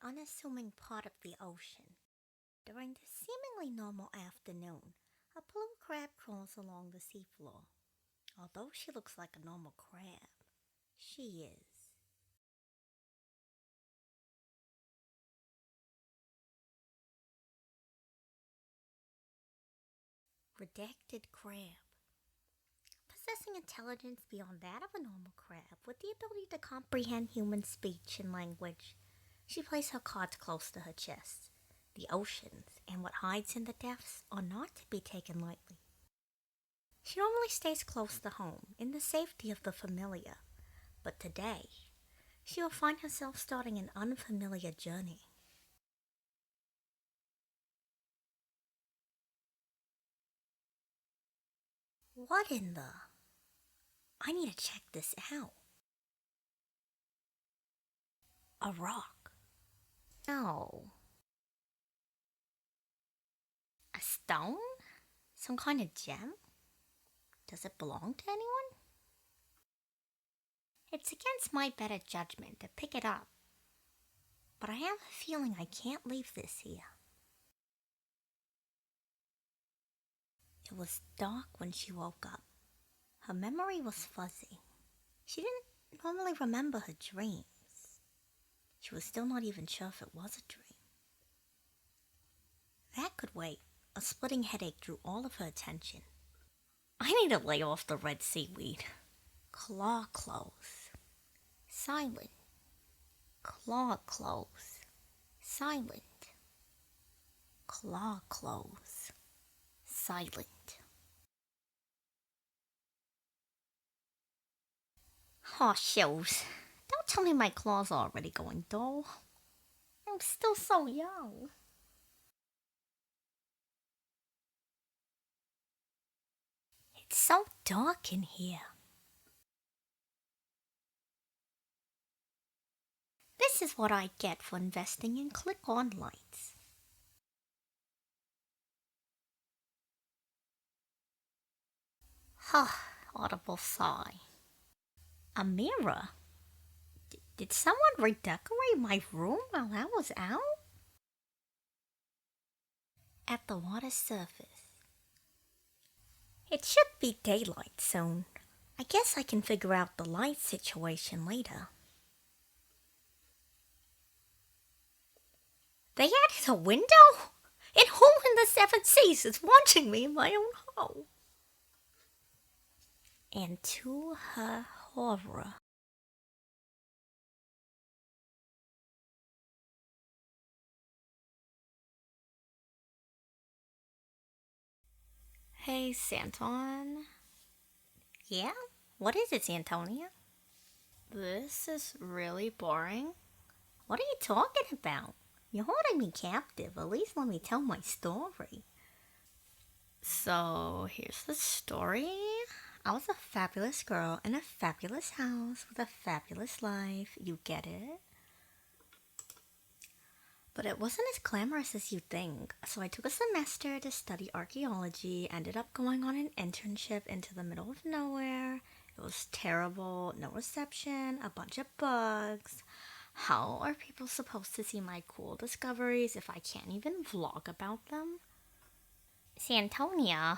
unassuming part of the ocean. During this seemingly normal afternoon, a blue crab crawls along the seafloor. Although she looks like a normal crab, she is. Redacted crab. Possessing intelligence beyond that of a normal crab, with the ability to comprehend human speech and language, she plays her cards close to her chest. The oceans and what hides in the depths are not to be taken lightly. She normally stays close to home, in the safety of the familiar, but today she will find herself starting an unfamiliar journey. What in the? I need to check this out. A rock. No. A stone? Some kind of gem? Does it belong to anyone? It's against my better judgment to pick it up, but I have a feeling I can't leave this here. It was dark when she woke up. Her memory was fuzzy. She didn't normally remember her dreams. She was still not even sure if it was a dream. That could wait. A splitting headache drew all of her attention. I need to lay off the red seaweed. Claw close. Silent. Claw close. Silent. Claw close. Silent. Aw, shoes. Don't tell me my claws are already going dull. I'm still so young. It's so dark in here. This is what I get for investing in click-on lights. Audible sigh. A mirror? Did someone redecorate my room while I was out? At the water surface. It should be daylight soon. I guess I can figure out the light situation later. They added a window? And who in the seven seas is watching me in my own home? And to her horror, hey, Santon. Yeah? What is it, Santonia? This is really boring. What are you talking about? You're holding me captive. At least let me tell my story. So, here's the story. I was a fabulous girl in a fabulous house with a fabulous life. You get it? But it wasn't as glamorous as you think. So I took a semester to study archaeology, ended up going on an internship into the middle of nowhere. It was terrible, no reception, a bunch of bugs. How are people supposed to see my cool discoveries if I can't even vlog about them? Santonia.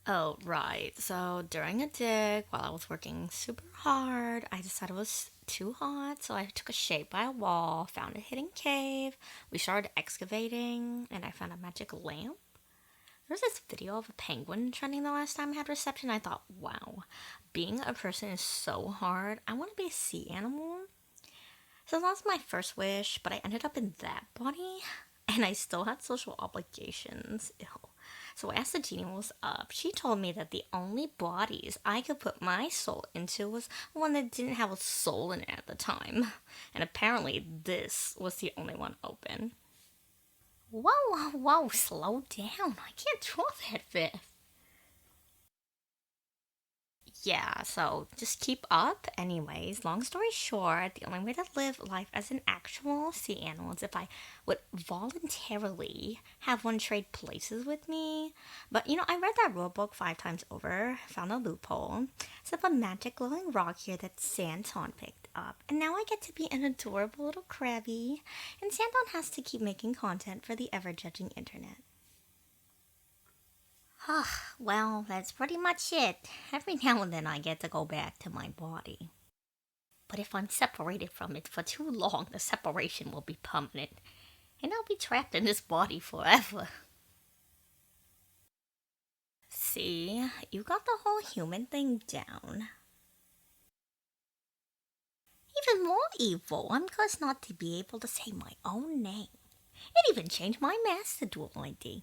Oh, right. So during a dig, while I was working super hard, I decided it was too hot, so I took a shape by a wall, found a hidden cave. We started excavating, and I found a magic lamp. There was this video of a penguin trending the last time I had reception. I thought, wow, being a person is so hard. I want to be a sea animal. So that was my first wish, but I ended up in that body, and I still had social obligations. Ew. So I asked the genie what was up. She told me that the only bodies I could put my soul into was one that didn't have a soul in it at the time. And apparently this was the only one open. Whoa, slow down. I can't draw that fast. Yeah, so just keep up. Anyways, long story short, the only way to live life as an actual sea animal is if I would voluntarily have one trade places with me. But I read that rule book 5 times over, found a loophole. It's a magic glowing rock here that Santon picked up, and now I get to be an adorable little crabby. And Santon has to keep making content for the ever judging internet. Well, that's pretty much it. Every now and then I get to go back to my body. But if I'm separated from it for too long, the separation will be permanent, and I'll be trapped in this body forever. See, you got the whole human thing down. Even more evil, I'm cursed not to be able to say my own name. It even changed my master dual ID.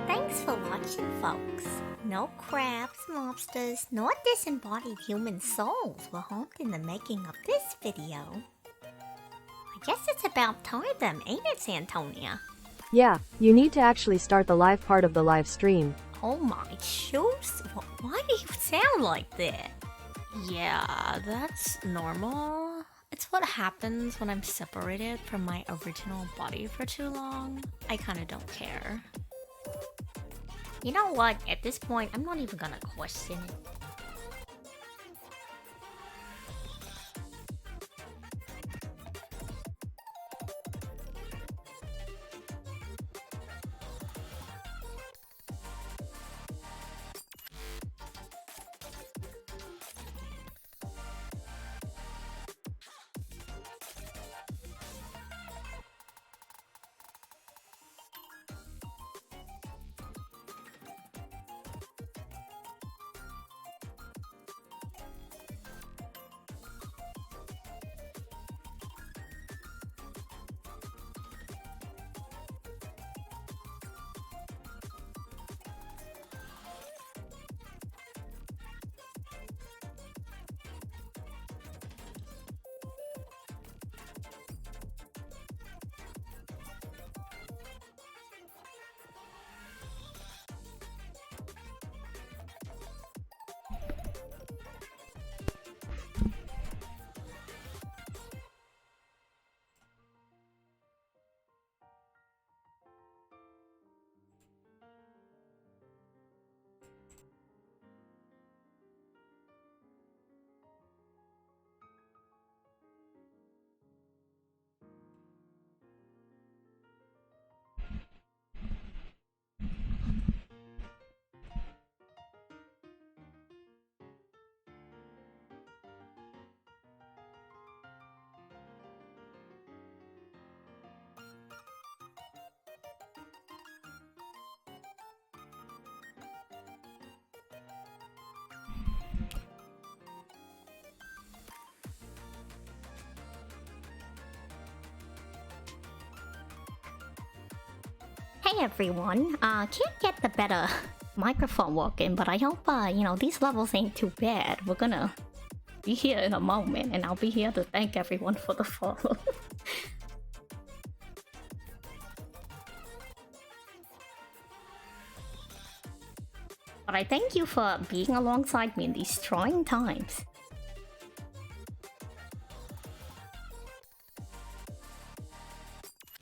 Thanks for watching, folks. No crabs, lobsters, nor disembodied human souls were harmed in the making of this video. I guess it's about time then, ain't it, Santonia? Yeah, you need to actually start the live part of the live stream. Oh my shoes, why do you sound like that? Yeah, that's normal. It's what happens when I'm separated from my original body for too long. I kinda don't care. You know what? At this point, I'm not even gonna question it. Hey everyone, can't get the better microphone working, but I hope, these levels ain't too bad. We're gonna be here in a moment, and I'll be here to thank everyone for the follow. But I thank you for being alongside me in these trying times.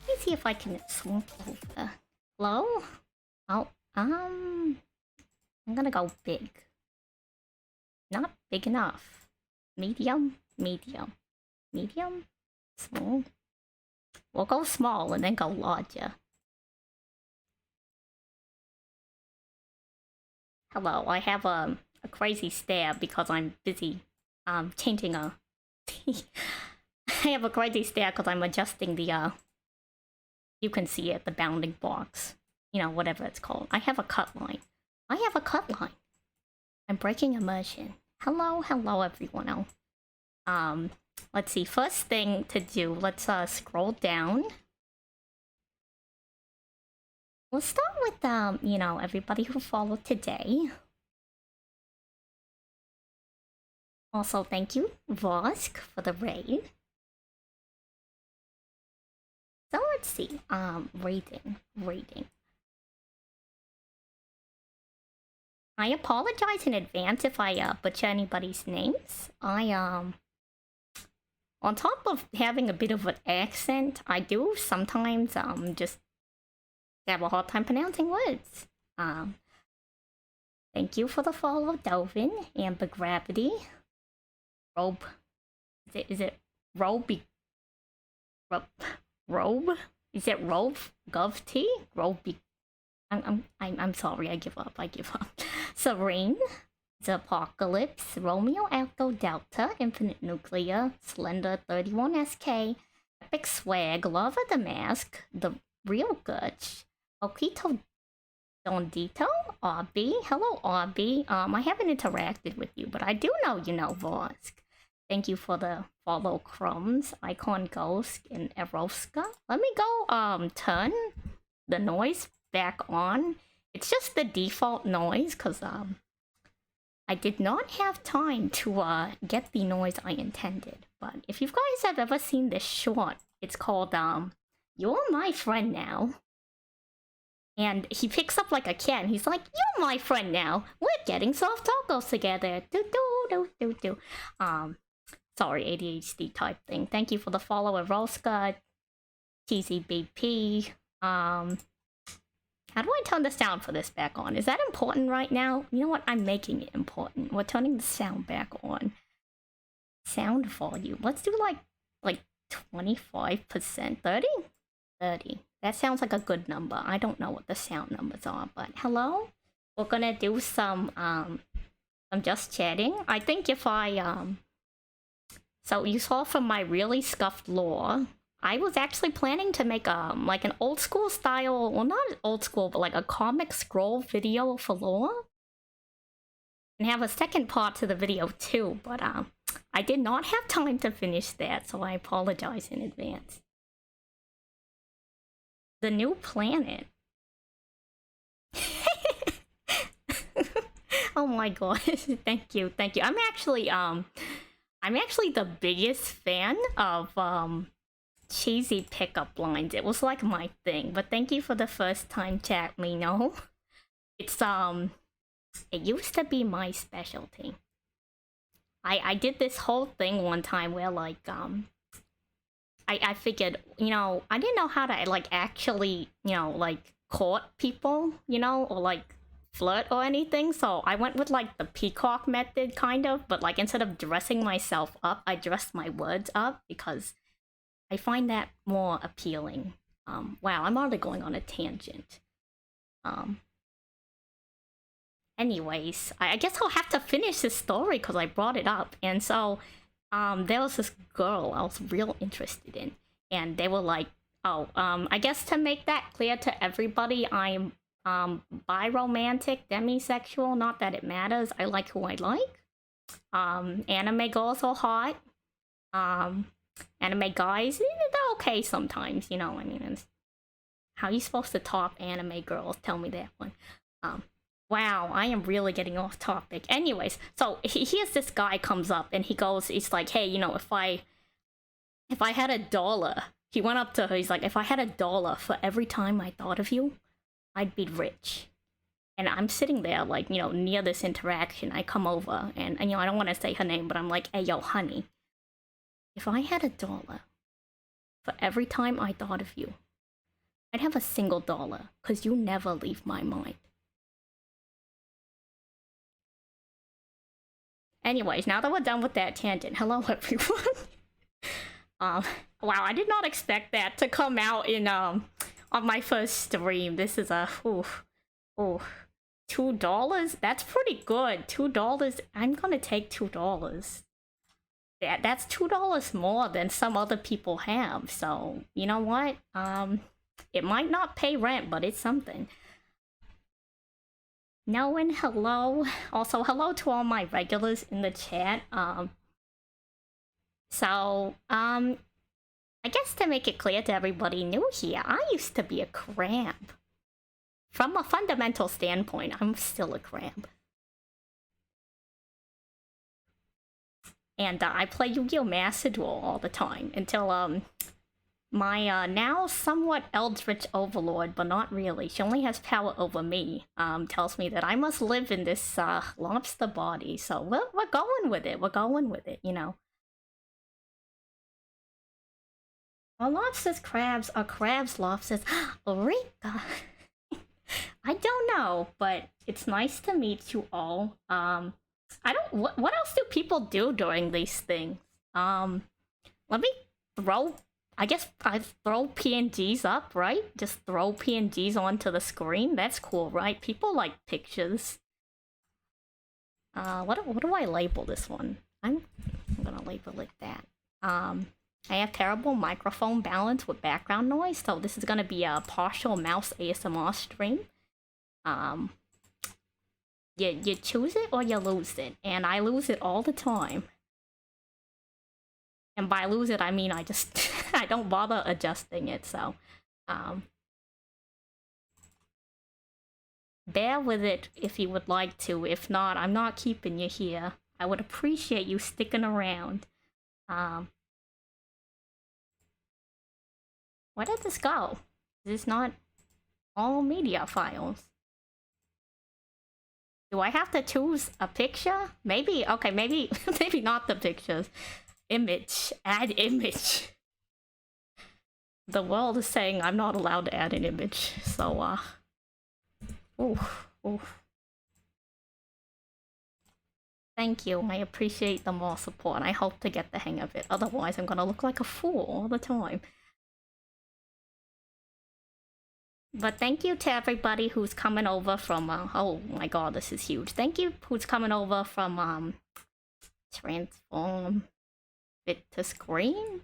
Let me see if I can swamp over. Hello? Oh, I'm gonna go big. Not big enough. Medium, medium, medium, small. We'll go small and then go larger. Hello, I have a crazy stare because I'm busy changing a... I have a crazy stare because I'm adjusting the you can see it, the bounding box. You know, whatever it's called. I have a cut line. I have a cut line. I'm breaking immersion. Hello, hello everyone. Let's see, first thing to do, let's scroll down. We'll start with, everybody who followed today. Also, thank you, Vosk, for the raid. So let's see, rating. I apologize in advance if I butcher anybody's names. On top of having a bit of an accent, I do sometimes just have a hard time pronouncing words. Thank you for the follow, Delvin, Amber Gravity, Robe. Is it Robe? Robe? Is it Robe? Gov T? Robe? I'm sorry. I give up. Serene, The Apocalypse, Romeo Echo Delta, Infinite Nuclear, Slender 31SK, Epic Swag, Lava the Mask, The Real Gutch, Okito Dondito, Obby. Hello, Obby. I haven't interacted with you, but I do know you know Vosk. Thank you for the follow, Crumbs, Icon Ghost, and Eroska. Let me go turn the noise back on. It's just the default noise because I did not have time to get the noise I intended. But if you guys have ever seen this short, it's called You're My Friend Now. And he picks up like a cat and he's like, You're my friend now. We're getting soft tacos together. Do do do do do. Sorry, ADHD type thing. Thank you for the follow, Roska, TZBP. How do I turn the sound for this back on? Is that important right now? You know what? I'm making it important. We're turning the sound back on. Sound volume. Let's do like 25%. 30? 30. That sounds like a good number. I don't know what the sound numbers are, but hello? We're gonna do some just chatting. I think if I so you saw from my really scuffed lore, I was actually planning to make like an old school style, well not old school, but like a comic scroll video for lore. And have a second part to the video too, but I did not have time to finish that, so I apologize in advance. The new planet. Oh my god. Thank you. I'm actually the biggest fan of cheesy pickup lines. It was like my thing, but thank you for the first time chat, me know. It's it used to be my specialty. I did this whole thing one time where like I figured, you know, I didn't know how to like actually, you know, like court people, you know, or like flirt or anything, so I went with like the peacock method kind of, but like instead of dressing myself up, I dressed my words up because I find that more appealing. Wow, I'm already going on a tangent. Anyways, I guess I'll have to finish this story because I brought it up, and so there was this girl I was real interested in, and they were like, oh, I guess to make that clear to everybody, I'm biromantic, demisexual, not that it matters. I like who I like. Anime girls are hot. Anime guys, they're okay sometimes, you know, I mean, it's, how are you supposed to top anime girls? Tell me that one. Wow, I am really getting off topic. Anyways, so here's this guy comes up and he goes, he's like, hey, you know, if I had $1, he went up to her, he's like, if I had $1 for every time I thought of you, I'd be rich. And I'm sitting there, like, you know, near this interaction. I come over, and you know, I don't want to say her name, but I'm like, hey, yo, honey, if I had $1 for every time I thought of you, I'd have a single dollar, because you never leave my mind. Anyways, now that we're done with that tangent, hello, everyone. Wow, I did not expect that to come out in, on my first stream. This is a, $2? That's pretty good. $2. I'm gonna take $2. That's $2 more than some other people have. So you know what? It might not pay rent, but it's something. No and hello. Also, hello to all my regulars in the chat. I guess to make it clear to everybody new here, I used to be a crab. From a fundamental standpoint, I'm still a crab. And I play Yu-Gi-Oh! Master Duel all the time until my now somewhat eldritch overlord, but not really, she only has power over me, tells me that I must live in this lobster body. So we're going with it. We're going with it, you know. Are lobsters crabs? Are crabs lobsters? Eureka! I don't know, but it's nice to meet you all. I don't. What else do people do during these things? Let me throw. I guess I throw PNGs up, right? Just throw PNGs onto the screen. That's cool, right? People like pictures. What do I label this one? I'm gonna label it that. I have terrible microphone balance with background noise, so this is gonna be a partial mouse ASMR stream. You choose it or you lose it, and I lose it all the time. And by lose it, I mean I just I don't bother adjusting it. So, bear with it if you would like to. If not, I'm not keeping you here. I would appreciate you sticking around. Where did this go? Is this not all media files? Do I have to choose a picture? Maybe, okay, maybe, maybe not the pictures. Image, add image. The world is saying I'm not allowed to add an image, so, oof, oof. Thank you, I appreciate the more support. I hope to get the hang of it, otherwise I'm gonna look like a fool all the time. But thank you to everybody who's coming over from, oh my god, this is huge. Thank you who's coming over from, transform it to screen?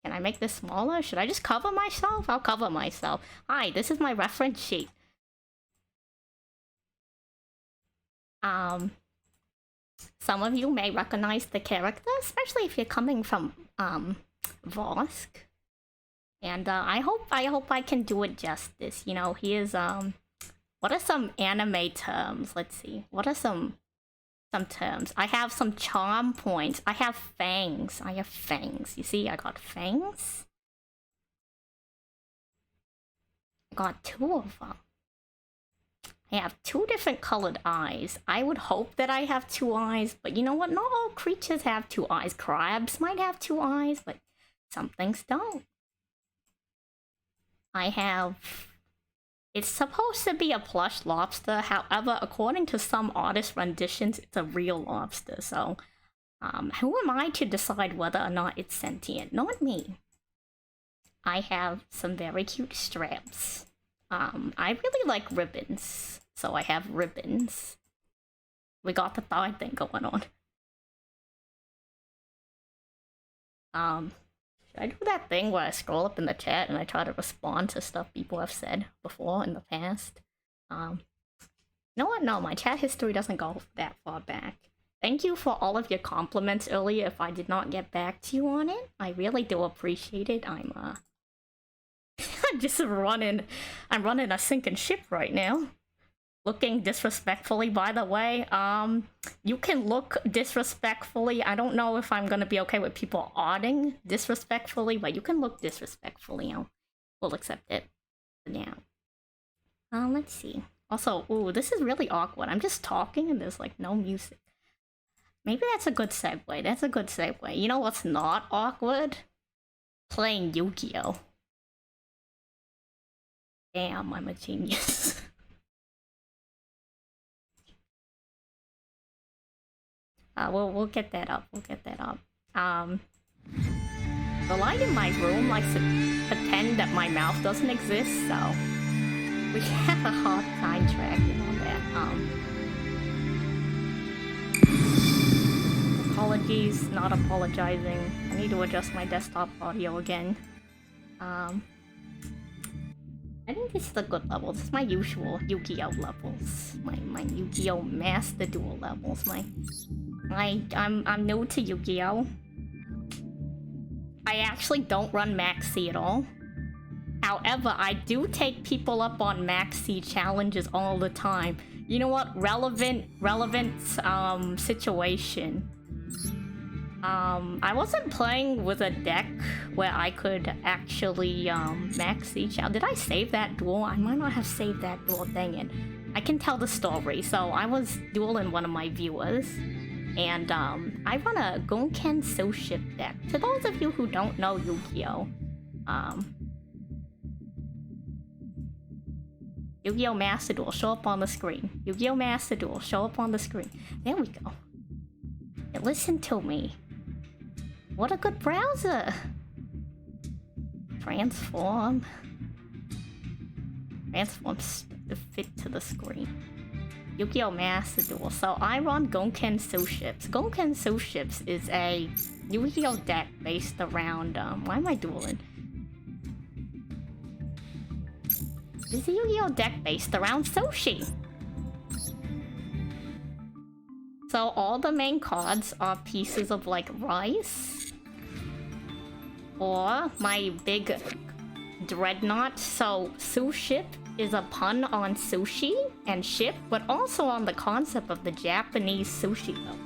Can I make this smaller? Should I just cover myself? I'll cover myself. Hi, this is my reference sheet. Some of you may recognize the character, especially if you're coming from, Vosk. And I hope I can do it justice. You know, he is what are some anime terms? Let's see. What are some terms? I have some charm points. I have fangs. I have fangs. You see, I got fangs. I got 2 of them. I have 2 different colored eyes. I would hope that I have 2 eyes, but you know what? Not all creatures have 2 eyes. Crabs might have 2 eyes, but some things don't. I have... It's supposed to be a plush lobster, however, according to some artist renditions, it's a real lobster, so... who am I to decide whether or not it's sentient? Not me. I have some very cute straps. I really like ribbons, so I have ribbons. We got the thigh thing going on. Should I do that thing where I scroll up in the chat and I try to respond to stuff people have said before in the past? You know what? No, my chat history doesn't go that far back. Thank you for all of your compliments earlier if I did not get back to you on it. I really do appreciate it. I'm just running a sinking ship right now. Looking disrespectfully, by the way. You can look disrespectfully. I don't know if I'm gonna be okay with people odding disrespectfully, but you can look disrespectfully. We'll accept it for now. Let's see. Also, ooh, this is really awkward. I'm just talking and there's like no music. Maybe that's a good segue. That's a good segue. You know what's not awkward? Playing Yu-Gi-Oh! Damn, I'm a genius. We'll get that up. We'll get that up. The light in my room likes to pretend that my mouth doesn't exist, so we have a hard time tracking on that. Apologies, not apologizing. I need to adjust my desktop audio again. I think this is a good level. This is my usual Yu-Gi-Oh levels. My Yu-Gi-Oh Master Duel levels. I'm new to Yu-Gi-Oh. I actually don't run Max C at all. However, I do take people up on Max C challenges all the time. You know what? Relevant situation. I wasn't playing with a deck where I could actually max each out. Did I save that duel? I might not have saved that duel, dang it. I can tell the story. So I was dueling one of my viewers, and I run a Gonken Soship deck. To those of you who don't know Yu-Gi-Oh! Yu-Gi-Oh! Master Duel, show up on the screen. Yu-Gi-Oh! Master Duel, show up on the screen. There we go. Listen to me. What a good browser! Transform to fit to the screen. Yu-Gi-Oh! Master Duel. So I run Gonken Souships. Gonken Souships is a Yu-Gi-Oh! Deck based around, why am I dueling? It's a Yu-Gi-Oh! Deck based around Soshi. So all the main cards are pieces of like rice. Or my big dreadnought. So Sousship is a pun on sushi and ship, but also on the concept of the Japanese sushi though.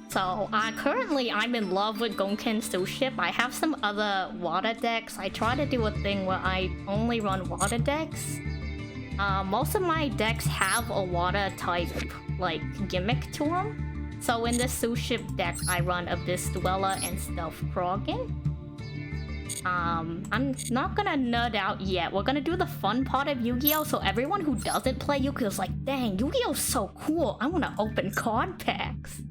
So, currently I'm in love with Gonken Suship. I have some other water decks. I try to do a thing where I only run water decks. Most of my decks have a water type, like, gimmick to them. So in this Suship deck, I run Abyss Dweller and Stealth Krogan. I'm not gonna nerd out yet. We're gonna do the fun part of Yu-Gi-Oh! So everyone who doesn't play Yu-Gi-Oh! Is like, dang, Yu-Gi-Oh's so cool. I wanna open card packs.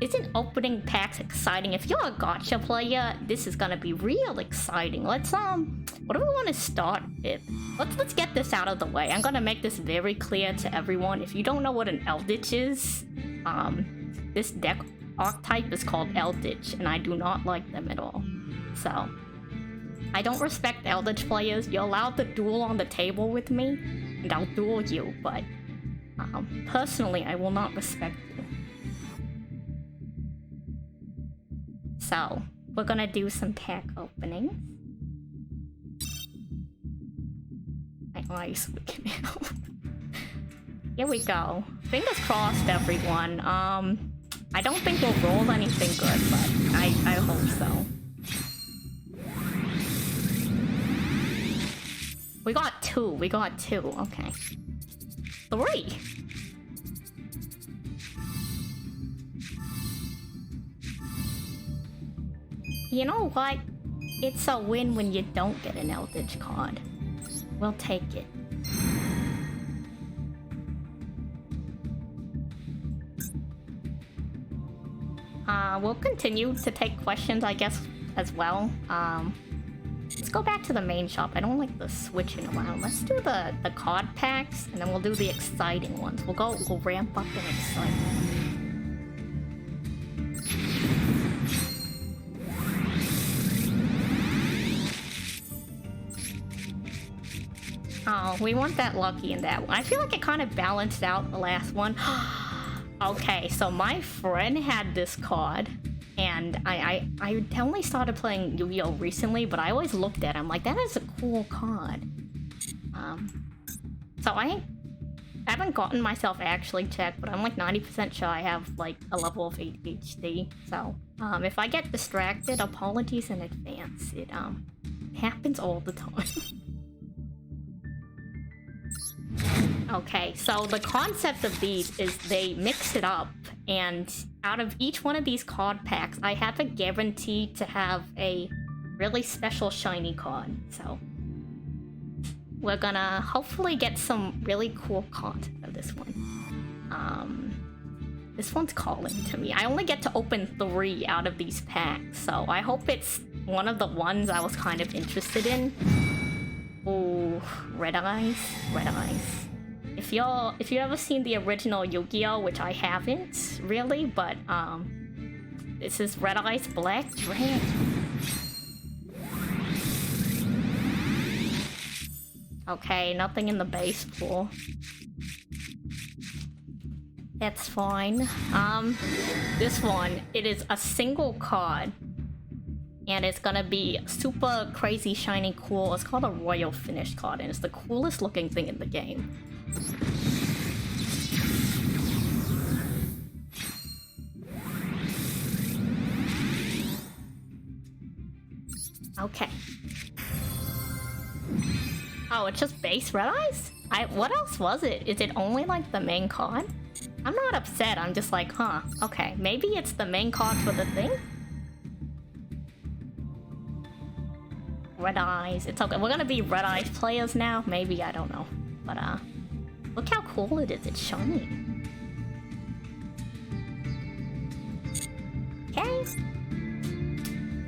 Isn't opening packs exciting? If you're a gacha player, this is gonna be real exciting. Let's what do we want to start with? Let's get this out of the way. I'm gonna make this very clear to everyone. If you don't know what an Eldritch is, this deck archetype is called Eldritch, and I do not like them at all. So, I don't respect Eldritch players. You're allowed to duel on the table with me, and I'll duel you, but personally, I will not respect you. So, we're gonna do some pack openings. My eyes looking out. Here we go. Fingers crossed, everyone. I don't think we'll roll anything good, but I hope so. We got two, okay. 3! You know what? It's a win when you don't get an Eldritch card. We'll take it. We'll continue to take questions, I guess, as well. Let's go back to the main shop. I don't like the switching around. Let's do the card packs, and then we'll do the exciting ones. We'll ramp up an exciting one. Oh, we want that lucky in that one. I feel like it kind of balanced out the last one. Okay, so my friend had this card, and I only started playing Yu-Gi-Oh! Recently, but I always looked at him like, that is a cool card. So I haven't gotten myself actually checked, but I'm like 90% sure I have like a level of ADHD. So if I get distracted, apologies in advance. It happens all the time. Okay, so the concept of these is they mix it up, and out of each one of these card packs, I have a guarantee to have a really special shiny card. So we're gonna hopefully get some really cool content of this one. This one's calling to me. I only get to open 3 out of these packs, so I hope it's one of the ones I was kind of interested in. Ooh, red eyes. If you ever seen the original Yu-Gi-Oh, which I haven't really, but this is Red Eyes Black Dragon. Okay, nothing in the base pool. That's fine. This one, it is a single card. And it's gonna be super crazy shiny cool. It's called a Royal Finish card, and it's the coolest looking thing in the game. Okay. Oh, it's just base Red Eyes? What else was it? Is it only like the main card? I'm not upset, I'm just like, huh, okay, maybe it's the main card for the thing? Red Eyes, it's okay. We're gonna be Red Eyes players now, maybe, I don't know. But look how cool it is, it's shiny. Okay.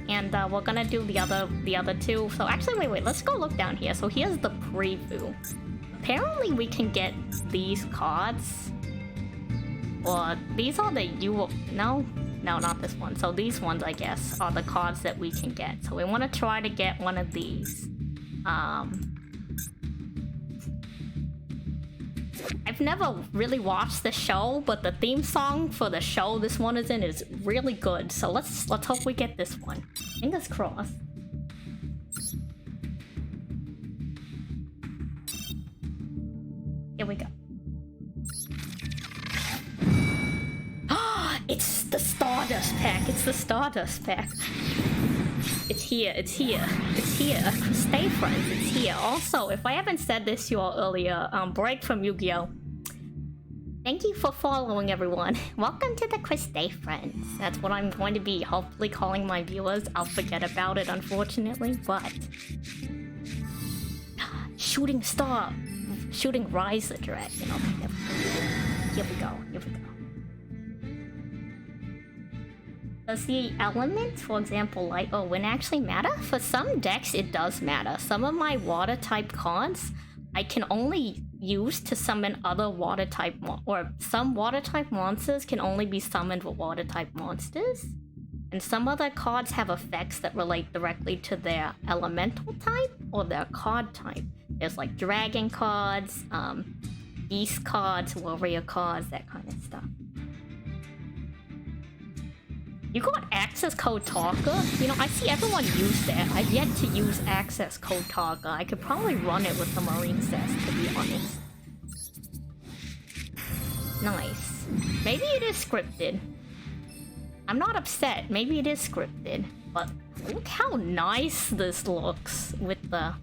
And we're gonna do the other two. So actually, wait, let's go look down here. So here's the preview. Apparently we can get these cards. Or these are the no, not this one. So these ones, I guess, are the cards that we can get. So we want to try to get one of these. I I've never really watched the show, but the theme song for the show this one is in is really good. So let's hope we get this one. Fingers crossed. Here we go. It's the Stardust pack. It's the Stardust pack. It's here. It's here. It's here. Stay friends. It's here. Also, if I haven't said this to you all earlier, break from Yu-Gi-Oh! Thank you for following, everyone. Welcome to the Chris Day Friends. That's what I'm going to be hopefully calling my viewers. I'll forget about it, unfortunately, but... Shooting Star. Shooting Rise the Dragon. Okay, here we go. Here we go. Does the element, for example, light or wind actually matter? For some decks, it does matter. Some of my water-type cards, I can only use to summon other water-type or some water-type monsters can only be summoned with water-type monsters. And some other cards have effects that relate directly to their elemental type or their card type. There's like dragon cards, beast cards, warrior cards, that kind of stuff. You got access code Talker? You know, I see everyone use that. I've yet to use access code Talker. I could probably run it with the Marine Cess, to be honest. Nice. Maybe it is scripted. I'm not upset. Maybe it is scripted. But look how nice this looks with the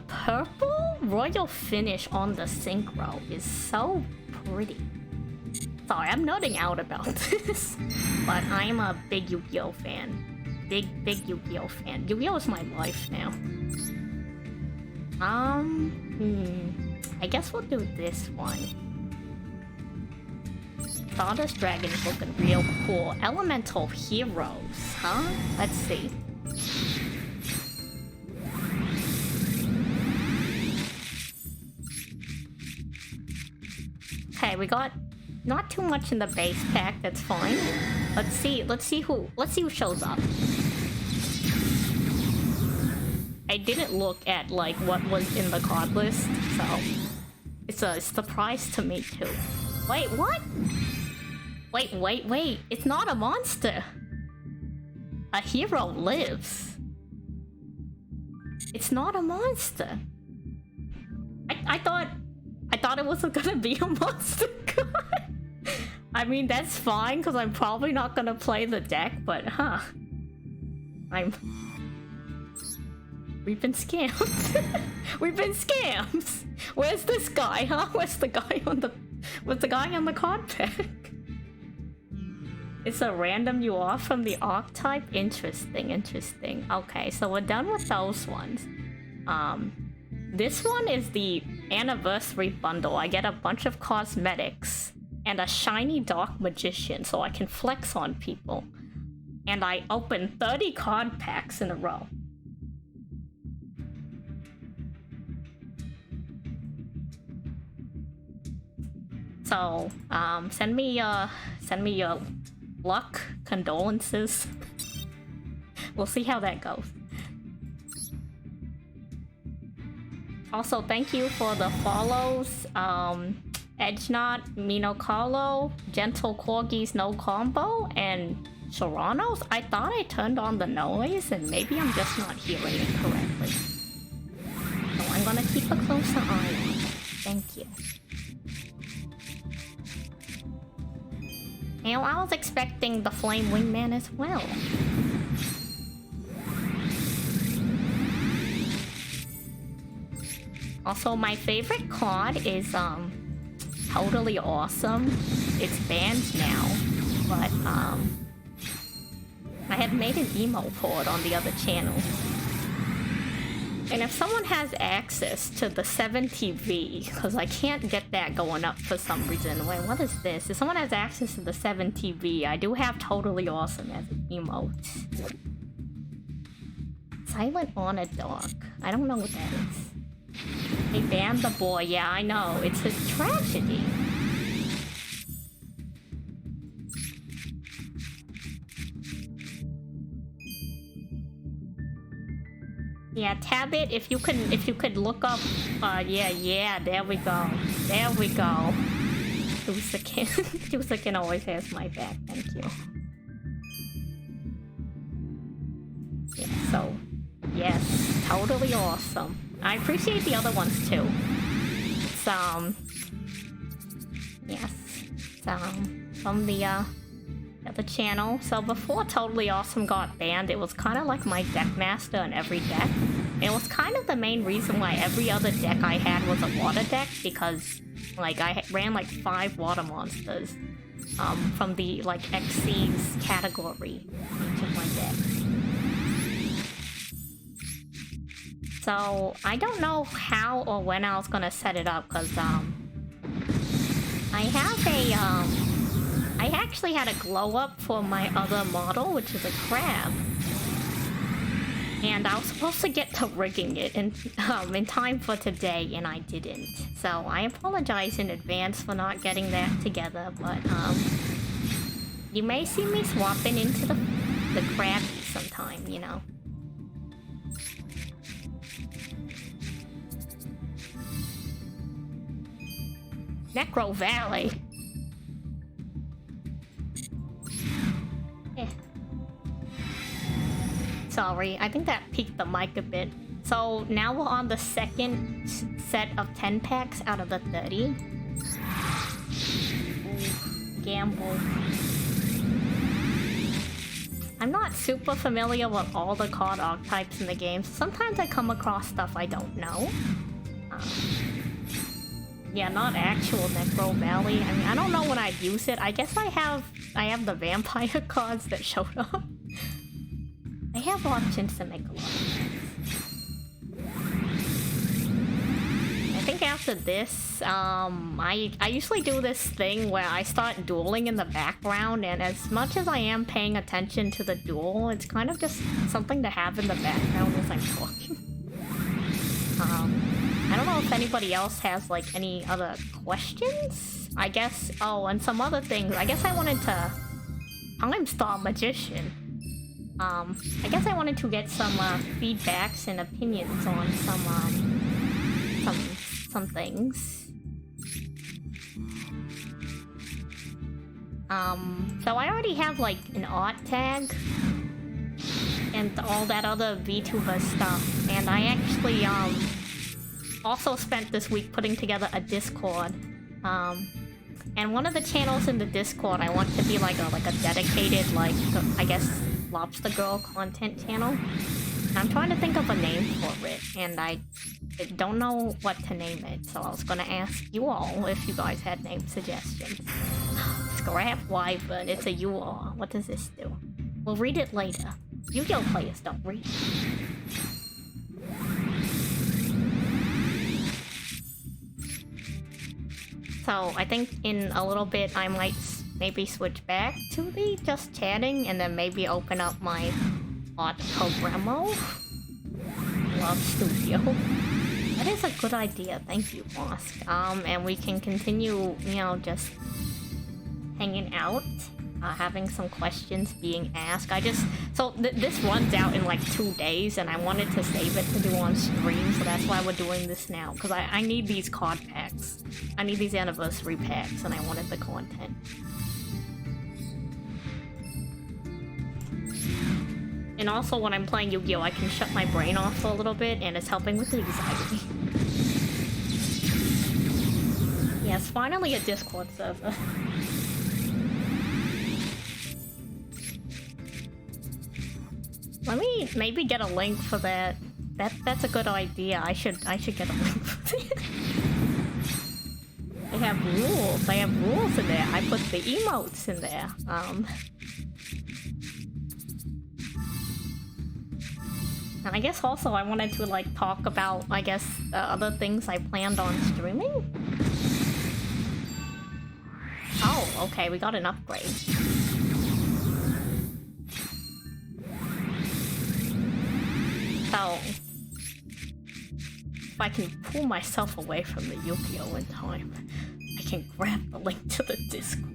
purple royal finish on the synchro is so pretty. Sorry, I'm nerding out about this, but I'm a big Yu-Gi-Oh fan. Big Yu-Gi-Oh fan. Yu-Gi-Oh is my life now. I guess we'll do this one. Stardust Dragon is looking real cool. Elemental Heroes, huh? Let's see. Okay, we got not too much in the base pack, that's fine. Let's see who shows up. I didn't look at like what was in the card list, so it's a surprise to me too. Wait, what? Wait, it's not a monster. A hero lives. It's not a monster. I thought it wasn't gonna be a monster card. I mean, that's fine, because I'm probably not gonna play the deck, but we've been scammed. We've been scams. Where's this guy, huh? Where's the guy on the card pack? It's a random you off from the archetype? Interesting. Okay, so we're done with those ones. This one is the anniversary bundle. I get a bunch of cosmetics and a shiny dark magician so I can flex on people. And I open 30 card packs in a row. So, send me your luck, condolences. We'll see how that goes. Also, thank you for the follows. Edgenot, Mino Carlo, Gentle Corgis No Combo, and Serranos. I thought I turned on the noise, and maybe I'm just not hearing it correctly. So I'm gonna keep a closer eye on it. Thank you. You know, I was expecting the Flame Wingman as well. Also, my favorite card is Totally Awesome. It's banned now, but I had made an emo for it on the other channel. And if someone has access to the 7TV, because I can't get that going up for some reason. Wait, what is this? If someone has access to the 7TV, I do have Totally Awesome as an emote. Silent on a Dog. I don't know what that is. They banned the boy. Yeah, I know. It's a tragedy. Yeah, tab it if you could look up. Yeah, there we go. There we go. Tusakin. Tusakin always has my back. Thank you. Yeah, so yes, totally awesome. I appreciate the other ones too. It's yes, it's from the other channel. So before Totally Awesome got banned, it was kind of like my deck master in every deck. It was kind of the main reason why every other deck I had was a water deck, because like I ran like 5 water monsters from the like Xyz category in each of my decks. So I don't know how or when I was gonna set it up, because I have a I actually had a glow up for my other model, which is a crab. And I was supposed to get to rigging it in time for today, and I didn't. So I apologize in advance for not getting that together, but you may see me swapping into the crabby sometime, you know. Necro Valley. Sorry, I think that peaked the mic a bit. So now we're on the second set of 10 packs out of the 30. Ooh, gamble. I'm not super familiar with all the card archetypes in the game. Sometimes I come across stuff I don't know. Yeah, not actual Necro Valley. I mean, I don't know when I'd use it. I guess I have the vampire cards that showed up. I have options to make a lot of sense. I think after this, I usually do this thing where I start dueling in the background, and as much as I am paying attention to the duel, it's kind of just something to have in the background as I'm talking. I don't know if anybody else has like any other questions? I guess, oh, and some other things. I guess I wanted to time Star Magician. I guess I wanted to get some feedbacks and opinions on some things. So I already have like an art tag and all that other VTuber stuff, and I actually also spent this week putting together a Discord. And one of the channels in the Discord I want to be like a dedicated, like, I guess, Lobster Girl content channel. I'm trying to think of a name for it, and I don't know what to name it, so I was gonna ask you all if you guys had name suggestions. Scrap Wyvern, it's a UR. What does this do? We'll read it later. Yu-Gi-Oh players don't read. So I think in a little bit I might maybe switch back to the just chatting, and then maybe open up my art programo. Love Studio. That is a good idea, thank you, Mosk. And we can continue, you know, just hanging out, having some questions being asked. So this runs out in like 2 days, and I wanted to save it to do on stream, so that's why we're doing this now, because I need these card packs. I need these anniversary packs, and I wanted the content. And also, when I'm playing Yu-Gi-Oh, I can shut my brain off for a little bit, and it's helping with the anxiety. Yes, finally a Discord server. Let me maybe get a link for that. That's a good idea. I should get a link for that. I have rules. I have rules in there. I put the emotes in there. And I guess also I wanted to like talk about, I guess, other things I planned on streaming. Oh, okay, we got an upgrade. So, if I can pull myself away from the Yu-Gi-Oh in time, I can grab the link to the Discord.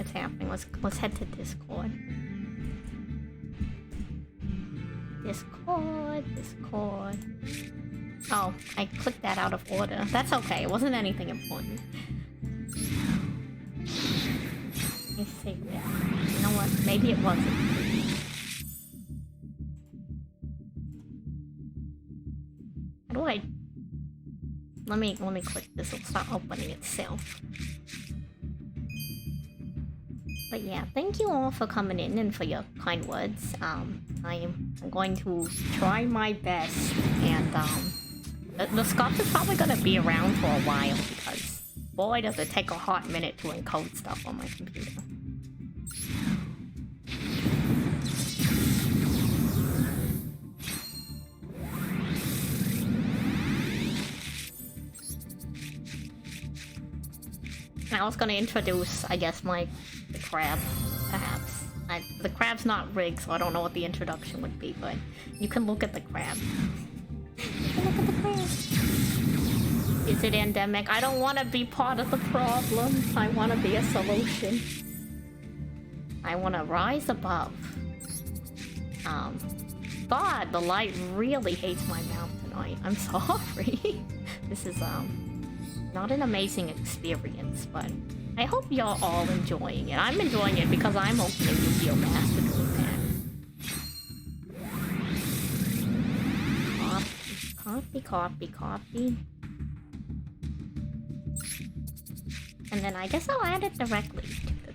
what's happening. Let's head to Discord. Discord. Oh, I clicked that out of order. That's okay. It wasn't anything important. Let me see. You know what? Maybe it wasn't. How do I... Let me click this. It'll start opening itself. But yeah, thank you all for coming in and for your kind words. I'm going to try my best, and the scope is probably gonna be around for a while because boy does it take a hot minute to encode stuff on my computer. I was gonna introduce, I guess, the crab, perhaps. The crab's not rigged, so I don't know what the introduction would be, but you can look at the crab. Look at the crab. Is it endemic? I don't want to be part of the problem. I want to be a solution. I want to rise above. God, the light really hates my mouth tonight. I'm sorry. This is, not an amazing experience, but I hope you're all enjoying it. I'm enjoying it because I'm opening Yu-Gi-Oh! Master Duel Pack. Copy. And then I guess I'll add it directly to the...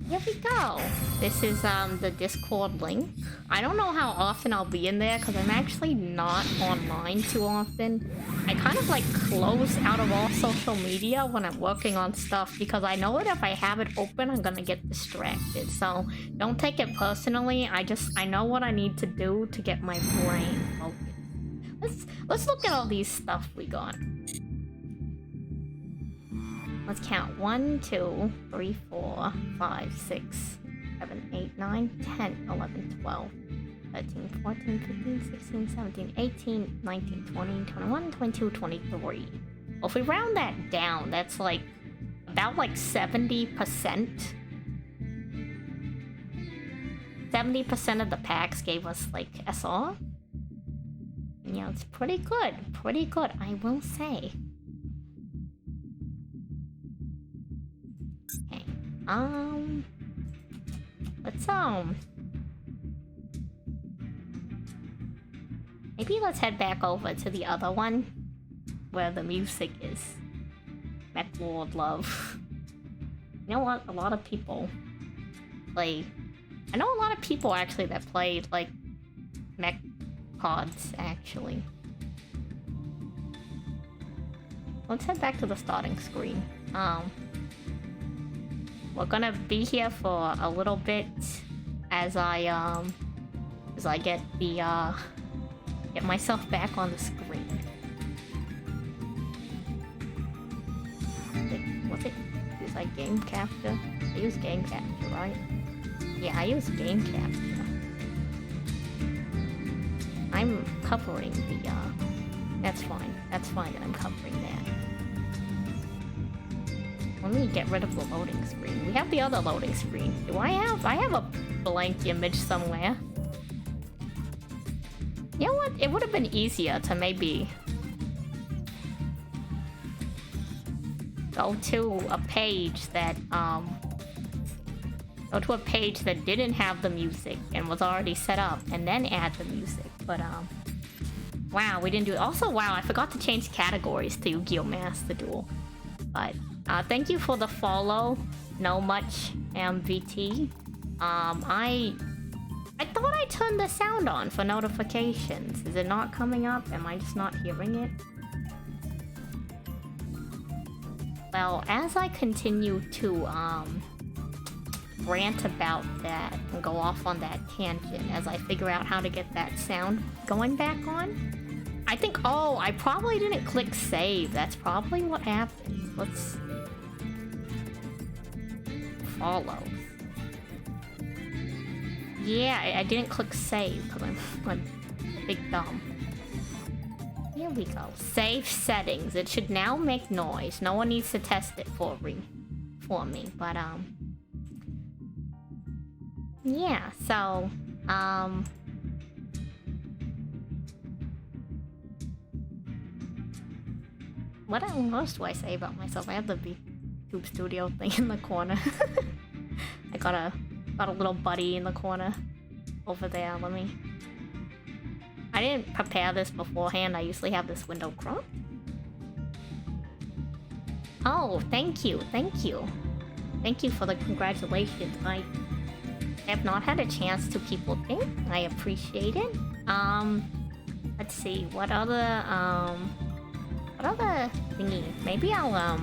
Here we go. This is the Discord link. I don't know how often I'll be in there because I'm actually not online too often. I kind of like close out of all social media when I'm working on stuff because I know that if I have it open, I'm gonna get distracted. So don't take it personally. I know what I need to do to get my brain focused. Let's look at all these stuff we got. Let's count 1, 2, 3, 4, 5, 6, 7, 8, 9, 10, 11, 12, 13, 14, 15, 16, 17, 18, 19, 20, 21, 22, 23. Well, if we round that down, that's like about like 70%. 70% of the packs gave us like SR. Yeah, it's pretty good. Pretty good, I will say. Okay. Maybe let's head back over to the other one where the music is. Mech Lord Love. You know what? A lot of people play... I know a lot of people actually that play, like, mech pods, actually. Let's head back to the starting screen. We're gonna be here for a little bit as I get the, get myself back on the screen. What's it? Use like game capture? I use game capture, right? Yeah, I use game capture. I'm covering the, that's fine. That's fine that I'm covering that. Let me get rid of the loading screen. We have the other loading screen. I have a blank image somewhere. You know what? It would have been easier to maybe go to a page that didn't have the music and was already set up, and then add the music. But wow, we didn't do it. Also, wow, I forgot to change categories to Yu-Gi-Oh! Master Duel. But thank you for the follow. No much MVT. I thought I turned the sound on for notifications. Is it not coming up? Am I just not hearing it? Well, as I continue to rant about that and go off on that tangent as I figure out how to get that sound going back on, I think, oh, I probably didn't click save. That's probably what happened. Let's follow. Yeah, I didn't click save because I'm a big dumb. Here we go. Save settings. It should now make noise. No one needs to test it for for me. But yeah. So what else do I say about myself? I have the YouTube studio thing in the corner. I got a little buddy in the corner over there. Let me. I didn't prepare this beforehand. I usually have this window cropped. Oh, thank you, thank you. Thank you for the congratulations. I have not had a chance to keep looking. I appreciate it. Let's see, what other thingy? Maybe I'll, I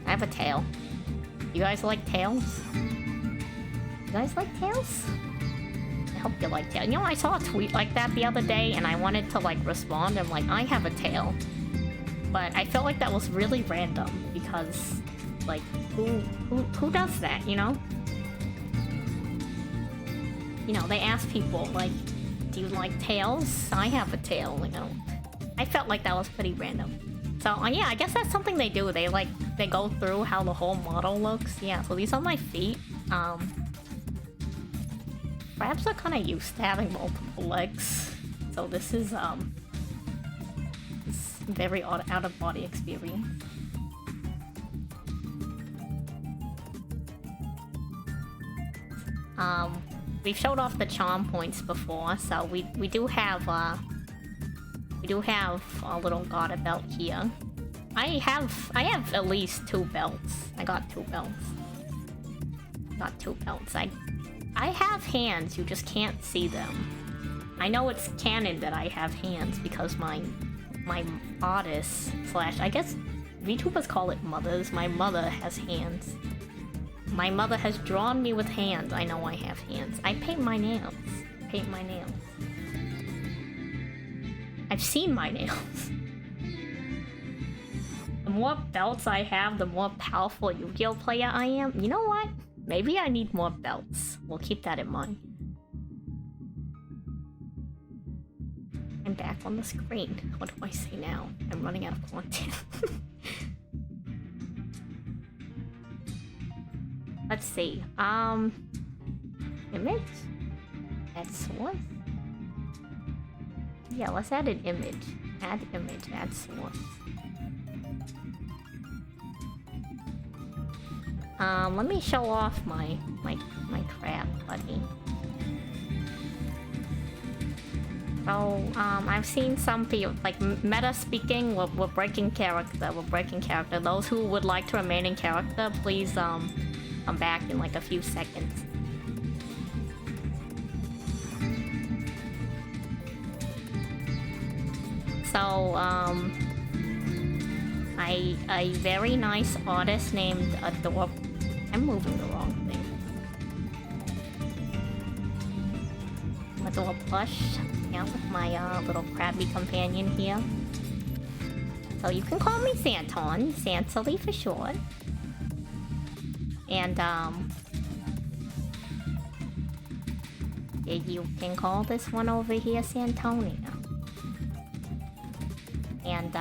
have a tail. You guys like tails? You guys like tails? I hope you like tail. You know, I saw a tweet like that the other day, and I wanted to like respond. I'm like, I have a tail, but I felt like that was really random because, like, who does that? You know? You know, they ask people like, do you like tails? I have a tail. Like, I felt like that was pretty random. So yeah, I guess that's something they do. They go through how the whole model looks. Yeah. So these are my feet. Crabs are kind of used to having multiple legs, so this is very out of body experience. We've showed off the charm points before, so we do have a little garter belt here. I have at least 2 belts. I got 2 belts. I have hands, you just can't see them. I know it's canon that I have hands because my artist / I guess VTubers call it mothers. My mother has hands. My mother has drawn me with hands. I know I have hands. I paint my nails. I've seen my nails. The more belts I have, the more powerful Yu-Gi-Oh player I am. You know what? Maybe I need more belts. We'll keep that in mind. I'm back on the screen. What do I say now? I'm running out of content. Let's see. Image? Add source? Yeah, let's add an image. Add image, add source. Let me show off my crab buddy. So, I've seen some people, like, meta speaking, we're breaking character. Those who would like to remain in character, please, come back in, like, a few seconds. So, a very nice artist named Adore. I'm moving the wrong thing. Adore Plush. Yeah, with my little crabby companion here. So you can call me Santon, Sansally for short. And you can call this one over here Santonia. And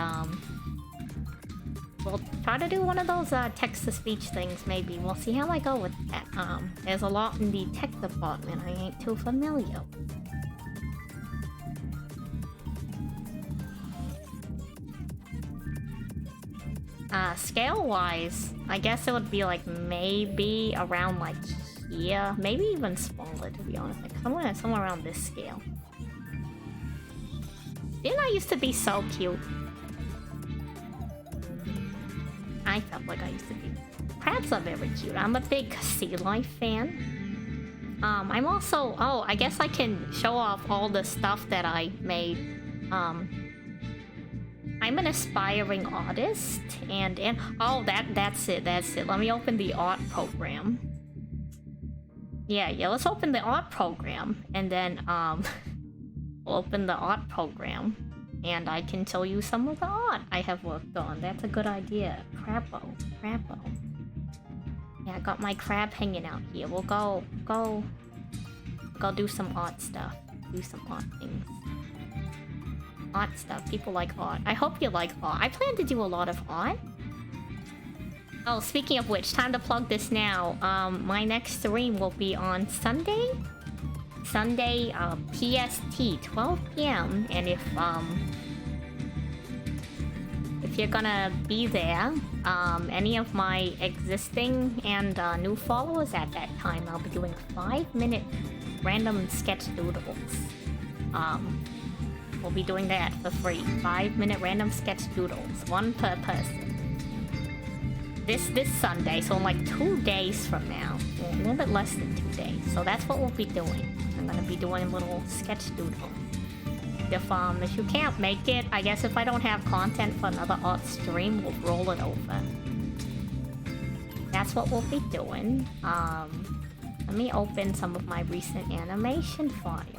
we'll try to do one of those text-to-speech things, maybe. We'll see how I go with that. There's a lot in the tech department I ain't too familiar with. Scale-wise, I guess it would be like maybe around like here, maybe even smaller to be honest, like somewhere around this scale. Didn't I used to be so cute? I felt like I used to be. Crabs are very cute. I'm a big sea life fan. I'm also, I guess I can show off all the stuff that I made. I'm an aspiring artist, and oh, that's it. Let me open the art program. Yeah, let's open the art program, and then we'll open the art program, and I can show you some of the art I have worked on. That's a good idea. Crabbo. Yeah, I got my crab hanging out here. We'll go do some art stuff. Do some art things. Art stuff. People like art. I hope you like art. I plan to do a lot of art. Oh, speaking of which, time to plug this now. My next stream will be on Sunday. Sunday, PST, 12 p.m. And if you're gonna be there, any of my existing and new followers at that time, I'll be doing 5-minute random sketch doodles. We'll be doing that for free. 5-minute random sketch doodles, one per person. This Sunday, so in like 2 days from now, a little bit less than 2 days. So that's what we'll be doing. I'm gonna be doing a little sketch doodle. If you can't make it, I guess if I don't have content for another art stream, we'll roll it over. That's what we'll be doing. Let me open some of my recent animation files.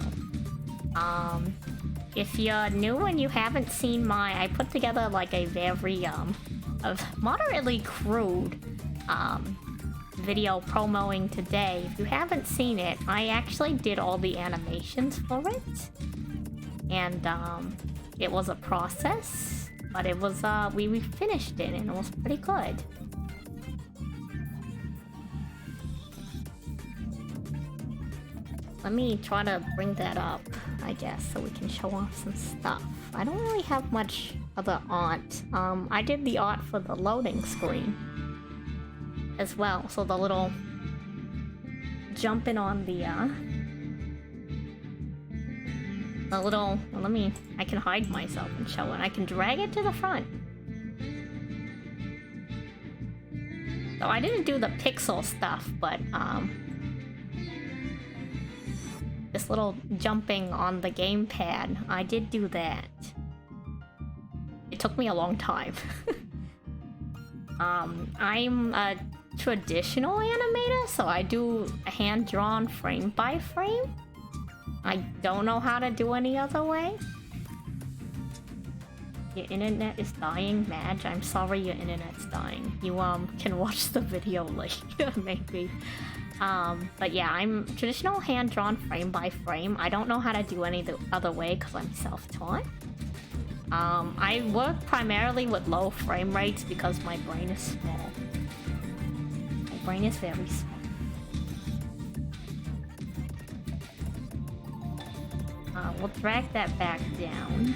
If you're new and you haven't seen I put together like a very a moderately crude video promoing today. If you haven't seen it, I actually did all the animations for it. And it was a process, but it was we finished it and it was pretty good. Let me try to bring that up, I guess, so we can show off some stuff. I don't really have much other art. I did the art for the loading screen as well, so the little jumping on the little, well, I can hide myself and show it. I can drag it to the front. So I didn't do the pixel stuff, but this little jumping on the gamepad, I did do that. It took me a long time. I'm a traditional animator, so I do hand-drawn frame by frame. I don't know how to do any other way. Your internet is dying, Madge. I'm sorry your internet's dying. You can watch the video later, maybe. But yeah, I'm traditional hand-drawn frame by frame. I don't know how to do any the other way because I'm self-taught. I work primarily with low frame rates because my brain is small. My brain is very small. We'll drag that back down.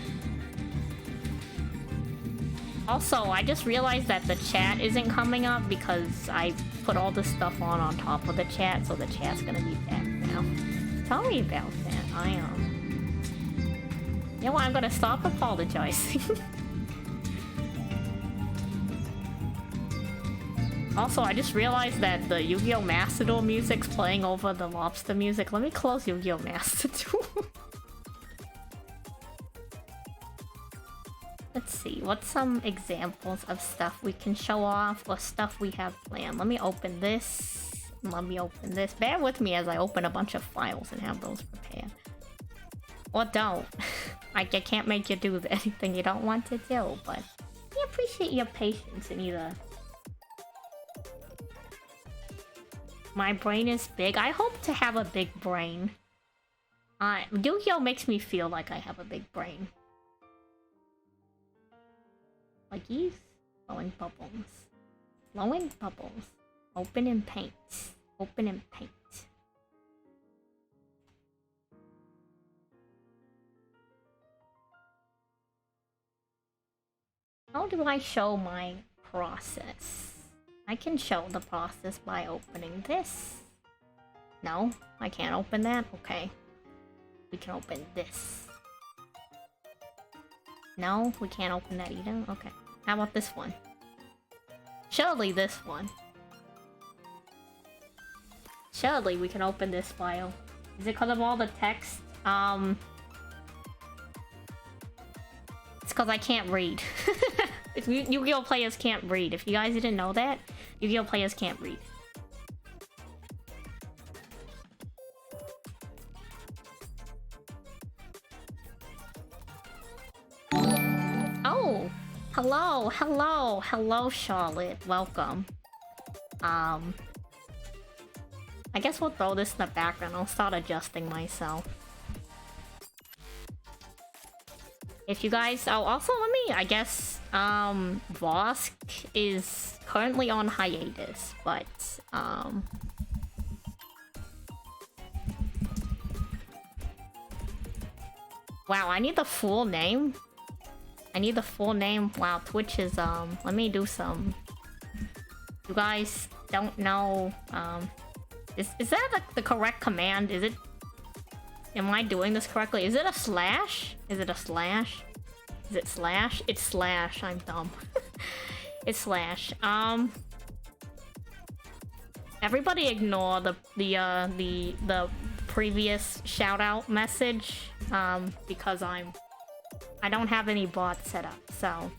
Also, I just realized that the chat isn't coming up because I put all this stuff on top of the chat, so the chat's gonna be back now. Sorry about that. You know what? I'm gonna stop apologizing. Also, I just realized that the Yu-Gi-Oh! Master Duel music's playing over the lobster music. Let me close Yu-Gi-Oh! Master Duel. Let's see, what's some examples of stuff we can show off or stuff we have planned? Let me open this. Let me open this. Bear with me as I open a bunch of files and have those prepared. Or don't. I can't make you do anything you don't want to do, but I appreciate your patience in either. My brain is big. I hope to have a big brain. Yu-Gi-Oh! Makes me feel like I have a big brain. Like these? Blowing bubbles. Blowing bubbles. Open and paint. Open and paint. How do I show my process? I can show the process by opening this. No, I can't open that? Okay. We can open this. No, we can't open that either? Okay. How about this one? Surely this one. Surely we can open this file. Is it because of all the text? It's because I can't read. Yu-Gi-Oh! Players can't read. If you guys didn't know that, Yu-Gi-Oh! Players can't read. Oh! Hello, hello, hello, Charlotte. Welcome. I guess we'll throw this in the background. I'll start adjusting myself. If you guys... Oh, also let me... I guess, Vosk is currently on hiatus, but, wow, I need the full name. I need the full name. Wow, Twitch is, let me do some... You guys don't know, is that the correct command? Is it... Am I doing this correctly? Is it a slash? Is it a slash? Is it slash? It's slash. I'm dumb. It's slash. Everybody ignore the previous shout out message, because I don't have any bots set up, so.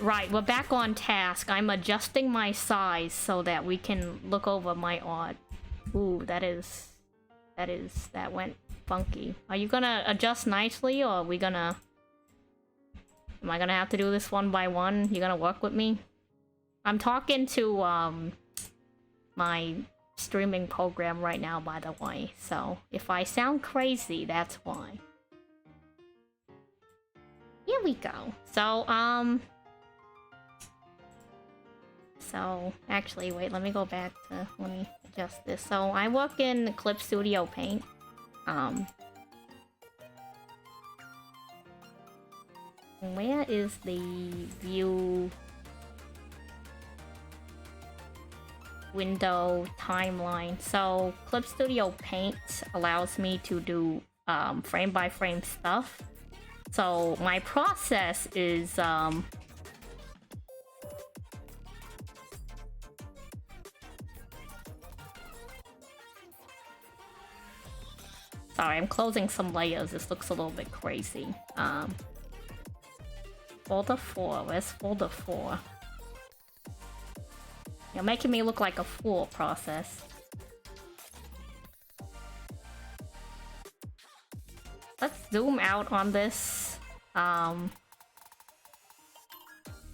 Right, we're back on task. I'm adjusting my size so that we can look over my art. Ooh, that went funky. Are you gonna adjust nicely, or are we gonna... Am I gonna have to do this one by one? You gonna work with me? I'm talking to, my streaming program right now, by the way. So, if I sound crazy, that's why. Here we go. So, So, actually, wait, let me go back to... Let me adjust this. So, I work in Clip Studio Paint. Where is the view... window timeline? So, Clip Studio Paint allows me to do, frame-by-frame stuff. So, my process is, Sorry, I'm closing some layers. This looks a little bit crazy. Folder 4. Where's folder 4? You're making me look like a fool, process. Let's zoom out on this. I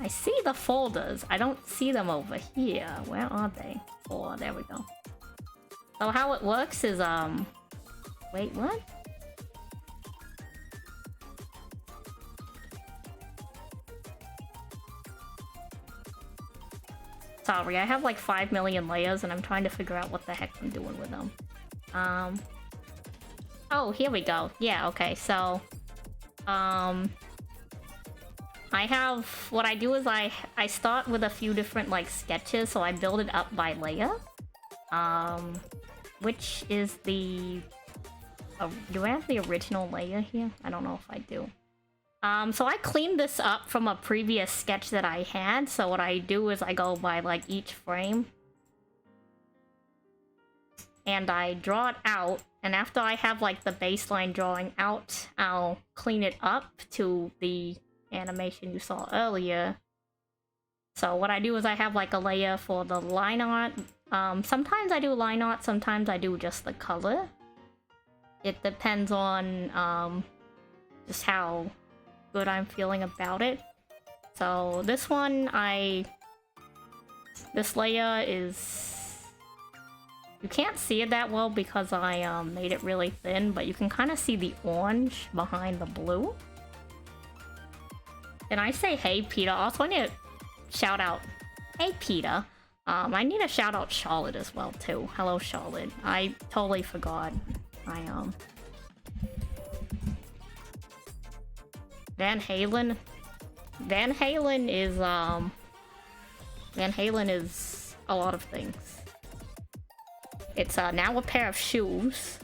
see the folders. I don't see them over here. Where are they? Oh, there we go. So how it works is, wait, what? Sorry, I have like 5 million layers and I'm trying to figure out what the heck I'm doing with them. Oh, here we go. Yeah, okay, so... I have... What I do is I start with a few different, like, sketches, so I build it up by layer. Which is the... do I have the original layer here? I don't know if I do. So I cleaned this up from a previous sketch that I had, so what I do is I go by, like, each frame. And I draw it out, and after I have, like, the baseline drawing out, I'll clean it up to the animation you saw earlier. So what I do is I have, like, a layer for the line art. Sometimes I do line art, sometimes I do just the color. It depends on, just how good I'm feeling about it. So this one, this layer is... You can't see it that well because I made it really thin, but you can kind of see the orange behind the blue. And I say hey Peter. Also I need to shout out hey Peter. I need to shout out Charlotte as well too. Hello Charlotte. I totally forgot. Van Halen. Van Halen is a lot of things. It's now a pair of shoes.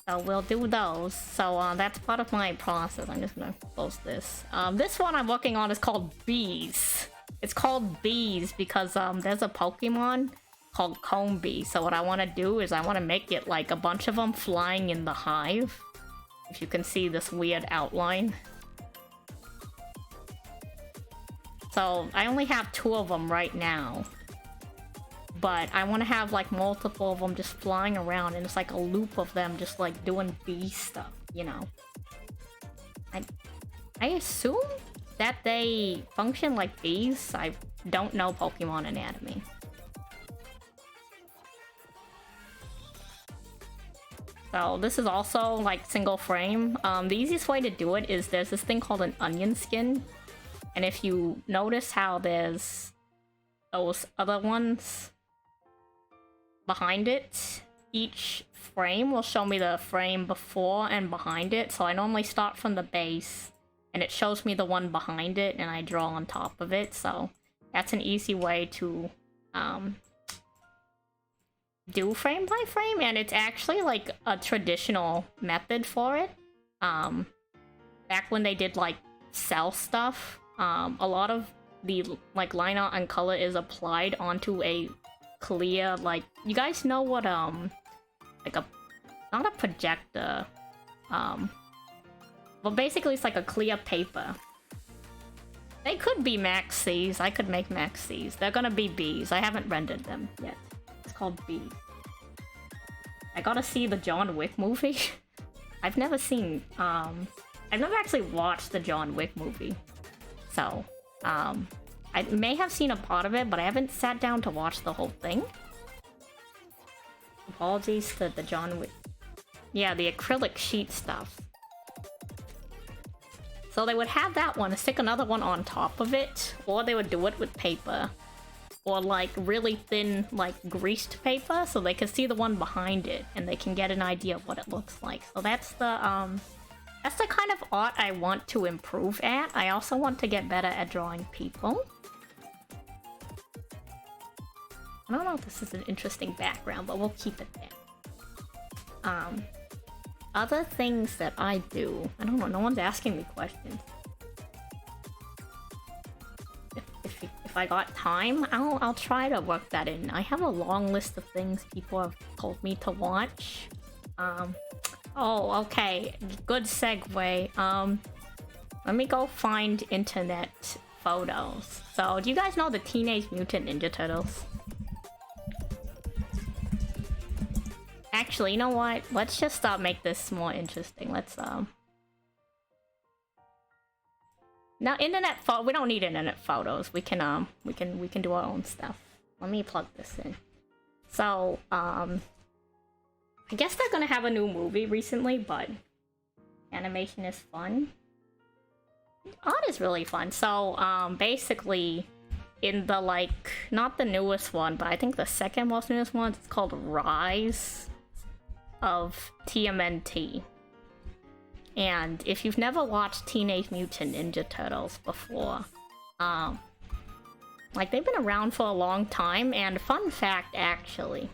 So we'll do those. So that's part of my process. I'm just gonna close this. This one I'm working on is called Bees. It's called Bees because there's a Pokemon called Comb Bee. So what I want to do is I want to make it like a bunch of them flying in the hive. If you can see this weird outline. So I only have 2 of them right now. But I want to have like multiple of them just flying around and it's like a loop of them just like doing bee stuff, you know. I assume that they function like bees. I don't know Pokemon anatomy. So this is also like single frame. The easiest way to do it is there's this thing called an onion skin. And if you notice how there's those other ones behind it, each frame will show me the frame before and behind it. So I normally start from the base and it shows me the one behind it and I draw on top of it. So that's an easy way to do frame by frame, and it's actually like a traditional method for it. Back when they did like cell stuff, a lot of the like line art and color is applied onto a clear, like, you guys know what like a, not a projector, well, basically it's like a clear paper. They could be Max C's. I could make Max C's. They're gonna be B's. I haven't rendered them yet. It's called B. I gotta see the John Wick movie. I've never seen, I've never actually watched the John Wick movie. So, I may have seen a part of it, but I haven't sat down to watch the whole thing. Apologies to the John Wick. Yeah, the acrylic sheet stuff. So they would have that one, stick another one on top of it, or they would do it with paper. Or like really thin, like greased paper, so they can see the one behind it, and they can get an idea of what it looks like. So that's the kind of art I want to improve at. I also want to get better at drawing people. I don't know if this is an interesting background, but we'll keep it there. Other things that I do. I don't know, no one's asking me questions. If I got time, I'll try to work that in. I have a long list of things people have told me to watch. Oh, okay. Good segue. Let me go find internet photos. So, do you guys know the Teenage Mutant Ninja Turtles? Actually, you know what? Let's just make this more interesting. Let's now we don't need internet photos. We can do our own stuff. Let me plug this in. So, I guess they're gonna have a new movie recently, but animation is fun. Art is really fun. So, basically, in the like, not the newest one, but I think the second most newest one, it's called Rise of TMNT. And if you've never watched Teenage Mutant Ninja Turtles before, like, they've been around for a long time, and fun fact, actually,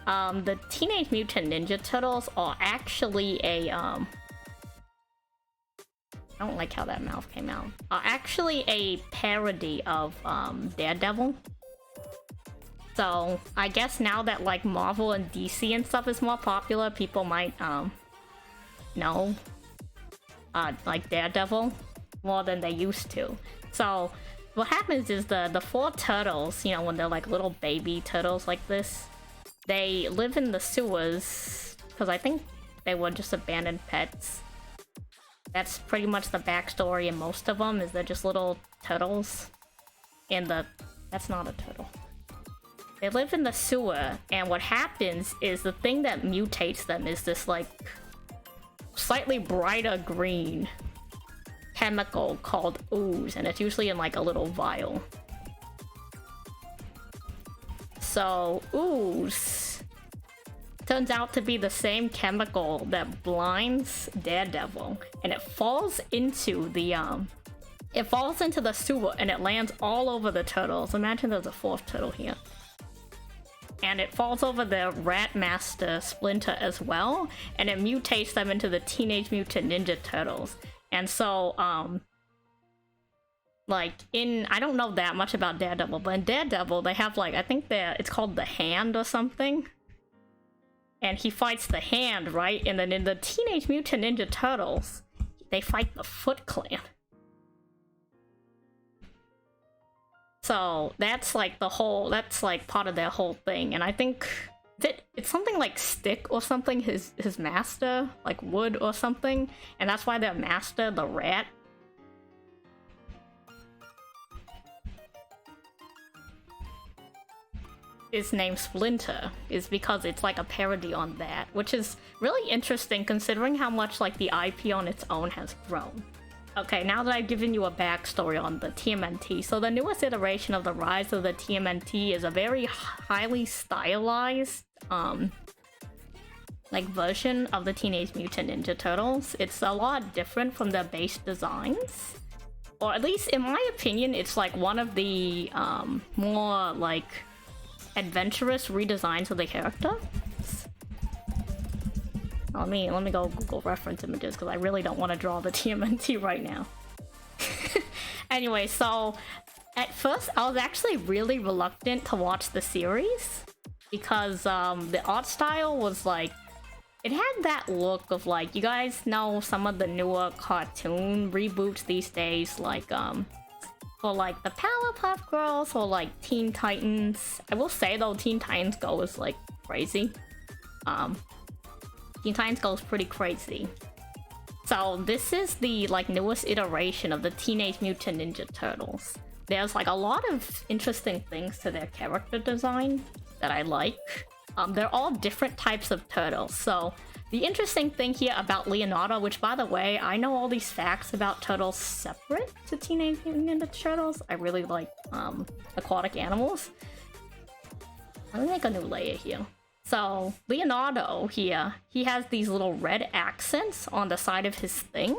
the Teenage Mutant Ninja Turtles are actually a, I don't like how that mouth came out. Actually a parody of Daredevil. So I guess now that like Marvel and DC and stuff is more popular, people might know like Daredevil more than they used to. So what happens is the four turtles, you know, when they're like little baby turtles like this, they live in the sewers because I think they were just abandoned pets. That's pretty much the backstory in most of them, is they're just little turtles. And that's not a turtle. They live in the sewer, and what happens is the thing that mutates them is this like slightly brighter green chemical called ooze, and it's usually in like a little vial. So ooze turns out to be the same chemical that blinds Daredevil, and it falls into the sewer, and it lands all over the turtles. Imagine there's a fourth turtle here. And it falls over the Rat Master Splinter as well, and it mutates them into the Teenage Mutant Ninja Turtles. And so, like, I don't know that much about Daredevil, but in Daredevil, they have, like, I think it's called the Hand or something. And he fights the Hand, right? And then in the Teenage Mutant Ninja Turtles, they fight the Foot Clan. So that's like that's like part of their whole thing. And I think it's something like Stick or something, his master, like Wood or something. And that's why their master, the rat, is named Splinter is because it's like a parody on that, which is really interesting considering how much like the IP on its own has grown. Okay, now that I've given you a backstory on the TMNT, so the newest iteration of the Rise of the TMNT is a very highly stylized like version of the Teenage Mutant Ninja Turtles. It's a lot different from the base designs, or at least in my opinion, it's like one of the more like adventurous redesigns of the character. Let me go Google reference images because I really don't want to draw the TMNT right now. Anyway, so at first I was actually really reluctant to watch the series because the art style was like, it had that look of like, you guys know some of the newer cartoon reboots these days, like for like the Powerpuff Girls or like Teen Titans. I will say though, Teen Titans Go is like crazy. Teen Titans Go is pretty crazy. So this is the like newest iteration of the Teenage Mutant Ninja Turtles. There's like a lot of interesting things to their character design that I like. They're all different types of turtles. So the interesting thing here about Leonardo, which by the way, I know all these facts about turtles separate to Teenage Mutant Ninja Turtles. I really like aquatic animals. Let me make a new layer here. So Leonardo here, he has these little red accents on the side of his thing.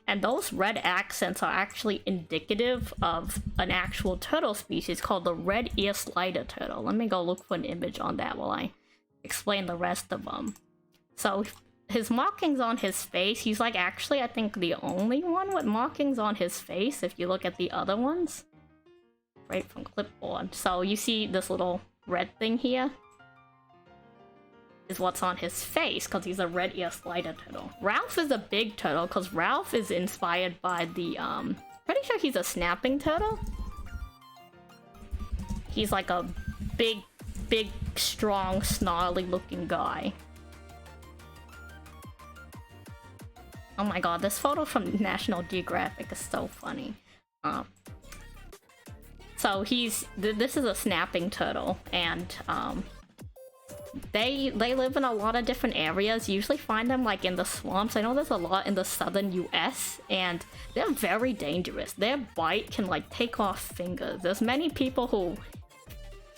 And those red accents are actually indicative of an actual turtle species called the red ear slider turtle. Let me go look for an image on that while I explain the rest of them. So his markings on his face, he's like actually I think the only one with markings on his face if you look at the other ones. Right from clipboard. So you see this little red thing here? Is what's on his face because he's a red ear slider turtle. Ralph is a big turtle because Ralph is inspired by the pretty sure he's a snapping turtle. He's like a big strong snarly looking guy. Oh my god, this photo from National Geographic is so funny. So this is a snapping turtle, and they live in a lot of different areas. You usually find them like in the swamps. I know there's a lot in the southern US, and they're very dangerous. Their bite can like take off fingers. There's many people who...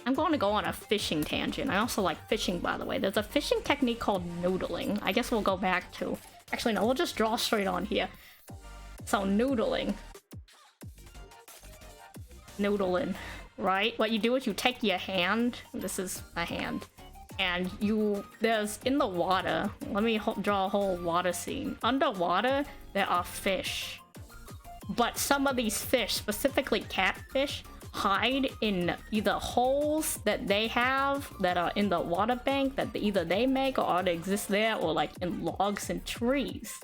I'm going to go on a fishing tangent. I also like fishing, by the way. There's a fishing technique called noodling. I guess we'll go back to... Actually, no, we'll just draw straight on here. So noodling. Noodling, right? What you do is you take your hand. This is a hand. And there's in the water, let me draw a whole water scene. Underwater, there are fish. But some of these fish, specifically catfish, hide in either holes that they have that are in the water bank that either they make or already exist there, or like in logs and trees.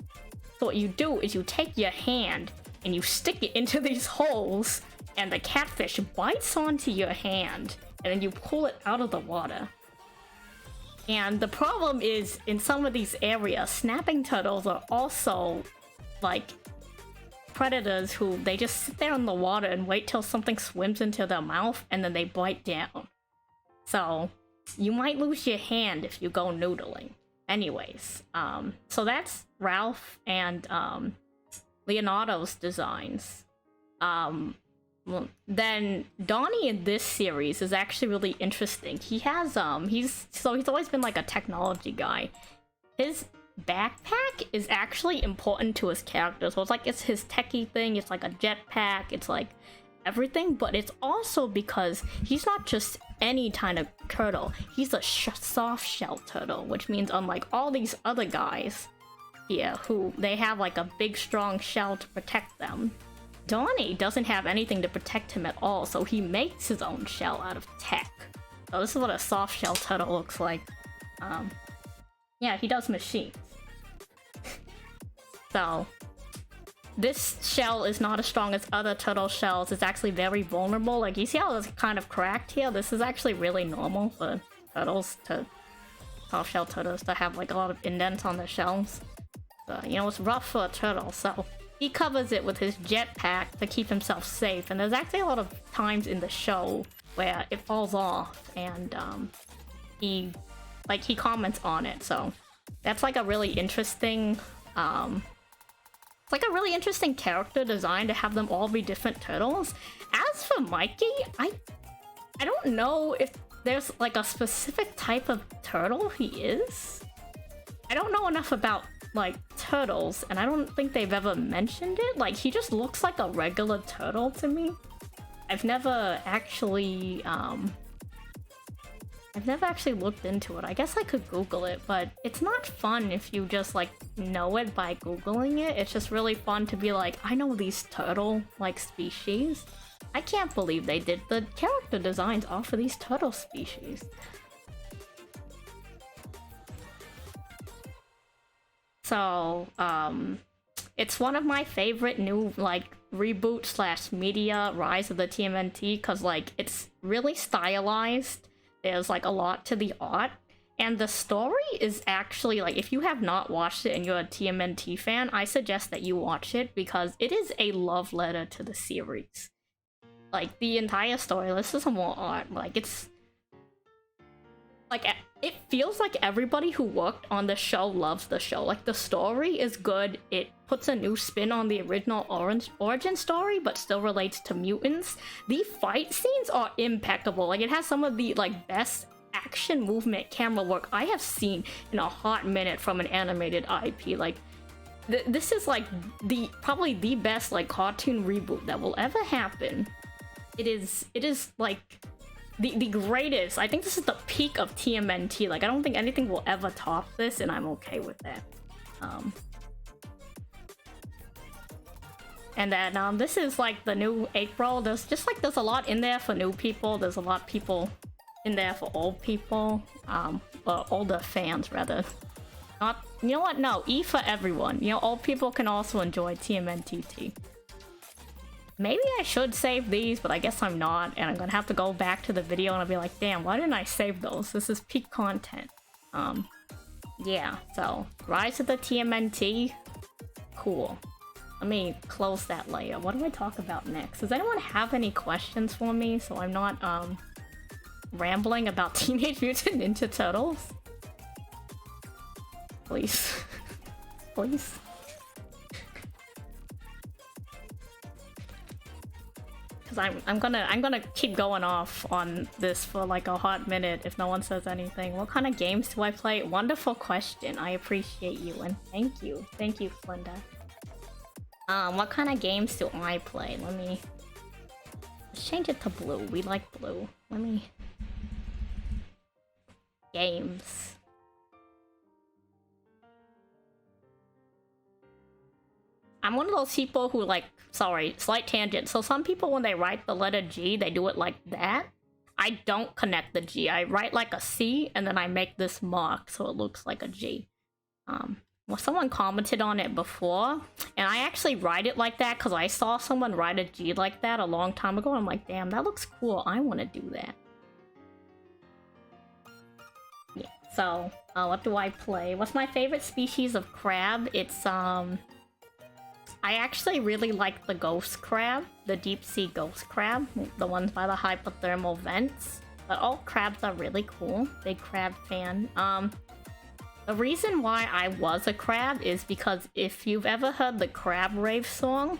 So what you do is you take your hand and you stick it into these holes, and the catfish bites onto your hand, and then you pull it out of the water. And the problem is, in some of these areas, snapping turtles are also, like, predators who they just sit there in the water and wait till something swims into their mouth, and then they bite down. So, you might lose your hand if you go noodling. Anyways, so that's Ralph and Leonardo's designs. Then Donnie in this series is actually really interesting. He has he's always been like a technology guy. His backpack is actually important to his character. So it's his techie thing. It's like a jetpack. It's like everything, but it's also because he's not just any kind of turtle. He's a soft shell turtle, which means unlike all these other guys here who they have like a big strong shell to protect them, Donnie doesn't have anything to protect him at all, so he makes his own shell out of tech. So this is what a soft shell turtle looks like. Yeah, he does machines. So this shell is not as strong as other turtle shells. It's actually very vulnerable. Like, you see how it's kind of cracked here? This is actually really normal for soft shell turtles to have like a lot of indents on their shells. So, you know, it's rough for a turtle, so he covers it with his jetpack to keep himself safe. And there's actually a lot of times in the show where it falls off, and he comments on it. So that's like a really interesting it's like a really interesting character design to have them all be different turtles. As for Mikey, I don't know if there's like a specific type of turtle he is. I don't know enough about like turtles, and I don't think they've ever mentioned it. Like, he just looks like a regular turtle to me. I've never actually looked into it. I guess I could Google it, but it's not fun if you just like know it by Googling it. It's just really fun to be like, I know these turtle like species. I can't believe they did the character designs off of these turtle species. So, it's one of my favorite new like reboot slash media Rise of the TMNT, because like it's really stylized. There's like a lot to the art, and the story is actually like, if you have not watched it and you're a TMNT fan, I suggest that you watch it, because it is a love letter to the series. Like, the entire story, this is more art. Like, it's like, it feels like everybody who worked on the show loves the show. Like, the story is good. It puts a new spin on the original origin story, but still relates to mutants. The fight scenes are impeccable. Like, it has some of the like best action movement camera work I have seen in a hot minute from an animated IP. Like, this is like probably the best like cartoon reboot that will ever happen. It is like the greatest. I think this is the peak of TMNT. Like, I don't think anything will ever top this, and I'm okay with that. And then this is like the new April. There's a lot in there for new people. There's a lot of people in there for old people. Or older fans rather. Not, you know what? No, E for everyone. You know, old people can also enjoy TMNTT. Maybe I should save these, but I guess I'm not, and I'm gonna have to go back to the video and I'll be like, damn, why didn't I save those? This is peak content. Yeah, so Rise of the TMNT, cool. Let me close that layer. What do I talk about next? Does anyone have any questions for me so I'm not rambling about Teenage Mutant Ninja Turtles? Please. Please. Because I'm gonna keep going off on this for like a hot minute if no one says anything. What kind of games do I play? Wonderful question. I appreciate you, and thank you. Thank you, Flinda. What kind of games do I play? Let's change it to blue. We like blue. Games. I'm one of those people who like, sorry, slight tangent. So some people, when they write the letter G, they do it like that. I don't connect the G. I write like a C, and then I make this mark so it looks like a G. Well, someone commented on it before, and I actually write it like that because I saw someone write a G like that a long time ago. And I'm like, damn, that looks cool. I want to do that. Yeah, so, what do I play? What's my favorite species of crab? It's, I actually really like the ghost crab, the deep sea ghost crab, the ones by the hypothermal vents. But all crabs are really cool. Big crab fan. The reason why I was a crab is because if you've ever heard the Crab Rave song,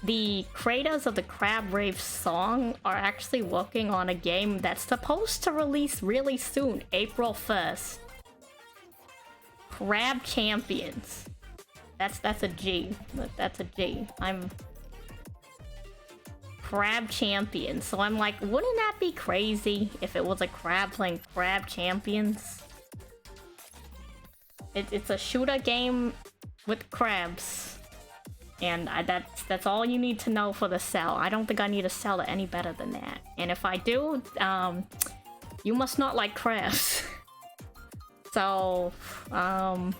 the creators of the Crab Rave song are actually working on a game that's supposed to release really soon, April 1st. Crab Champions. That's a G. That's a G. I'm Crab Champions. So I'm like, wouldn't that be crazy if it was a crab playing Crab Champions? It's a shooter game with crabs. And that's all you need to know for the sell. I don't think I need to sell it any better than that. And if I do, you must not like crabs. So, let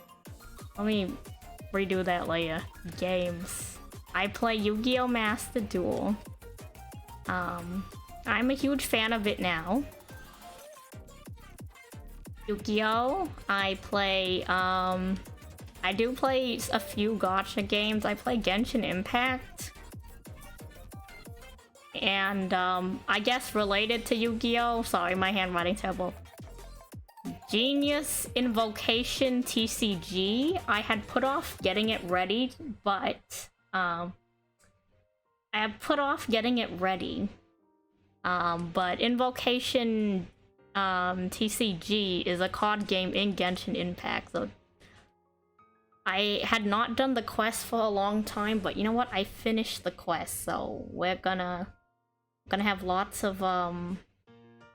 me redo that layer. Games. I play Yu-Gi-Oh! Master Duel. I'm a huge fan of it now. Yu-Gi-Oh! I play, I do play a few gacha games. I play Genshin Impact. And I guess related to Yu-Gi-Oh! Sorry, my handwriting's terrible. Genius Invocation TCG. I had put off getting it ready, but but Invocation TCG is a card game in Genshin Impact, so I had not done the quest for a long time, but you know what? I finished the quest, so we're gonna have lots of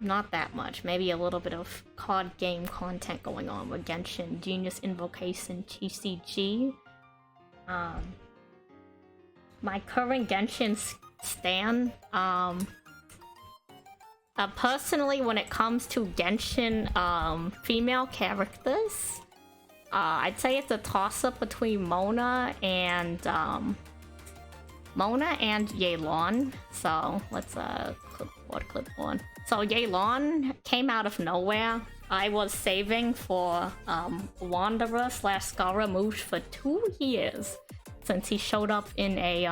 not that much, maybe a little bit of card game content going on with Genshin Genius Invocation TCG. My current Genshin stan, personally, when it comes to Genshin female characters, I'd say it's a toss-up between Mona and Yelan. So let's clipboard. So Yelan came out of nowhere. I was saving for Wanderer / Scaramouche for 2 years since he showed up in a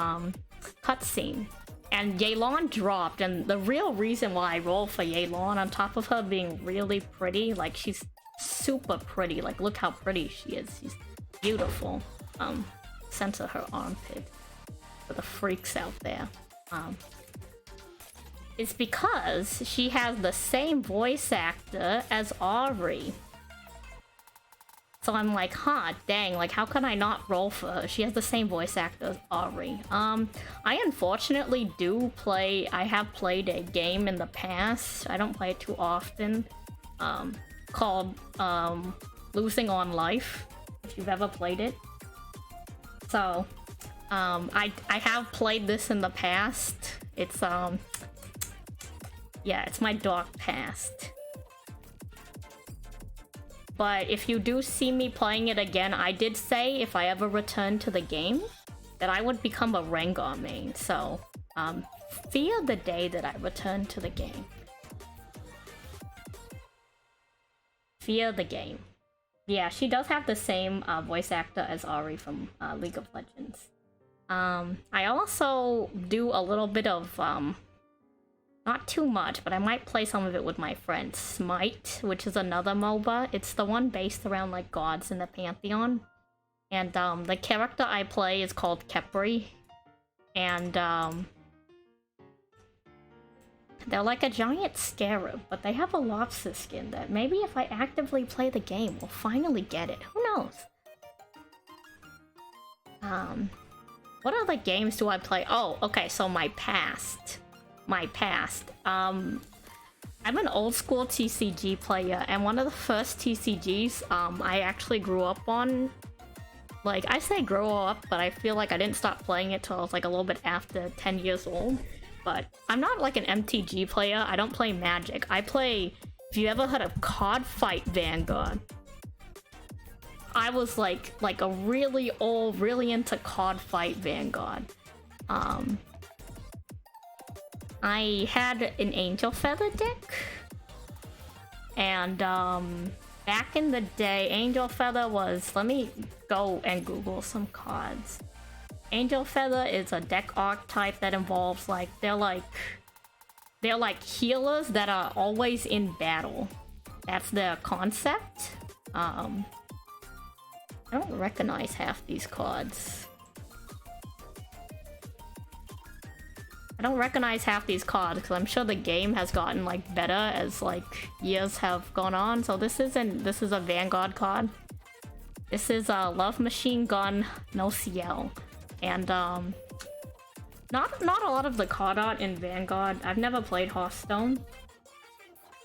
cutscene. And Yelan dropped, and the real reason why I rolled for Yelan, on top of her being really pretty, like she's super pretty, like look how pretty she is, she's beautiful. Center her armpit for the freaks out there. It's because she has the same voice actor as Ari. So I'm like, huh, dang, like how can I not roll for her? She has the same voice actor as Ari. I unfortunately I have played a game in the past, I don't play it too often, called Losing on Life, if you've ever played it. So, I have played this in the past. It's, yeah, it's my dark past. But if you do see me playing it again, I did say if I ever return to the game, that I would become a Rengar main. So, fear the day that I return to the game. Fear the game. Yeah, she does have the same voice actor as Ari from League of Legends. I also do a little bit of, not too much, but I might play some of it with my friend Smite, which is another MOBA. It's the one based around like gods in the Pantheon. And the character I play is called Kepri. And they're like a giant scarab, but they have a lobster skin that maybe if I actively play the game, we'll finally get it. Who knows? What other games do I play? Oh, okay, so my past. I'm an old school TCG player, and one of the first TCGs I actually grew up on. Like, I say grow up, but I feel like I didn't stop playing it till I was like a little bit after 10 years old. But I'm not like an MTG player. I don't play Magic. I play, if you ever heard of Card Fight Vanguard, I was like a really old, really into Card Fight Vanguard. I had an Angel Feather deck, and back in the day, Angel Feather was, let me go and Google some cards. Angel Feather is a deck archetype that involves like they're like healers that are always in battle. That's their concept. I don't recognize half these cards. Because I'm sure the game has gotten like better as like years have gone on. So this is a Vanguard card. This is a Love Machine Gun No Ciel. And not a lot of the card art in Vanguard. I've never played Hearthstone.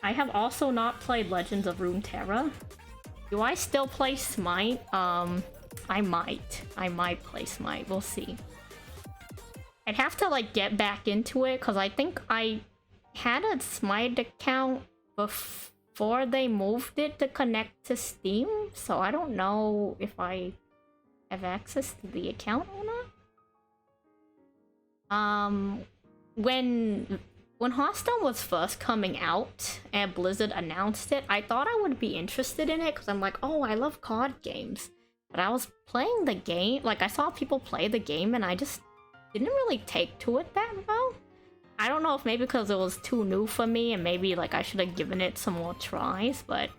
I have also not played Legends of Runeterra. Do I still play Smite? I might play Smite. We'll see. I'd have to like get back into it because I think I had a Smite account before they moved it to connect to Steam, so I don't know if I have access to the account or not. When Hearthstone was first coming out and Blizzard announced it, I thought I would be interested in it because I'm like, oh, I love card games. But I was playing the game, like I saw people play the game and I just didn't really take to it that well. I don't know if maybe because it was too new for me and maybe like I should have given it some more tries, but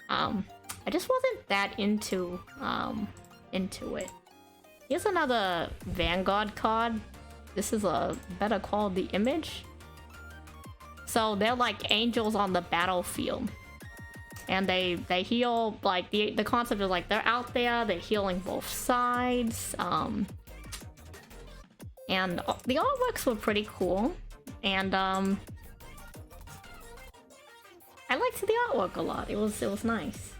I just wasn't that into it. Here's another Vanguard card. This is a better quality image. So they're like angels on the battlefield. And they heal, like the concept is like they're out there, they're healing both sides. And the artworks were pretty cool. And I liked the artwork a lot. It was nice.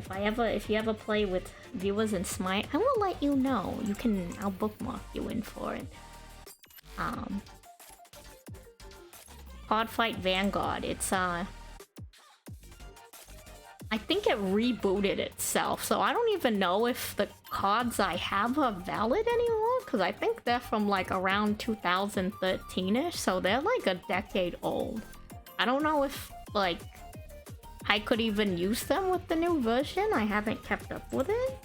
If you ever play with viewers in Smite, I will let you know. I'll bookmark you in for it. Card Fight Vanguard. It's I think it rebooted itself, so I don't even know if the cards I have are valid anymore, because I think they're from like around 2013ish, so they're like a decade old. I don't know if like I could even use them with the new version. I haven't kept up with it.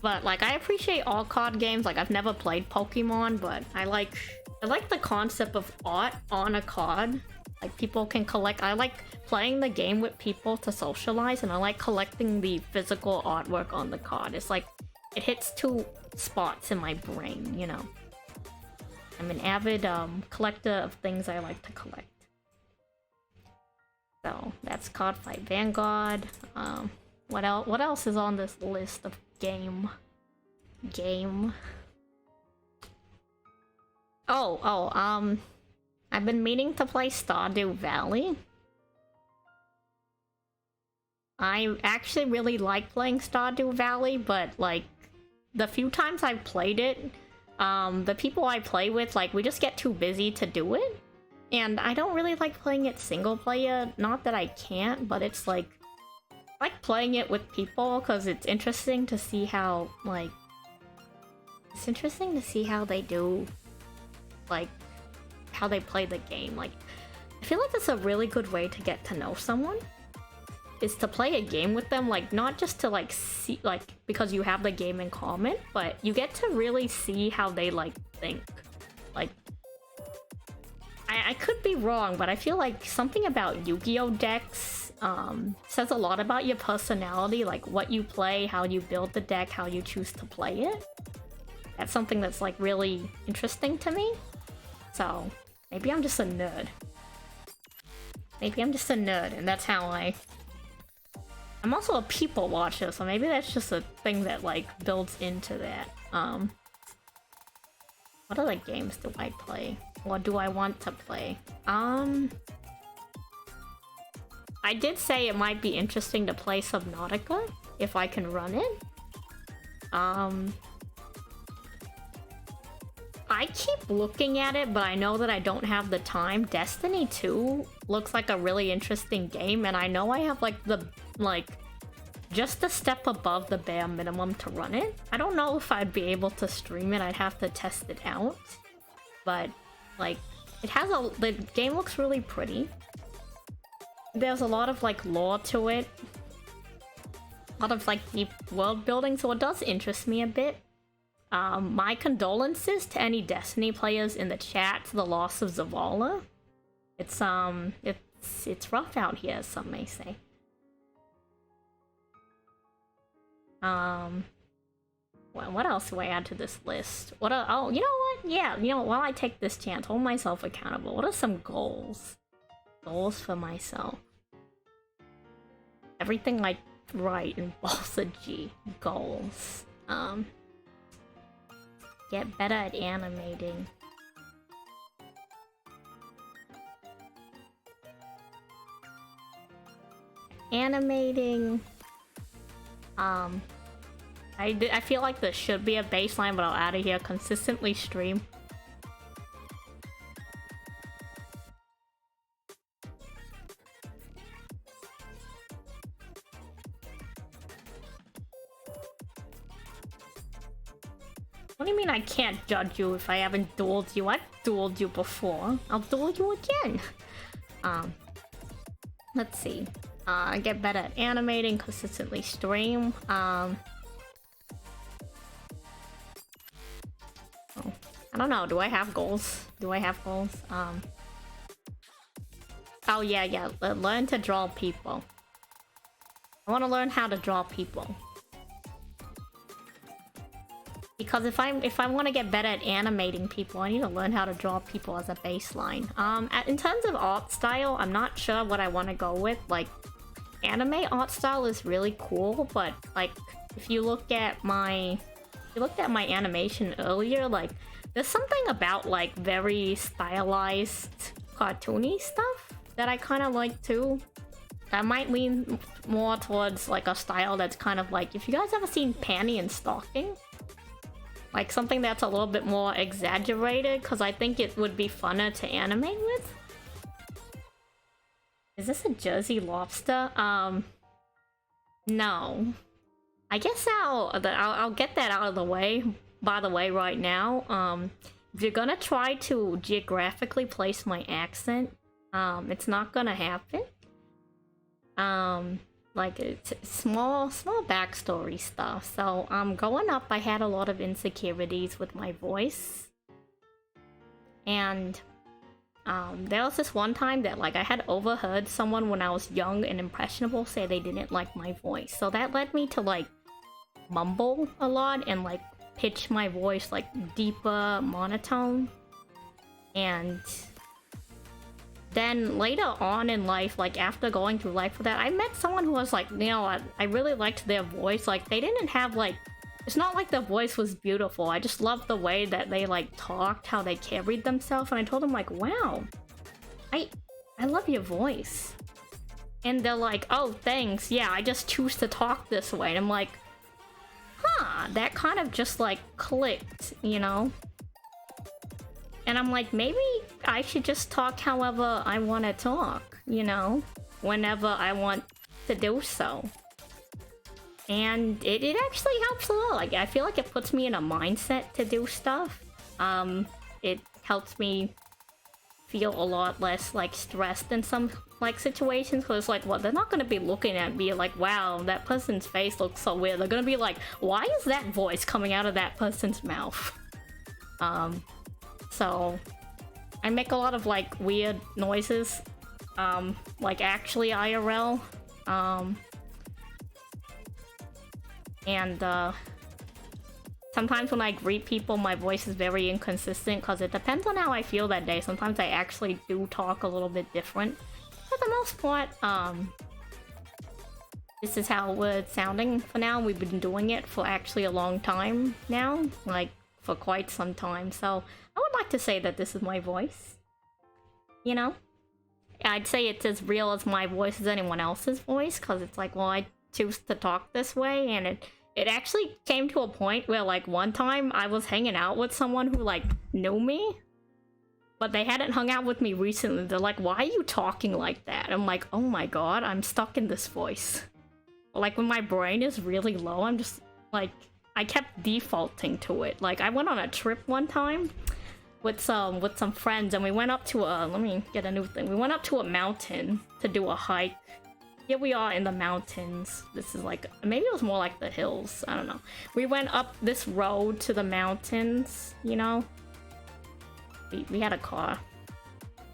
But like I appreciate all card games. Like I've never played Pokemon, but I like the concept of art on a card. Like people can collect. I like playing the game with people to socialize, and I like collecting the physical artwork on the card. It's like it hits two spots in my brain, you know. I'm an avid collector of things I like to collect. So that's Card Fight Vanguard. What else is on this list of game? I've been meaning to play Stardew Valley. I actually really like playing Stardew Valley, but like the few times I've played it, the people I play with, like we just get too busy to do it. And I don't really like playing it single player. Not that I can't, but it's like I like playing it with people because it's interesting to see how they do, like how they play the game. Like I feel like that's a really good way to get to know someone, is to play a game with them, like not just to like see, like because you have the game in common, but you get to really see how they like think. Like I could be wrong, but I feel like something about Yu-Gi-Oh decks says a lot about your personality, like what you play, how you build the deck, how you choose to play it. That's something that's like really interesting to me. So maybe I'm just a nerd. And that's how I'm also a people watcher, so maybe that's just a thing that like builds into that. What other games do I play? Or do I want to play? I did say it might be interesting to play Subnautica if I can run it. I keep looking at it, but I know that I don't have the time. Destiny 2 looks like a really interesting game, and I know I have just a step above the bare minimum to run it. I don't know if I'd be able to stream it. I'd have to test it out. But like the game looks really pretty. There's a lot of like lore to it. A lot of like deep world building, so it does interest me a bit. My condolences to any Destiny players in the chat to the loss of Zavala. It's rough out here, some may say. What else do I add to this list? Oh, you know what? Yeah, while I take this chance, hold myself accountable. What are some goals? Goals for myself. Everything I write involves a G. Goals. Get better at animating. I feel like there should be a baseline, but I'll add it here. Consistently stream. What do you mean I can't judge you if I haven't dueled you? I've dueled you before. I'll duel you again. Let's see. Get better at animating, consistently stream. Oh, I don't know. Do I have goals? Oh yeah. Learn to draw people. I want to learn how to draw people. Because if I want to get better at animating people, I need to learn how to draw people as a baseline. In terms of art style, I'm not sure what I want to go with. Like, anime art style is really cool, but like, if you looked at my animation earlier, like, there's something about like very stylized, cartoony stuff that I kind of like too. I might lean more towards like a style that's kind of like, if you guys ever seen Panty and Stocking? Like something that's a little bit more exaggerated, because I think it would be funner to animate with. Is this a Jersey lobster? No. I guess I'll get that out of the way, by the way, right now. If you're gonna try to geographically place my accent, it's not gonna happen. Like, it's small backstory stuff. So, growing up, I had a lot of insecurities with my voice. And, there was this one time that, like, I had overheard someone when I was young and impressionable say they didn't like my voice. So that led me to, like, mumble a lot and, like, pitch my voice, like, deeper monotone. And then later on in life, like after going through life with that, I met someone who was like, you know, I really liked their voice. Like, they didn't have like, it's not like their voice was beautiful. I just loved the way that they like talked, how they carried themselves. And I told them like, wow, I love your voice. And they're like, oh, thanks. Yeah, I just choose to talk this way. And I'm like, huh, that kind of just like clicked, you know? And I'm like, maybe I should just talk however I want to talk, you know? Whenever I want to do so. And it actually helps a lot. Like, I feel like it puts me in a mindset to do stuff. It helps me feel a lot less, like, stressed in some, like, situations. Because it's like, well, they're not going to be looking at me like, wow, that person's face looks so weird. They're going to be like, why is that voice coming out of that person's mouth? So I make a lot of like weird noises, like actually IRL, and sometimes when I greet people, my voice is very inconsistent because it depends on how I feel that day. Sometimes I actually do talk a little bit different. For the most part, this is how we're sounding for now. We've been doing it for actually a long time now, like for quite some time. So I would like to say that this is my voice. You know? I'd say it's as real as my voice as anyone else's voice, because it's like, well, I choose to talk this way, and it actually came to a point where, like, one time I was hanging out with someone who, like, knew me, but they hadn't hung out with me recently. They're like, why are you talking like that? I'm like, oh my god, I'm stuck in this voice. Like, when my brain is really low, I'm just, like, I kept defaulting to it. Like, I went on a trip one time with some friends, and we went up to a, let me get a new thing. We went up to a mountain to do a hike. Here we are in the mountains. This is like, maybe it was more like the hills. I don't know. We went up this road to the mountains, you know? We had a car.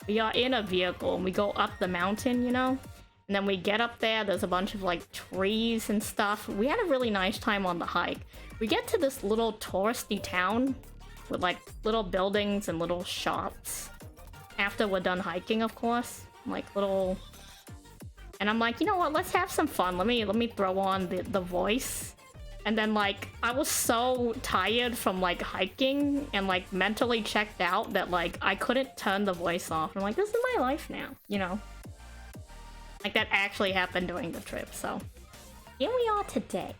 We are in a vehicle, and we go up the mountain, you know? And then we get up there, there's a bunch of like trees and stuff. We had a really nice time on the hike. We get to this little touristy town with like little buildings and little shops. After we're done hiking, of course. Like little... And I'm like, you know what, let's have some fun. Let me throw on the voice. And then like, I was so tired from like hiking and like mentally checked out that like, I couldn't turn the voice off. I'm like, this is my life now, you know? Like, that actually happened during the trip, so here we are today.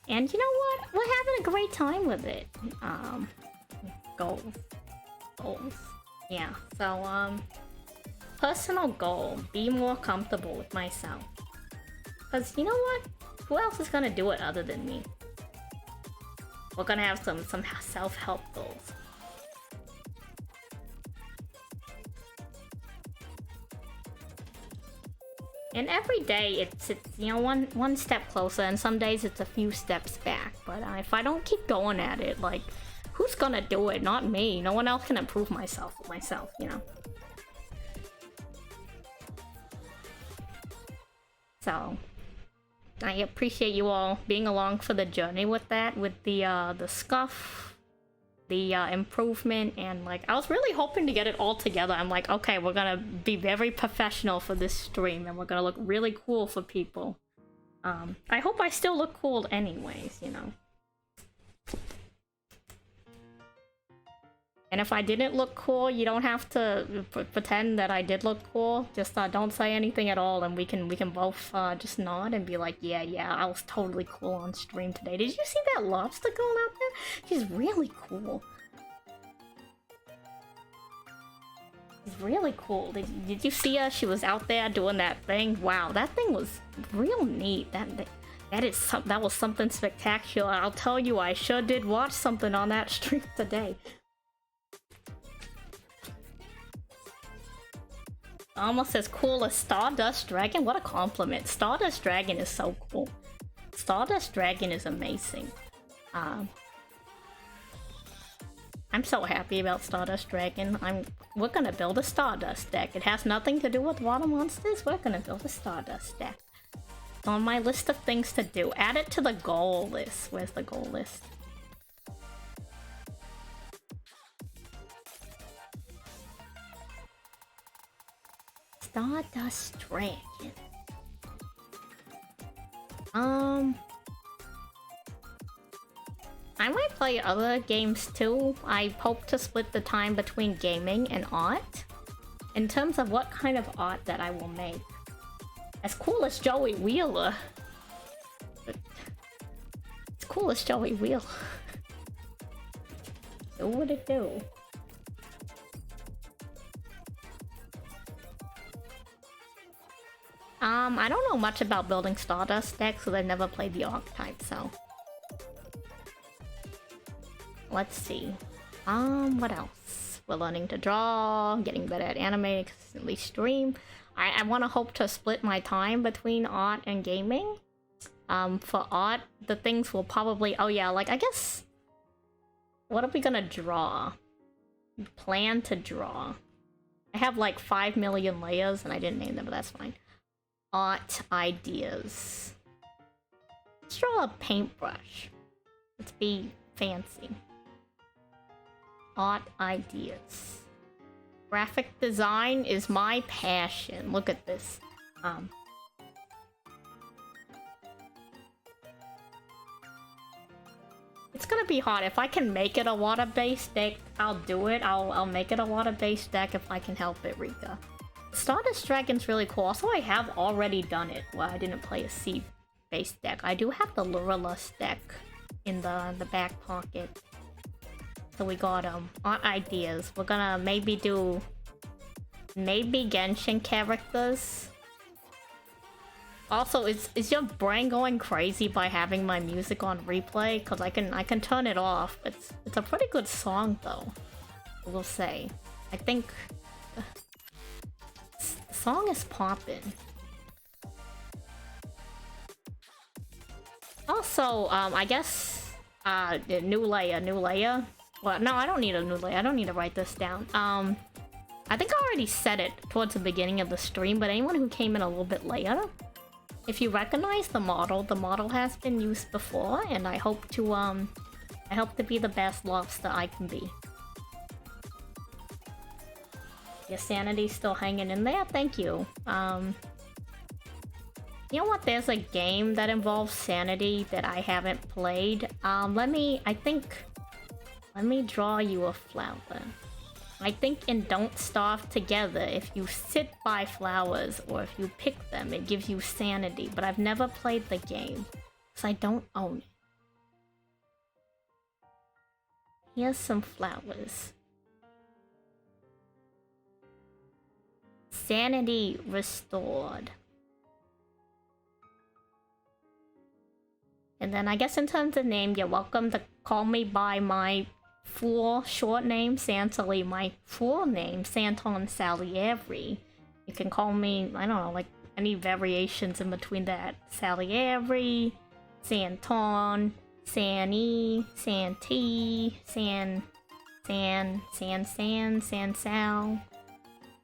And you know what? We're having a great time with it. Goals. Yeah, so, personal goal, be more comfortable with myself. Because, you know what? Who else is gonna do it other than me? We're gonna have some self-help goals. And every day it's you know one step closer, and some days it's a few steps back. But if I don't keep going at it, like, who's gonna do it? Not me. No one else can improve myself, you know. So I appreciate you all being along for the journey with that, with the scuff, the improvement, and like I was really hoping to get it all together. I'm like, okay, we're gonna be very professional for this stream, and we're gonna look really cool for people. I hope I still look cool anyways, you know. And if I didn't look cool, you don't have to pretend that I did look cool. Just don't say anything at all, and we can both just nod and be like, yeah, I was totally cool on stream today. Did you see that lobster going out there? She's really cool. She's really cool. Did you see her? She was out there doing that thing. Wow, that thing was real neat. That was something spectacular. I'll tell you, I sure did watch something on that stream today. Almost as cool as Stardust Dragon. What a compliment. Stardust Dragon is so cool. Stardust Dragon is amazing. I'm so happy about Stardust Dragon. We're gonna build a Stardust deck. It has nothing to do with water monsters. We're gonna build a Stardust deck. It's on my list of things to do. Add it to the goal list. Where's the goal list? Stardust Dragon. I might play other games too. I hope to split the time between gaming and art. In terms of what kind of art that I will make. As cool as Joey Wheeler. As cool as Joey Wheeler. Do what it do. I don't know much about building Stardust decks because I've never played the archetype, so. Let's see. What else? We're learning to draw, getting better at animating, consistently stream. I want to hope to split my time between art and gaming. For art, the things will probably... Oh yeah, like, I guess... What are we gonna draw? Plan to draw. I have like 5 million layers and I didn't name them, but that's fine. Art ideas. Let's draw a paintbrush. Let's be fancy. Art ideas. Graphic design is my passion. Look at this. It's gonna be hard. If I can make it a water-based deck, I'll do it. I'll make it a water-based deck if I can help it, Rika. Stardust Dragon's really cool. Also, I have already done it. Well, I didn't play a sea-based deck. I do have the Lurelus deck in the back pocket. So we got art ideas. We're gonna maybe do Genshin characters. Also, is your brain going crazy by having my music on replay? Cause I can turn it off. It's a pretty good song though. I will say. I think the song is poppin'. Also, I guess new layer. Well, no, I don't need a new layer. I don't need to write this down. I think I already said it towards the beginning of the stream, but anyone who came in a little bit later, if you recognize the model has been used before, and I hope to be the best lobster I can be. Your sanity's still hanging in there? Thank you. You know what? There's a game that involves sanity that I haven't played. Let me draw you a flower. I think in Don't Starve Together, if you sit by flowers or if you pick them, it gives you sanity. But I've never played the game, so I don't own it. Here's some flowers. Sanity restored. And then I guess in terms of name, you're welcome to call me by my full short name, Santali, my full name, Santon Salieri. You can call me, I don't know, like any variations in between that. Salieri, Santon, Sanny, Santee, Sansal,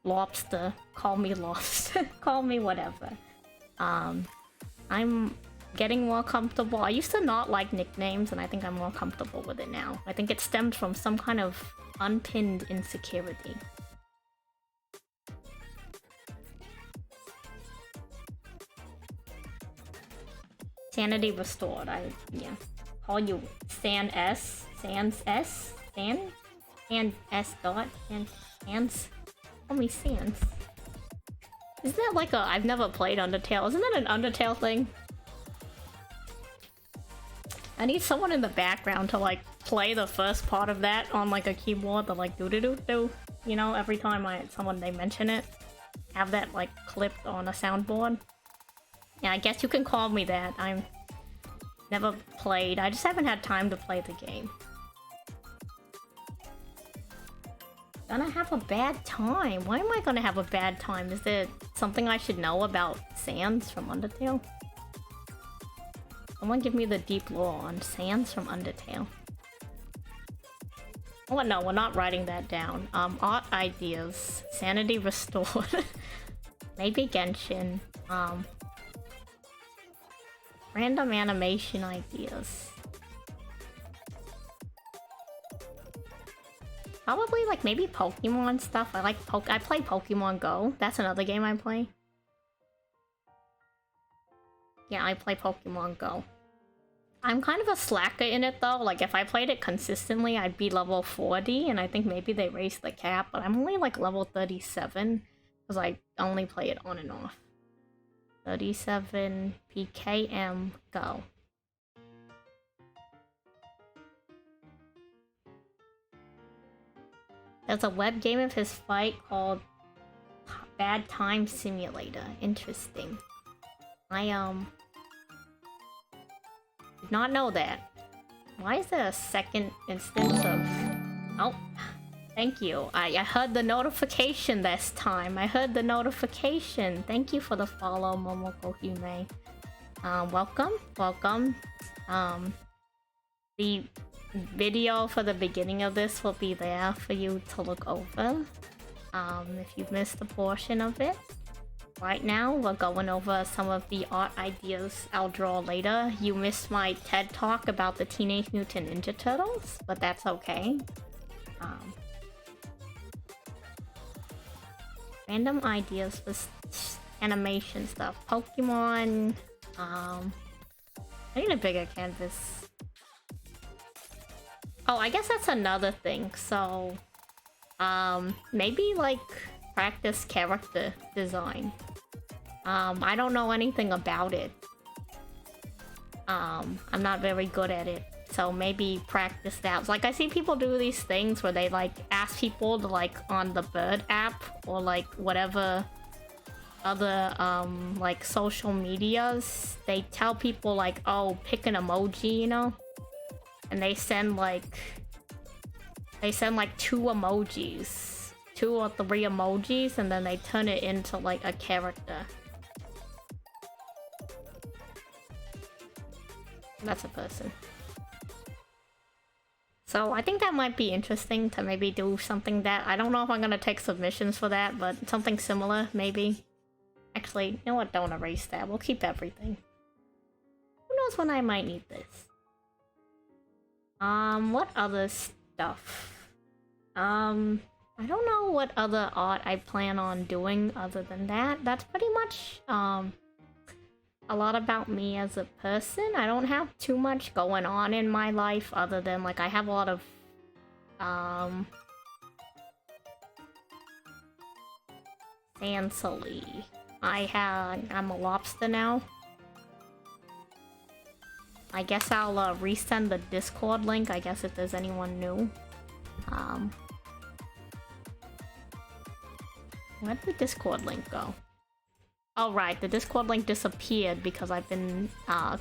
Lobster. Call me Lobster. Call me whatever. I'm getting more comfortable. I used to not like nicknames, and I think I'm more comfortable with it now. I think it stems from some kind of unpinned insecurity. Sanity restored. Yeah. Call you Sans S. Sans S? San? And S dot? And Sans? Call me Sans. Isn't that like a... I've never played Undertale. Isn't that an Undertale thing? I need someone in the background to like play the first part of that on like a keyboard, the like do-do-do-do. You know, every time they mention it. Have that like clipped on a soundboard. Yeah, I guess you can call me that. I'm never played. I just haven't had time to play the game. Gonna have a bad time. Why am I gonna have a bad time? Is there something I should know about Sans from Undertale? Someone give me the deep lore on Sans from Undertale. Oh no, we're not writing that down. Art ideas. Sanity restored. Maybe Genshin. Random animation ideas. Probably like maybe Pokemon stuff. I play Pokemon Go. That's another game I play. Yeah, I play Pokemon Go. I'm kind of a slacker in it though. Like if I played it consistently, I'd be level 40, and I think maybe they raised the cap, but I'm only like level 37 because I only play it on and off. 37 PKM Go. There's a web game of his fight called Bad Time Simulator. Interesting. I did not know that. Why is there a second instance of... Oh, thank you. I heard the notification this time. I heard the notification. Thank you for the follow, Momoko Yume. Welcome. The video for the beginning of this will be there for you to look over. If you've missed a portion of it. Right now, we're going over some of the art ideas I'll draw later. You missed my TED Talk about the Teenage Mutant Ninja Turtles, but that's okay. Random ideas for animation stuff. Pokemon. I need a bigger canvas. Oh, I guess that's another thing. So, maybe like practice character design. I don't know anything about it. I'm not very good at it. So maybe practice that. Like I see people do these things where they like ask people to like on the Bird app or like whatever other like social medias, they tell people like, oh, pick an emoji, you know? And they send like two emojis, 2 or 3 emojis, and then they turn it into like a character. That's a person. So I think that might be interesting to maybe do something that... I don't know if I'm gonna take submissions for that, but something similar, maybe. Actually, you know what? Don't erase that. We'll keep everything. Who knows when I might need this? What other stuff? I don't know what other art I plan on doing other than that. That's pretty much, a lot about me as a person. I don't have too much going on in my life other than, like, I have a lot of, Sansali. I'm a lobster now. I guess I'll, resend the Discord link, I guess if there's anyone new. Where'd the Discord link go? Oh right, the Discord link disappeared because I've been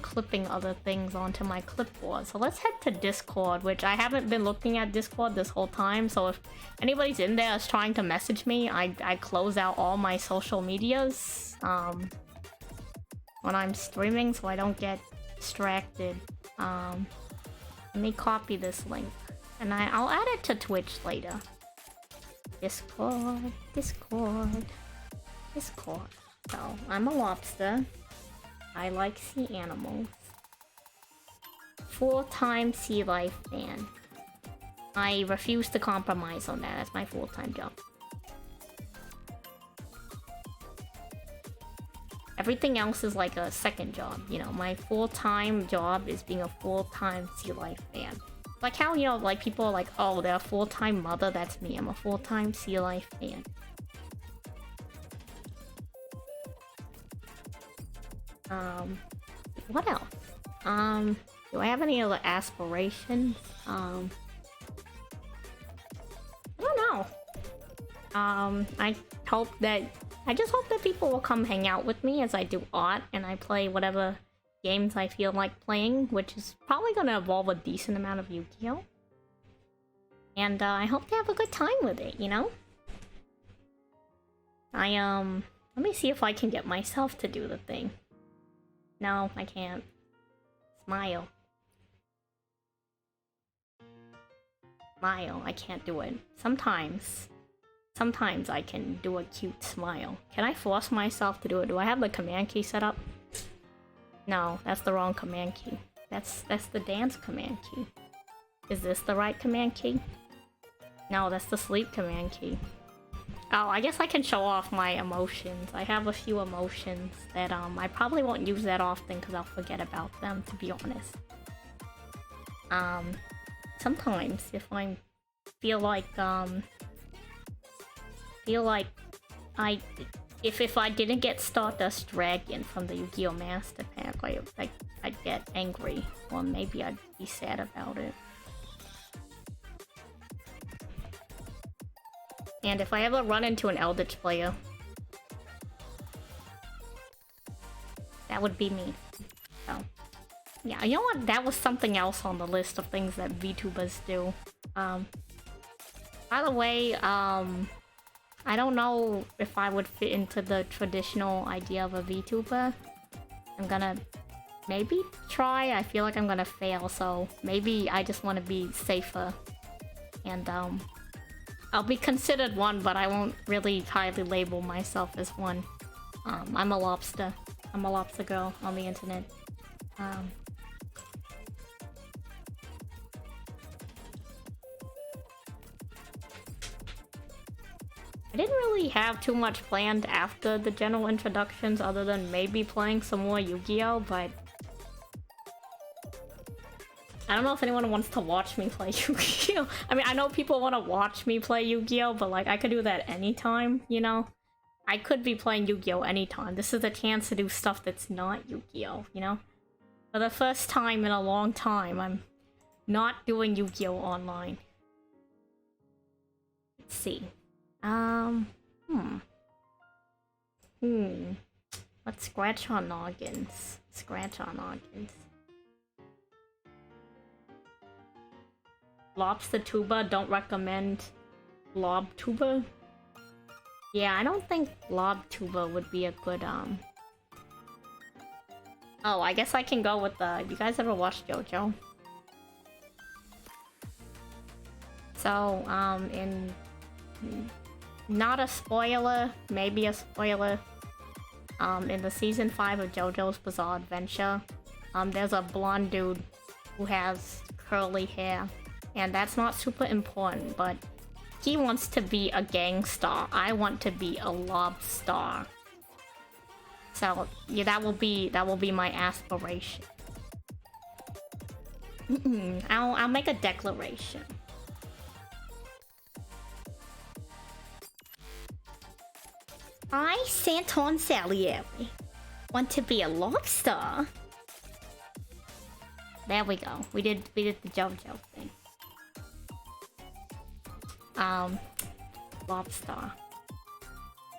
clipping other things onto my clipboard. So let's head to Discord, which I haven't been looking at Discord this whole time. So if anybody's in there is trying to message me, I close out all my social medias. when I'm streaming so I don't get distracted. Let me copy this link. And I'll add it to Twitch later. Discord. So, I'm a lobster. I like sea animals. Full-time sea life fan. I refuse to compromise on that. That's my full-time job. Everything else is like a second job, you know. My full-time job is being a full-time sea life fan. Like how, you know, like people are like, oh, they're a full-time mother. That's me. I'm a full-time sea life fan. What else? Do I have any other aspirations? I don't know. I just hope that people will come hang out with me as I do art and I play whatever games I feel like playing, which is probably gonna involve a decent amount of Yu-Gi-Oh! And I hope to have a good time with it, you know? Let me see if I can get myself to do the thing. No, I can't. Smile. Smile, I can't do it. Sometimes I can do a cute smile. Can I force myself to do it? Do I have the command key set up? No, that's the wrong command key. That's the dance command key. Is this the right command key? No, that's the sleep command key. Oh, I guess I can show off my emotions. I have a few emotions that I probably won't use that often because I'll forget about them, to be honest. Sometimes if I feel like if I didn't get Stardust Dragon from the Yu-Gi-Oh! Master Pack, I'd get angry, or maybe I'd be sad about it. And if I ever run into an Eldritch player, that would be me. So, yeah, you know what? That was something else on the list of things that VTubers do. By the way, I don't know if I would fit into the traditional idea of a VTuber. I'm gonna maybe try. I feel like I'm gonna fail, so maybe I just want to be safer. And I'll be considered one, but I won't really highly label myself as one. I'm a lobster. I'm a lobster girl on the internet. I didn't really have too much planned after the general introductions other than maybe playing some more Yu-Gi-Oh! But I don't know if anyone wants to watch me play Yu-Gi-Oh! I mean, I know people want to watch me play Yu-Gi-Oh! But like, I could do that anytime, you know? I could be playing Yu-Gi-Oh! Anytime. This is a chance to do stuff that's not Yu-Gi-Oh! You know? For the first time in a long time, I'm not doing Yu-Gi-Oh! Online. Let's see. Let's scratch our noggins. Scratch our noggins. Lobster tuba, don't recommend lob tuba. Yeah, I don't think lob tuba would be a good, Oh, I guess I can go with the... You guys ever watched JoJo? So, in... Not a spoiler, maybe a spoiler. In the season 5 of JoJo's Bizarre Adventure, there's a blonde dude who has curly hair. And that's not super important, but he wants to be a gangstar. I want to be a lobster. So yeah, that will be my aspiration. I'll make a declaration. I, Santon Salieri, want to be a lobster. There we go. We did the JoJo thing. Lobster.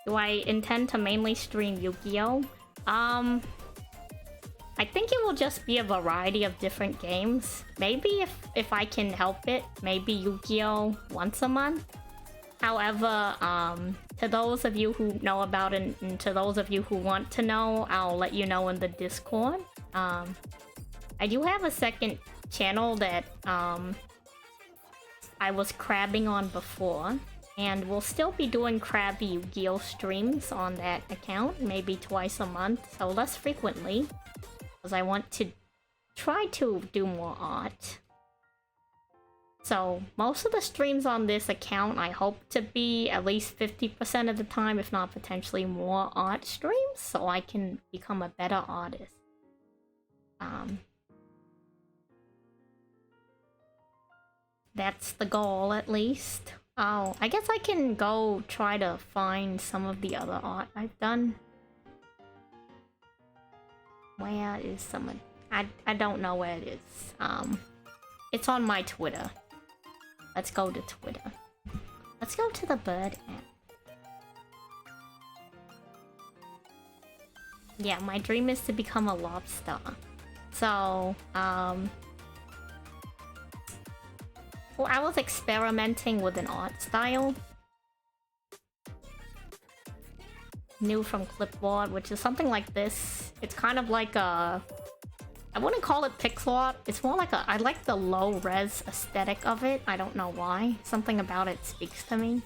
Do I intend to mainly stream Yu-Gi-Oh? I think it will just be a variety of different games. Maybe if I can help it, maybe Yu-Gi-Oh once a month. However, to those of you who know about it, and to those of you who want to know, I'll let you know in the Discord. I do have a second channel that I was crabbing on before, and we'll still be doing crabby Yu-Gi-Oh streams on that account, maybe twice a month, so less frequently, because I want to try to do more art. So most of the streams on this account I hope to be at least 50% of the time, if not potentially more, art streams, so I can become a better artist. That's the goal, at least. Oh, I guess I can go try to find some of the other art I've done. Where is some of... I don't know where it is. It's on my Twitter. Let's go to Twitter. Let's go to the bird app. Yeah, my dream is to become a lobster. So, well, I was experimenting with an art style. New from Clipboard, which is something like this. It's kind of like a... I wouldn't call it pixel art. It's more like a... I like the low-res aesthetic of it. I don't know why. Something about it speaks to me.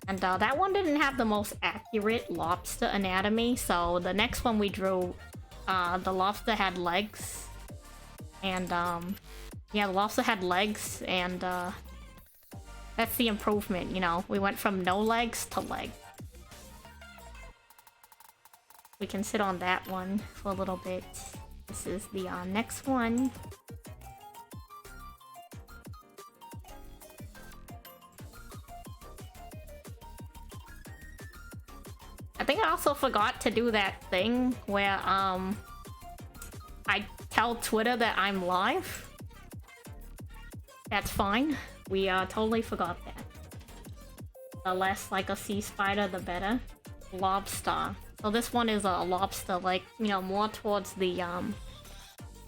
And that one didn't have the most accurate lobster anatomy, so the next one we drew, the lobster had legs. And, yeah, the lobster had legs, and, that's the improvement, you know? We went from no legs to leg. We can sit on that one for a little bit. This is the next one. I think I also forgot to do that thing where I tell Twitter that I'm live. That's fine. We totally forgot that. The less like a sea spider, the better. Lobster. So this one is a lobster, like, you know, more towards the,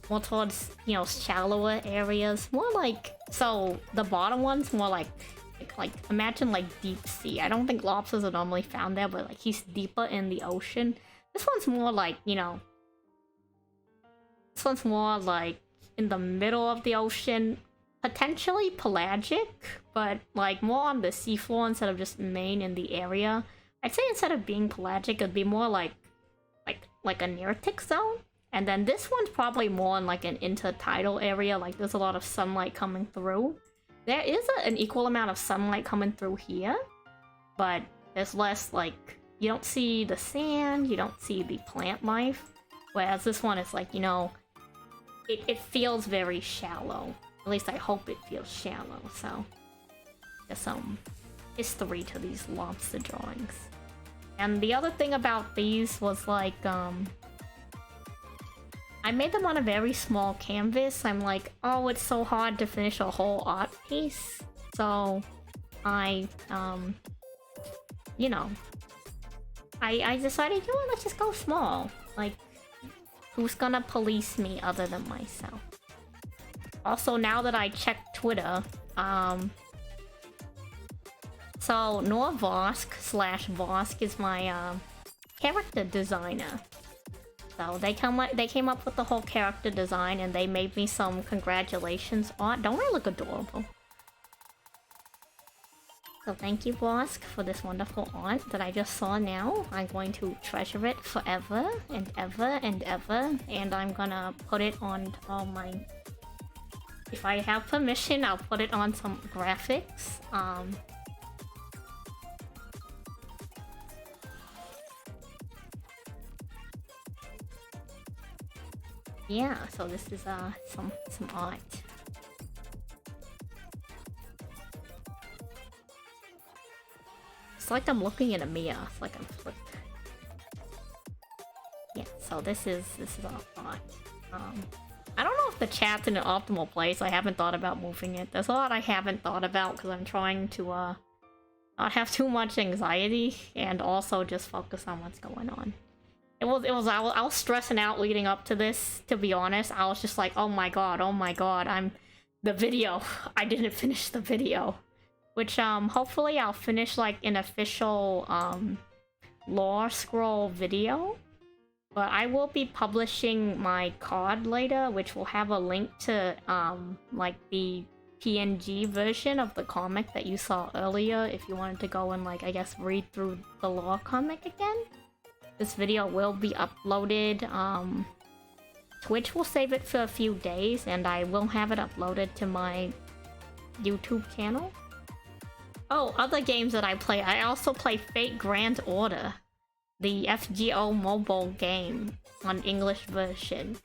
more towards, you know, shallower areas. More like, so the bottom one's more like imagine like deep sea. I don't think lobsters are normally found there, but like he's deeper in the ocean. This one's more like, you know, this one's more like in the middle of the ocean. Potentially pelagic, but like more on the seafloor instead of just main in the area. I'd say instead of being pelagic, it'd be more like a Nearctic zone. And then this one's probably more in like an intertidal area, like there's a lot of sunlight coming through. There is an equal amount of sunlight coming through here, but there's less, like, you don't see the sand, you don't see the plant life. Whereas this one is like, you know, it feels very shallow. At least I hope it feels shallow, so there's some history to these lobster drawings. And the other thing about these was like, I made them on a very small canvas. I'm like, oh, it's so hard to finish a whole art piece. So I, you know, I decided, you know, let's just go small. Like, who's gonna police me other than myself? Also, now that I checked Twitter, so Norvosk/Vosk is my character designer. So they came up with the whole character design, and they made me some congratulations art. Don't I look adorable? So thank you, Vosk, for this wonderful art that I just saw now. I'm going to treasure it forever and ever and ever, and I'm gonna put it on all my... If I have permission, I'll put it on some graphics. Yeah, so this is some art. It's like I'm looking in a mirror. It's like I'm flipped. Yeah, so this is all art. I don't know if the chat's in an optimal place. I haven't thought about moving it. There's a lot I haven't thought about because I'm trying to not have too much anxiety and also just focus on what's going on. I was stressing out leading up to this, to be honest. I was just like, oh my god, I didn't finish the video. which hopefully I'll finish like an official lore scroll video. But I will be publishing my card later, which will have a link to like the PNG version of the comic that you saw earlier if you wanted to go and like I guess read through the lore comic again. This video will be uploaded. Twitch will save it for a few days and I will have it uploaded to my YouTube channel. Oh, other games that I play. I also play Fate Grand Order, the FGO mobile game on English version.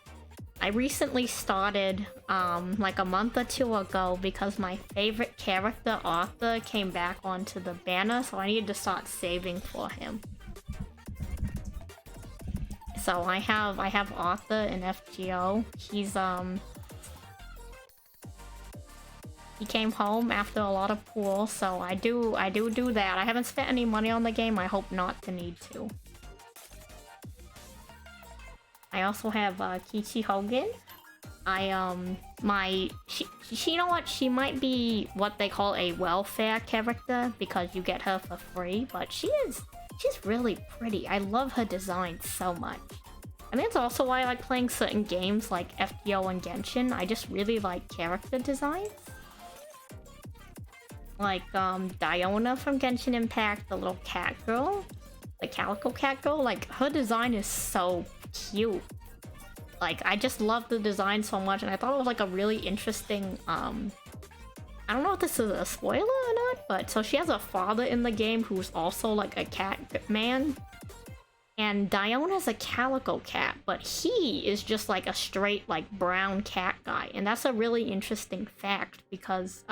I recently started like a month or two ago because my favorite character, Arthur, came back onto the banner, so I needed to start saving for him. So I have Arthur in FGO. He came home after a lot of pool, so I do that. I haven't spent any money on the game. I hope not to need to. I also have Kichi Hogan. You know what? She might be what they call a welfare character because you get her for free, but she's really pretty. I love her design so much. I think it's also why I like playing certain games like FGO and Genshin. I just really like character designs. Like Diona from Genshin Impact, the little cat girl, the calico cat girl, like her design is so cute. Like I just love the design so much and I thought it was like a really interesting I don't know if this is a spoiler or not, but so she has a father in the game who's also like a cat man. And Diona's a calico cat, but he is just like a straight like brown cat guy. And that's a really interesting fact because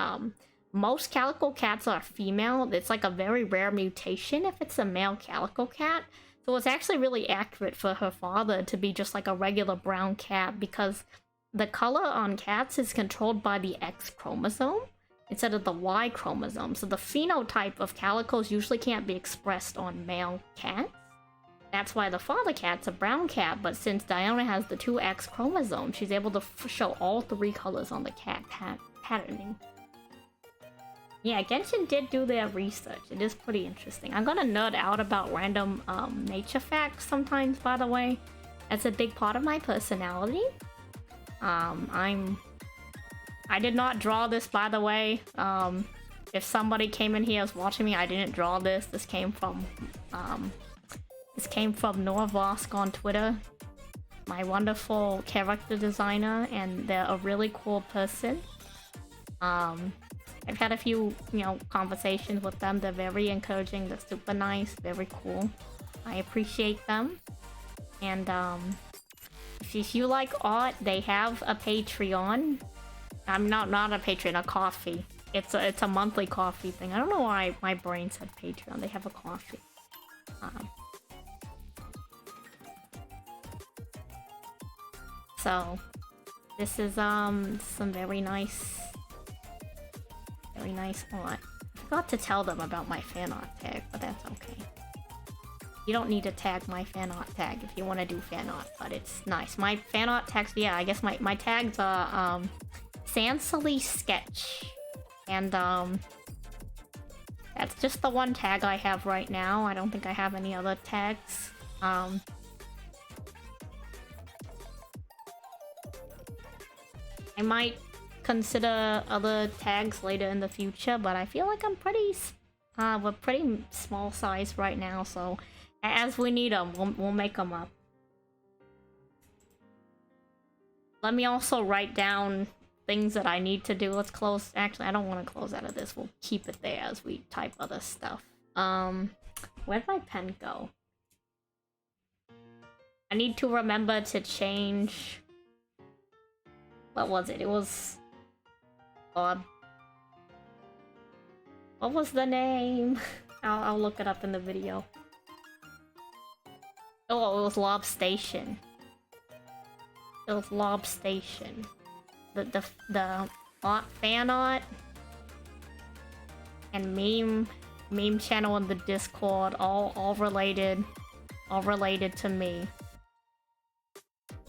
most calico cats are female. It's like a very rare mutation if it's a male calico cat. So it's actually really accurate for her father to be just like a regular brown cat because the color on cats is controlled by the X chromosome instead of the Y chromosome. So the phenotype of calicos usually can't be expressed on male cats. That's why the father cat's a brown cat, but since Diona has the two X chromosomes, she's able to show all three colors on the cat patterning. Yeah, Genshin did do their research. It is pretty interesting. I'm gonna nerd out about random nature facts sometimes, by the way. That's a big part of my personality. I did not draw this, by the way. If somebody came in here was watching me, I didn't draw this. This came from Norvosk on Twitter. My wonderful character designer, and they're a really cool person. I've had a few, conversations with them. They're very encouraging. They're super nice. Very cool. I appreciate them. And if you like art, they have a Patreon. I'm not a Patreon, a coffee. It's a monthly coffee thing. I don't know why my brain said Patreon. They have a coffee. So this is some very nice art. I forgot to tell them about my fan art tag, but that's okay. You don't need to tag my fan art tag if you want to do fan art, but it's nice. My fan art tags, yeah, I guess my tags are Sansally Sketch. And that's just the one tag I have right now. I don't think I have any other tags. I might consider other tags later in the future, but I feel like I'm we're pretty small size right now, so as we need them, we'll make them up. Let me also write down things that I need to do. Let's close. Actually, I don't want to close out of this. We'll keep it there as we type other stuff. Where'd my pen go? I need to remember to change. What was it? It was Bob. What was the name? I'll look it up in the video. Oh, it was Lob Station. It was Lob Station. The fan art and meme channel in the Discord, all related to me.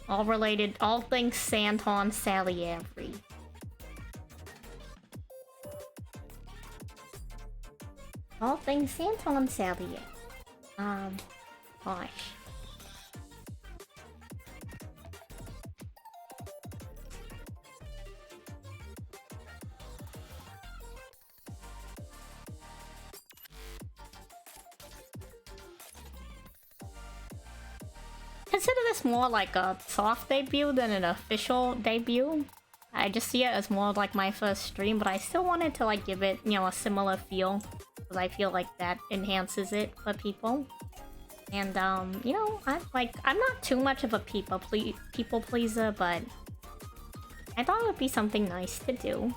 All things Santon Salieri. All things Santon Salieri. Gosh. Consider this more like a soft debut than an official debut. I just see it as more like my first stream, but I still wanted to like give it, you know, a similar feel because I feel like that enhances it for people. And you know, I'm not too much of a people pleaser, but I thought it would be something nice to do.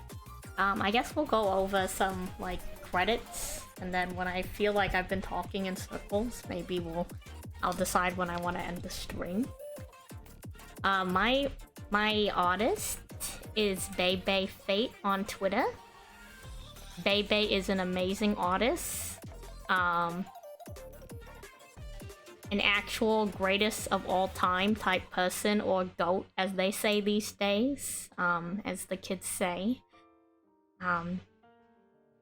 I guess we'll go over some like credits, and then when I feel like I've been talking in circles, maybe I'll decide when I want to end the stream. My artist is Bebe Fate on Twitter. Bebe is an amazing artist. An actual greatest of all time type person, or GOAT as they say these days, as the kids say.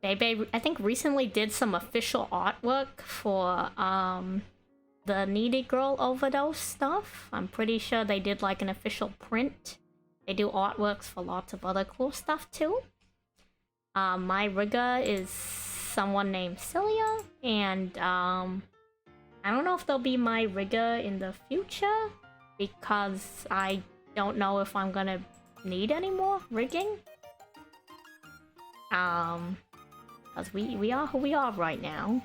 Bebe, I think, recently did some official artwork for the Needy Girl overdose stuff. I'm pretty sure they did like an official print. They do artworks for lots of other cool stuff too. My rigger is someone named Celia, and I don't know if they'll be my rigger in the future because I don't know if I'm gonna need any more rigging. Because we are who we are right now.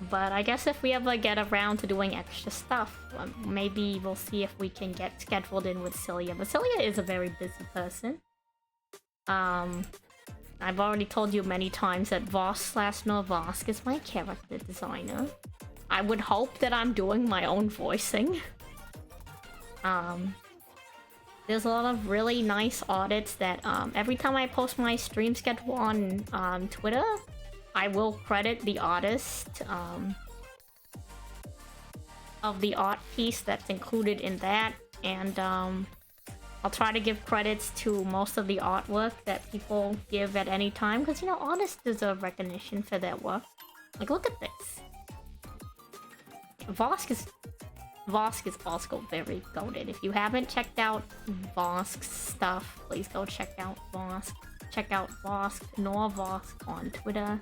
But I guess if we ever get around to doing extra stuff, maybe we'll see if we can get scheduled in with Celia. But Celia is a very busy person. I've already told you many times that Voss/Norvosk is my character designer. I would hope that I'm doing my own voicing. There's a lot of really nice audits that every time I post my stream schedule on Twitter, I will credit the artist of the art piece that's included in that, and I'll try to give credits to most of the artwork that people give at any time, because, you know, artists deserve recognition for their work. Like, look at this. Vosk is also very goated. If you haven't checked out Vosk's stuff, please go check out Vosk. Check out Norvosk on Twitter.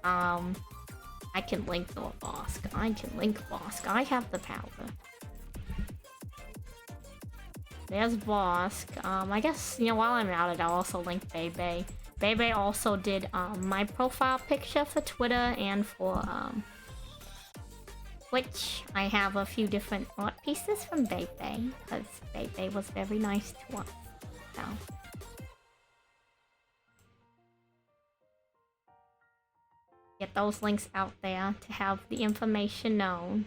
I can link Norvosk. I can link Vosk. I have the power. There's Vosk. I guess, you know, while I'm at it, I'll also link Bebe. Bebe also did my profile picture for Twitter and for Twitch. I have a few different art pieces from Bebe, because Bebe was very nice to us. So get those links out there to have the information known.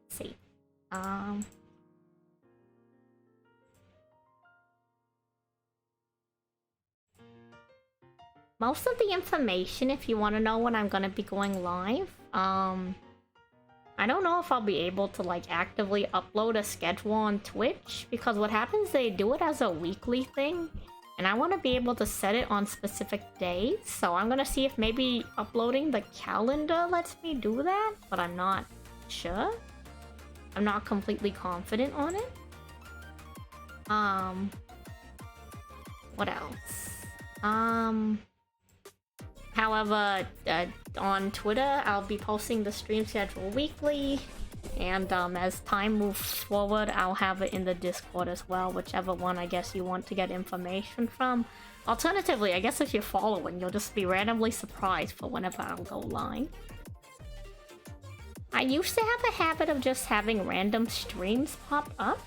Let's see. Most of the information, if you want to know when I'm gonna be going live, I don't know if I'll be able to like actively upload a schedule on Twitch, because what happens, they do it as a weekly thing, and I want to be able to set it on specific days, so I'm gonna see if maybe uploading the calendar lets me do that, but I'm not sure. I'm not completely confident on it. What else? However, on Twitter, I'll be posting the stream schedule weekly, and as time moves forward, I'll have it in the Discord as well, whichever one I guess you want to get information from. Alternatively, I guess if you're following, you'll just be randomly surprised for whenever I'll go live. I used to have a habit of just having random streams pop up,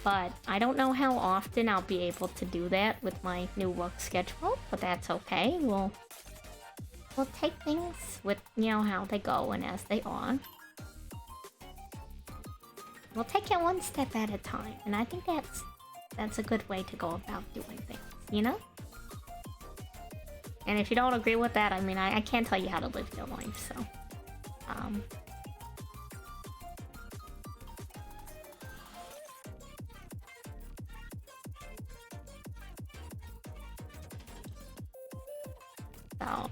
but I don't know how often I'll be able to do that with my new work schedule, but that's okay. We'll take things with, you know, how they go and as they are. We'll take it one step at a time, and I think that's a good way to go about doing things, you know? And if you don't agree with that, I mean, I can't tell you how to live your life, so... So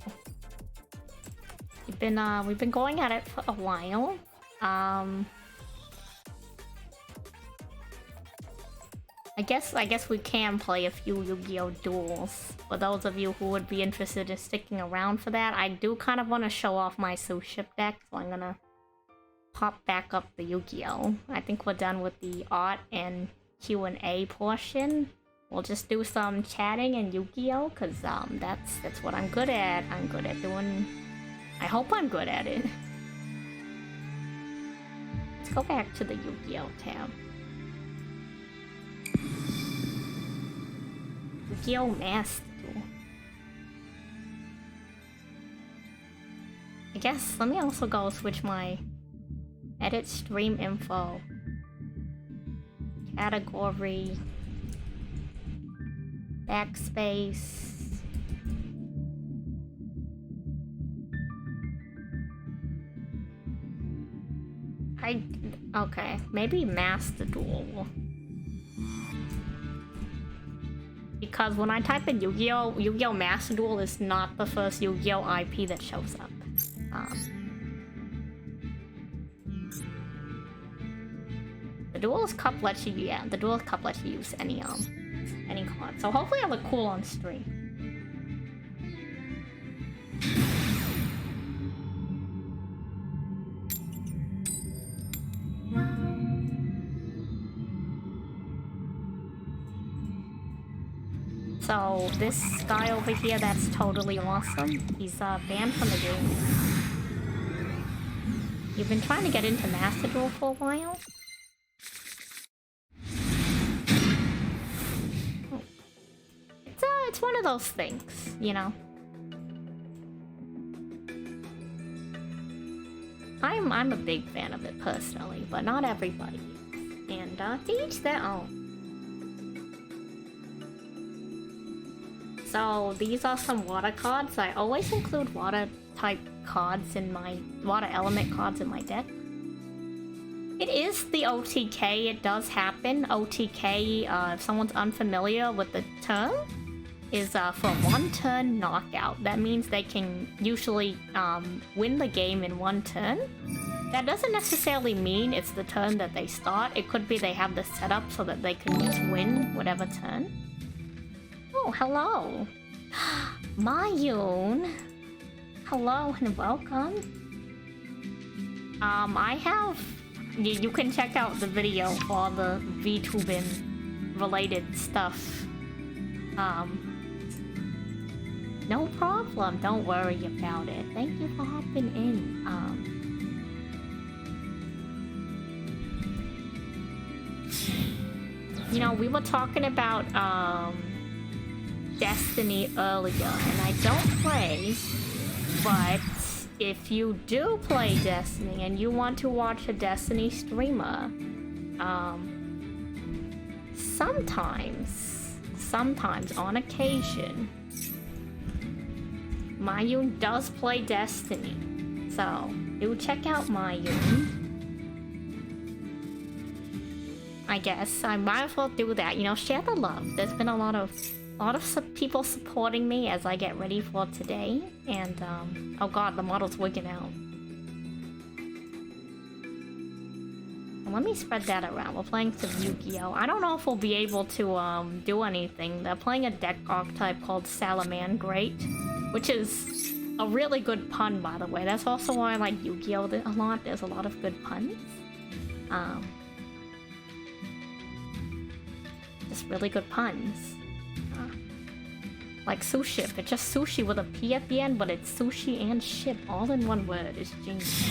we've been going at it for a while. I guess we can play a few Yu-Gi-Oh! Duels. For those of you who would be interested in sticking around for that, I do kind of want to show off my Suship deck, so I'm gonna pop back up the Yu-Gi-Oh! I think we're done with the art and Q&A portion. We'll just do some chatting and Yu-Gi-Oh! Because that's what I'm good at. I'm good at doing... I hope I'm good at it. Let's go back to the Yu-Gi-Oh! Tab. Yu-Gi-Oh! Master Duel. I guess, let me also go switch my edit stream info. Category. Backspace. Okay, maybe Master Duel. Because when I type in Yu-Gi-Oh! Yu-Gi-Oh! Master Duel is not the first Yu-Gi-Oh! IP that shows up. The Duelist Cup lets you, yeah, the Duelist Cup lets you use any card. So hopefully I look cool on stream. So this guy over here, that's totally awesome. He's banned from the game. You've been trying to get into Master Duel for a while? It's one of those things, you know? I'm a big fan of it personally, but not everybody. And to each their own. So these are some water cards. I always include water type cards in my water element cards in my deck. It is the OTK, it does happen. OTK, if someone's unfamiliar with the term, is for one turn knockout. That means they can usually win the game in one turn. That doesn't necessarily mean it's the turn that they start. It could be they have the setup so that they can just win whatever turn. Oh, hello. Mayun. Hello and welcome. I have... You can check out the video for all the VTubing related stuff. No problem. Don't worry about it. Thank you for hopping in. You know, we were talking about, Destiny earlier, and I don't play, but if you do play Destiny and you want to watch a Destiny streamer, sometimes on occasion, Mayun does play Destiny, so do check out Mayun. I guess I might as well do that, you know, share the love. There's been a lot of people supporting me as I get ready for today, and oh god, the model's wigging out. And let me spread that around. We're playing some Yu-Gi-Oh! I don't know if we'll be able to do anything. They're playing a deck archetype called Salamangrate, which is a really good pun, by the way. That's also why I like Yu-Gi-Oh! A lot. There's a lot of good puns. Just really good puns. Like suship. It's just sushi with a P at the end, but it's sushi and ship all in one word. It's genius.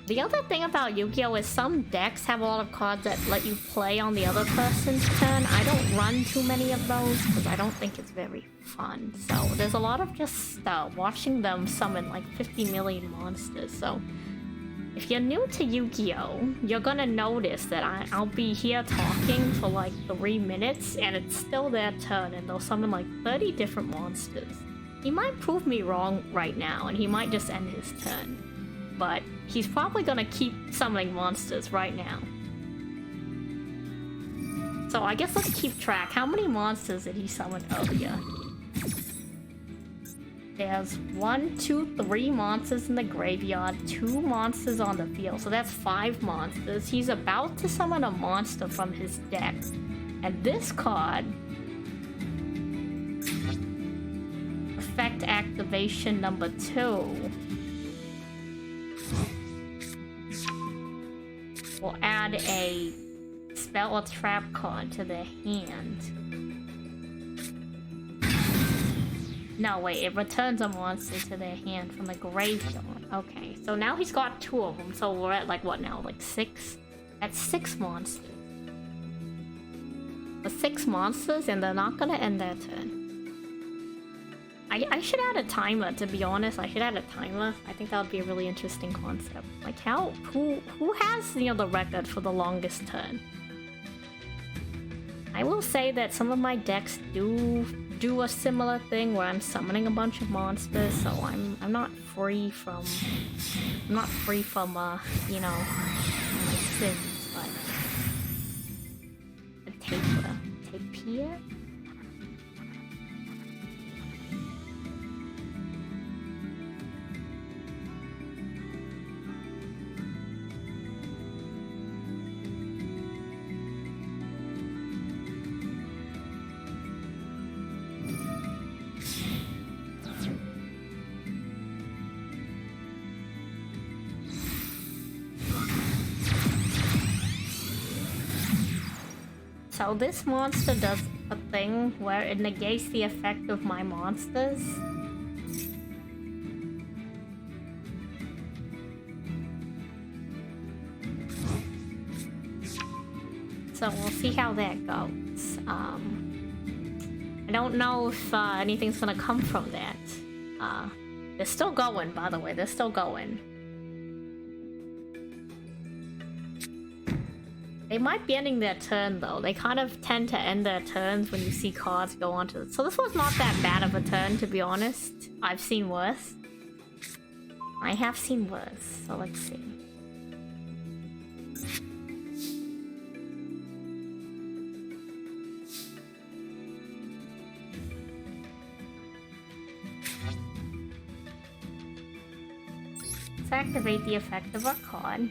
The other thing about Yu-Gi-Oh! Is some decks have a lot of cards that let you play on the other person's turn. I don't run too many of those because I don't think it's very fun. So there's a lot of just watching them summon like 50 million monsters. So if you're new to Yu-Gi-Oh! You're gonna notice that I'll be here talking for like 3 minutes and it's still their turn and they'll summon like 30 different monsters. He might prove me wrong right now and he might just end his turn. But he's probably gonna keep summoning monsters right now. So I guess let's keep track. How many monsters did he summon earlier? There's 1, 2, 3 monsters in the graveyard, 2 monsters on the field, so that's 5 monsters. He's about to summon a monster from his deck. And this card, effect activation number 2, will add a spell or trap card to their hand. No, wait, it returns a monster to their hand from the graveyard. Okay, so now he's got 2 of them, so we're at like what now, like 6? That's 6 monsters. The 6 monsters, and they're not gonna end their turn. I should add a timer, to be honest. I should add a timer. I think that would be a really interesting concept. Like who has, you know, the record for the longest turn? I will say that some of my decks do a similar thing where I'm summoning a bunch of monsters, so I'm not free from you know, my sins, but a tape here. So this monster does a thing where it negates the effect of my monsters. So we'll see how that goes. I don't know if anything's gonna come from that. They're still going, by the way. They're still going. They might be ending their turn, though. They kind of tend to end their turns when you see cards go onto it. So this was not that bad of a turn, to be honest. I've seen worse. I have seen worse, so let's see. Let's activate the effect of our card.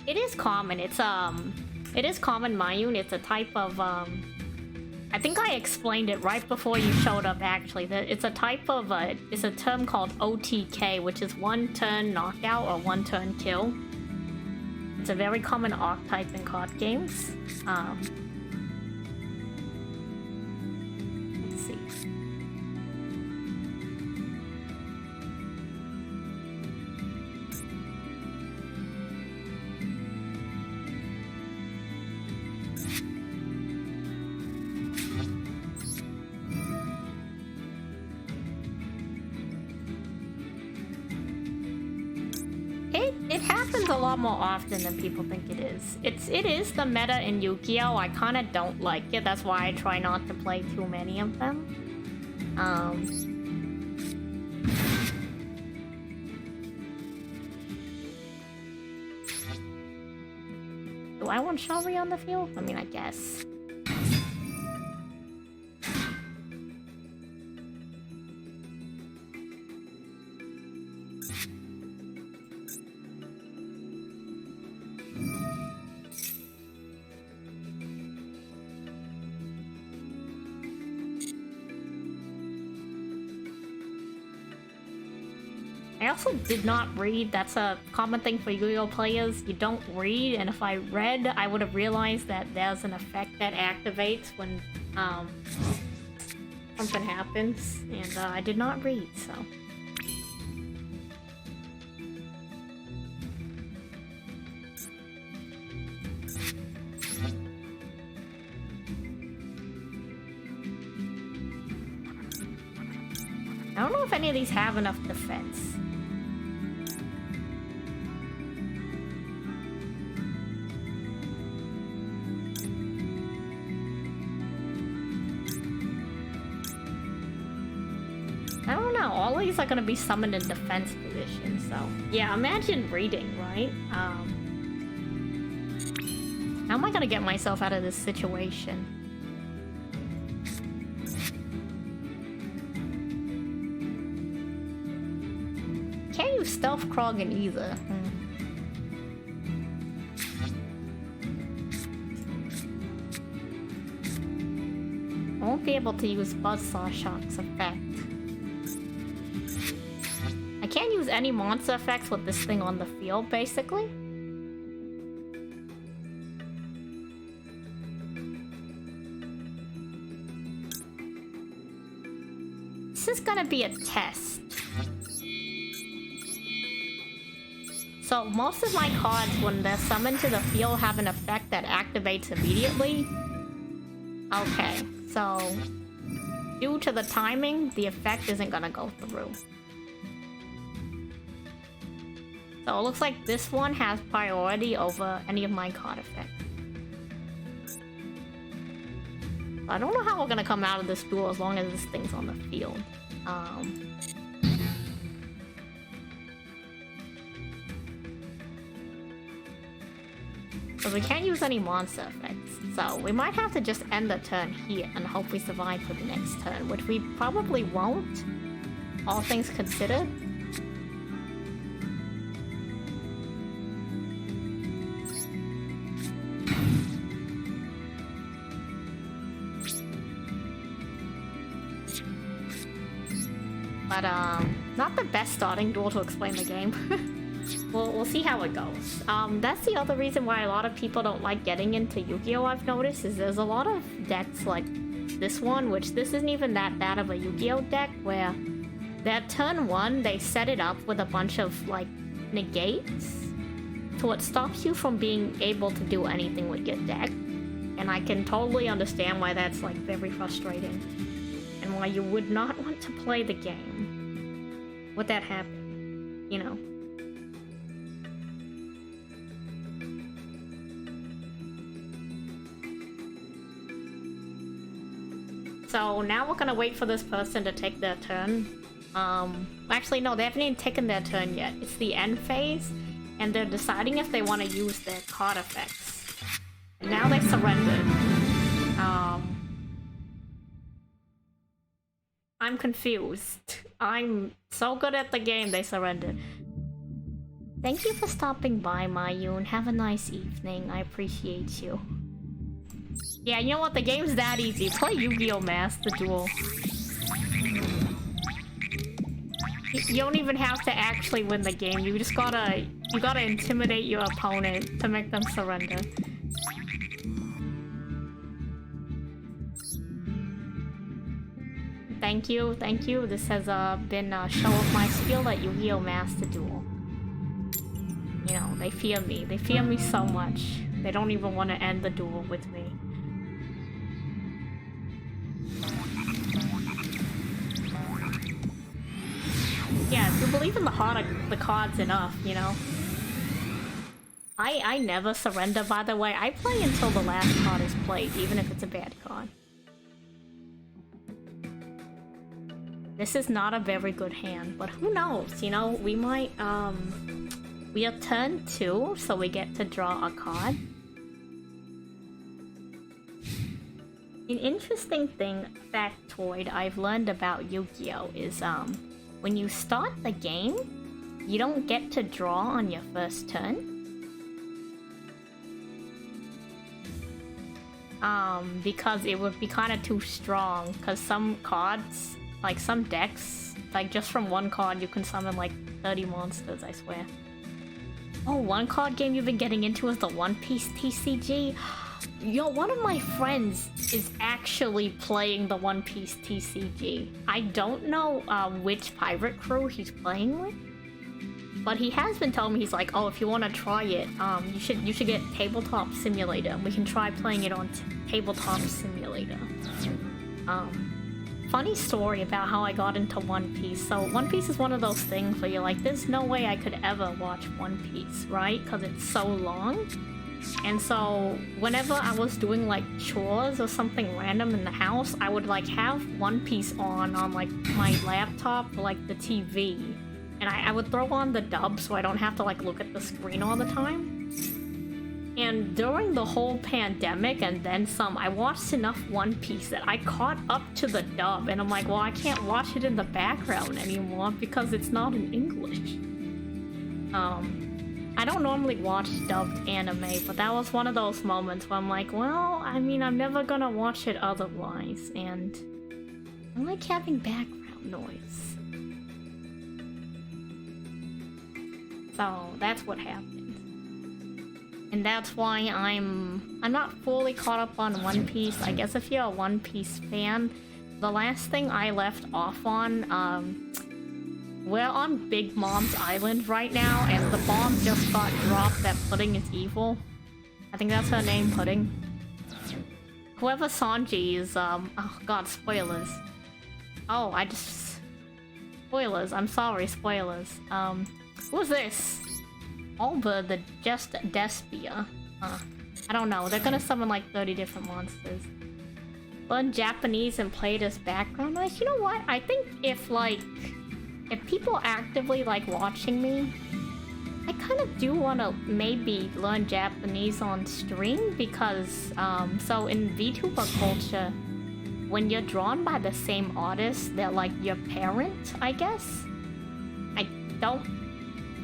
It is common. It is common, Mayun. It's a type of I think I explained it right before you showed up. Actually, it's a type of it's a term called OTK, which is 1 turn knockout or 1 turn kill. It's a very common archetype in card games. Let's see. It happens a lot more often than people think it is. It is the meta in Yu-Gi-Oh! I kind of don't like it. That's why I try not to play too many of them. Do I want Shalry on the field? I mean, I guess. I also did not read. That's a common thing for Yu-Gi-Oh players. You don't read, and if I read, I would have realized that there's an effect that activates when something happens, and I did not read, so. I don't know if any of these have enough defense. I don't know, all these are gonna be summoned in defense position, so... Yeah, imagine reading, right? How am I gonna get myself out of this situation? Can't use stealth Krogan either. I won't be able to use Buzzsaw Shock's effect. I can't use any monster effects with this thing on the field, basically. This is gonna be a test. So most of my cards, when they're summoned to the field, have an effect that activates immediately. Okay, so due to the timing, the effect isn't gonna go through. So it looks like this one has priority over any of my card effects. I don't know how we're gonna come out of this duel as long as this thing's on the field. So we can't use any monster effects. So we might have to just end the turn here and hope we survive for the next turn, which we probably won't, all things considered. But not the best starting duel to explain the game. We'll see how it goes. That's the other reason why a lot of people don't like getting into Yu-Gi-Oh! I've noticed, is there's a lot of decks like this one, which this isn't even that bad of a Yu-Gi-Oh! Deck, where their turn 1, they set it up with a bunch of, like, negates. So it stops you from being able to do anything with your deck. And I can totally understand why that's, like, very frustrating. And why you would not want to play the game with that happen, you know? So now we're gonna wait for this person to take their turn. Actually no, they haven't even taken their turn yet. It's the end phase, and they're deciding if they want to use their card effects. And now they surrendered. I'm confused. I'm so good at the game, they surrendered. Thank you for stopping by, Mayun. Have a nice evening. I appreciate you. Yeah, you know what? The game's that easy. Play Yu-Gi-Oh! Master Duel. You don't even have to actually win the game. You just gotta intimidate your opponent to make them surrender. Thank you, thank you. This has been a show of my skill at Yu-Gi-Oh! Master Duel. You know, they fear me. They fear me so much. They don't even want to end the duel with me. Yeah, if you believe in the heart of the cards enough, you know. I never surrender, by the way. I play until the last card is played, even if it's a bad card. This is not a very good hand, but who knows, you know, we might, we are turn 2, so we get to draw a card. An interesting thing, factoid, I've learned about Yu-Gi-Oh! Is, when you start the game, you don't get to draw on your first turn. Because it would be kind of too strong, because some cards, like some decks, like just from one card you can summon like 30 monsters, I swear. Oh, one card game you've been getting into is the One Piece TCG. Yo, one of my friends is actually playing the One Piece TCG. I don't know which pirate crew he's playing with, but he has been telling me, he's like, oh, if you want to try it, you should get Tabletop Simulator. We can try playing it on Tabletop Simulator. Funny story about how I got into One Piece. So One Piece is one of those things where you're like, there's no way I could ever watch One Piece, right? Because it's so long. And so whenever I was doing like chores or something random in the house, I would like have One Piece on like my laptop or like the TV. And I would throw on the dub so I don't have to like look at the screen all the time. And during the whole pandemic and then some, I watched enough One Piece that I caught up to the dub, and I'm like, well, I can't watch it in the background anymore because it's not in English. I don't normally watch dubbed anime, but that was one of those moments where I'm like, well, I mean, I'm never gonna watch it otherwise, and I like having background noise. So that's what happened. And that's why I'm not fully caught up on One Piece. I guess if you're a One Piece fan, the last thing I left off on, we're on Big Mom's Island right now, and the bomb just got dropped that Pudding is evil. I think that's her name, Pudding. Whoever Sanji is, oh god, spoilers. Oh, spoilers, I'm sorry, spoilers. Who's this? Alba the Just Despia. I don't know. They're gonna summon like 30 different monsters. Learn Japanese and play it as background noise. You know what? I think if people actively like watching me, I kind of do want to maybe learn Japanese on stream because so in VTuber culture, when you're drawn by the same artist, they're like your parent, I guess. I don't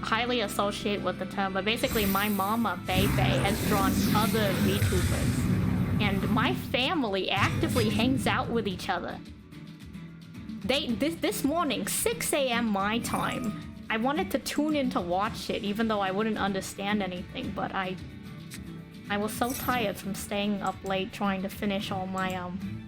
highly associate with the term, but basically my mama, Bebe, has drawn other VTubers. And my family actively hangs out with each other. This morning, 6 a.m. my time, I wanted to tune in to watch it, even though I wouldn't understand anything, but I was so tired from staying up late trying to finish all my,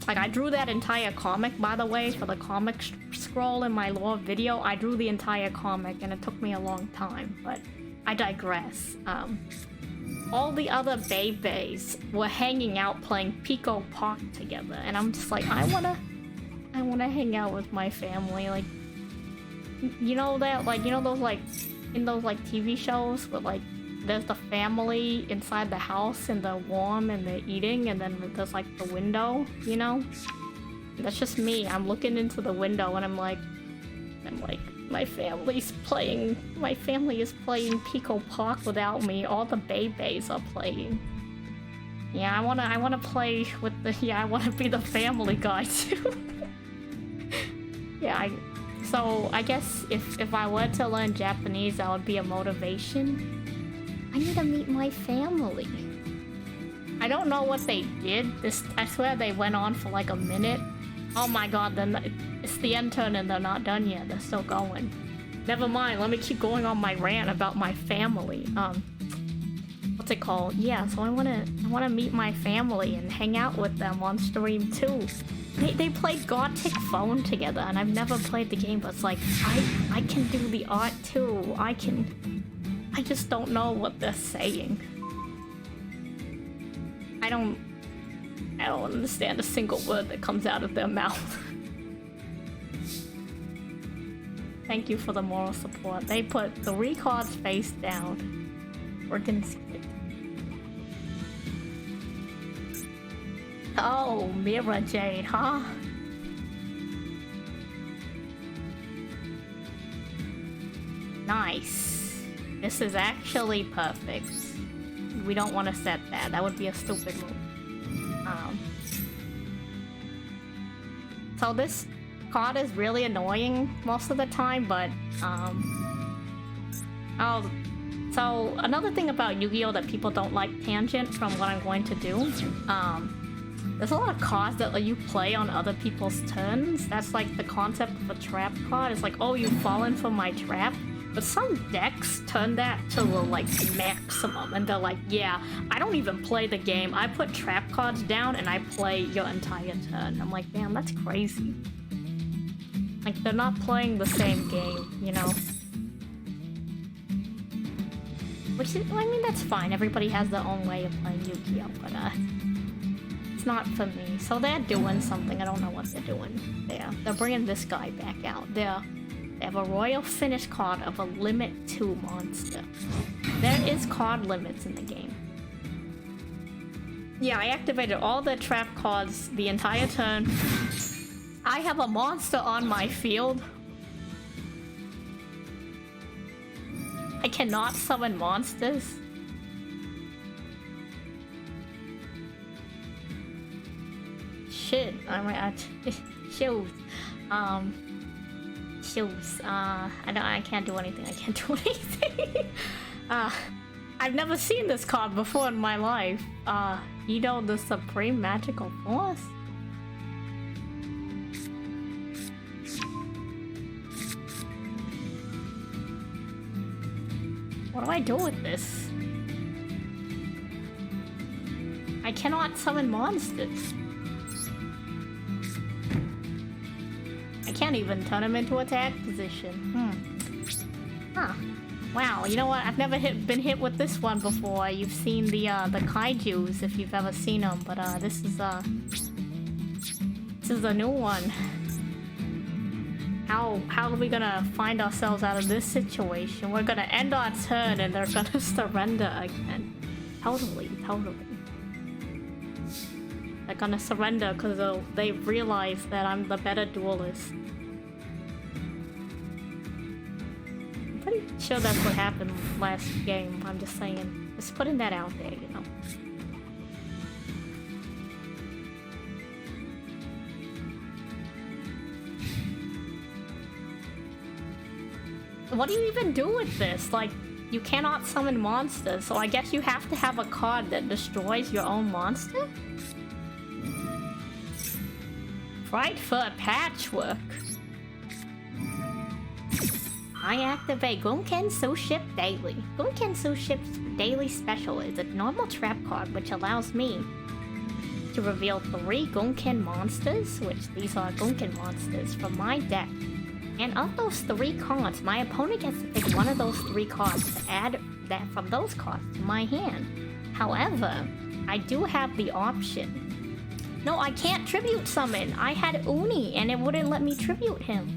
like, I drew that entire comic, by the way, for the comic scroll in my lore video. I drew the entire comic, and it took me a long time, but I digress. All the other Bebes were hanging out playing Pico Park together, and I'm just like, I wanna hang out with my family, like, you know that, like, you know those, like, in those, like, TV shows where, like, there's the family inside the house and they're warm and they're eating, and then there's like the window, you know? That's just me. I'm looking into the window and I'm like, my family is playing Pico Park without me. All the Bebes are playing. Yeah, I wanna play with the, I wanna be the family guy too. Yeah, so I guess if I were to learn Japanese, that would be a motivation. I need to meet my family. I don't know what they did. I swear they went on for like a minute. Oh my god, then it's the end turn and they're not done yet. They're still going. Never mind, let me keep going on my rant about my family. What's it called? Yeah, so I wanna meet my family and hang out with them on stream too. They played Gothic Phone together, and I've never played the game, but it's like, I can do the art too. I just don't know what they're saying. I don't understand a single word that comes out of their mouth. Thank you for the moral support. They put 3 cards face down. Freaking skip. Oh, Mira Jade, huh? Nice. This is actually perfect. We don't want to set that. That would be a stupid move. So this card is really annoying most of the time, but so another thing about Yu-Gi-Oh! That people don't like, tangent from what I'm going to do, there's a lot of cards that let you play on other people's turns. That's like the concept of a trap card. It's like, oh, you've fallen for my trap. But some decks turn that to the, like, maximum, and they're like, yeah, I don't even play the game. I put trap cards down and I play your entire turn. I'm like, damn, that's crazy. Like, they're not playing the same game, you know? Which is, I mean, that's fine. Everybody has their own way of playing Yu-Gi-Oh! But, it's not for me. So they're doing something. I don't know what they're doing. They're bringing this guy back out. They have a royal finish card of a limit 2 monster. There is card limits in the game. Yeah, I activated all the trap cards the entire turn. I have a monster on my field. I cannot summon monsters. shit. Shoes. Shoes. I can't do anything. I can't do anything. I've never seen this card before in my life. You know, the Supreme Magical Force? What do I do with this? I cannot summon monsters. I can't even turn him into attack position. Huh. Wow, you know what? I've never been hit with this one before. You've seen the kaijus if you've ever seen them, but this is a new one. How are we gonna find ourselves out of this situation? We're gonna end our turn and they're gonna surrender again. Totally. They're gonna surrender because they realize that I'm the better duelist. I'm pretty sure that's what happened last game. I'm just saying. Just putting that out there, you know. What do you even do with this? Like, you cannot summon monsters, so I guess you have to have a card that destroys your own monster? Frightful Patchwork. I activate Gunken Ship Daily. Gunken Ship's Daily Special is a normal trap card which allows me to reveal 3 Gunken monsters, which these are Gunken monsters, from my deck. And of those 3 cards, my opponent gets to pick one of those 3 cards to add that from those cards to my hand. However, I do have the option. No, I can't tribute summon. I had Uni and it wouldn't let me tribute him.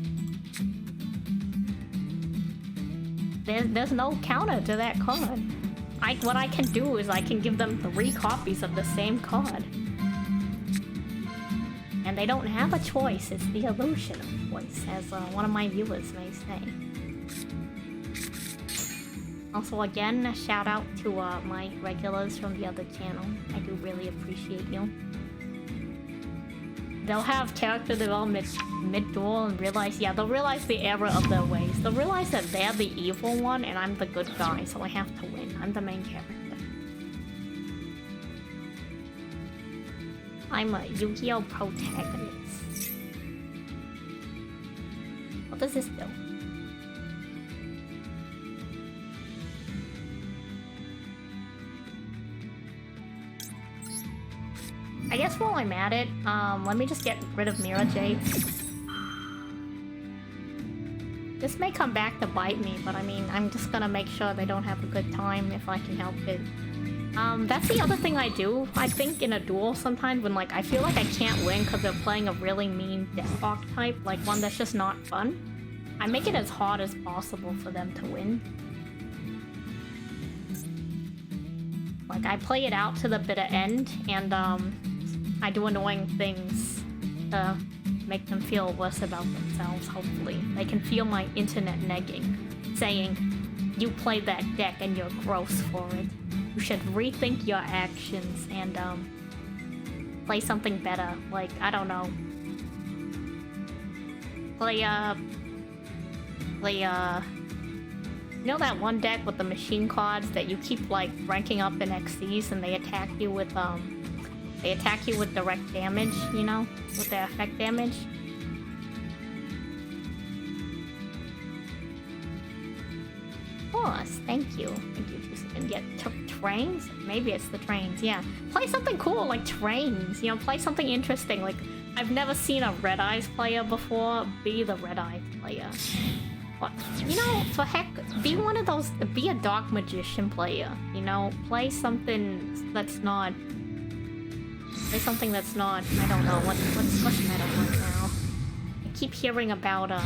There's no counter to that card. What I can do is I can give them 3 copies of the same card. And they don't have a choice. It's the illusion of choice, as one of my viewers may say. Also, again, a shout out to my regulars from the other channel. I do really appreciate you. They'll have character development mid-duel and realize, they'll realize the error of their ways. They'll realize that they're the evil one and I'm the good guy, so I have to win. I'm the main character. I'm a Yu-Gi-Oh! Protagonist. What does this do? I guess while I'm at it, let me just get rid of Mira Jade. This may come back to bite me, but I mean, I'm just gonna make sure they don't have a good time if I can help it. That's the other thing I do, I think, in a duel sometimes when, like, I feel like I can't win because they're playing a really mean Deathhawk type, like one that's just not fun. I make it as hard as possible for them to win. Like, I play it out to the bitter end, and, I do annoying things to make them feel worse about themselves, hopefully. They can feel my internet negging, saying, you played that deck and you're gross for it. You should rethink your actions and, play something better. Like, I don't know. Play, you know that one deck with the machine cards that you keep, like, ranking up in XCs and they attack you with direct damage, you know? With their effect damage? Of course, thank you. Thank you, and get trains? Maybe it's the trains, yeah. Play something cool like trains, you know, play something interesting. Like, I've never seen a Red Eyes player before be the Red Eye player. What? You know, for heck, be one of those, be a Dark Magician player, you know? Play something that's not, I don't know, what's meta right now? I keep hearing about them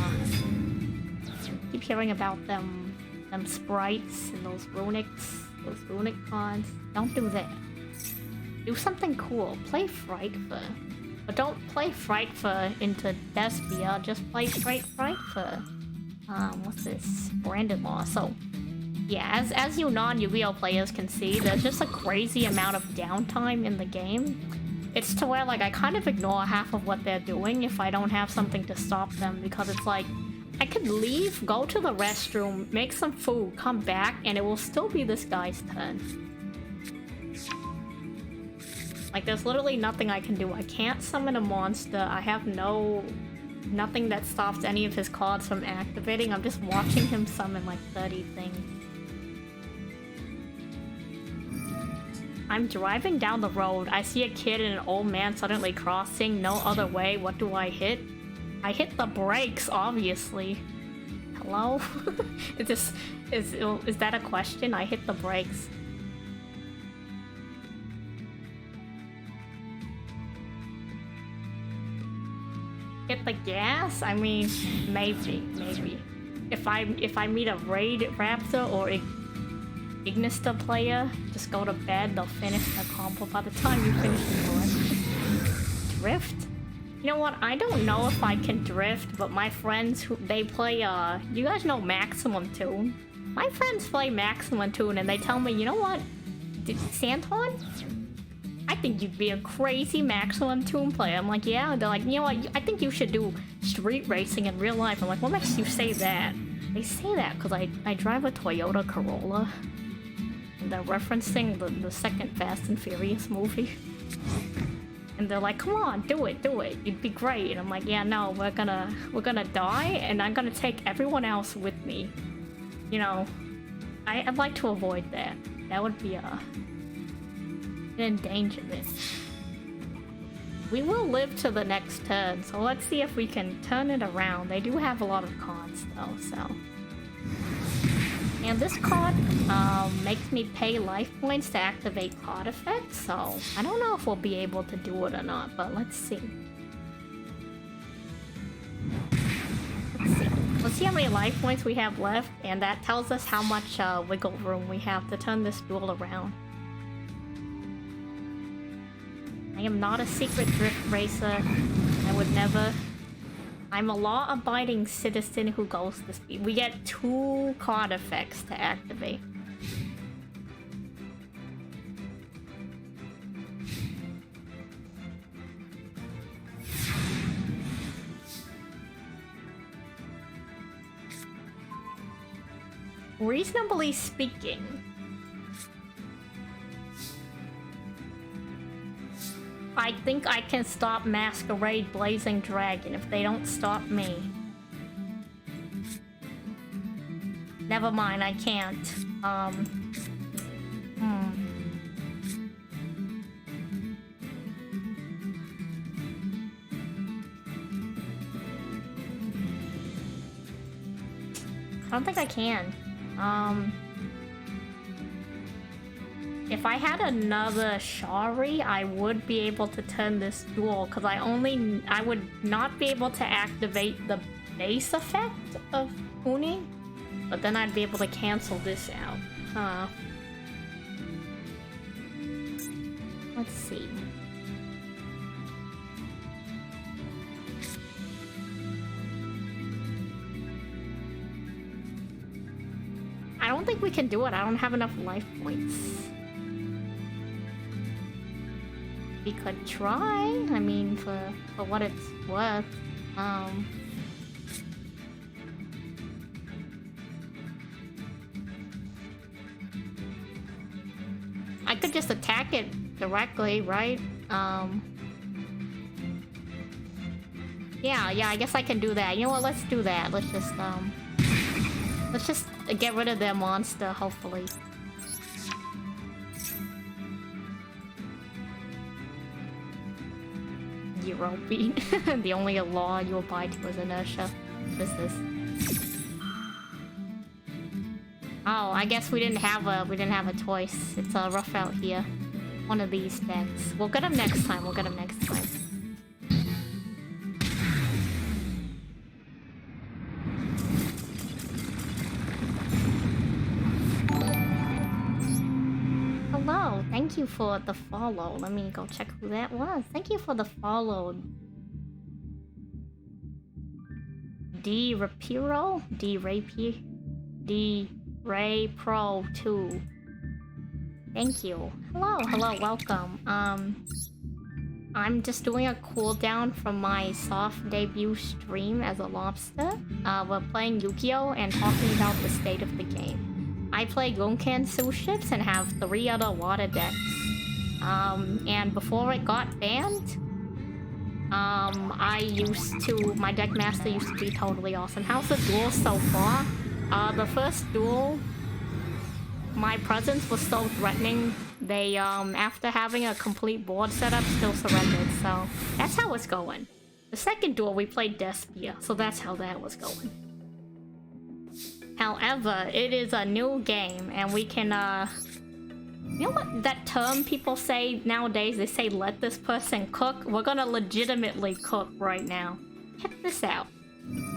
sprites and those runic cards. Don't do that. Do something cool. Play Frightfur. But don't play Frightfur into Despia, just play straight Frightfur. What's this? Branded Law. So, yeah, as you non-Yu-Gi-Oh players can see, there's just a crazy amount of downtime in the game. it's to where like I kind of ignore half of what they're doing if I don't have something to stop them, because it's like I could leave, go to the restroom, make some food, come back, and it will still be this guy's turn. Like, there's literally nothing I can do. I can't summon a monster. I have nothing that stops any of his cards from activating. I'm just watching him summon like 30 things. I'm driving down the road. I see a kid and an old man suddenly crossing. No other way. What do I hit? I hit the brakes, obviously. Hello? is that a question? I hit the brakes. Hit the gas? I mean, maybe. If I meet a Raid Raptor or Ignista player, just go to bed, they'll finish the combo by the time you finish the one. Drift? You know what, I don't know if I can drift, but my friends, they play, you guys know Maximum Tune? My friends play Maximum Tune and they tell me, you know what, Santon? I think you'd be a crazy Maximum Tune player. I'm like, yeah, and they're like, you know what, I think you should do street racing in real life. I'm like, what makes you say that? They say that because I drive a Toyota Corolla. And they're referencing the second Fast and Furious movie. And they're like, come on, do it, you'd be great. And I'm like, yeah, no, we're gonna die, and I'm gonna take everyone else with me. You know, I'd like to avoid that. That would be an endangerment. We will live to the next turn, so let's see if we can turn it around. They do have a lot of cons though, so. And this card makes me pay life points to activate card effects, so I don't know if we'll be able to do it or not, but let's see. Let's see how many life points we have left, and that tells us how much wiggle room we have to turn this duel around. I am not a secret drift racer. I would never. I'm a law-abiding citizen who goes the speed. We get 2 card effects to activate. Reasonably speaking, I think I can stop Masquerade Blazing Dragon if they don't stop me. Never mind, I can't. I don't think I can. If I had another Shari, I would be able to turn this duel, because I would not be able to activate the base effect of Uni, but then I'd be able to cancel this out. Let's see. I don't think we can do it. I don't have enough life points. We could try. I mean, for what it's worth. I could just attack it directly, right? Yeah, I guess I can do that. You know what? Let's do that. Let's just get rid of their monster, hopefully. Zero beat. The only law you abide to is inertia. What is this? Oh, I guess we didn't have a choice. It's rough out here. One of these decks. We'll get him next time. Hello, thank you for the follow. Let me go check who that was. Thank you for the follow. D Rapiro? D Ray Pro 2. Thank you. Hello, welcome. I'm just doing a cooldown from my soft debut stream as a lobster. We're playing Yu-Gi-Oh! And talking about the state of the game. I play Gunkan Sue ships and have 3 other water decks. And before it got banned, my deck master used to be totally awesome. How's the duel so far? The first duel, my presence was so threatening. They, after having a complete board setup, still surrendered, so that's how it's going. The second duel, we played Despia, so that's how that was going. However, it is a new game, and we can, you know what that term people say nowadays? They say, let this person cook. We're gonna legitimately cook right now. Check this out.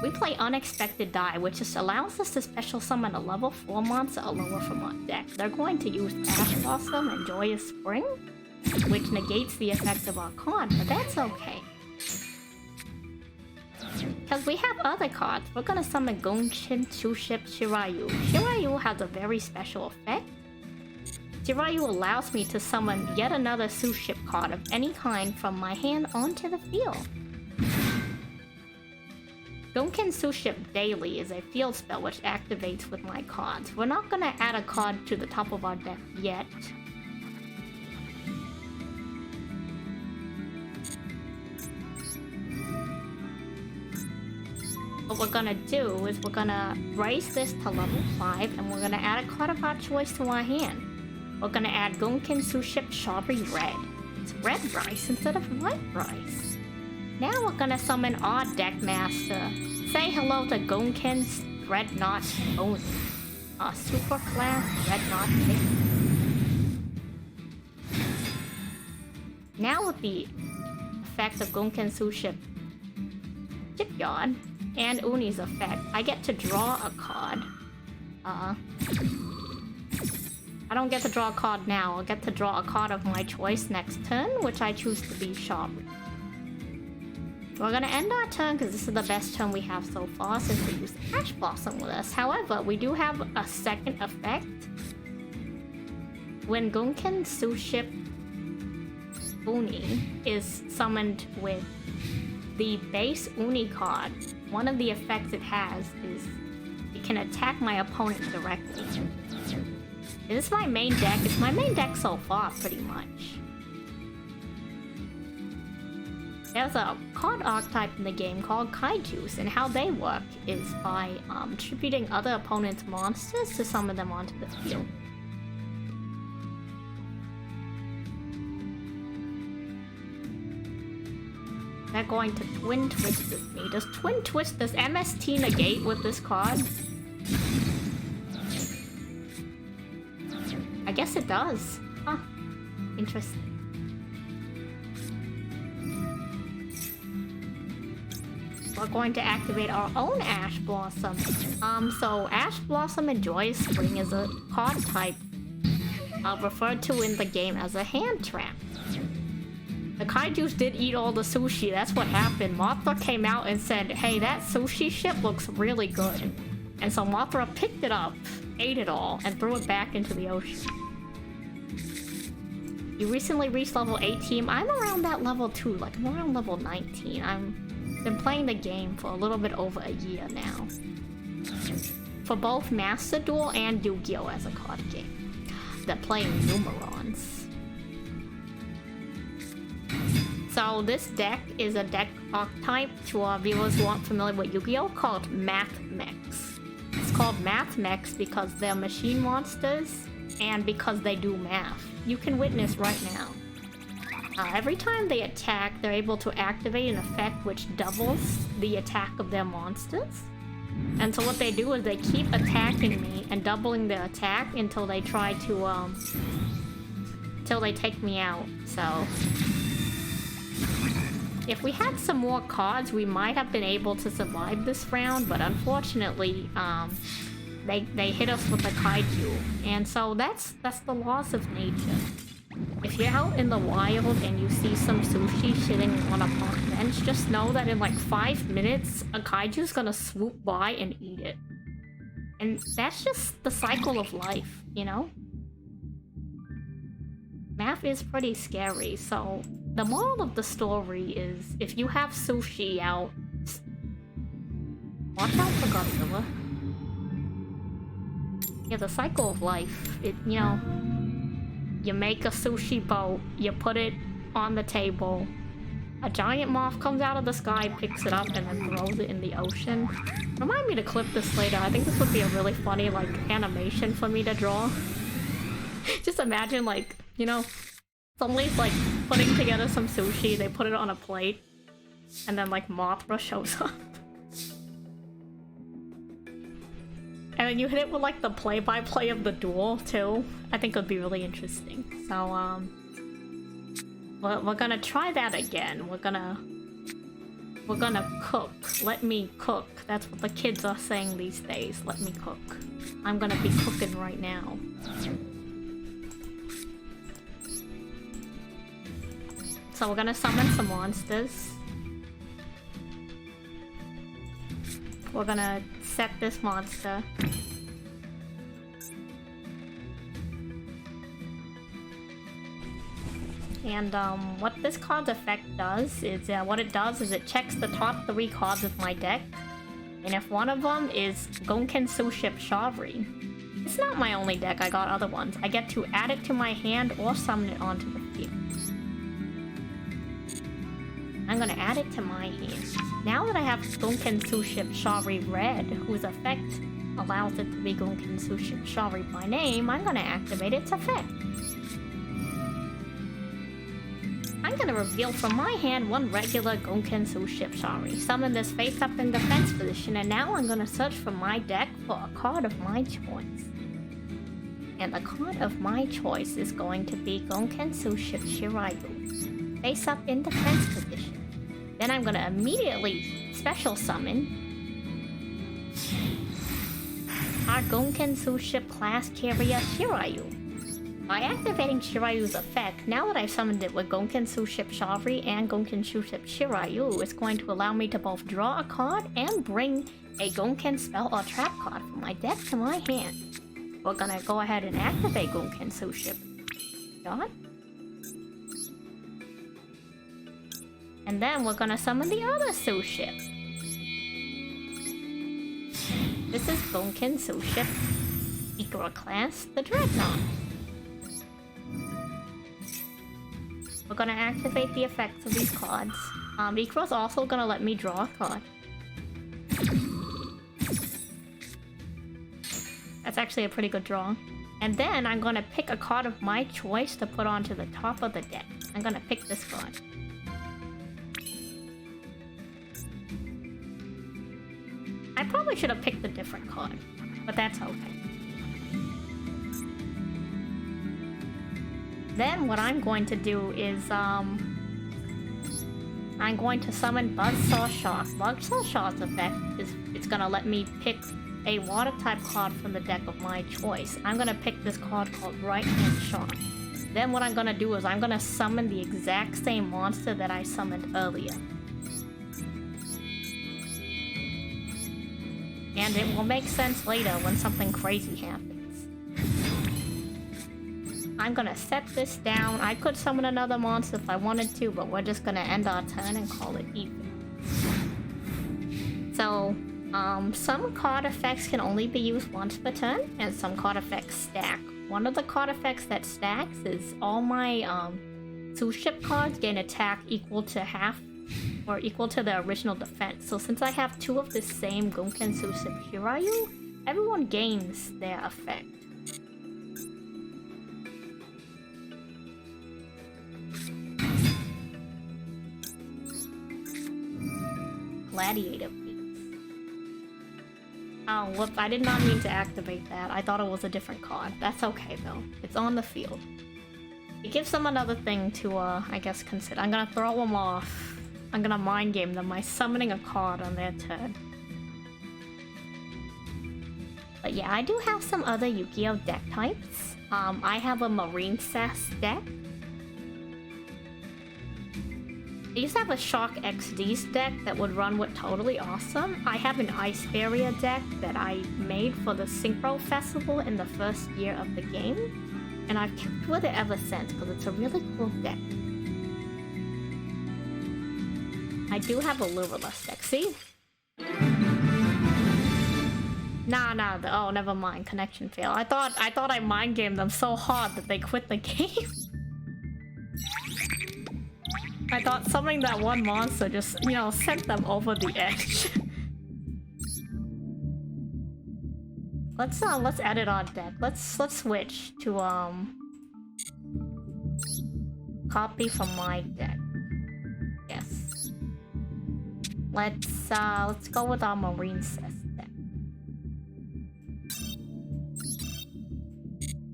We play Unexpected Die, which just allows us to special summon a level 4 monster or lower from our deck. They're going to use Ash Blossom and Joyous Spring, which negates the effect of our card, but that's okay. Because we have other cards. We're gonna summon Gongchin Two-Ship Shirayu. Shirayu has a very special effect. Shirayu allows me to summon yet another Sue-Ship card of any kind from my hand onto the field. Gunkan Sue-Ship Daily is a field spell which activates with my cards. We're not gonna add a card to the top of our deck yet. What we're gonna do is we're gonna raise this to level 5 and we're gonna add a card of our choice to our hand. We're gonna add Gunkan Sue-Ship Strawberry Red. It's red rice instead of white rice. Now we're gonna summon our deck master. Say hello to Gunkan's Dreadnought Oni, a super class Dreadnought pick. Now with the effect of Gunkan Sue-Ship Shipyard and Uni's effect, I get to draw a card. I don't get to draw a card now. I'll get to draw a card of my choice next turn, which I choose to be Strawberry. We're gonna end our turn because this is the best turn we have so far since we used Ash Blossom with us. However, we do have a second effect. When Gunkan Sue-Ship Uni is summoned with the base Uni card, one of the effects it has is it can attack my opponent directly. This is my main deck. It's my main deck so far, pretty much. There's a card archetype in the game called Kaijus, and how they work is by tributing other opponents' monsters to summon them onto the field. They're going to Twin Twist with me. Does Twin Twist, does MST negate with this card? I guess it does. Huh. Interesting. We're going to activate our own Ash Blossom. So Ash Blossom and Joyous Spring is a card type referred to in the game as a hand trap. The Kaijus did eat all the sushi. That's what happened. Mothra came out and said, hey, that sushi ship looks really good. And so Mothra picked it up, ate it all, and threw it back into the ocean. You recently reached level 18. I'm around that level too. Like, I'm around level 19. I've been playing the game for a little bit over a year now. For both Master Duel and Yu-Gi-Oh! As a card game. They're playing Numerons. So this deck is a deck archetype to our viewers who aren't familiar with Yu-Gi-Oh! Called Math Mechs. It's called Math Mechs because they're machine monsters and because they do math. You can witness right now. Every time they attack, they're able to activate an effect which doubles the attack of their monsters. And so what they do is they keep attacking me and doubling their attack until they try to, till they take me out, so... If we had some more cards, we might have been able to survive this round, but unfortunately, they hit us with a kaiju, and so that's the loss of nature. If you're out in the wild and you see some sushi sitting on a park bench, just know that in like 5 minutes, a kaiju's gonna swoop by and eat it. And that's just the cycle of life, you know? Math is pretty scary, so the moral of the story is if you have sushi out, watch out for Godzilla. Yeah, the cycle of life. You know, you make a sushi boat, you put it on the table, a giant moth comes out of the sky, picks it up, and then throws it in the ocean. Remind me to clip this later. I think this would be a really funny, like, animation for me to draw. Just imagine, like, you know, somebody's, like, putting together some sushi, they put it on a plate, and then, like, Mothra shows up. And then you hit it with, like, the play-by-play of the duel, too. I think it would be really interesting. So, we're gonna try that again. We're gonna cook. Let me cook. That's what the kids are saying these days. Let me cook. I'm gonna be cooking right now. So we're gonna summon some monsters. We're gonna set this monster. And what this card's effect does is, it checks the top 3 cards of my deck. And if one of them is Gonkensu Ship Shavri, it's not my only deck, I got other ones. I get to add it to my hand or summon it onto the field. I'm gonna add it to my hand. Now that I have Gonkensu Ship Shavri Red, whose effect allows it to be Gonkensu Ship Shavri by name, I'm gonna activate its effect. I'm gonna reveal from my hand one regular Gonkensu Ship Shavri. Summon this face up in defense position, and now I'm gonna search from my deck for a card of my choice. And the card of my choice is going to be Gonkensu Ship Shirayu. Face up in defense position. Then I'm gonna immediately special summon our Gonkensu Ship class carrier Shirayu. By activating Shirayu's effect, now that I've summoned it with Gonkensu Ship Shavri and Gonkensu Ship Shirayu, it's going to allow me to both draw a card and bring a Gonken spell or trap card from my deck to my hand. We're gonna go ahead and activate Gonkensu Ship Shot. And then we're gonna summon the other Su ship. This is Gonkensu Ship Ikura class, the Dreadnought. We're gonna activate the effects of these cards. Ikura's also gonna let me draw a card. That's actually a pretty good draw. And then I'm gonna pick a card of my choice to put onto the top of the deck. I'm gonna pick this card. I probably should have picked a different card, but that's okay. Then what I'm going to do is, I'm going to summon Buzzsaw Shock. Buzzsaw Shock's effect is, it's gonna let me pick a water type card from the deck of my choice. I'm gonna pick this card called Right Hand Shock. Then what I'm gonna do is I'm gonna summon the exact same monster that I summoned earlier. And it will make sense later when something crazy happens. I'm gonna set this down. I could summon another monster if I wanted to, but we're just gonna end our turn and call it even. So, some card effects can only be used once per turn, and some card effects stack. One of the card effects that stacks is all my Su ship cards gain attack equal to half or equal to the original defense. So since I have 2 of the same Gonkensu Ship Shirayu, everyone gains their effect. Gladiator Beats. Oh, whoops, I did not mean to activate that. I thought it was a different card. That's okay though. It's on the field. It gives them another thing to, I guess, consider. I'm gonna throw them off. I'm gonna mind game them by summoning a card on their turn. But yeah, I do have some other Yu-Gi-Oh! Deck types. I have a Marine Sass deck. I used to have a Shock XD's deck that would run with Totally Awesome. I have an Ice Barrier deck that I made for the Synchro Festival in the first year of the game. And I've kept with it ever since because it's a really cool deck. I do have a Lureless deck, see? Nah, oh, never mind. Connection fail. I thought I mind gamed them so hard that they quit the game. I thought summoning that one monster just, you know, sent them over the edge. Let's edit our deck. Let's switch to copy from my deck. Yes. Let's go with our Marine Cess deck.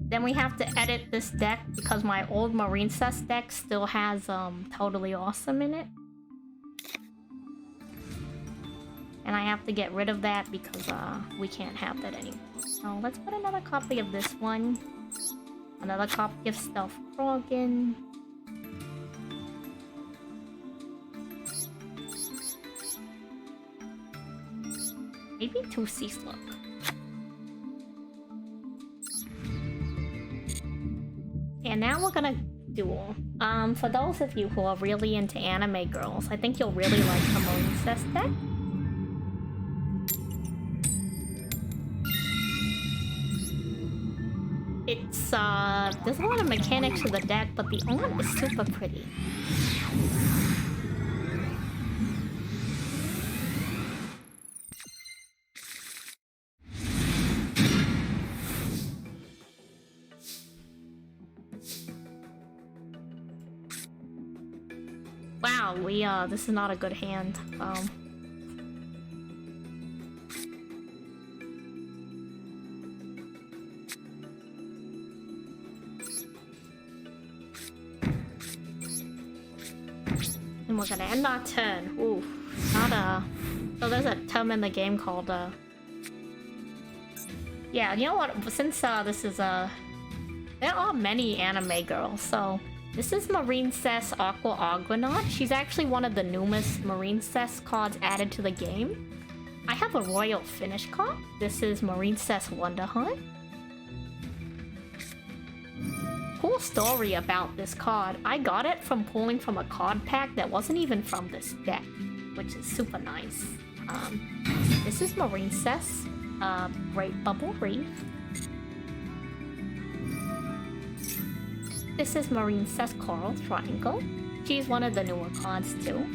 Then we have to edit this deck because my old Marine Cess deck still has Totally Awesome in it. And I have to get rid of that because we can't have that anymore. So let's put another copy of this one. Another copy of Stealth Krogan. Maybe 2 Sea Slug. And now we're gonna duel. For those of you who are really into anime girls, I think you'll really like the Marine Cess deck. It's, there's a lot of mechanics to the deck, but the art is super pretty. Wow, this is not a good hand. And we're gonna end our turn. Ooh, not a... So there's a term in the game called, Yeah, you know what? Since, this is, There are many anime girls, so... This is Marine Cess Aqua Argonaut. She's actually one of the newest Marine Cess cards added to the game. I have a Royal Finish card. This is Marine Cess Wonder Hunt. Cool story about this card. I got it from pulling from a card pack that wasn't even from this deck, which is super nice. This is Marine Cess, Great Bubble Reef. This is Marine Cess Coral Triangle. She's one of the newer cards too.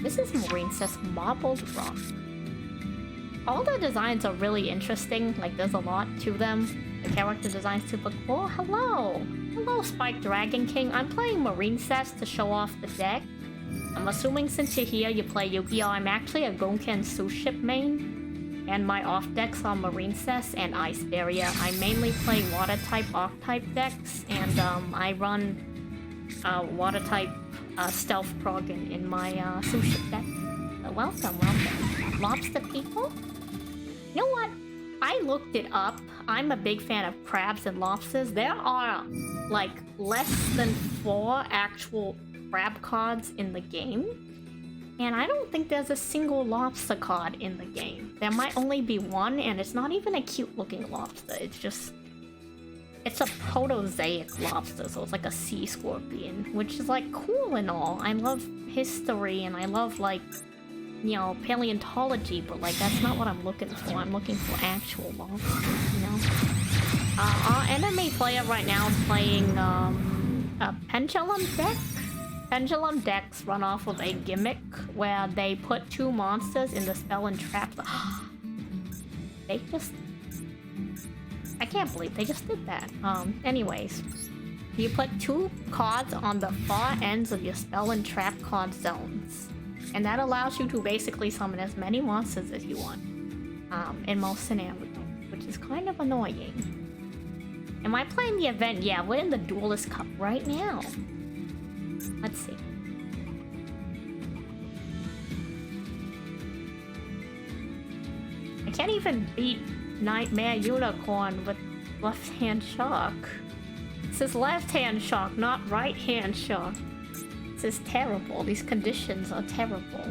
This is Marine Cess Marbled Rock. All the designs are really interesting, like there's a lot to them. The character design's super cool. Hello! Hello, Spike Dragon King. I'm playing Marine Cess to show off the deck. I'm assuming since you're here you play Yu-Gi-Oh! I'm actually a Gonken Suship main. And my off decks are Marine Cess and Ice Barrier. I mainly play water type archetype decks, and I run water type Stealth Krogan in my Suship deck. So welcome. Lobster people? You know what? I looked it up. I'm a big fan of crabs and lobsters. There are like less than 4 actual crab cards in the game. And I don't think there's a single lobster card in the game. There might only be one, and it's not even a cute looking lobster. It's just... It's a protozoic lobster, so it's like a sea scorpion, which is like cool and all. I love history and I love like, you know, paleontology, but like that's not what I'm looking for. I'm looking for actual lobsters, you know? Our enemy player right now is playing a Pendulum deck. Pendulum decks run off of a gimmick where they put 2 monsters in the spell and trap. They just... I can't believe they just did that. Anyways. You put 2 cards on the far ends of your spell and trap card zones. And that allows you to basically summon as many monsters as you want. In most scenarios. Which is kind of annoying. Am I playing the event? Yeah, we're in the Duelist Cup right now. Let's see. I can't even beat Nightmare Unicorn with left-hand shock. This is left-hand shock, not right-hand shock. This is terrible. These conditions are terrible.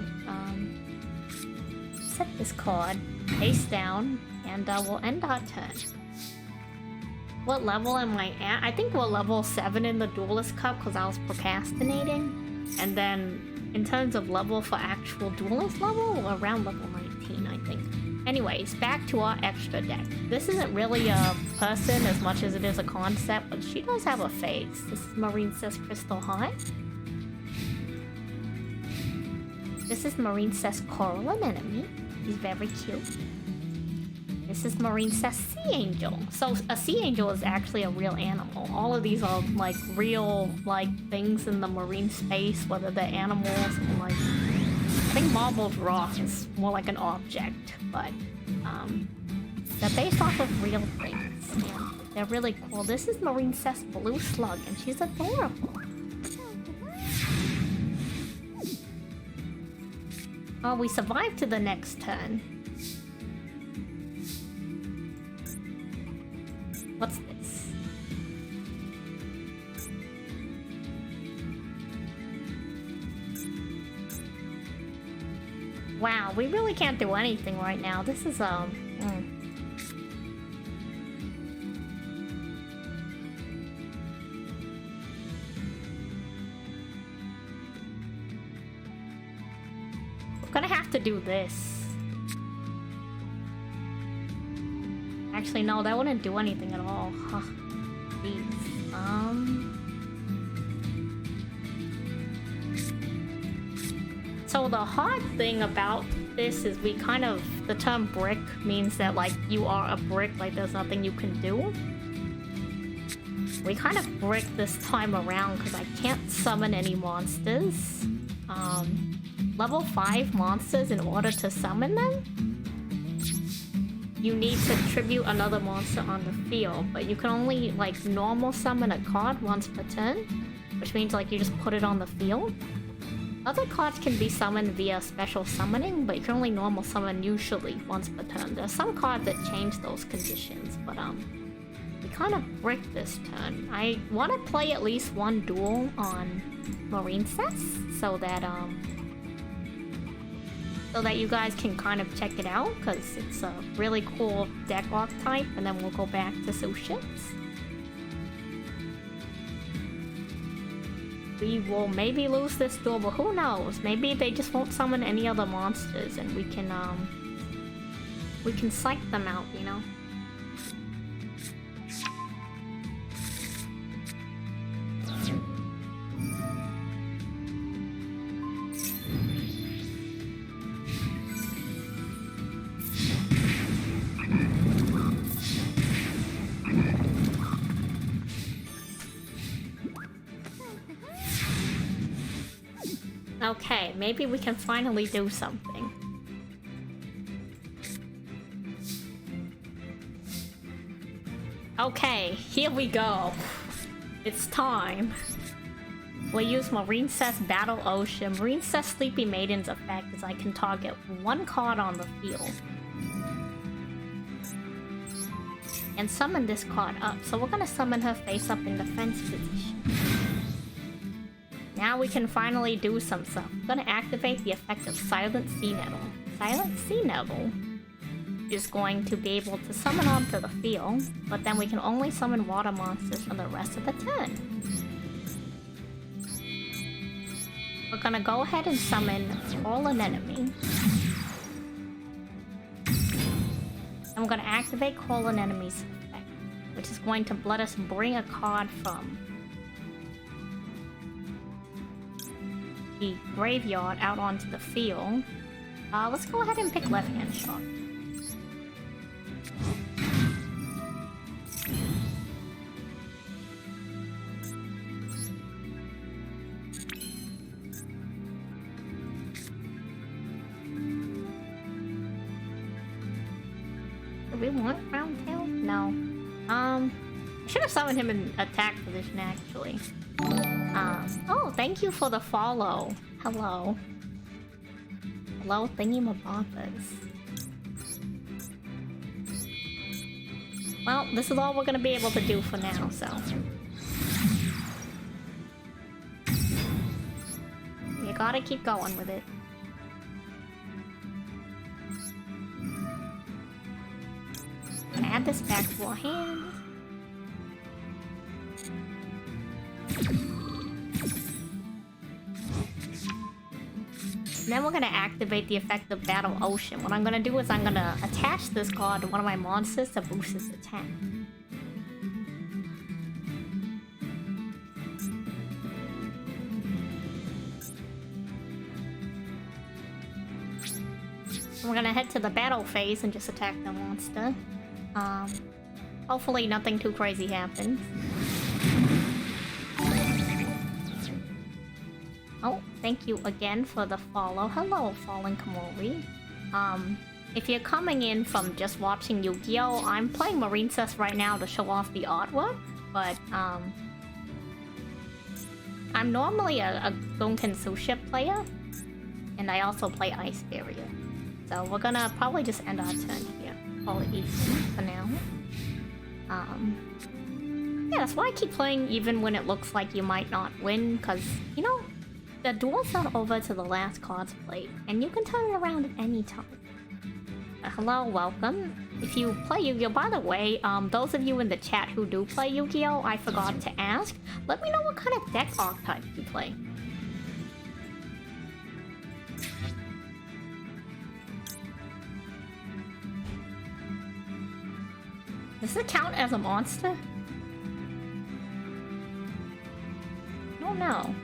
Set this card face down, and we'll end our turn. What level am I at? I think we're level 7 in the Duelist Cup because I was procrastinating. And then in terms of level for actual duelist level, around level 19, I think. Anyways, back to our extra deck. This isn't really a person as much as it is a concept, but she does have a face. This is Marine Says Crystal High. This is Marine Says Coral Anemone. He's very cute. This is Marine Says Sea Angel. So a sea angel is actually a real animal. All of these are like real like things in the marine space, whether they're animals or like, I think marbled rock is more like an object, but they're based off of real things. Yeah, they're really cool. This is Marine Says Blue Slug, and she's adorable. Oh, we survived to the next turn. What's this? Wow, we really can't do anything right now. This is We're gonna have to do this. Actually, no, that wouldn't do anything at all. Huh. Jeez. So the hard thing about this is we kind of... The term brick means that, like, you are a brick, like there's nothing you can do. We kind of brick this time around because I can't summon any monsters. Level 5 monsters, in order to summon them, you need to tribute another monster on the field, but you can only like normal summon a card once per turn, which means like you just put it on the field. Other cards can be summoned via special summoning, but you can only normal summon usually once per turn. There's some cards that change those conditions, but we kind of brick this turn. I want to play at least one duel on Marine Cess so that you guys can kind of check it out, because it's a really cool deck archetype, and then we'll go back to Suships. We will maybe lose this duel, but who knows? Maybe they just won't summon any other monsters, and we can psych them out, you know? Okay, maybe we can finally do something. Okay, here we go. It's time. We'll use Marine Cess Battle Ocean. Marine Cess Sleepy Maiden's effect is I can target one card on the field and summon this card up. So we're gonna summon her face up in defense position. Now we can finally do some stuff. I'm gonna activate the effect of Silent Sea Nettle. Silent Sea Nettle is going to be able to summon onto the field, but then we can only summon water monsters for the rest of the turn. We're gonna go ahead and summon Coral Anemone. And we're gonna activate Coral Anemone's effect, which is going to let us bring a card from the graveyard out onto the field. Let's go ahead and pick Left Hand Shark. Do we want Round Tail? No. I should have summoned him in attack position actually. Oh, thank you for the follow. Hello. Hello, thingy-mabobbers. Well, this is all we're gonna be able to do for now, so. You gotta keep going with it. Add this back to our hand. then we're gonna activate the effect of Battle Ocean. What I'm gonna do is I'm gonna attach this card to one of my monsters to boost its attack. We're gonna head to the battle phase and just attack the monster. Hopefully nothing too crazy happens. Oh, thank you again for the follow. Hello, Fallen Kamori. If you're coming in from just watching Yu-Gi-Oh! I'm playing Marincess right now to show off the artwork, but, I'm normally a Gunkan Suship player, and I also play Ice Barrier. So we're gonna probably just end our turn here. Call it even for now. Yeah, that's why I keep playing even when it looks like you might not win, because, you know, the duel's not over to the last card's played, and you can turn it around at any time. Hello, welcome. If you play Yu-Gi-Oh! By the way, those of you in the chat who do play Yu-Gi-Oh! I forgot to ask, let me know what kind of deck archetype you play. Does it count as a monster? I don't know.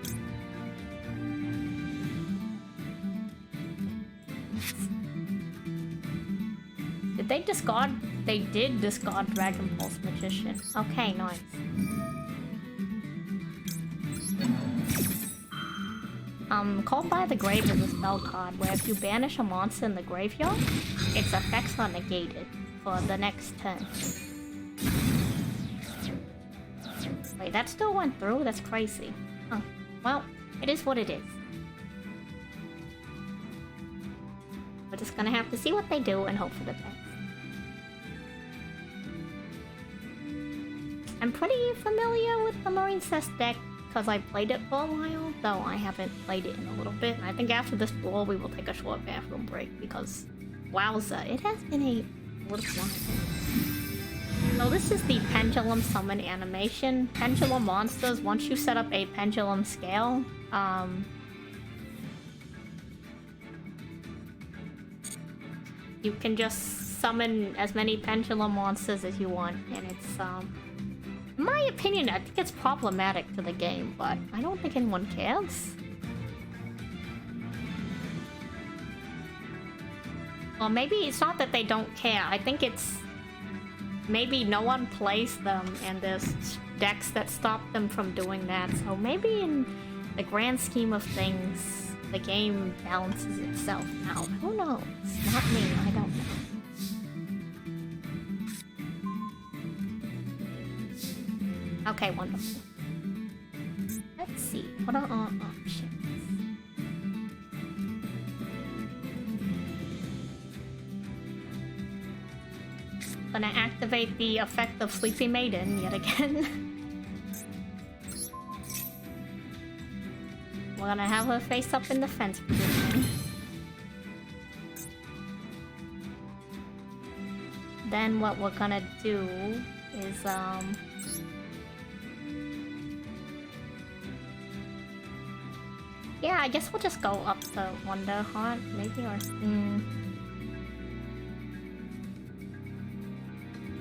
Did they discard? They did discard Dragon Pulse Magician. Okay, nice. Called by the Grave is a spell card where if you banish a monster in the graveyard, its effects are negated for the next turn. Wait, that still went through? That's crazy. Huh. Well, it is what it is. We're just gonna have to see what they do and hope for the best. I'm pretty familiar with the Marincess deck because I played it for a while, though I haven't played it in a little bit. And I think after this duel we will take a short bathroom break because, wowza, it has been a little while. So this is the Pendulum Summon animation. Pendulum monsters, once you set up a Pendulum scale, you can just summon as many Pendulum monsters as you want, and it's, in my opinion, I think it's problematic to the game, but I don't think anyone cares. Well, maybe it's not that they don't care. I think it's maybe no one plays them, and there's decks that stop them from doing that. So maybe in the grand scheme of things, the game balances itself out. Who knows? Not me. I don't know. Okay, wonderful. Let's see. What are our options? Gonna activate the effect of Sleepy Maiden yet again. We're gonna have her face up in the fence position. Then what we're gonna do is, yeah, I guess we'll just go up to Wonder Heart, maybe, or...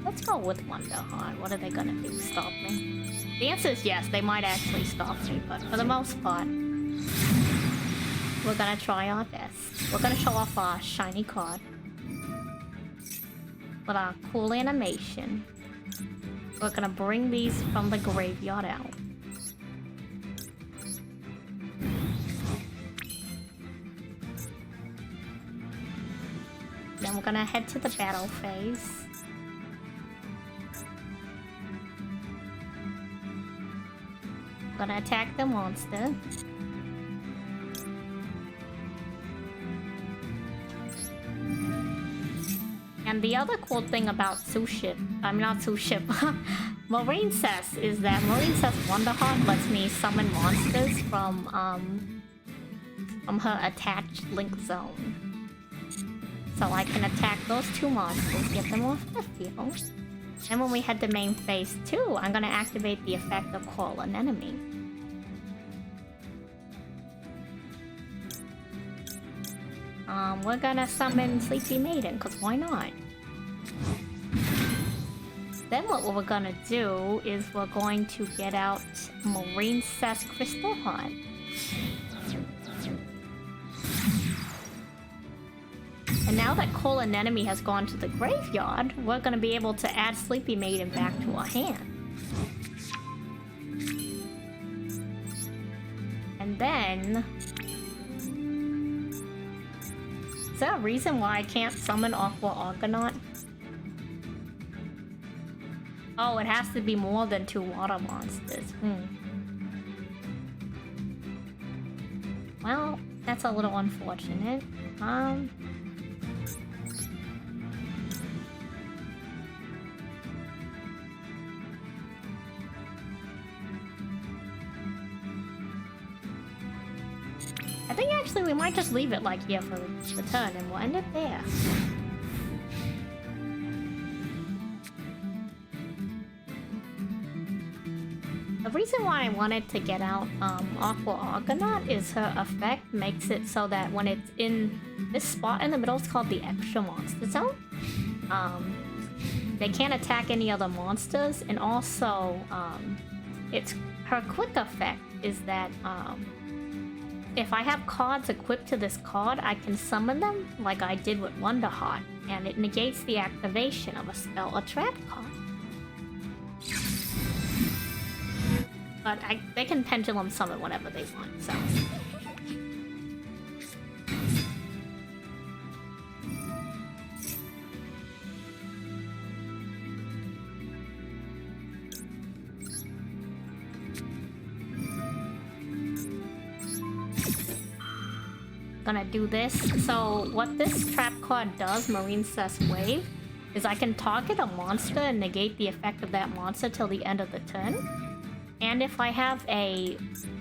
Let's go with Wonder Heart. What are they gonna do? Stop me? The answer is yes, they might actually stop me, but for the most part, we're gonna try our best. We're gonna show off our shiny card with our cool animation. We're gonna bring these from the graveyard out. Then we're gonna head to the battle phase. We're gonna attack the monster. And the other cool thing about Marincess is that Marincess Wonderheart lets me summon monsters from her attached link zone. So I can attack those two monsters, get them off the field. And when we head to main phase 2, I'm gonna activate the effect of Call an Enemy. we're gonna summon Sleepy Maiden, because why not? Then what we're gonna do is we're going to get out Marine Cess Crystal Heart. And now that Cole Anemone has gone to the graveyard, we're gonna be able to add Sleepy Maiden back to our hand. And then... Is there a reason why I can't summon Aqua Argonaut? Oh, it has to be more than 2 water monsters. Well, that's a little unfortunate. I think actually we might just leave it like here for the turn and we'll end it there. The reason why I wanted to get out Aqua Argonaut is her effect makes it so that when it's in this spot in the middle, it's called the extra monster zone. They can't attack any other monsters, and also it's her quick effect is that if I have cards equipped to this card, I can summon them like I did with Wonder Heart, and it negates the activation of a spell or trap card. But they can pendulum summon whenever they want, so... Gonna do this. So what this trap card does, Marine Cess Wave, is I can target a monster and negate the effect of that monster till the end of the turn. And if I have a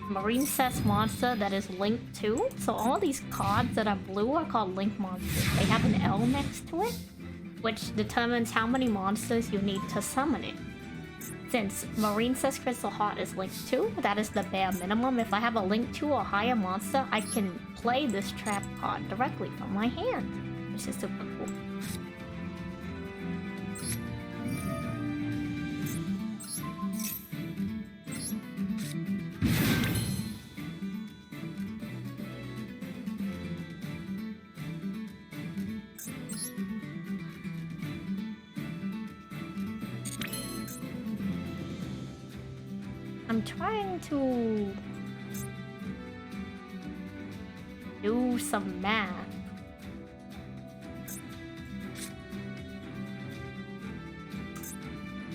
Marine Cess monster that is linked to, so all these cards that are blue are called link monsters. They have an L next to it, which determines how many monsters you need to summon it. Since Marine Cess Crystal Heart is linked to, that is the bare minimum. If I have a link to or higher monster, I can play this trap card directly from my hand, which is super cool. I'm trying to do some math.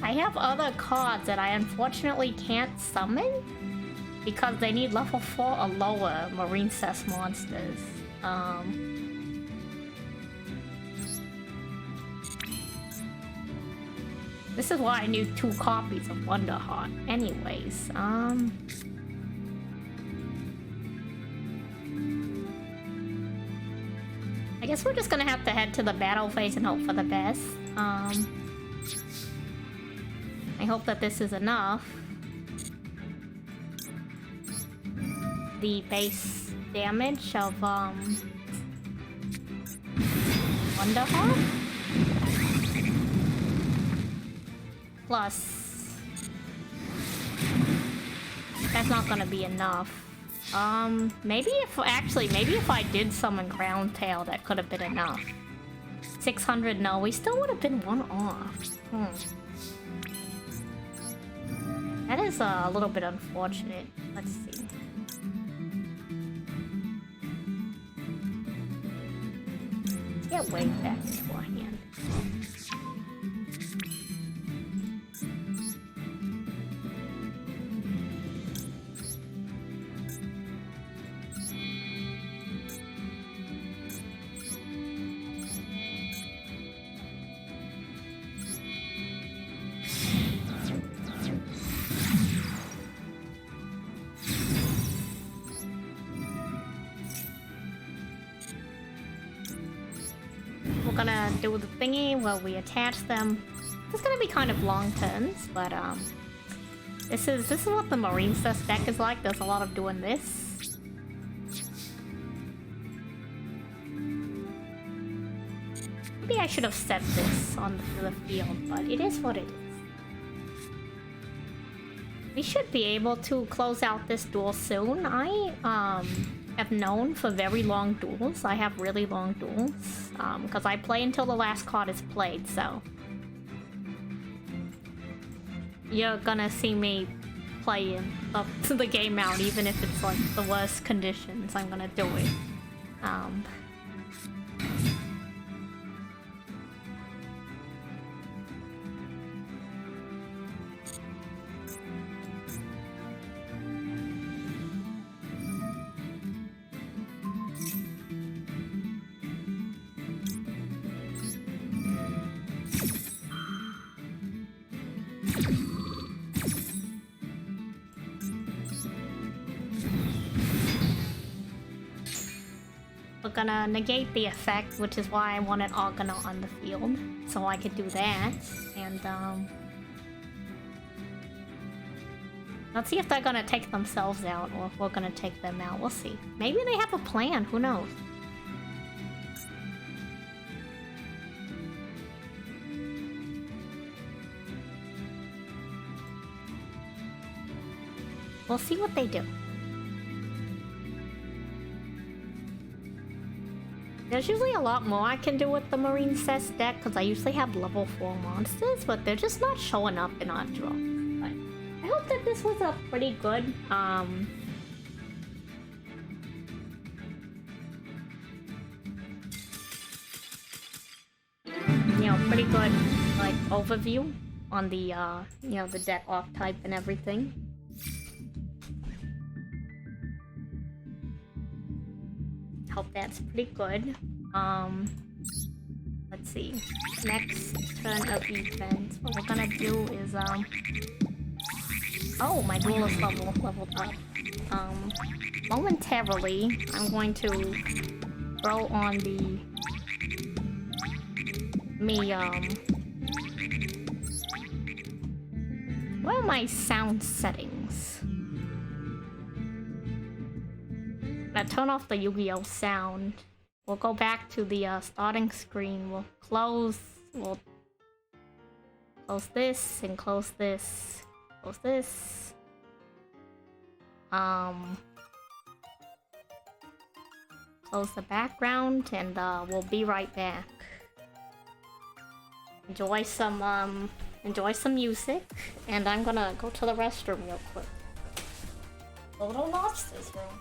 I have other cards that I unfortunately can't summon because they need level 4 or lower Marine Cess monsters. This is why I need 2 copies of Wonder Heart. Anyways, I guess we're just gonna have to head to the battle phase and hope for the best. I hope that this is enough. The base damage of Wonder Heart. Plus, that's not gonna be enough. Maybe if I did summon Ground Tail, that could have been enough. 600, no, we still would have been 1 off. That is a little bit unfortunate. Let's see. Get way back into our hand. We're gonna do the thingy where we attach them. It's gonna be kind of long turns, but this is what the Marine Cess deck is like. There's a lot of doing this. Maybe I should have set this on the field, but it is what it is. We should be able to close out this duel soon. I have known for very long duels. I have really long duels. Because I play until the last card is played, so you're gonna see me playing up to the game out, even if it's like the worst conditions. I'm gonna do it. We're gonna negate the effect, which is why I wanted Argonaut on the field, so I could do that. And let's see if they're gonna take themselves out or if we're gonna take them out. We'll see. Maybe they have a plan, who knows? We'll see what they do. There's usually a lot more I can do with the Marine Cess deck, because I usually have level 4 monsters, but they're just not showing up in our draw. But I hope that this was a pretty good, pretty good, like, overview on the, the deck archetype and everything. Hope that's pretty good. Let's see. Next turn of defense. What we're gonna do is oh, my duel is leveled up. Momentarily, I'm going to throw on the where are my sound settings? Now turn off the Yu-Gi-Oh sound. We'll go back to the starting screen. We'll close this and close this. Close this. Close the background and we'll be right back. Enjoy some music, and I'm gonna go to the restroom real quick. A little lost this room.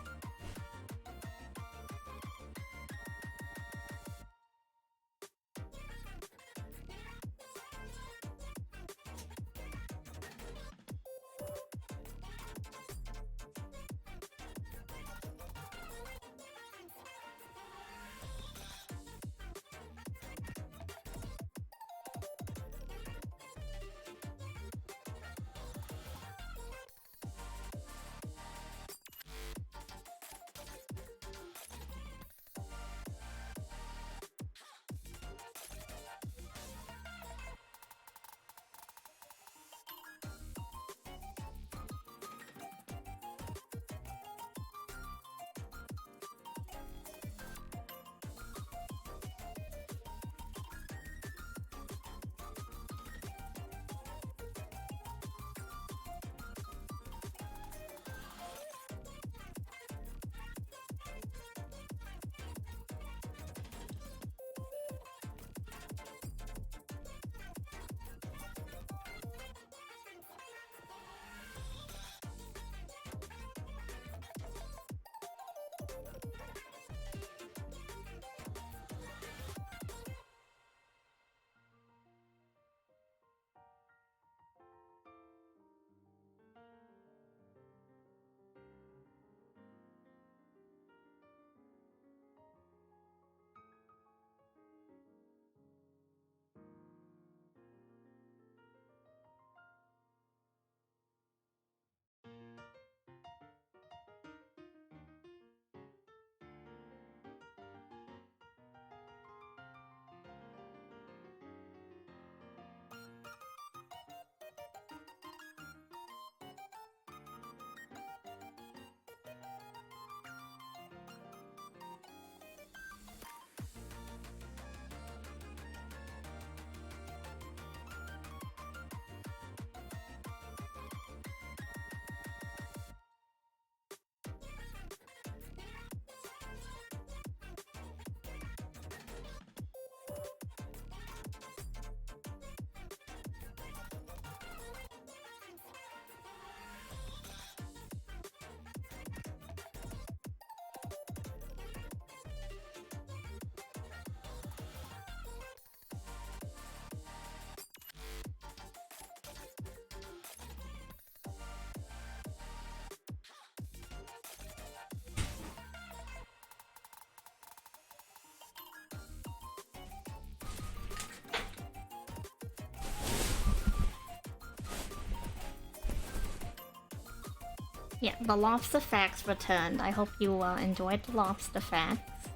Yeah, the lobster facts returned. I hope you enjoyed the lobster facts.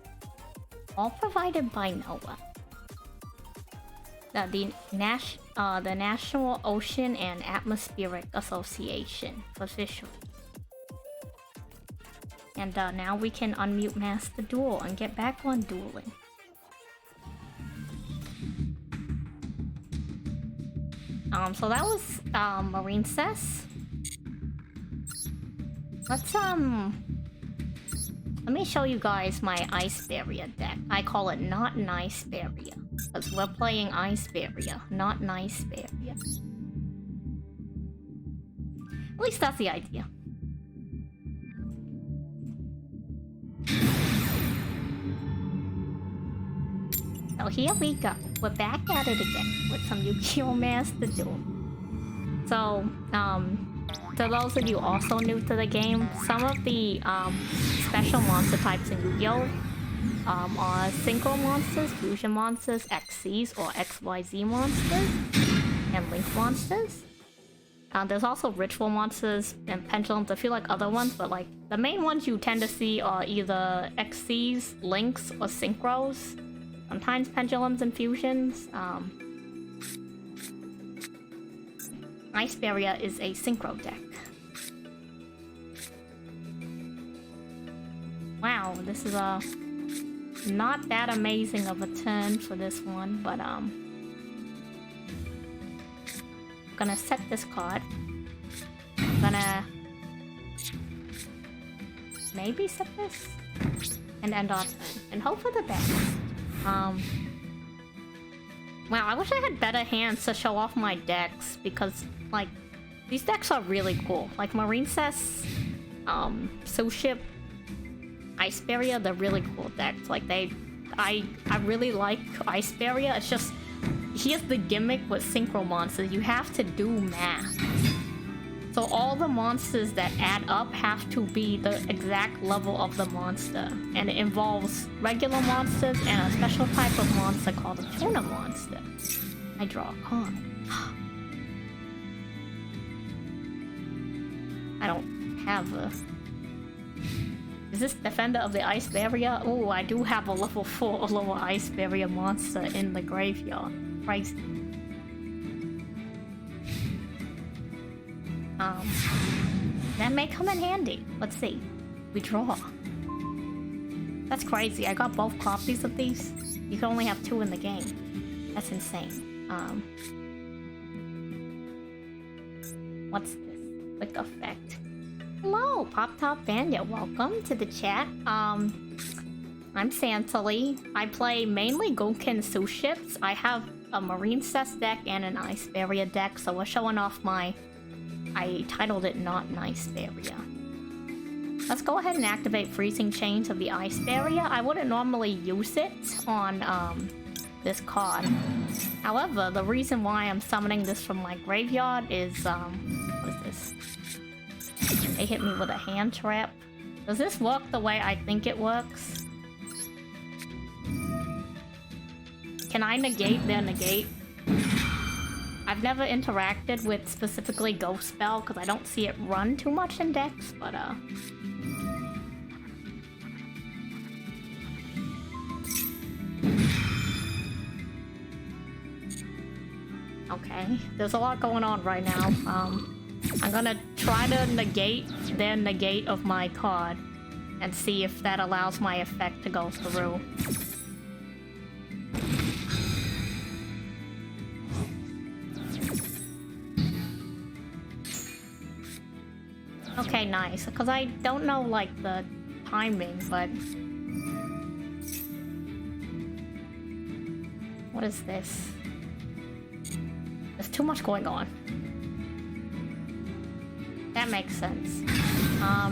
All provided by Noah. The National Ocean and Atmospheric Association officially. And now we can unmute Master Duel and get back on dueling. So that was Marine Cess. Let's let me show you guys my Ice Barrier deck. I call it Not an Ice Barrier, because we're playing Ice Barrier, not an Ice Barrier. At least that's the idea. So here we go. We're back at it again with some Yu-Gi-Oh! Master Duel. So, to those of you also new to the game, some of the special monster types in Yu-Gi-Oh! Are Synchro monsters, Fusion monsters, XCs or XYZ monsters, and Link monsters. There's also Ritual monsters and Pendulums, a few like other ones, but like the main ones you tend to see are either XCs, Links, or Synchros. Sometimes Pendulums and Fusions. Ice Barrier is a Synchro deck. Wow, this is not that amazing of a turn for this one, but gonna set this card. Gonna maybe set this and end our turn and hope for the best. Wow, I wish I had better hands to show off my decks, because like these decks are really cool. Like Marine Cess, Ship, Ice Barrier, they're really cool decks. Like I really like Ice Barrier. It's just, here's the gimmick with Synchro monsters. You have to do math. So all the monsters that add up have to be the exact level of the monster. And it involves regular monsters and a special type of monster called a tuna monster. I draw a card. I don't have a... Is this Defender of the Ice Barrier? Oh, I do have a level 4 lower Ice Barrier monster in the graveyard. Christ. That may come in handy. Let's see. We draw. That's crazy. I got both copies of these. You can only have 2 in the game. That's insane. What's this? Quick effect. Hello, Pop Top Bandit. Welcome to the chat. I'm Santali. I play mainly Goken Ships. I have a Marine Cess deck and an Ice Barrier deck, so we're showing off my... I titled it Not an Ice Barrier. Let's go ahead and activate Freezing Chains of the Ice Barrier. I wouldn't normally use it on this card. However, the reason why I'm summoning this from my graveyard is, what is this? They hit me with a hand trap. Does this work the way I think it works? Can I negate their negate? I've never interacted with specifically Ghost Spell because I don't see it run too much in decks, but okay, there's a lot going on right now. I'm gonna try to negate their negate of my card and see if that allows my effect to go through. Okay, nice, because I don't know like the timing, but what is this? There's too much going on. That makes sense. I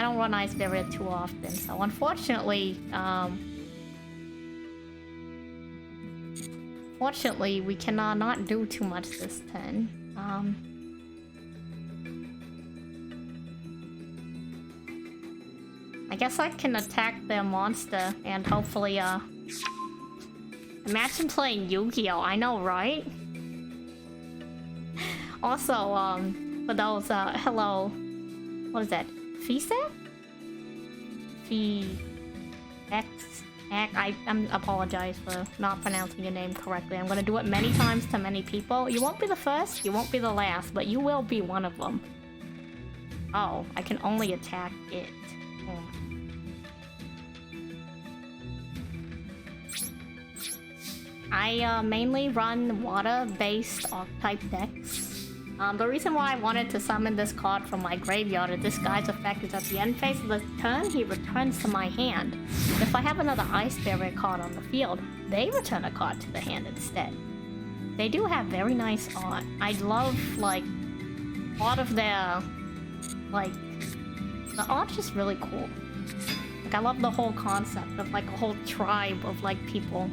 don't run Ice Barrier too often, so unfortunately, fortunately, we cannot not do too much this turn. I guess I can attack their monster and hopefully, imagine playing Yu-Gi-Oh! I know, right? Also, for those, hello. What is that? Fisac? I apologize for not pronouncing your name correctly. I'm gonna do it many times to many people. You won't be the first, you won't be the last, but you will be one of them. Oh, I can only attack it. I mainly run water-based archetype decks. The reason why I wanted to summon this card from my graveyard is this guy's effect is at the end phase of the turn, he returns to my hand. If I have another Ice Barrier card on the field, they return a card to the hand instead. They do have very nice art. I love, like, part of their, like, the art's just really cool. Like, I love the whole concept of, like, a whole tribe of, like, people.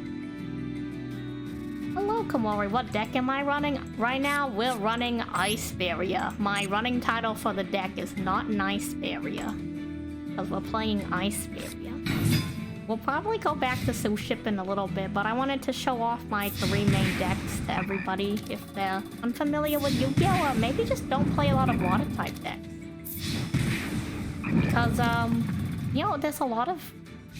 Hello, Komori. What deck am I running? Right now, we're running Ice Barrier. My running title for the deck is not Nice Barrier, because we're playing Ice Barrier. We'll probably go back to Suship in a little bit, but I wanted to show off my 3 main decks to everybody if they're unfamiliar with Yu-Gi-Oh! Or maybe just don't play a lot of water-type decks. Because, you know, there's a lot of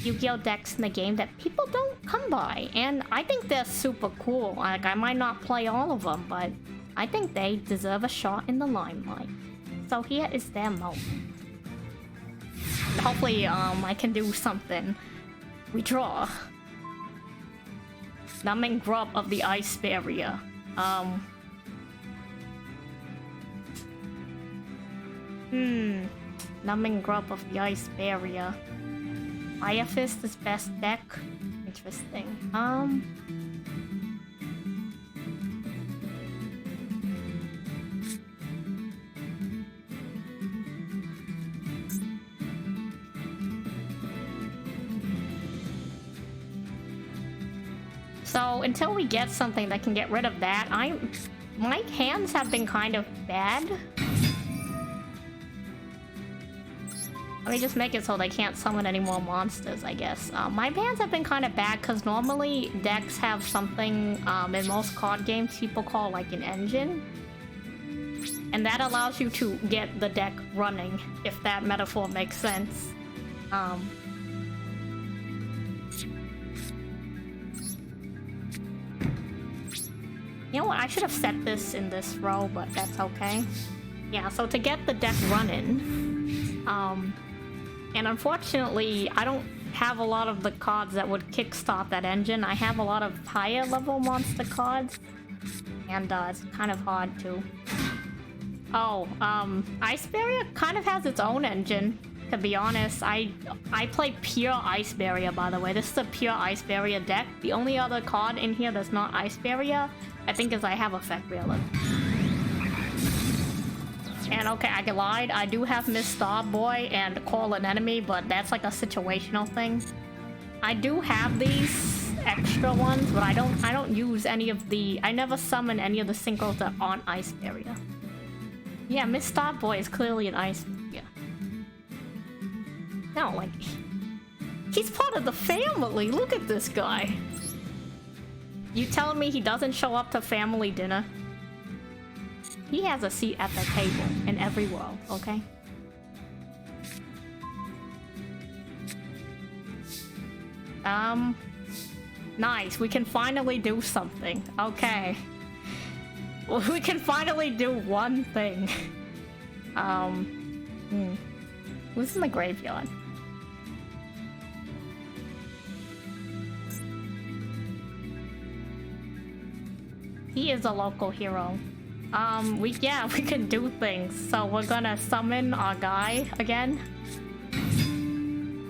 Yu-Gi-Oh! Decks in the game that people don't come by, and I think they're super cool. Like, I might not play all of them, but I think they deserve a shot in the limelight. So here is their moment. Hopefully, I can do something. We draw. Numbing Grub of the Ice Barrier. Numbing Grub of the Ice Barrier. Fire Fist is best deck. Interesting. So until we get something that can get rid of that, my hands have been kind of bad. Let me just make it so they can't summon any more monsters, I guess. My hands have been kind of bad because normally decks have something in most card games people call like an engine. And that allows you to get the deck running, if that metaphor makes sense. You know what? I should have set this in this row, but that's okay. Yeah, so to get the deck running, and unfortunately, I don't have a lot of the cards that would kickstart that engine. I have a lot of higher level monster cards, and it's kind of hard to... Oh, Ice Barrier kind of has its own engine, to be honest. I play pure Ice Barrier, by the way. This is a pure Ice Barrier deck. The only other card in here that's not Ice Barrier, I think, is I have Effect Realism. And okay, I lied. I do have Miss Starboy and Call an Enemy, but that's like a situational thing. I do have these extra ones, but I don't use any of the... I never summon any of the synchros that aren't Ice Barrier. Yeah, Miss Starboy is clearly an Ice Barrier. No, like... He's part of the family! Look at this guy! You telling me he doesn't show up to family dinner? He has a seat at the table in every world, okay? Nice. We can finally do something. Okay. Well, we can finally do one thing. Who's in the graveyard? He is a local hero. We can do things. So we're gonna summon our guy again.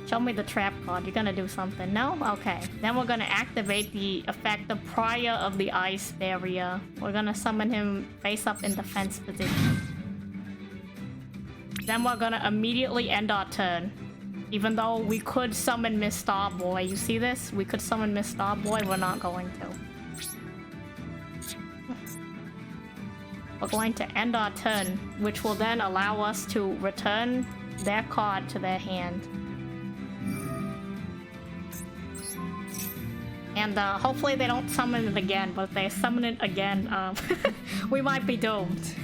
Show me the trap card. You're gonna do something. No? Okay. Then we're gonna activate the effect of Prior of the Ice Barrier. We're gonna summon him face up in defense position. Then we're gonna immediately end our turn. Even though we could summon Miss Starboy. You see this? We could summon Miss Starboy. We're not going to. We're going to end our turn, which will then allow us to return their card to their hand. And hopefully they don't summon it again, but if they summon it again, we might be doomed.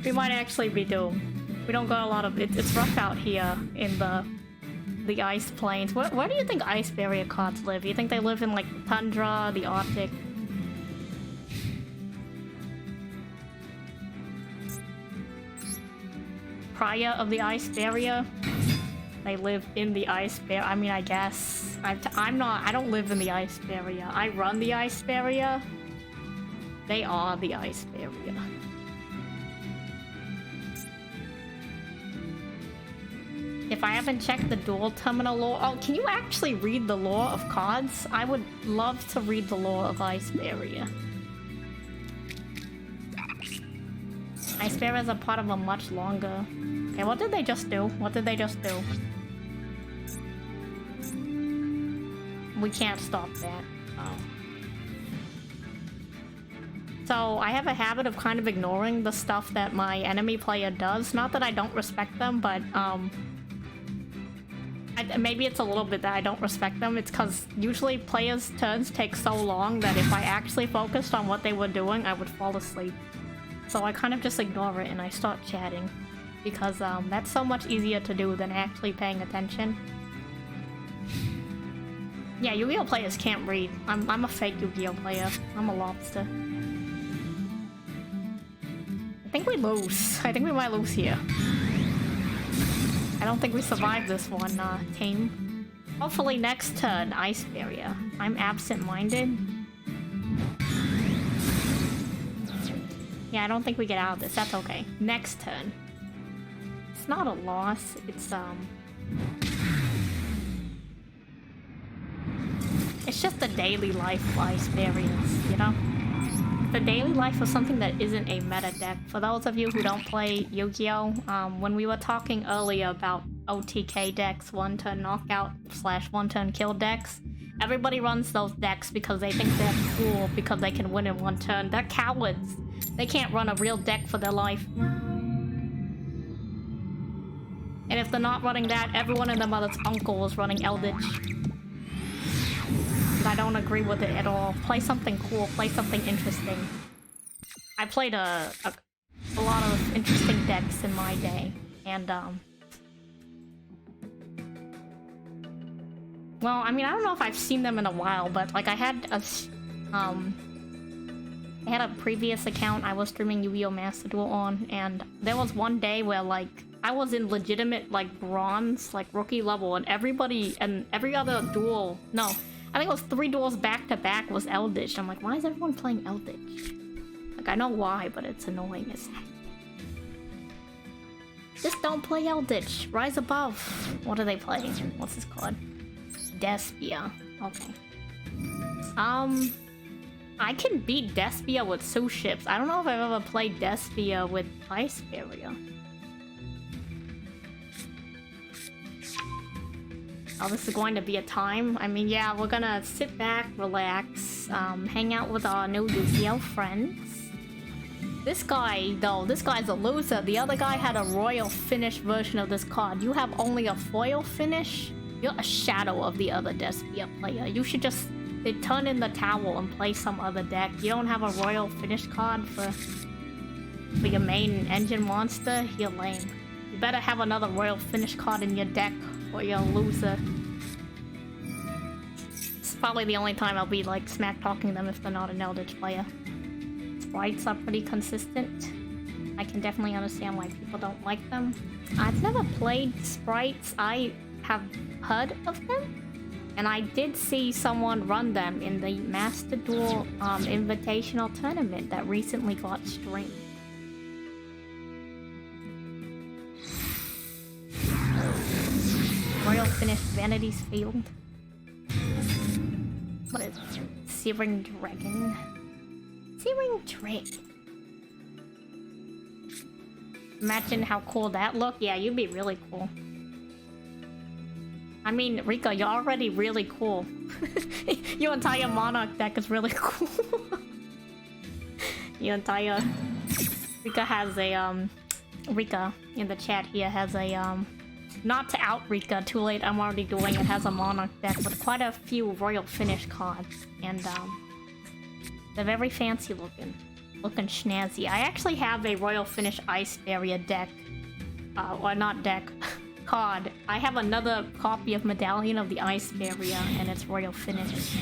We might actually be doomed. We don't got a lot of... It's rough out here in the ice plains. Where do you think ice barrier cards live? You think they live in, like, the tundra, the Arctic? Prior of the ice barrier? They live in the ice barrier. I mean, I guess. I don't live in the ice barrier. I run the ice barrier. They are the ice barrier. If I haven't checked the dual terminal lore... Oh, can you actually read the lore of cards? I would love to read the lore of ice barrier. Ice barriers are part of a much longer... Okay, what did they just do? What did they just do? We can't stop that. Oh. So, I have a habit of kind of ignoring the stuff that my enemy player does. Not that I don't respect them, but, maybe it's a little bit that I don't respect them. It's because usually players' turns take so long that if I actually focused on what they were doing, I would fall asleep. So I kind of just ignore it and I start chatting. Because that's so much easier to do than actually paying attention. Yeah, Yu-Gi-Oh! Players can't read. I'm a fake Yu-Gi-Oh! Player. I'm a lobster. I think we lose. I think we might lose here. I don't think we survived this one, team. Hopefully next turn, ice barrier. I'm absent-minded. Yeah, I don't think we get out of this. That's okay. Next turn. It's not a loss. It's just the daily life of ice barriers, you know? The daily life of something that isn't a meta deck. For those of you who don't play Yu-Gi-Oh! When we were talking earlier about OTK decks, one-turn knockout / one-turn kill decks, everybody runs those decks because they think they're cool because they can win in one turn. They're cowards. They can't run a real deck for their life. And if they're not running that, everyone and their mother's uncle is running Eldritch. I don't agree with it at all. Play something cool, play something interesting. I played a lot of interesting decks in my day, and well, I mean, I don't know if I've seen them in a while, but like I had a previous account I was streaming Yu-Gi-Oh! Master Duel on, and there was one day where like I was in legitimate like bronze, like rookie level, and everybody and every other duel, no, I think it was 3 duels back to back was Eldritch. I'm like, why is everyone playing Eldritch? Like, I know why, but it's annoying as heck. Just don't play Eldritch. Rise above. What are they playing? What's this called? Despia. Okay. I can beat Despia with 2 ships. I don't know if I've ever played Despia with Ice Barrier. Oh, this is going to be a time. I mean, yeah, we're gonna sit back, relax, hang out with our new Yu-Gi-Oh! Friends. This guy, though, this guy's a loser. The other guy had a royal finish version of this card. You have only a foil finish? You're a shadow of the other Despia player. You should just turn in the towel and play some other deck. You don't have a royal finish card for your main engine monster? You're lame. You better have another royal finish card in your deck or you're a loser. It's probably the only time I'll be like smack talking them if they're not an Eldritch player. Sprites are pretty consistent. I can definitely understand why people don't like them. I've never played sprites. I have heard of them. And I did see someone run them in the Master Duel Invitational Tournament that recently got streamed. Royal Finish Vanity's Field. What is it? Searing Dragon. Searing Dragon. Imagine how cool that looked. Yeah, you'd be really cool. I mean, Rika, you're already really cool. Your entire Monarch deck is really cool. Your entire... Rika has a, Rika in the chat here has a, not to out Rika, too late, I'm already doing it, has a Monarch deck with quite a few Royal Finish cards. And, they're very fancy looking. Looking snazzy. I actually have a Royal Finish Ice Barrier deck or not deck, card. I have another copy of Medallion of the Ice Barrier and its Royal Finish.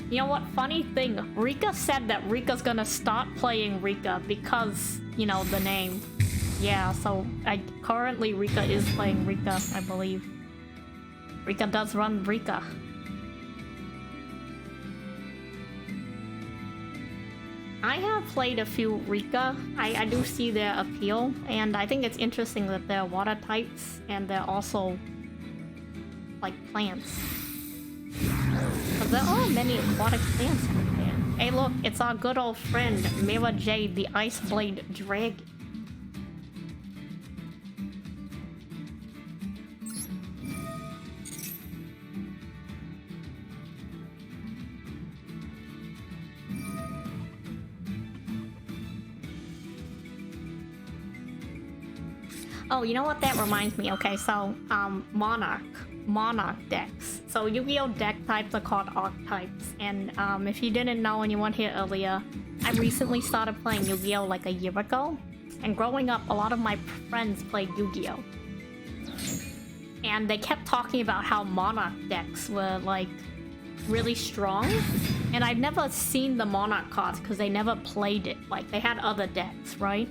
You know what? Funny thing, Rika said that Rika's gonna start playing Rika because, you know, the name. Yeah, so currently Rika is playing Rika, I believe. Rika does run Rika. I have played a few Rika. I do see their appeal, and I think it's interesting that they're water types and they're also like plants. But there are many aquatic plants out there. Hey look, it's our good old friend Mira Jade, the Ice Blade Dragon. Oh, you know what that reminds me? Okay, so, Monarch decks. So Yu-Gi-Oh! Deck types are called archetypes, and if you didn't know and you weren't here earlier, I recently started playing Yu-Gi-Oh! Like a year ago, and growing up, a lot of my friends played Yu-Gi-Oh! And they kept talking about how Monarch decks were, like, really strong, and I'd never seen the Monarch cards because they never played it. Like, they had other decks, right?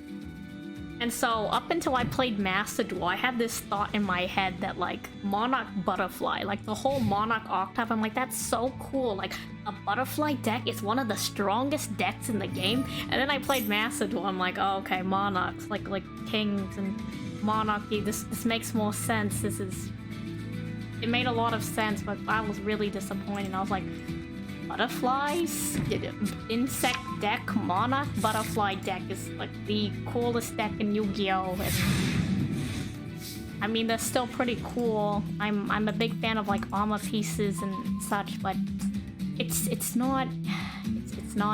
And so, up until I played Master Duel, I had this thought in my head that, like, Monarch Butterfly, like, the whole Monarch archetype, I'm like, that's so cool. Like, a Butterfly deck is one of the strongest decks in the game. And then I played Master Duel, I'm like, oh, okay, Monarchs, like Kings and Monarchy, this makes more sense. It made a lot of sense, but I was really disappointed. I was like, Butterflies? Insect deck? Monarch Butterfly deck is like the coolest deck in Yu-Gi-Oh! I mean, they're still pretty cool. I'm a big fan of like armor pieces and such, but it's not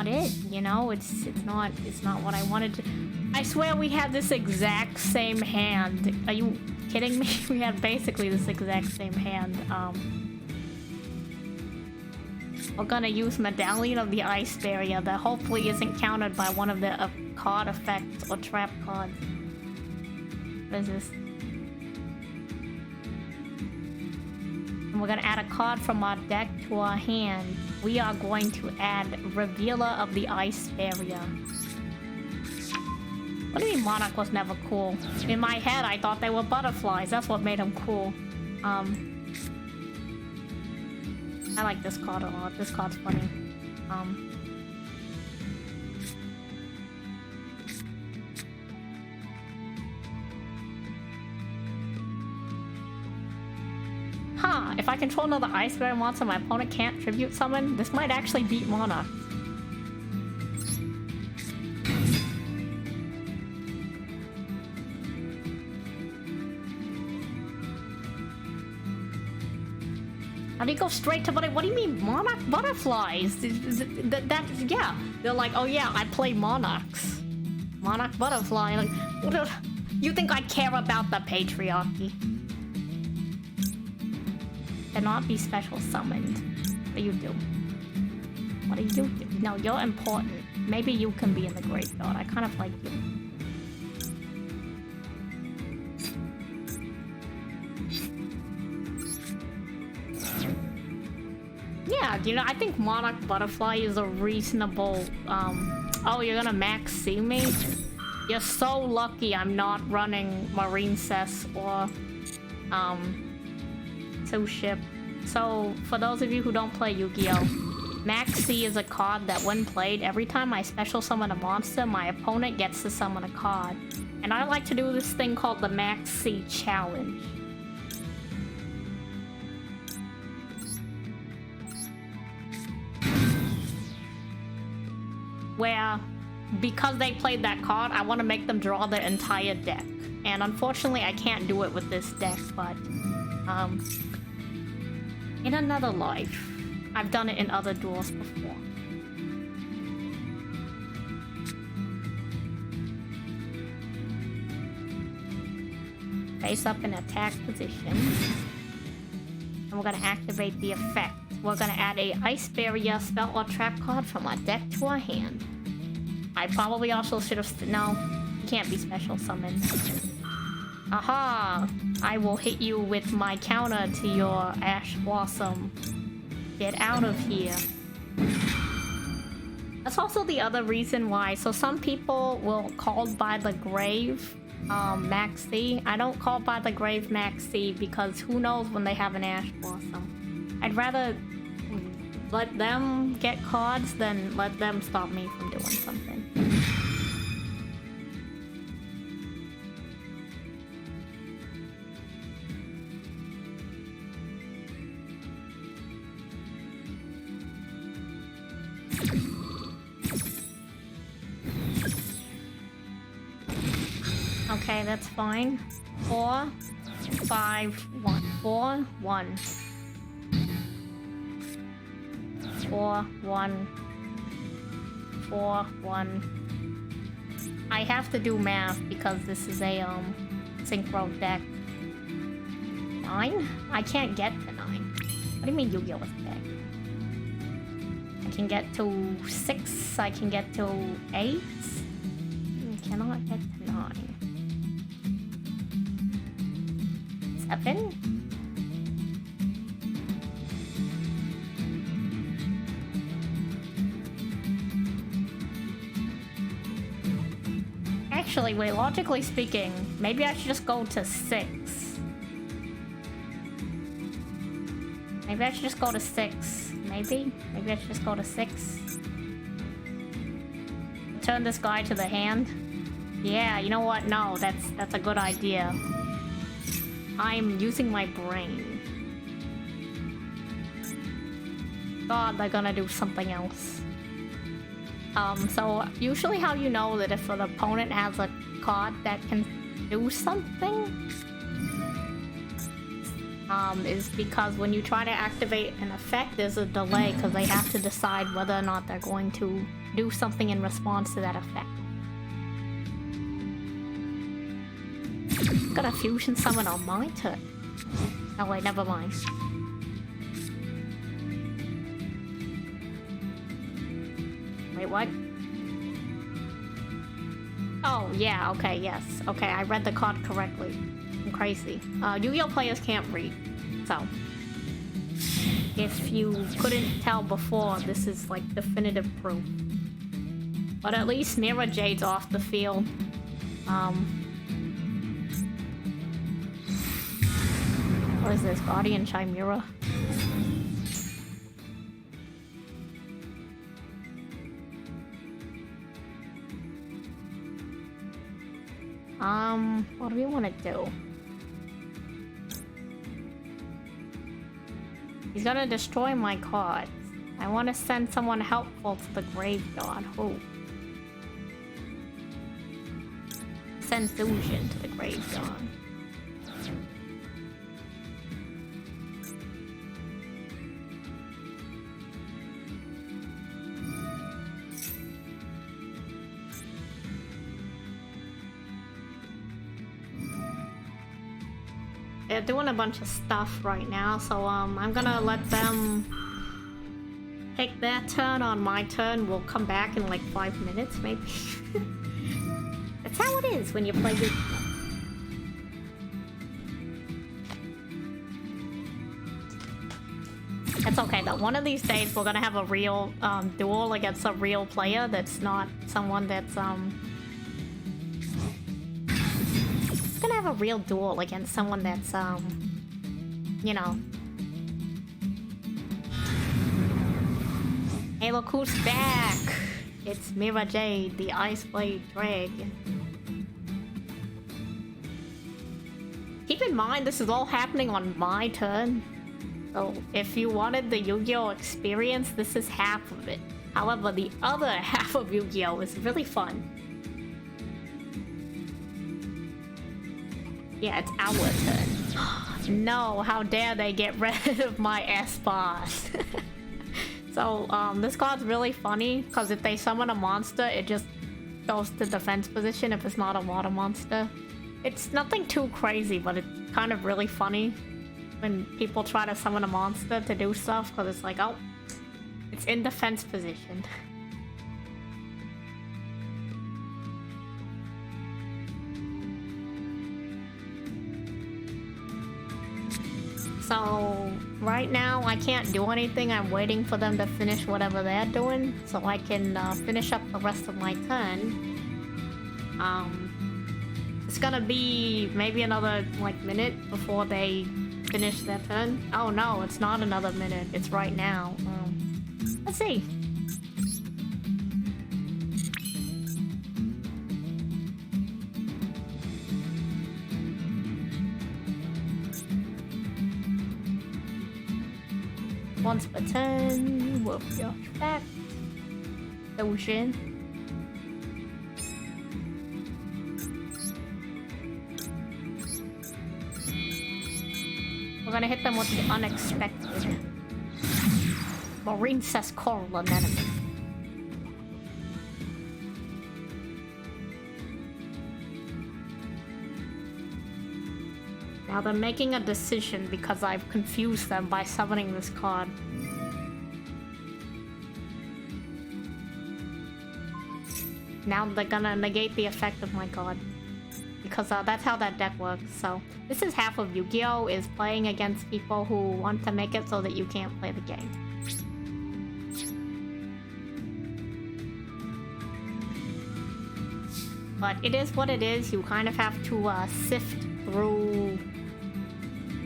it, you know? It's not what I wanted to. I swear we had this exact same hand. Are you kidding me? We had basically this exact same hand. We're gonna use Medallion of the Ice Barrier that hopefully isn't countered by one of the card effects or trap cards. What is this? And we're gonna add a card from our deck to our hand. We are going to add Revealer of the Ice Barrier. What do you mean Monarch was never cool? In my head, I thought they were butterflies. That's what made them cool. I like this card a lot. This card's funny. Huh, if I control another Ice Barrier monster my opponent can't tribute summon, this might actually beat Monarch. How do you go straight to what do you mean Monarch Butterflies? Yeah. They're like, oh yeah, I play Monarchs. Monarch Butterfly, like, what you think I care about the patriarchy? Cannot be special summoned. What do you do? What do you do? No, you're important. Maybe you can be in the graveyard. I kind of like you. Yeah, you know, I think Monarch Butterfly is a reasonable, oh, you're gonna max see me? You're so lucky I'm not running Marine Cess or, Two Ship. So, for those of you who don't play Yu-Gi-Oh! Max C is a card that when played, every time I special summon a monster, my opponent gets to summon a card. And I like to do this thing called the Max C Challenge. Where, because they played that card, I want to make them draw their entire deck. And unfortunately, I can't do it with this deck, but, in another life, I've done it in other duels before. Face up in attack position. And we're gonna activate the effect. We're gonna add a Ice Barrier spell or trap card from our deck to our hand. I probably also should have... No. Can't be special summoned. Aha! I will hit you with my counter to your Ash Blossom. Get out of here. That's also the other reason why. So some people will call by the grave Max C. I don't call by the grave Max C because who knows when they have an Ash Blossom. I'd rather let them get cards than let them stop me from doing something. Okay, that's fine. 4, 5, 1. 4, 1. 4, 1. 4, 1. I have to do math because this is a synchro deck. 9? I can't get to 9. What do you mean Yu-Gi-Oh is deck? I can get to 6. I can get to 8. Cannot get to 9. 7? Actually, wait, logically speaking, maybe I should just go to 6. Maybe I should just go to 6. Maybe I should just go to 6. Turn this guy to the hand. Yeah, you know what? No, that's a good idea. I'm using my brain. God, they're gonna do something else. So usually how you know that if an opponent has a card that can do something is because when you try to activate an effect, there's a delay because they have to decide whether or not they're going to do something in response to that effect. Got a fusion summon on my turn. Oh wait, never mind. Wait, what? Oh, yeah, okay, yes. Okay, I read the card correctly. I'm crazy. Yu-Gi-Oh players can't read. So, if you couldn't tell before, this is like definitive proof. But at least Mira Jade's off the field. What is this? Guardian Chimera? What do we want to do? He's gonna destroy my cards. I want to send someone helpful to the graveyard. Who? Send Fusion to the graveyard. They're doing a bunch of stuff right now, so I'm gonna let them take their turn on my turn. We'll come back in like 5 minutes, maybe. That's how it is when you play good. It's okay though. One of these days we're gonna have a real duel against a real player that's not someone that's gonna have a real duel against someone that's you know. Hey, look who's back! It's Mira Jade, the Ice Blade Dragon. Keep in mind, this is all happening on my turn. So if you wanted the Yu-Gi-Oh experience, this is half of it. However, the other half of Yu-Gi-Oh is really fun. Yeah, it's our turn. No, how dare they get rid of my S-Boss. So, this card's really funny, because if they summon a monster, it just goes to defense position if it's not a water monster. It's nothing too crazy, but it's kind of really funny when people try to summon a monster to do stuff, because it's like, oh, it's in defense position. So, right now, I can't do anything. I'm waiting for them to finish whatever they're doing so I can finish up the rest of my turn. It's gonna be maybe another, like, minute before they finish their turn. Oh no, it's not another minute. It's right now. Let's see. Once per turn, with your back. Ocean. We're gonna hit them with the unexpected. Marine says coral anemone. Now they're making a decision because I've confused them by summoning this card. Now they're gonna negate the effect of my card. Because that's how that deck works. So this is half of Yu-Gi-Oh! Is playing against people who want to make it so that you can't play the game. But it is what it is. You kind of have to sift through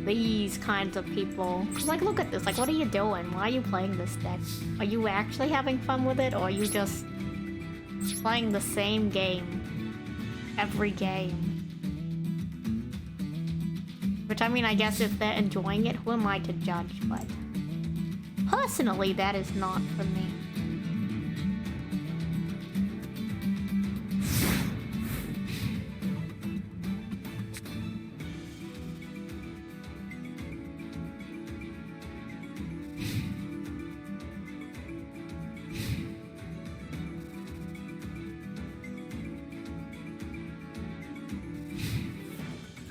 these kinds of people. Like, look at this. Like, what are you doing? Why are you playing this deck? Are you actually having fun with it, or are you just playing the same game every game? Which, I mean, I guess if they're enjoying it, who am I to judge? But personally, that is not for me.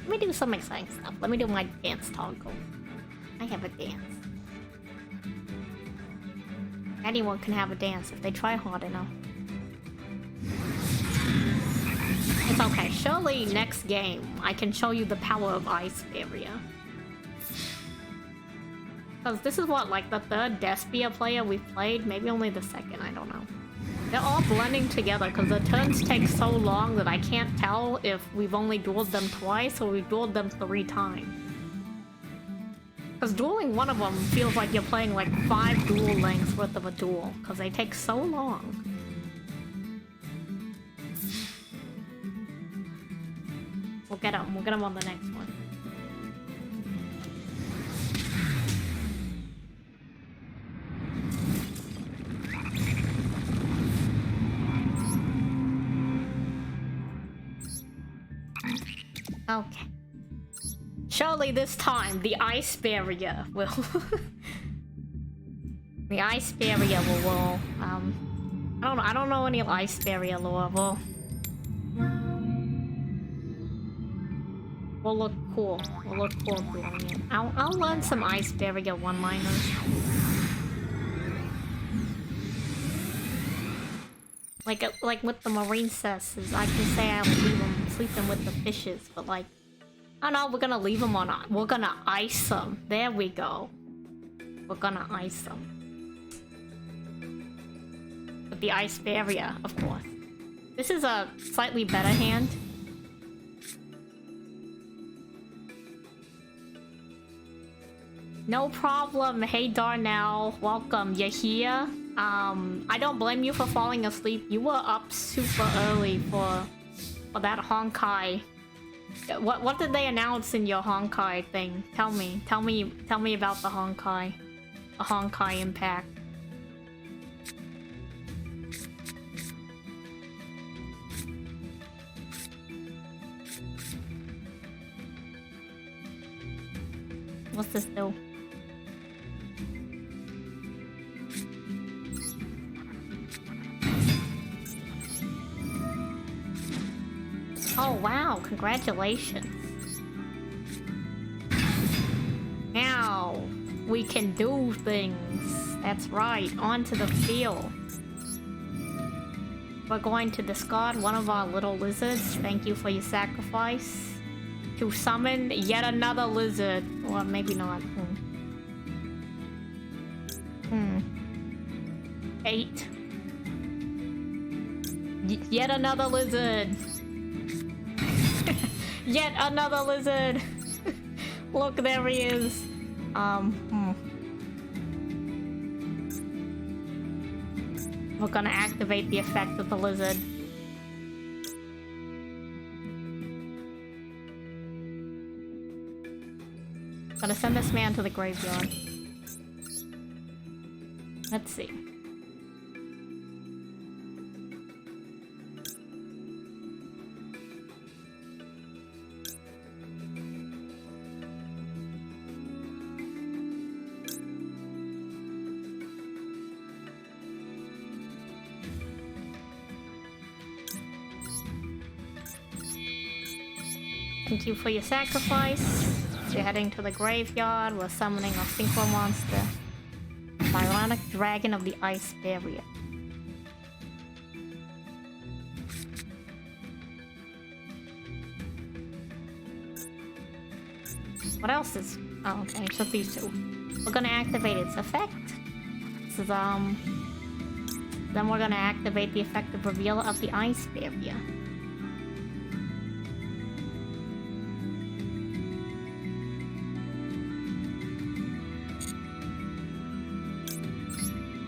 Let me do some exciting stuff. Let me do my dance toggle. I have a dance. Anyone can have a dance if they try hard enough. It's okay. Surely next game I can show you the power of Ice Barrier. Because this is what, like the third Despia player we've played? Maybe only the second, I don't know. They're all blending together because the turns take so long that I can't tell if we've only dueled them twice or we've dueled them 3 times. Because dueling one of them feels like you're playing like 5 duel lengths worth of a duel because they take so long. We'll get them on the next one. Okay. Surely this time the Ice Barrier will the Ice Barrier will I don't know any Ice Barrier lore. We'll look cool. We'll look cool doing it. I'll learn some Ice Barrier one-liners. Like with the marine cesses, I can say I will leave them sleeping with the fishes, but like, oh no, we're gonna leave them on. We're gonna ice them. There we go. We're gonna ice them. With the Ice Barrier, of course. This is a slightly better hand. No problem. Hey Darnell, welcome. You're here. I don't blame you for falling asleep. You were up super early for that Honkai. What did they announce in your Honkai thing? Tell me about the Honkai. A Honkai Impact. What's this do? Oh wow, congratulations. Now we can do things. That's right, onto the field. We're going to discard one of our little lizards. Thank you for your sacrifice. to summon yet another lizard. Or maybe not. 8. Yet another lizard. Yet another lizard. Look, there he is. We're gonna activate the effect of the lizard. Gonna send this man to the graveyard. Let's see. Thank you for your sacrifice. We're heading to the graveyard. We're summoning a synchro monster. Bionic Dragon of the Ice Barrier. What else is... Oh, okay, it's just these two. We're gonna activate its effect. This is, Then we're gonna activate the effect of Reveal of the Ice Barrier.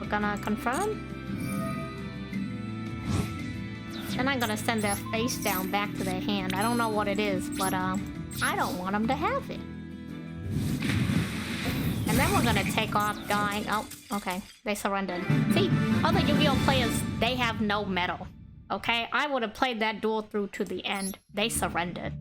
Gonna confirm. Then I'm gonna send their face down back to their hand. I don't know what it is, but I don't want them to have it. And then we're gonna take off dying. Oh, okay. They surrendered. See, other Yu-Gi-Oh players, they have no metal. Okay? I would have played that duel through to the end. They surrendered.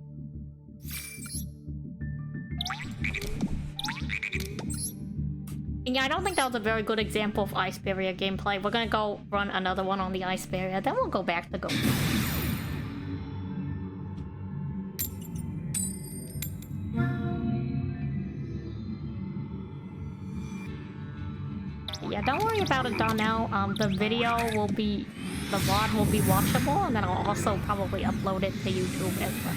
Yeah, I don't think that was a very good example of Ice Barrier gameplay. We're gonna go run another one on the Ice Barrier, then we'll go back to Go. Yeah, don't worry about it, Donnell. The video will be... The VOD will be watchable, and then I'll also probably upload it to YouTube as well.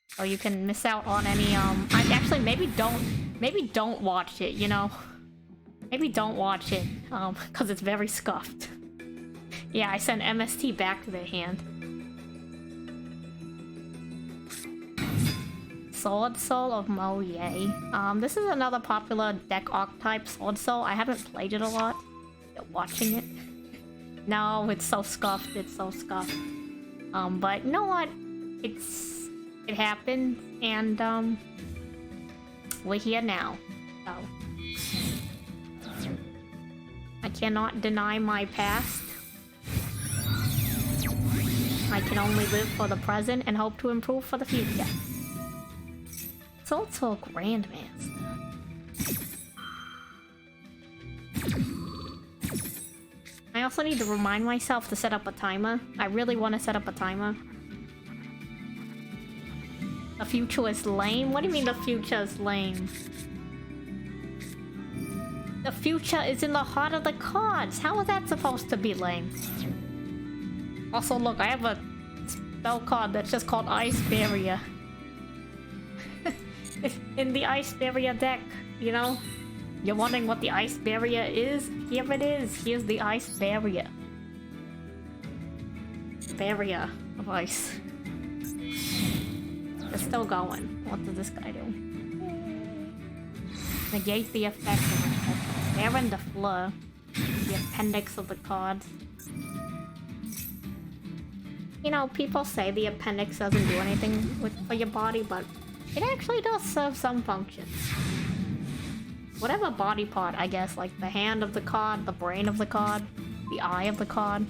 So you can miss out on any, actually, maybe don't watch it, you know? Maybe don't watch it, because it's very scuffed. Yeah, I sent MST back to their hand. Sword Soul of Mo Ye. This is another popular deck archetype, Sword Soul. I haven't played it a lot. Watching it. No, it's so scuffed, it's so scuffed. But you know what? It happened, and, we're here now. So I cannot deny my past. I can only live for the present and hope to improve for the future. Sword Soul Grandmaster. I also need to remind myself to set up a timer. I really want to set up a timer. The future is lame? What do you mean the future is lame? The future is in the heart of the cards. How is that supposed to be lame? Also, look, I have a spell card that's just called Ice Barrier. In the Ice Barrier deck, you know? You're wondering what the Ice Barrier is? Here it is. Here's the Ice Barrier. Barrier of ice. It's still going. What does this guy do? Negate the effect of it. Baron the Fleur. The appendix of the cards. You know, people say the appendix doesn't do anything for your body, but it actually does serve some functions. Whatever body part, I guess, like the hand of the card, the brain of the card, the eye of the card.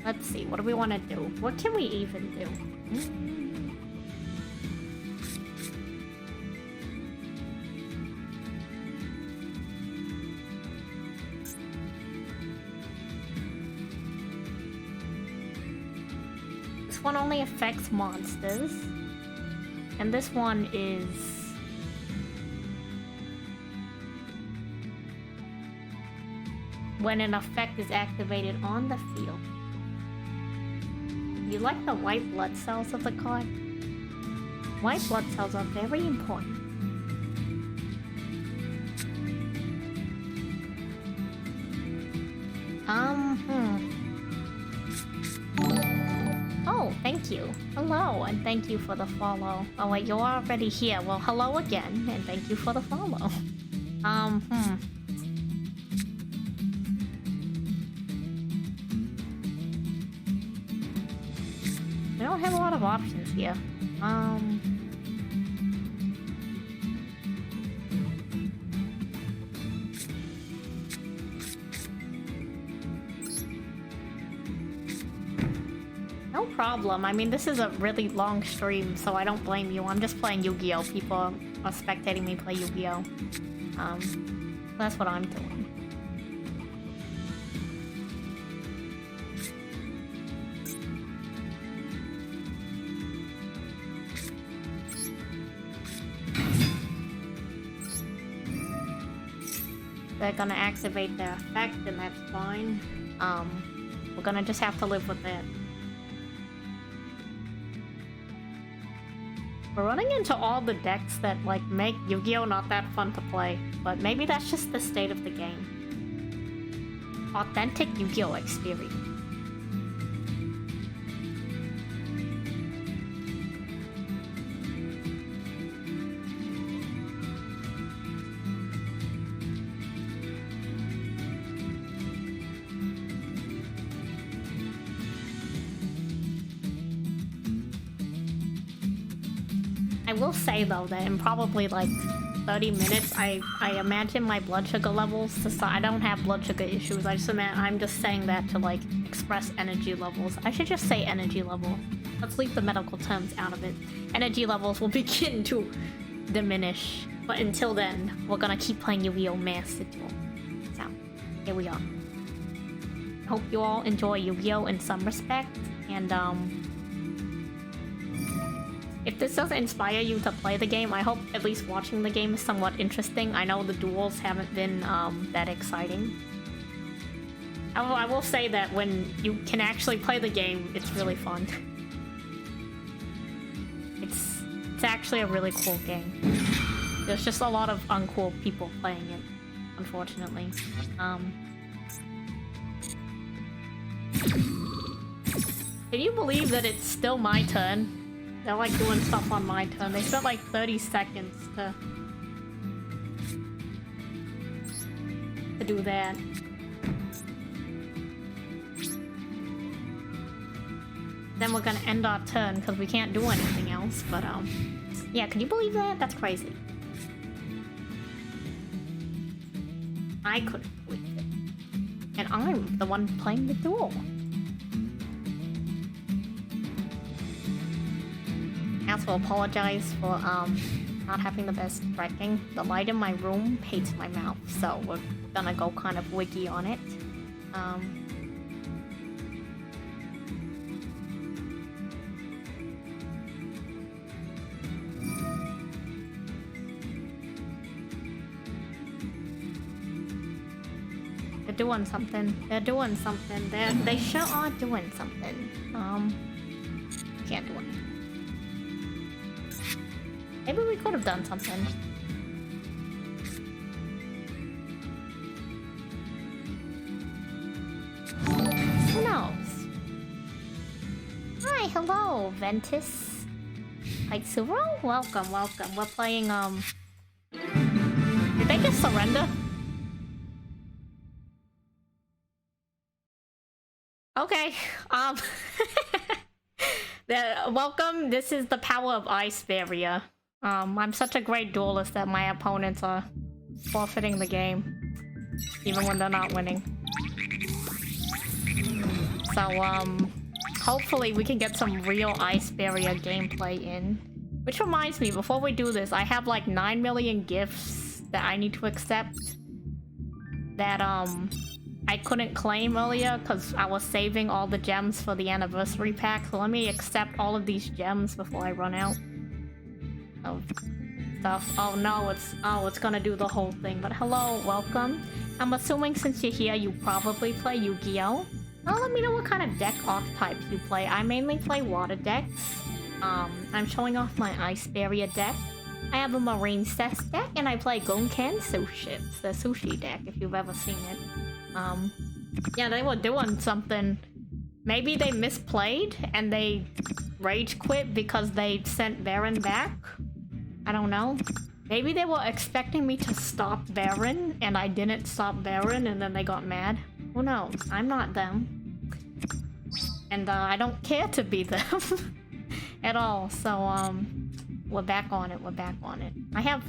Let's see, what do we want to do? What can we even do? This one only affects monsters. And this one is... when an effect is activated on the field. You like the white blood cells of the card? White blood cells are very important. Oh, thank you. Hello, and thank you for the follow. Oh wait, you're already here. Well, hello again, and thank you for the follow. We don't have a lot of options here. No problem. I mean, this is a really long stream, so I don't blame you. I'm just playing Yu-Gi-Oh! People are spectating me play Yu-Gi-Oh! That's what I'm doing. They're gonna activate their effect, and that's fine. We're gonna just have to live with it. We're running into all the decks that, like, make Yu-Gi-Oh! Not that fun to play, but maybe that's just the state of the game. Authentic Yu-Gi-Oh! Experience. I will say though that in probably like 30 minutes, I imagine my blood sugar levels. I don't have blood sugar issues. I'm just saying that to like express energy levels. I should just say energy level. Let's leave the medical terms out of it. Energy levels will begin to diminish, but until then, we're gonna keep playing Yu-Gi-Oh! Master Duel. So here we are. Hope you all enjoy Yu-Gi-Oh! In some respect, and if this doesn't inspire you to play the game, I hope at least watching the game is somewhat interesting. I know the duels haven't been that exciting. I will say that when you can actually play the game, it's really fun. It's actually a really cool game. There's just a lot of uncool people playing it, unfortunately. Can you believe that it's still my turn? They're like doing stuff on my turn. They spent like 30 seconds to do that. Then we're gonna end our turn because we can't do anything else, but yeah, can you believe that? That's crazy. I couldn't believe it. And I'm the one playing the duel. I also apologize for not having the best tracking. The light in my room hates my mouth, so we're gonna go kind of wiggy on it. They're doing something. They're doing something. They sure are doing something. Can't do anything. Maybe we could have done something. Who knows? Hi, hello, Ventus. Suro? Welcome, welcome. We're playing, Did they just surrender? Okay, welcome. This is the power of Ice Barrier. I'm such a great duelist that my opponents are forfeiting the game, even when they're not winning. So, hopefully we can get some real Ice Barrier gameplay in. Which reminds me, before we do this, I have like 9 million gifts that I need to accept that, I couldn't claim earlier because I was saving all the gems for the anniversary pack. So let me accept all of these gems before I run out of stuff. Oh no, it's gonna do the whole thing. But hello, welcome. I'm assuming since you're here, you probably play Yu-Gi-Oh! Well, let me know what kind of deck archetypes you play. I mainly play water decks. I'm showing off my Ice Barrier deck. I have a Marine Cess deck, and I play Gunkan Sushi. It's the sushi deck, if you've ever seen it. Yeah, they were doing something. Maybe they misplayed, and they rage quit because they sent Baron back? I don't know. Maybe they were expecting me to stop Baron, and I didn't stop Baron, and then they got mad. Who knows? I'm not them. And I don't care to be them at all. So, we're back on it. We're back on it. I have...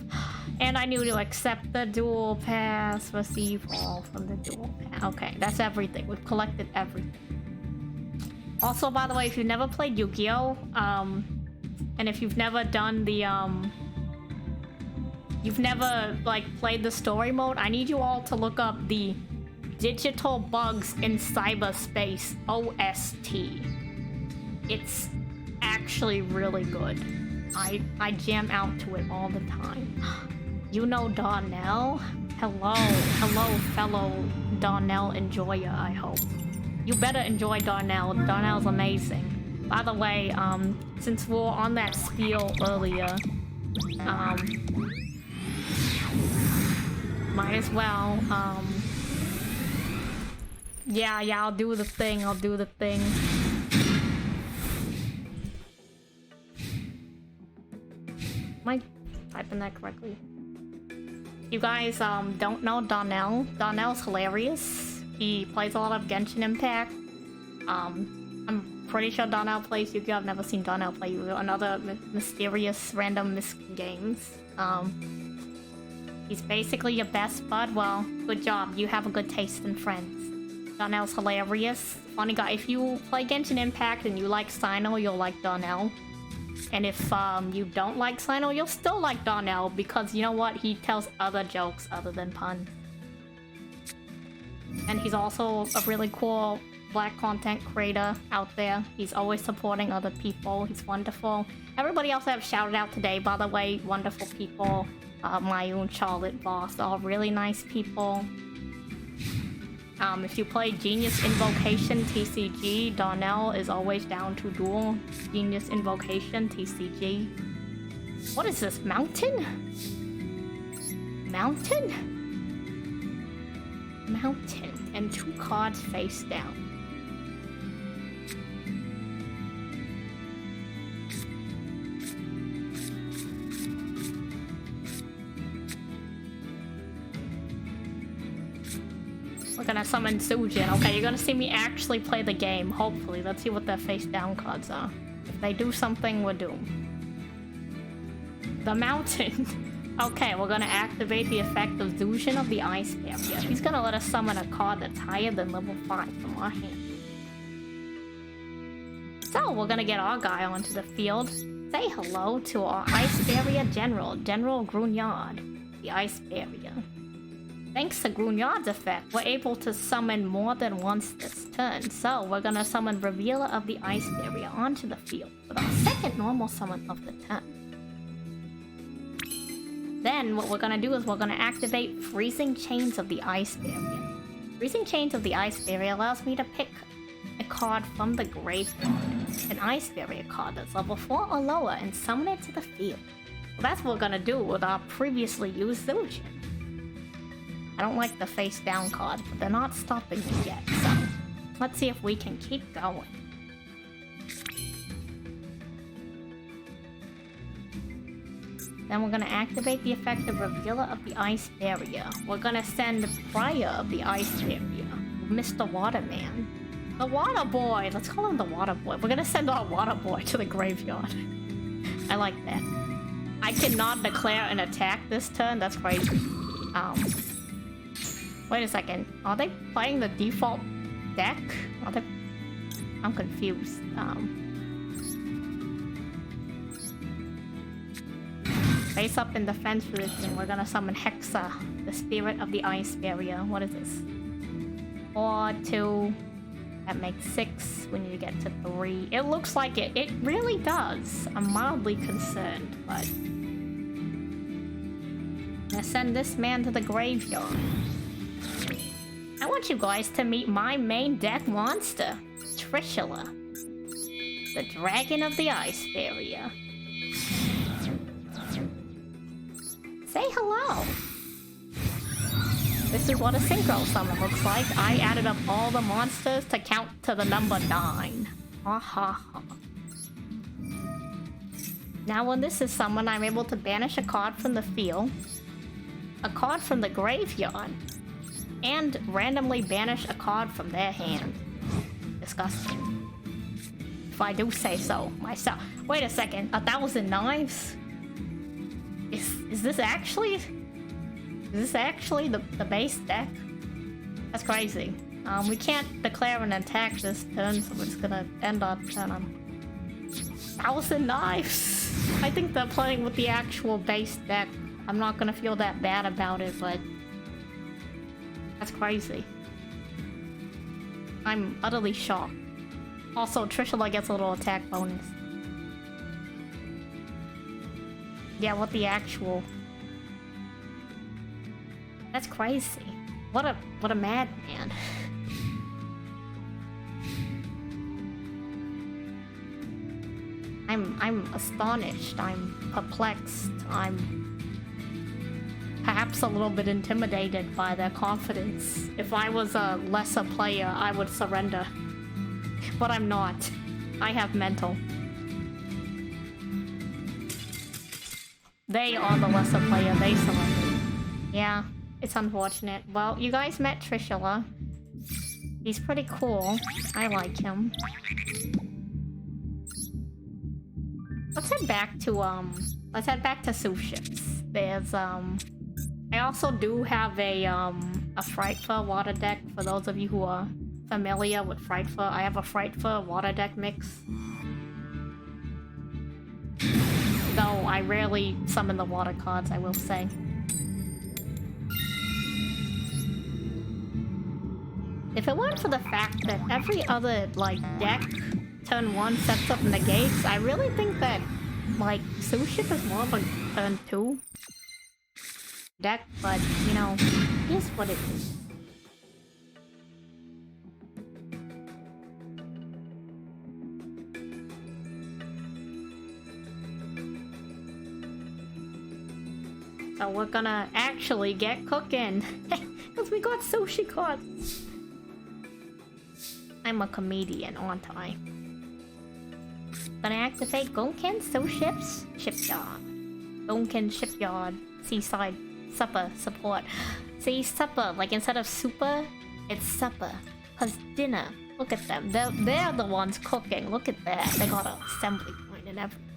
And I knew to accept the dual pass, receive all from the dual pass. Okay, that's everything. We've collected everything. Also, by the way, if you've never played Yu-Gi-Oh! And if you've never done the, you've never, like, played the story mode, I need you all to look up the Digital Bugs in Cyberspace OST. It's actually really good. I jam out to it all the time. You know Darnell? Hello, fellow Darnell enjoyer, I hope. You better enjoy Darnell. Darnell's amazing. By the way, since we were on that spiel earlier, might as well, yeah, I'll do the thing, Am I typing that correctly? You guys, don't know Darnell. Darnell's hilarious. He plays a lot of Genshin Impact. I'm pretty sure Darnell plays Yu-Gi-Oh! I've never seen Darnell play Yu-Gi-Oh! Another mysterious random games. He's basically your best bud. Well, good job. You have a good taste in friends. Darnell's hilarious. Funny guy. If you play Genshin Impact and you like Sino, you'll like Darnell. And if you don't like Sino, you'll still like Darnell because you know what? He tells other jokes other than puns. And he's also a really cool black content creator out there. He's always supporting other people. He's wonderful. Everybody else I've shouted out today, by the way, wonderful people. Mayun, Charlotte, Boss, all really nice people. If you play Genius Invocation TCG, Darnell is always down to duel. Genius Invocation TCG. What is this? Mountain? Mountain? Mountain. And 2 cards face down. We're gonna summon Sujin. Okay, you're gonna see me actually play the game, hopefully. Let's see what their face-down cards are. If they do something, we're doomed. The mountain. Okay, we're gonna activate the effect of Zujin of the Ice Barrier. He's gonna let us summon a card that's higher than level 5 from our hand. So, we're gonna get our guy onto the field. Say hello to our Ice Barrier General, General Grunyard, the Ice Barrier. Thanks to Grunyard's effect, we're able to summon more than once this turn, so we're gonna summon Revealer of the Ice Barrier onto the field with our second normal summon of the turn. Then what we're gonna do is we're gonna activate Freezing Chains of the Ice Barrier. Freezing Chains of the Ice Barrier allows me to pick a card from the graveyard, an Ice Barrier card that's level 4 or lower, and summon it to the field. Well, that's what we're gonna do with our previously used Zujin. I don't like the face down cards, but they're not stopping me yet, so let's see if we can keep going. Then we're gonna activate the effect of Revealer of the Ice Barrier. We're gonna send Prior of the Ice Barrier, Mr. Waterman. The Water Boy! Let's call him the Water Boy. We're gonna send our Water Boy to the graveyard. I like that. I cannot declare an attack this turn, that's crazy. Wait a second. Are they playing the default deck? Are they... I'm confused. Face up in defense for this thing. We're gonna summon Hexa, the spirit of the Ice Barrier. What is this? 4, 2. That makes 6 when you get to 3. It looks like it. It really does. I'm mildly concerned, but... Let's send this man to the graveyard. I want you guys to meet my main deck monster, Trishula, the dragon of the ice barrier. Say hello. This is what a synchro summon looks like. I added up all the monsters to count to the number 9. Ha ha ha. Now when this is summoned, I'm able to banish a card from the field, a card from the graveyard, and randomly banish a card from their hand. Disgusting. If I do say so myself. Wait a second, 1,000 knives? Is this actually the base deck? That's crazy. We can't declare an attack this turn, so we're just gonna end our turn on 1,000 knives. I think they're playing with the actual base deck. I'm not gonna feel that bad about it, but that's crazy. I'm utterly shocked. Also, Trishula gets a little attack bonus. Yeah, what the actual... That's crazy. What a madman. I'm astonished. I'm perplexed. I'm perhaps a little bit intimidated by their confidence. If I was a lesser player, I would surrender. But I'm not. I have mental. They are the lesser player. They surrendered. Yeah, it's unfortunate. Well, you guys met Trishula. He's pretty cool. I like him. Let's head back to Sous Ships. There's, I also do have a Frightfur water deck for those of you who are familiar with Frightfur. I have a Frightfur water deck mix. Though I rarely summon the water cards, I will say. If it weren't for the fact that every other, like, deck turn 1 sets up negates, I really think that, like, Sous Ship is more of a turn 2 deck, but, you know, here's what it is. So we're gonna actually get cooking, because we got sushi cards. I'm a comedian, aren't I? Gonna activate Gonken Sous Ships Shipyard. Gonken Shipyard Seaside Supper Support. See, supper, like instead of super, it's supper. Cause dinner. Look at them. They're the ones cooking. Look at that. They got an assembly point and everything.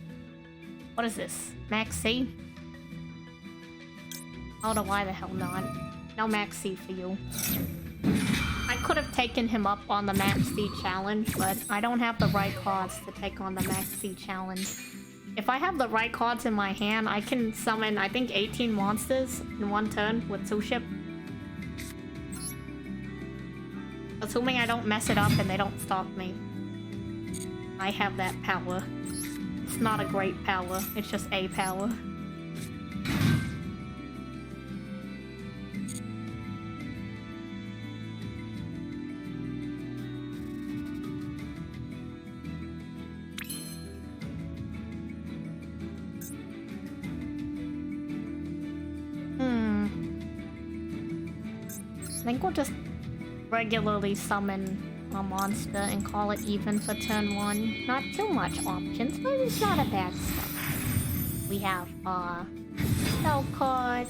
What is this? Max C? Oh, no, why the hell not? No Max C for you. I could have taken him up on the Max C challenge, but I don't have the right cards to take on the Max C challenge. If I have the right cards in my hand, I can summon, I think, 18 monsters in one turn with Sous Ship. Assuming I don't mess it up and they don't stop me. I have that power. It's not a great power, it's just a power. I think we'll just regularly summon a monster and call it even for turn 1. Not too much options, but it's not a bad start. We have a spell card.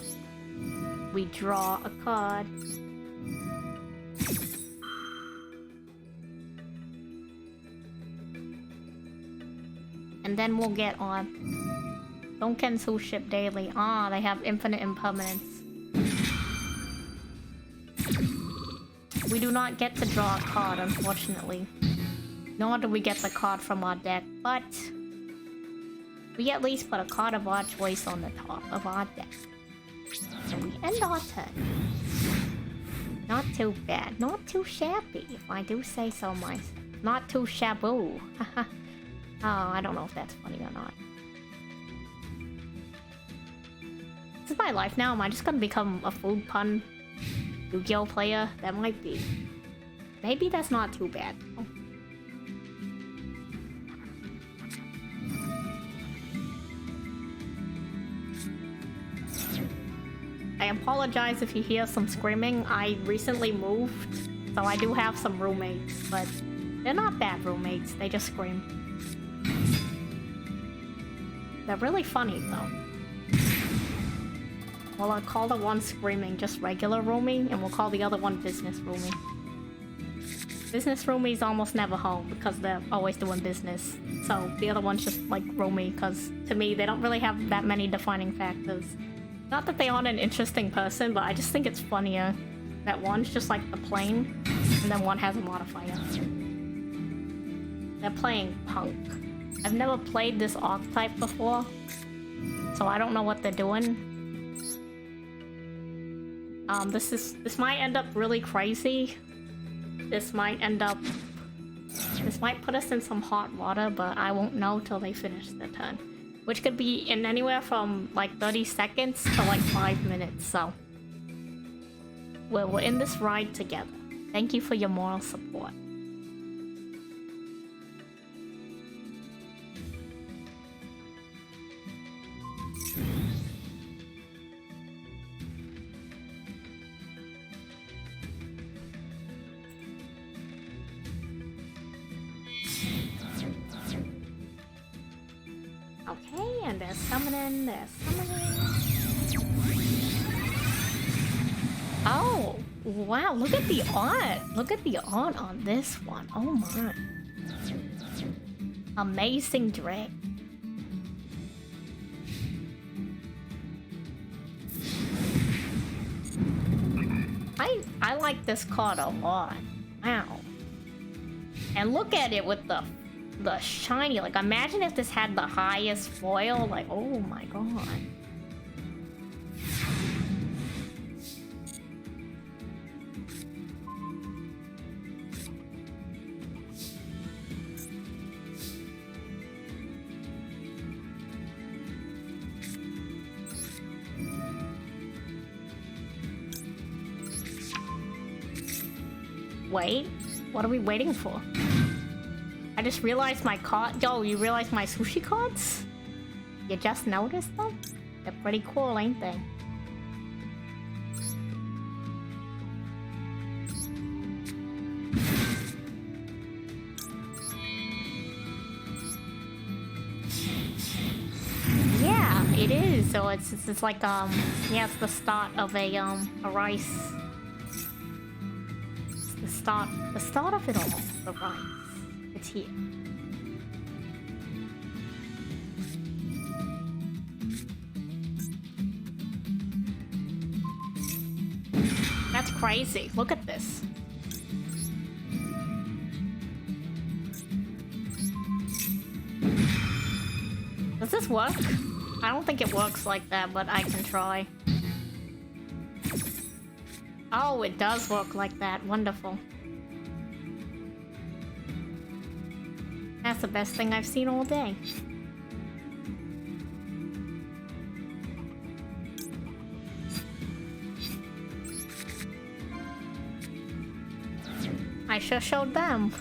We draw a card. And then we'll get on Gonken Sous Ship Daily. Ah, they have infinite impermanence. We do not get to draw a card, unfortunately. Nor do we get the card from our deck, but we at least put a card of our choice on the top of our deck. So we end our turn. Not too bad, not too shabby, if I do say so myself. Not too shaboo. Oh, I don't know if that's funny or not. This is my life now. Am I just gonna become a food pun Yu-Gi-Oh player? That might be. Maybe that's not too bad. Oh. I apologize if you hear some screaming. I recently moved, so I do have some roommates, but they're not bad roommates. They just scream. They're really funny, though. Well, I'll call the one screaming just regular roomie, and we'll call the other one business roomie. Business roomie's almost never home because they're always doing business. So the other one's just like roomie, because to me, they don't really have that many defining factors. Not that they aren't an interesting person, but I just think it's funnier that one's just like the plain, and then one has a modifier. They're playing punk. I've never played this archetype before, so I don't know what they're doing. This might end up really crazy. This might put us in some hot water, but I won't know till they finish their turn. Which could be in anywhere from like 30 seconds to like 5 minutes, so. We're in this ride together. Thank you for your moral support. Okay, and they're summoning, Oh, wow, look at the art. Look at the art on this one. Oh my. Amazing Drake. I like this card a lot. Wow. And look at it with the shiny, like imagine if this had the highest foil, like oh my god. Wait, what are we waiting for? I just realized my card. Yo, you realize my sushi cards? You just noticed them? They're pretty cool, ain't they? Yeah, it is. So it's like yeah, it's the start of a rice. It's the start of it all. The rice. It's here. That's crazy. Look at this. Does this work? I don't think it works like that, but I can try. Oh, it does work like that. Wonderful. That's the best thing I've seen all day. I sure showed them.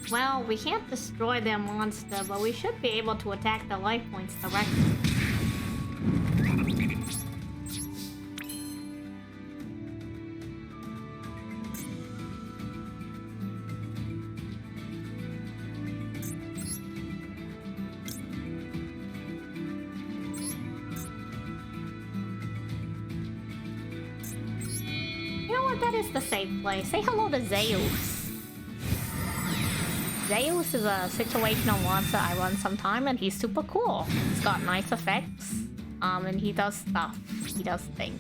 Well, we can't destroy their monster, but we should be able to attack the life points directly. You know what? That is the safe place. Say hello to Zeus. Zeus is a situational monster I run sometime, and he's super cool. He's got nice effects, and he does stuff. He does things.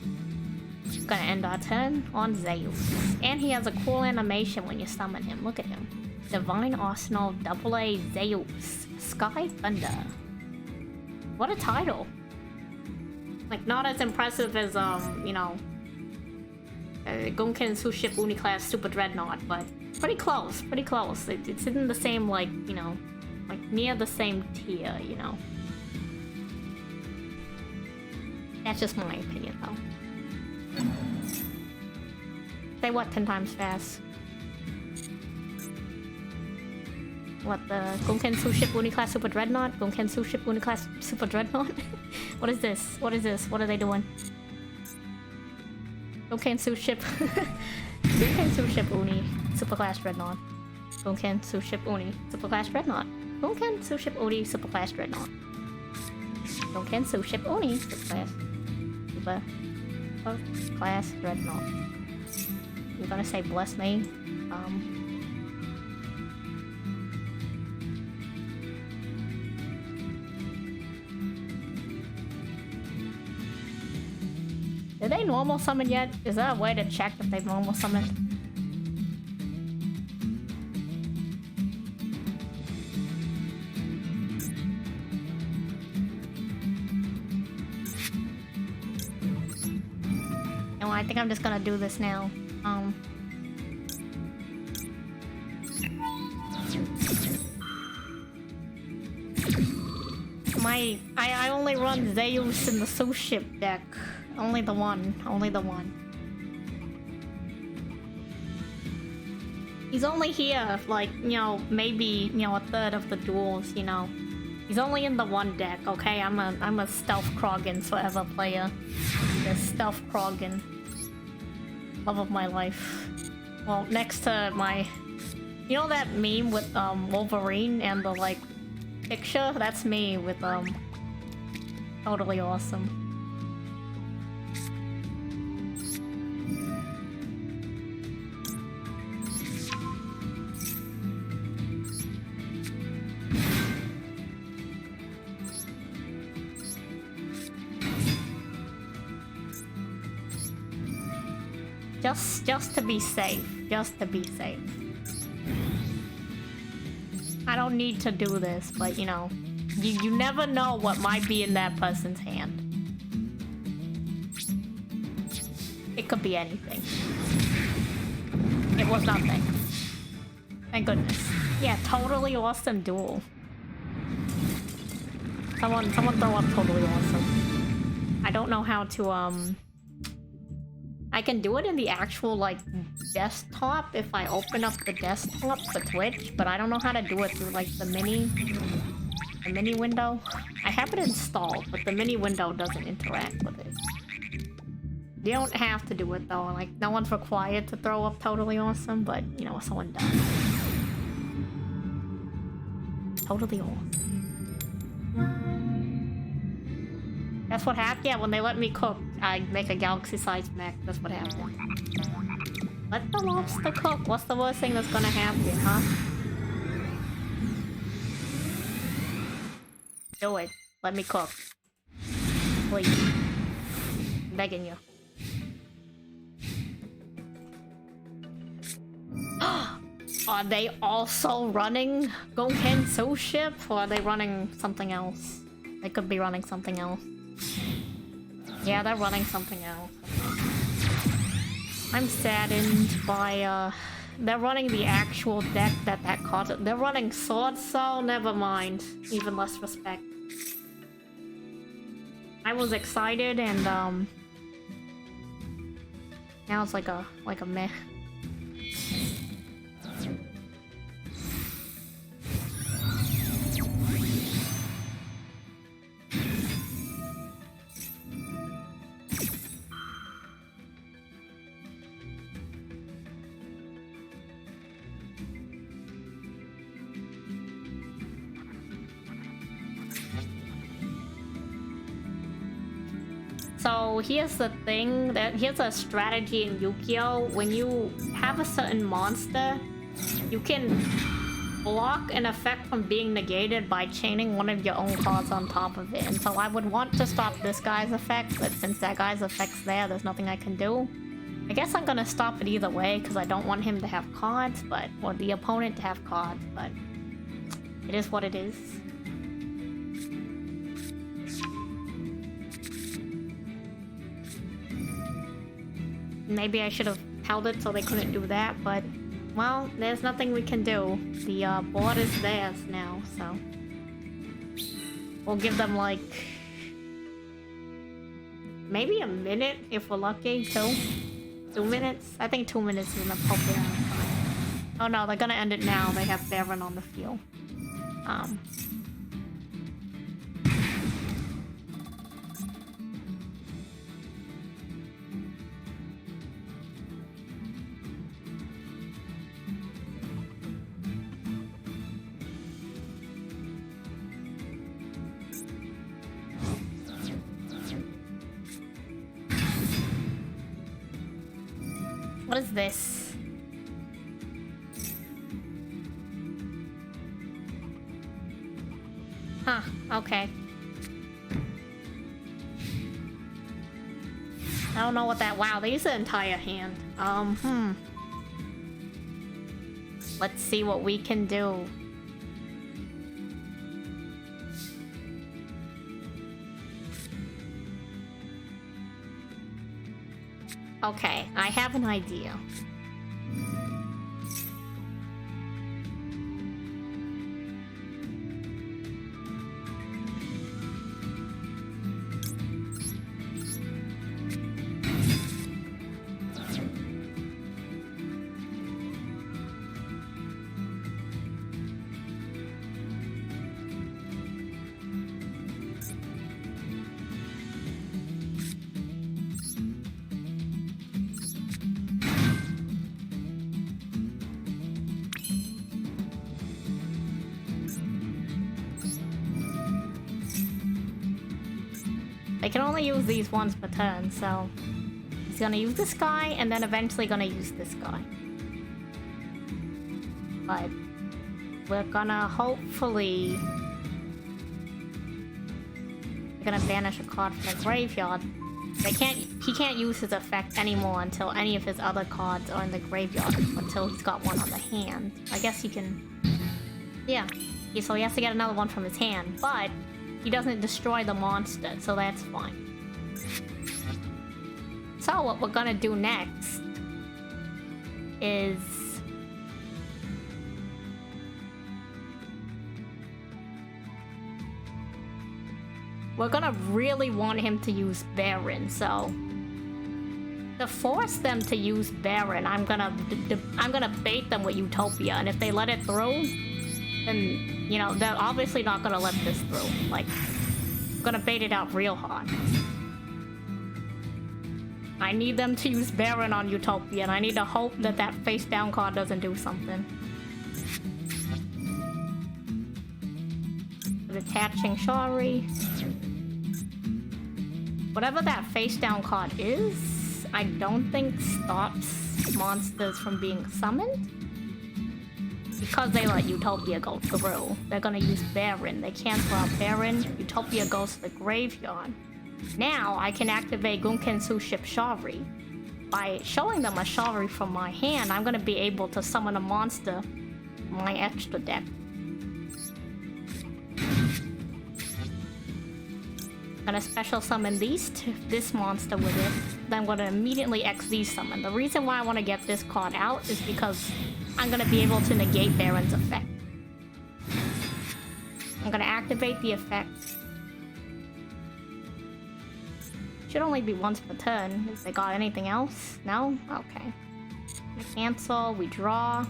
Gonna end our turn on Zeus. And he has a cool animation when you summon him. Look at him. Divine Arsenal AA Zeus. Sky Thunder. What a title. Like, not as impressive as, you know, Gunken Suship Uniclass Super Dreadnought, but pretty close, pretty close. It's in the same, like, you know, like near the same tier, you know. That's just my opinion, though. Say what 10 times fast? What, the Gunken Suship Uniclass Super Dreadnought? Gunken Suship Uniclass Super Dreadnought? What is this? What is this? What are they doing? Gunken Suship... Gunken Suship Uni Superclass Dreadnought. Gunken Suship Uni Superclass Dreadnought. Gunken Suship Uni Superclass Dreadnought. Gunken Suship Uni Superclass... Superclass Dreadnought. You're gonna say bless me? Did they normal summon yet? Is there a way to check if they've normal summoned? No, I think I'm just gonna do this now. I only run Zeus in the Suship deck. Only the one. Only the one. He's only here, like, you know, maybe, you know, a third of the duels, you know. He's only in the one deck, okay? I'm a Stealth Krogan forever player. The Stealth Krogan. Love of my life. Well, next to my... You know that meme with Wolverine and the, like, picture? That's me with, Totally Awesome. Just to be safe. Just to be safe. I don't need to do this, but you know, you never know what might be in that person's hand. It could be anything. It was nothing. Thank goodness. Yeah, Totally Awesome duel. Someone throw up Totally Awesome. I don't know how to I can do it in the actual, like, desktop if I open up the desktop for Twitch, but I don't know how to do it through, like, the mini window. I have it installed, but the mini window doesn't interact with it. You don't have to do it, though. Like, no one's required to throw up Totally Awesome, but, you know, someone does. Totally Awesome. That's what happened? Yeah, when they let me cook, I make a galaxy-sized mech. That's what happened. Let the lobster cook. What's the worst thing that's gonna happen, huh? Do it. Let me cook. Please. I'm begging you. Are they also running Gonken Suship? Or are they running something else? They could be running something else. Yeah, they're running something else. I'm saddened by, they're running the actual deck that card. They're running Sword Soul? Never mind. Even less respect. I was excited and, now it's like a meh. So here's the thing, here's a strategy in Yu-Gi-Oh! When you have a certain monster, you can block an effect from being negated by chaining one of your own cards on top of it. And so I would want to stop this guy's effect, but since that guy's effect's there's nothing I can do. I guess I'm gonna stop it either way, because I don't want him to have cards, or the opponent to have cards, but it is what it is. Maybe I should have held it so they couldn't do that, but... Well, there's nothing we can do. The board is theirs now, so... We'll give them, like... maybe a minute if we're lucky. 2 minutes? I think 2 minutes is an appropriate amount of time. Oh no, they're gonna end it now. They have Baron on the field. What is this? Huh, okay. I don't know what that... Wow, they used the entire hand. Let's see what we can do. Okay, I have an idea. I can only use these once per turn, so... He's gonna use this guy, and then eventually gonna use this guy. But... we're gonna hopefully... we're gonna banish a card from the graveyard. He can't use his effect anymore until any of his other cards are in the graveyard, until he's got one on the hand. I guess he can... yeah. So he has to get another one from his hand, but... he doesn't destroy the monster, so that's fine. So what we're gonna do next is... we're gonna really want him to use Baron, so... to force them to use Baron, I'm gonna bait them with Utopia, and if they let it through, then... you know, they're obviously not gonna let this through. Like, I'm gonna bait it out real hard. I need them to use Baron on Utopia, and I need to hope that that face-down card doesn't do something. Detaching Shari. Whatever that face-down card is, I don't think stops monsters from being summoned. Because they let Utopia go through, they're gonna use Baron. They cancel out Baron, Utopia goes to the graveyard. Now, I can activate Gunkensu Ship Shari. By showing them a Shari from my hand, I'm gonna be able to summon a monster in my extra deck. I'm gonna special summon this monster with it, then I'm gonna immediately XZ summon. The reason why I want to get this card out is because I'm gonna be able to negate Baron's effect. I'm gonna activate the effect. Should only be once per turn. Has they got anything else? No? Okay. We cancel, we draw.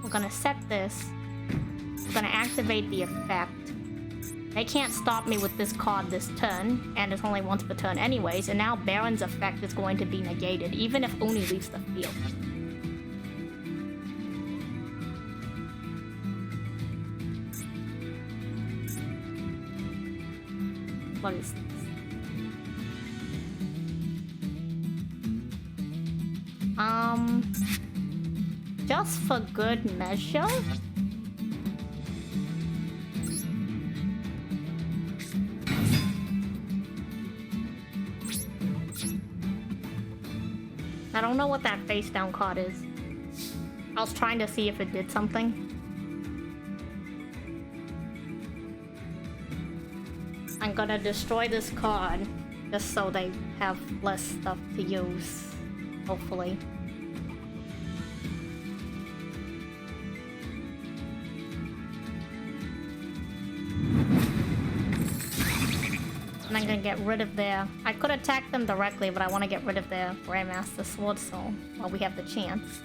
We're gonna set this. We're gonna activate the effect. They can't stop me with this card this turn, and it's only once per turn anyways, and now Baron's effect is going to be negated, even if Uni leaves the field. What is this? Just for good measure? I don't know what that face down card is. I was trying to see if it did something. I'm gonna destroy this card just so they have less stuff to use. Hopefully. And I'm gonna get rid of their... I could attack them directly, but I want to get rid of their Grandmaster Sword Soul while we have the chance.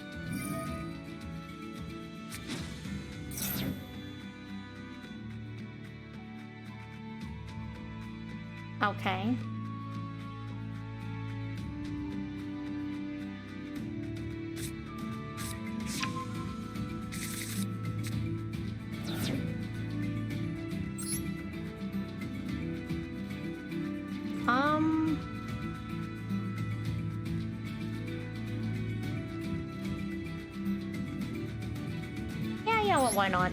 Okay. Yeah, well, why not?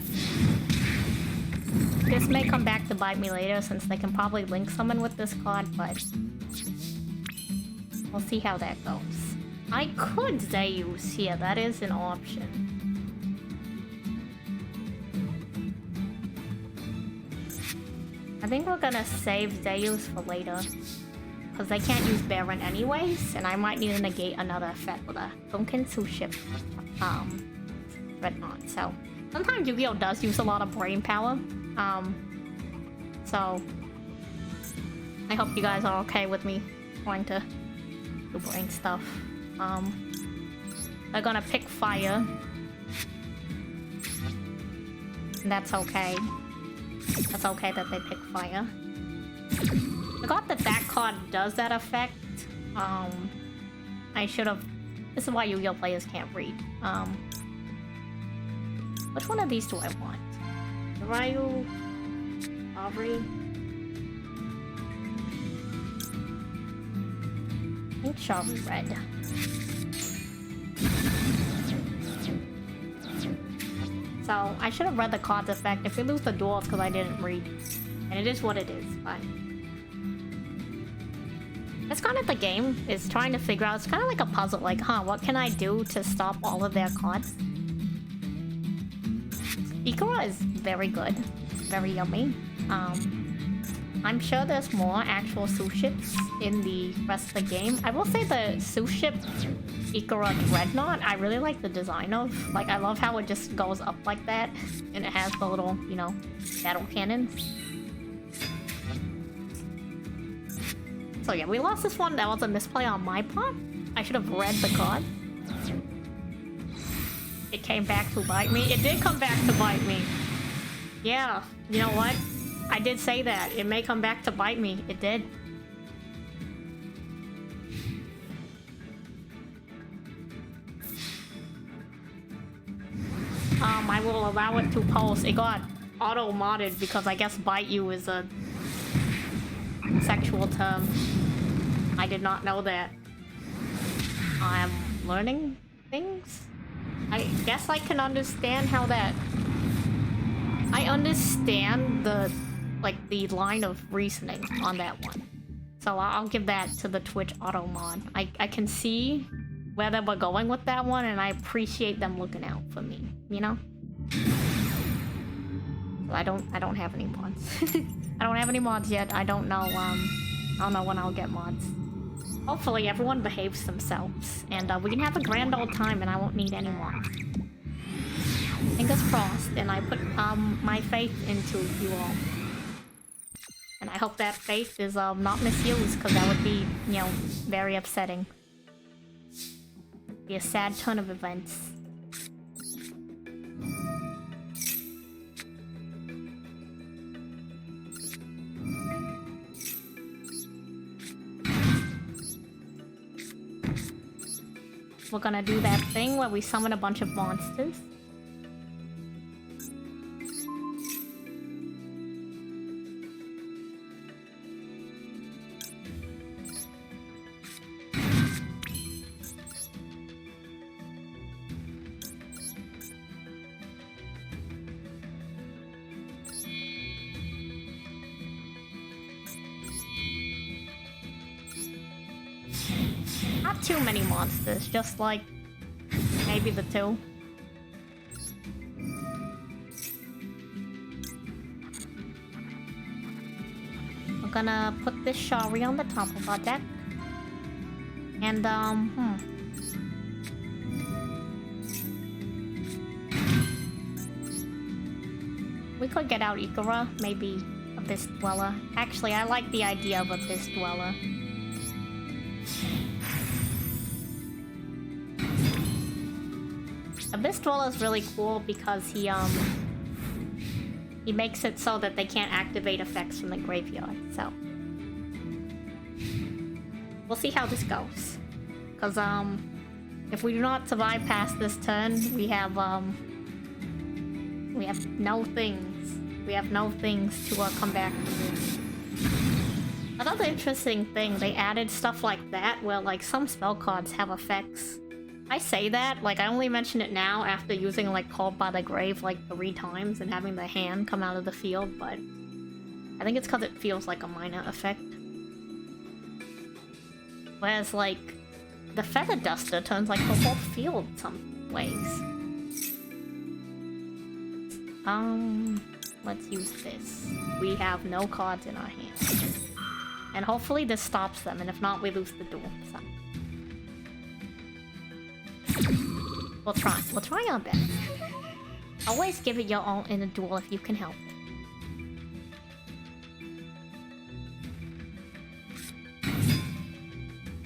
This may come back to bite me later since they can probably link summon with this card, but we'll see how that goes. I could Zeus here, that is an option. I think we're gonna save Zeus for later. Because they can't use Baron anyways, and I might need to negate another effect with a Gunkin ship Dreadnought. So sometimes Yu-Gi-Oh! Does use a lot of brain power. So I hope you guys are okay with me trying to do brain stuff. They're gonna pick fire. And that's okay. That's okay that they pick fire. I forgot that that card does that effect. I should have... This is why Yu-Gi-Oh! Players can't read. Which one of these do I want? Ryu... Aubrey... I think Shari Red. So, I should have read the card's effect. If we lose the duel, it's because I didn't read. And it is what it is, but... That's kind of the game, is trying to figure out... It's kind of like a puzzle, like, what can I do to stop all of their cards? Ikora is very good. Very yummy. I'm sure there's more actual Suships in the rest of the game. I will say the Suship Ikora Dreadnought, I really like the design of. Like, I love how it just goes up like that. And it has the little, you know, battle cannons. So yeah, we lost this one. That was a misplay on my part. I should have read the card. It came back to bite me. It did come back to bite me. Yeah, you know what? I did say that. It may come back to bite me. It did. I will allow it to pulse. It got auto-modded because I guess bite you is a sexual term. I did not know that. I'm learning things. I guess I can understand how that... I understand the, like, the line of reasoning on that one. So I'll give that to the Twitch auto mod. I can see where they were going with that one, and I appreciate them looking out for me, you know? I don't have any mods. I don't have any mods yet. I don't know when I'll get mods. Hopefully everyone behaves themselves, and we can have a grand old time and I won't need any mods. Fingers crossed, and I put my faith into you all. And I hope that faith is not misused, because that would be, you know, very upsetting. Be a sad turn of events. We're gonna do that thing where we summon a bunch of monsters. Not too many monsters, just like maybe the two. We're gonna put this Shari on the top of our deck. And, We could get out Ikora, maybe Abyss Dweller. Actually, I like the idea of Abyss Dweller. Abyss Dweller is really cool because he makes it so that they can't activate effects from the graveyard, so... We'll see how this goes. Because, if we do not survive past this turn, we have no things. We have no things to come back to. Another interesting thing, they added stuff like that, where, like, some spell cards have effects. I say that, like, I only mention it now after using, like, Called by the Grave, like, 3 times and having the hand come out of the field, but... I think it's because it feels like a minor effect. Whereas, like, the Feather Duster turns, like, the whole field some ways. Let's use this. We have no cards in our hand. And hopefully this stops them, and if not, we lose the duel, so... We'll try. We'll try our best. Always give it your all in a duel if you can help it.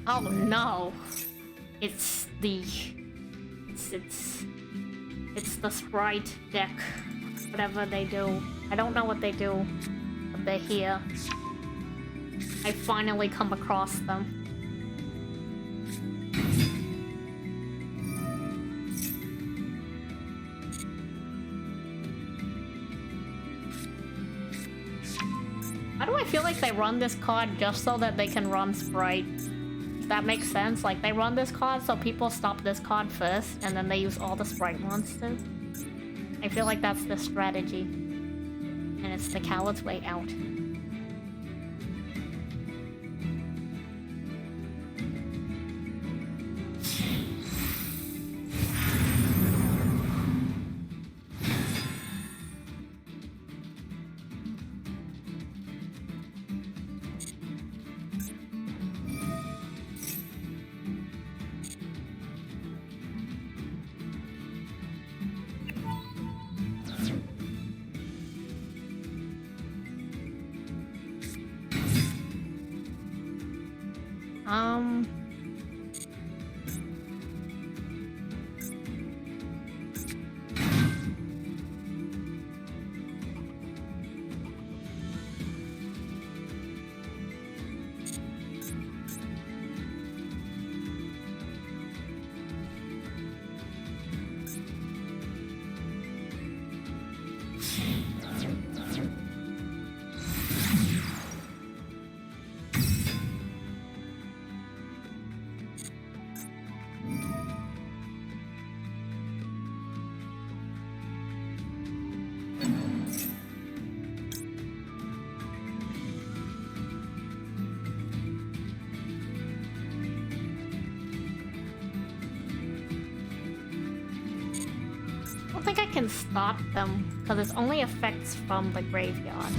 Oh no! It's the Sprite deck. Whatever they do. I don't know what they do, but they're here. I finally come across them. Why do I feel like they run this card just so that they can run Sprite? If that makes sense. Like, they run this card so people stop this card first, and then they use all the Sprite monsters. I feel like that's the strategy. And it's the coward's way out. I don't think I can stop them, because it's only effects from the graveyard.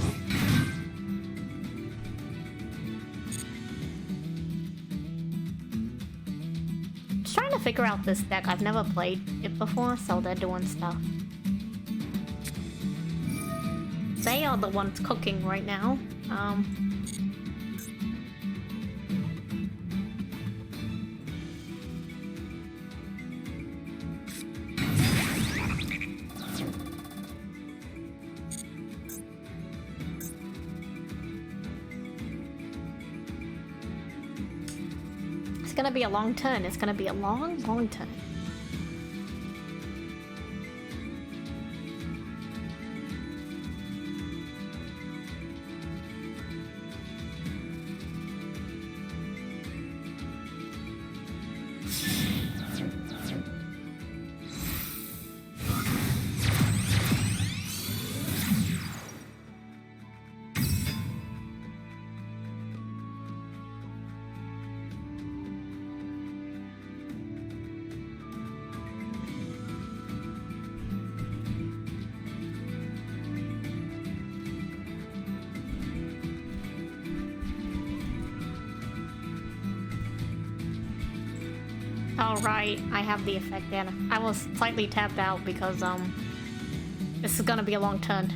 Just trying to figure out this deck. I've never played it before, so they're doing stuff. They are the ones cooking right now. It's gonna be a long turn. It's gonna be a long, long turn. Alright, I have the effect in. I was slightly tapped out because, this is gonna be a long turn.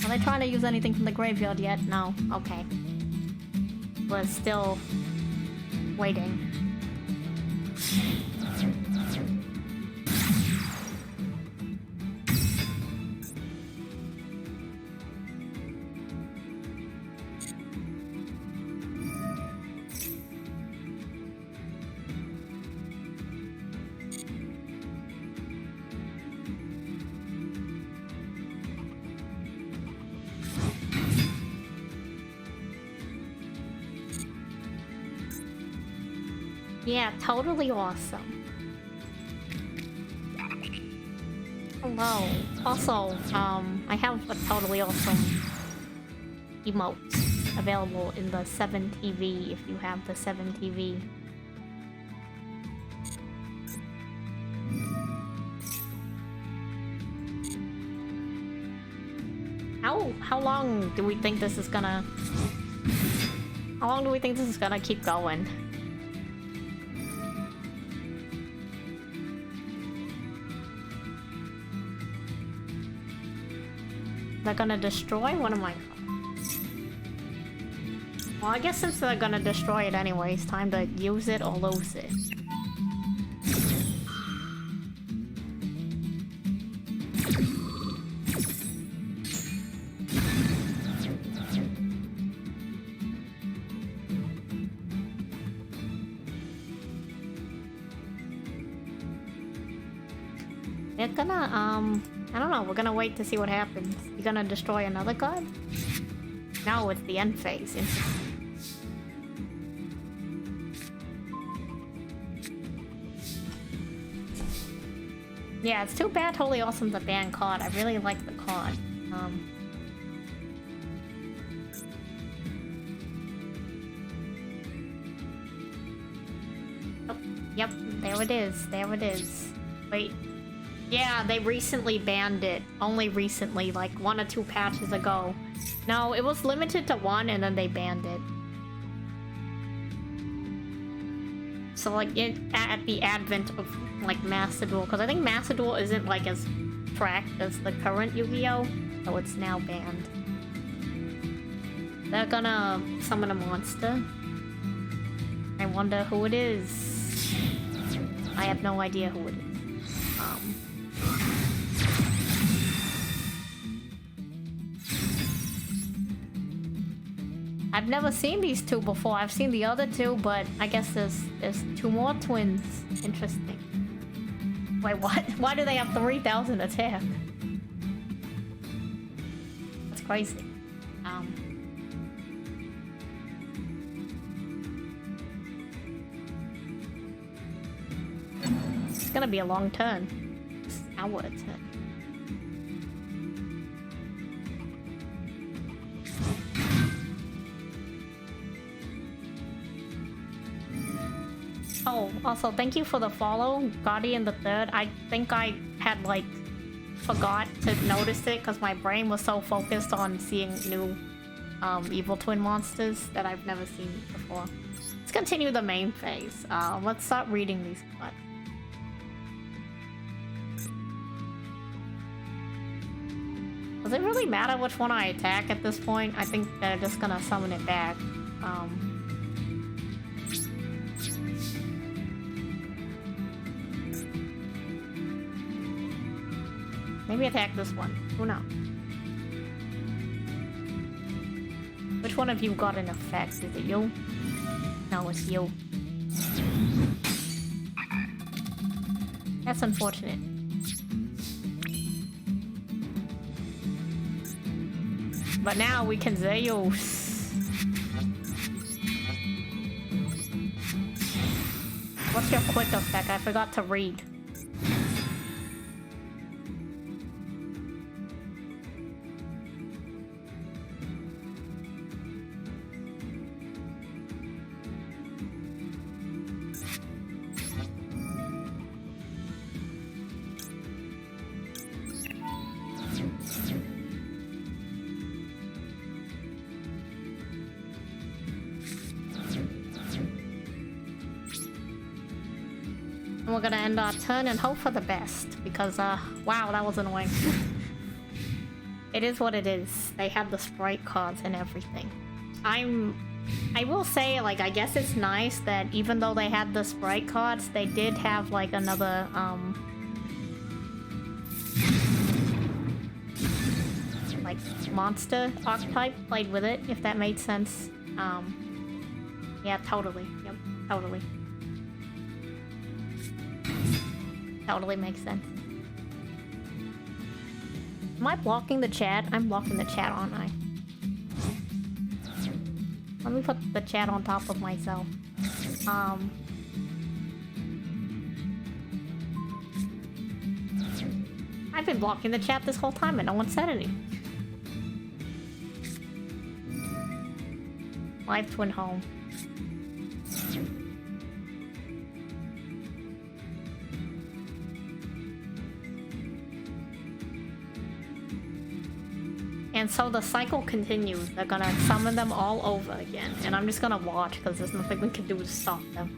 Are they trying to use anything from the graveyard yet? No. Okay. We're still waiting. Yeah, totally awesome. Hello. Also, I have a totally awesome emote available in the 7TV if you have the 7TV. How long do we think this is gonna... How long do we think this is gonna keep going? They're gonna destroy one of my... Well, I guess since they're gonna destroy it anyway, it's time to use it or lose it. They're gonna, I don't know, we're gonna wait to see what happens. You gonna destroy another god? No, it's the end phase. Yeah, it's too bad Holy Awesome's a banned card. I really like the card. Oh, yep, there it is. There it is. Wait. Yeah, they recently banned it. Only recently, like 1 or 2 patches ago. No, it was limited to 1 and then they banned it. So like at the advent of like Master Duel, because I think Master Duel isn't like as tracked as the current Yu-Gi-Oh! So it's now banned. They're gonna summon a monster. I wonder who it is. I have no idea who it is. I've never seen these two before. I've seen the other two, but I guess there's 2 more twins. Interesting. Wait, what? Why do they have 3,000 attack? That's crazy. It's gonna be a long turn. It's our turn. Oh, also thank you for the follow, Guardian the Third. I think I had like forgot to notice it because my brain was so focused on seeing new evil twin monsters that I've never seen before. Let's continue the main phase. Let's start reading these cards. Does it really matter which one I attack at this point? I think they're just gonna summon it back. Maybe attack this one. Who knows? Which one of you got an effect? Is it you? No, it's you. That's unfortunate. But now we can Zeus. What's your quick effect? I forgot to read. We're gonna end our turn and hope for the best because wow, that was annoying. It is what it is. They have the sprite cards and everything. I will say, like, I guess it's nice that even though they had the sprite cards, they did have, like, another, like, monster archetype played with it, if that made sense. Yeah, totally. Yep, totally. Totally makes sense. Am I blocking the chat? I'm blocking the chat, aren't I? Let me put the chat on top of myself. I've been blocking the chat this whole time and no one said anything. Live twin home. And so the cycle continues. They're gonna summon them all over again. And I'm just gonna watch because there's nothing we can do to stop them.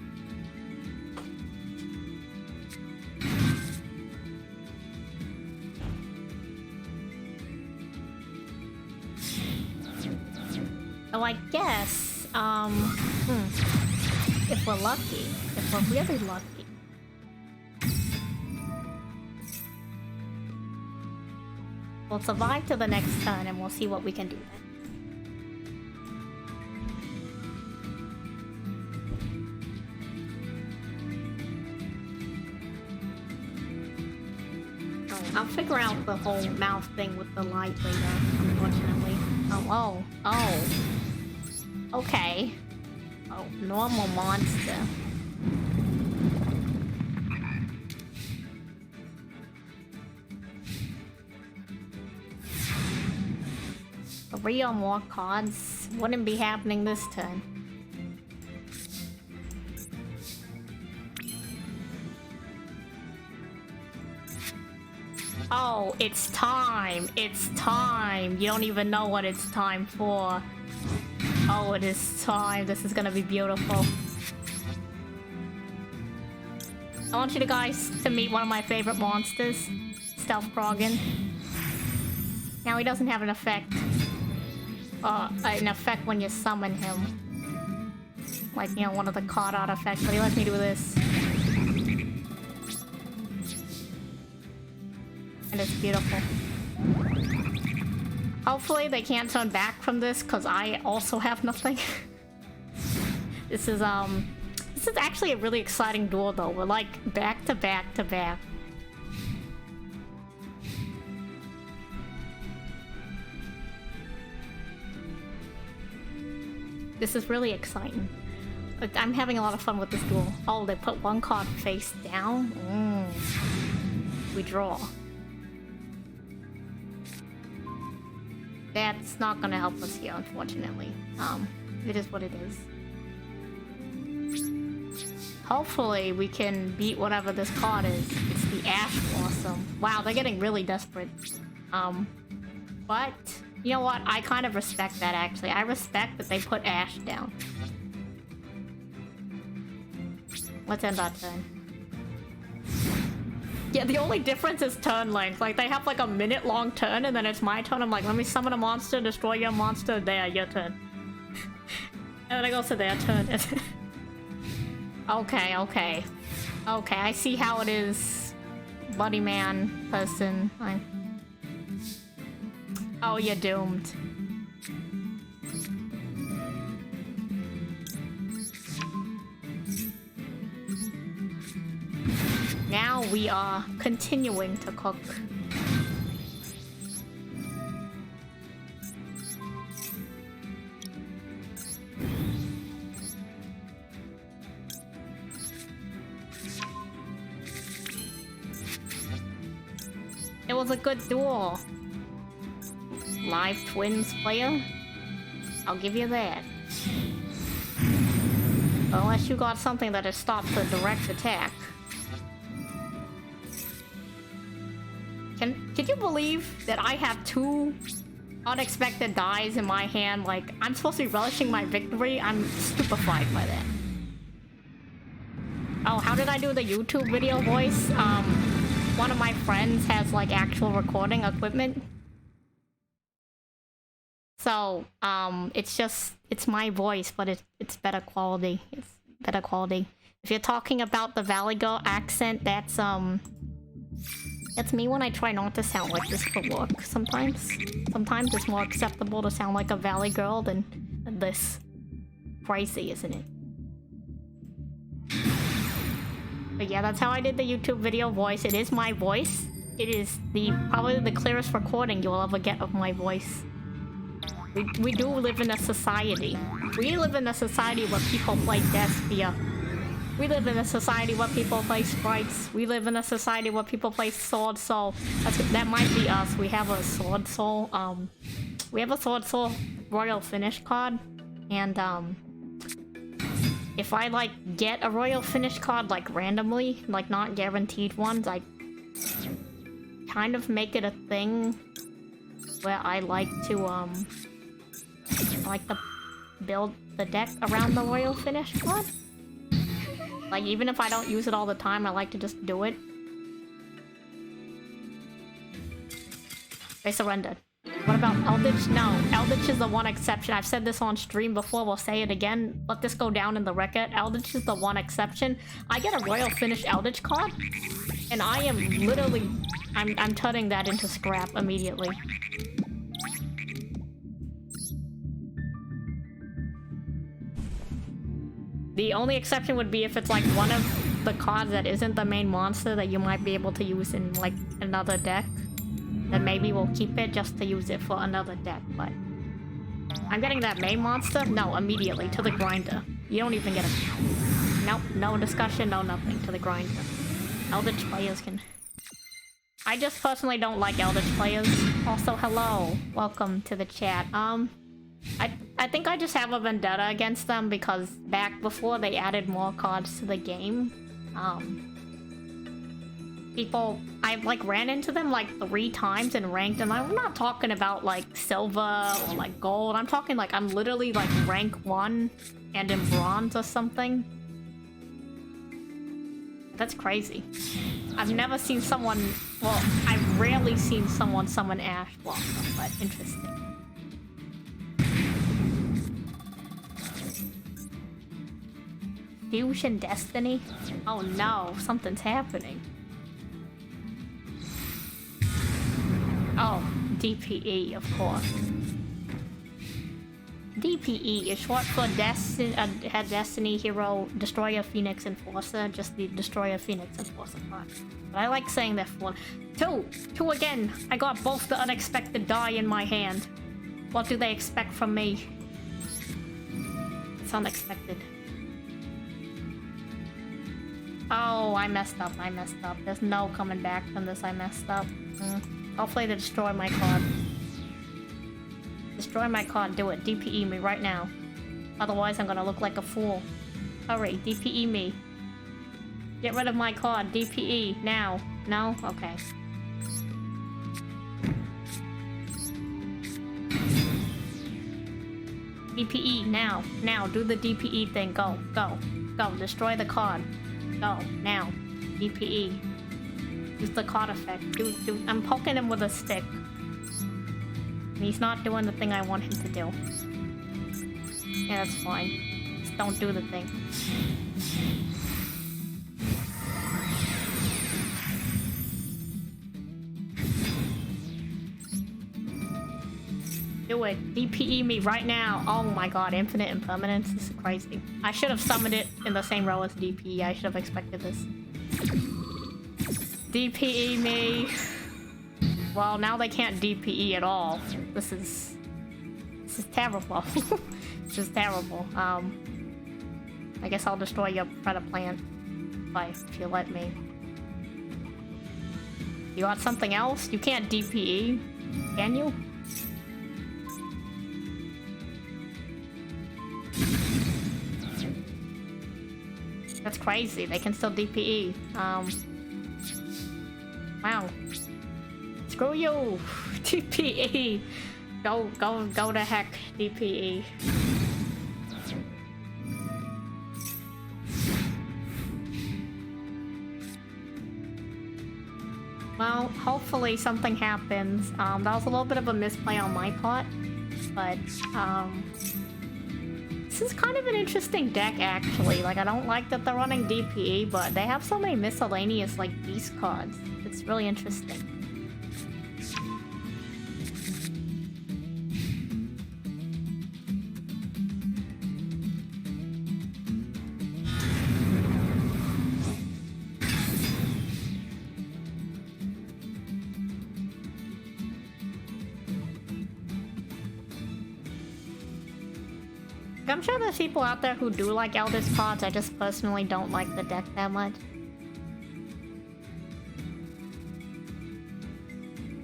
So I guess, if we're lucky, if we're really lucky, we'll survive to the next turn and we'll see what we can do then. I'll figure out the whole mouth thing with the light later, unfortunately. Oh. Okay. Oh, normal monster. Three or more cards wouldn't be happening this turn. Oh, it's time. It's time. You don't even know what it's time for. Oh, it is time. This is gonna be beautiful. I want you guys to meet one of my favorite monsters, Stealth Krogan. Now he doesn't have an effect. An effect when you summon him. Like, you know, one of the card artifacts, but he lets me do this. And it's beautiful. Hopefully they can't turn back from this, because I also have nothing. This is actually a really exciting duel, though. We're like back to back to back. This is really exciting. I'm having a lot of fun with this duel. Oh, they put one card face down? We draw. That's not gonna help us here, unfortunately. It is what it is. Hopefully we can beat whatever this card is. It's the Ash Blossom. Wow, they're getting really desperate. But you know what? I kind of respect that, actually. I respect that they put Ash down. Let's end our turn. Yeah, the only difference is turn length. Like, they have like a minute-long turn, and then it's my turn. I'm like, let me summon a monster, destroy your monster. There, your turn. And then I go to their turn. Okay. Okay, I see how it is. Buddy man person. Oh, you're doomed. Now we are continuing to cook. It was a good duel. Live twins player? I'll give you that. Unless you got something that has stopped the direct attack. Can you believe that I have two unexpected dies in my hand? Like, I'm supposed to be relishing my victory? I'm stupefied by that. Oh, how did I do the YouTube video voice? One of my friends has, like, actual recording equipment. So, it's my voice, but it's better quality. It's better quality. If you're talking about the Valley Girl accent, that's me when I try not to sound like this for work sometimes. Sometimes it's more acceptable to sound like a Valley Girl than this. Crazy, isn't it? But yeah, that's how I did the YouTube video voice. It is my voice. It is probably the clearest recording you'll ever get of my voice. We do live in a society. We live in a society where people play Despia. We live in a society where people play Sprites. We live in a society where people play Sword Soul. That might be us. We have a Sword Soul. We have a Sword Soul Royal Finish card, and if I like get a Royal Finish card like randomly, like not guaranteed ones, I kind of make it a thing where I like to build the deck around the Royal Finish card. Like, even if I don't use it all the time, I like to just do it. They surrendered. What about Eldritch? No, Eldritch is the one exception. I've said this on stream before, we'll say it again. Let this go down in the record. Eldritch is the one exception. I get a Royal Finish Eldritch card, and I am literally... I'm turning that into scrap immediately. The only exception would be if it's like one of the cards that isn't the main monster that you might be able to use in like another deck. Then maybe we'll keep it just to use it for another deck, but... I'm getting that main monster? No, immediately, to the grinder. You don't even get a... Nope, no discussion, no nothing, to the grinder. Eldritch players can... I just personally don't like Eldritch players. Also, hello. Welcome to the chat. I think I just have a vendetta against them because back before they added more cards to the game, I've like ran into them like 3 times in ranked, and I'm not talking about like silver or like gold. I'm talking like I'm literally like rank 1 and in bronze or something. That's crazy. I've never seen someone, well, I've rarely seen someone summon Ash Blossom, but interesting. Fusion Destiny? Oh no, something's happening. Oh, DPE, of course. DPE is short for Destiny Hero, Destroyer, Phoenix, Enforcer. Just the Destroyer, Phoenix, Enforcer part. But I like saying that for 2 again. I got both the unexpected die in my hand. What do they expect from me? It's unexpected. Oh, I messed up. There's no coming back from this. I messed up. Hopefully they destroy my card. Destroy my card. Do it. DPE me right now. Otherwise, I'm gonna look like a fool. Hurry. DPE me. Get rid of my card. DPE. Now. No? Okay. DPE. Now. Now. Do the DPE thing. Go. Go. Go. Destroy the card. Go. Now. DPE. Use the card effect. I'm poking him with a stick. And he's not doing the thing I want him to do. Yeah, that's fine. Just don't do the thing. Do it. DPE me right now. Oh my god, infinite impermanence. This is crazy. I should have summoned it in the same row as DPE. I should have expected this. DPE me. Well, now they can't DPE at all. This is terrible. This is terrible. I guess I'll destroy your Predator plant if you let me. You want something else? You can't DPE, can you? That's crazy. They can still DPE. Wow. Screw you! DPE! Go to heck, DPE. Well, hopefully something happens. That was a little bit of a misplay on my part. But, this is kind of an interesting deck, actually. Like, I don't like that they're running DPE, but they have so many miscellaneous, like, beast cards. It's really interesting. I'm sure there's people out there who do like Eldest cards. I just personally don't like the deck that much.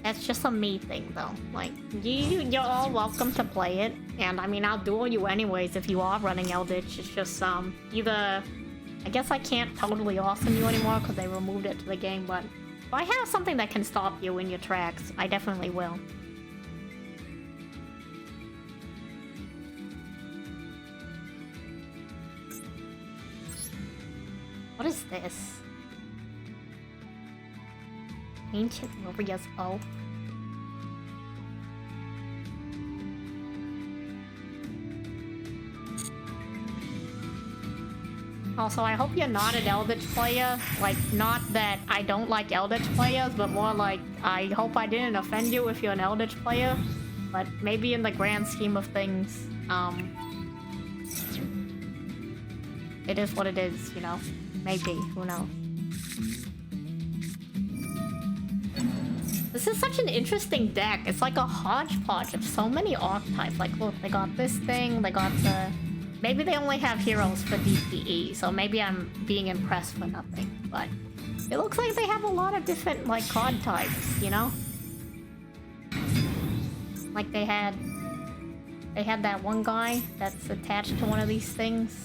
That's just a me thing, though. Like, you're all welcome to play it. And, I mean, I'll duel you anyways if you are running Eldritch. It's just, either... I guess I can't totally awesome you anymore because they removed it to the game, but... If I have something that can stop you in your tracks, I definitely will. What is this? Ancient Warriors Oath. Also, I hope you're not an Eldritch player. Like, not that I don't like Eldritch players, but more like, I hope I didn't offend you if you're an Eldritch player. But maybe in the grand scheme of things, it is what it is, you know? Maybe, who knows? This is such an interesting deck. It's like a hodgepodge of so many archetypes. Like, look, they got this thing, they got the... Maybe they only have heroes for DPE, so maybe I'm being impressed for nothing. But it looks like they have a lot of different, like, card types, you know? Like, they had that one guy that's attached to one of these things.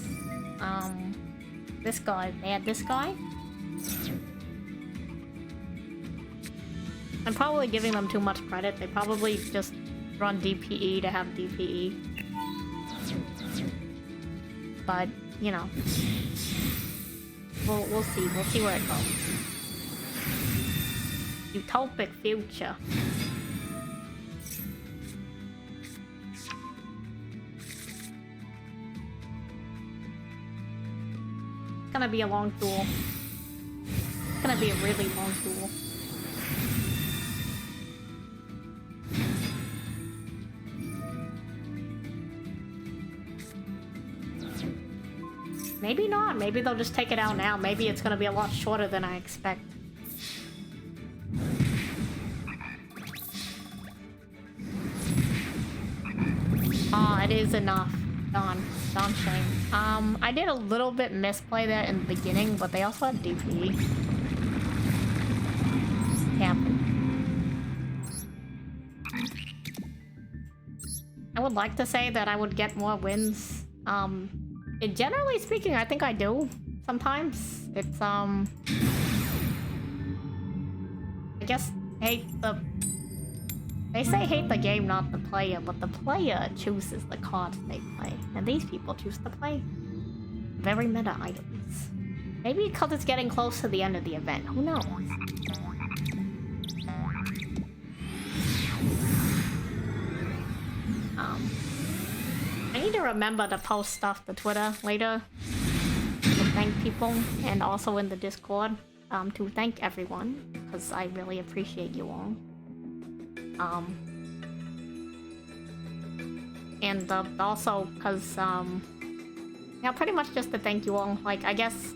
This guy. They had this guy. I'm probably giving them too much credit. They probably just run DPE to have DPE. But, you know. We'll see. We'll see where it goes. Utopic future. It's gonna be a long duel. It's gonna be a really long duel. Maybe not. Maybe they'll just take it out now. Maybe it's gonna be a lot shorter than I expect. Aw, it is enough. Darn shame. I did a little bit misplay there in the beginning, but they also had DP. Happened. I would like to say that I would get more wins. Generally speaking, I think I do. Sometimes. It's, I guess, they say hate the game, not the player, but the player chooses the cards they play. And these people choose to play very meta items. Maybe because it's getting close to the end of the event. Who knows? I need to remember to post stuff to Twitter later to thank people, and also in the Discord to thank everyone, because I really appreciate you all. And also because, yeah, pretty much just to thank you all. Like, I guess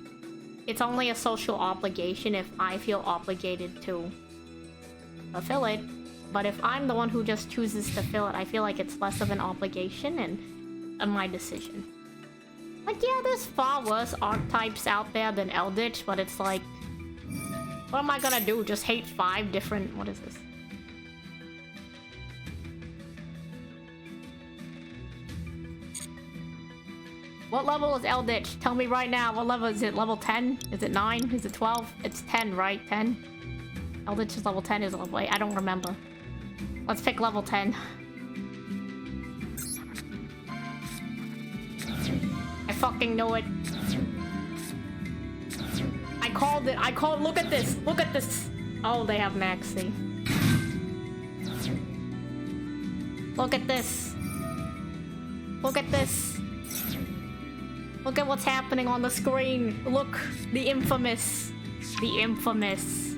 it's only a social obligation if I feel obligated to fulfill it. But if I'm the one who just chooses to fill it, I feel like it's less of an obligation and my decision. Like, yeah, there's far worse archetypes out there than Eldritch, but it's like, what am I gonna do? Just hate 5 different... What is this? What level is Eldritch? Tell me right now. What level is it? Level 10? Is it 9? Is it 12? It's 10, right? 10? Eldritch is level 10. Is level 8? I don't remember. Let's pick level 10. I fucking know it. I called it. Look at this. Look at this. Oh, they have Maxi. Look at this. Look at this. Look at what's happening on the screen. Look, the infamous. The infamous.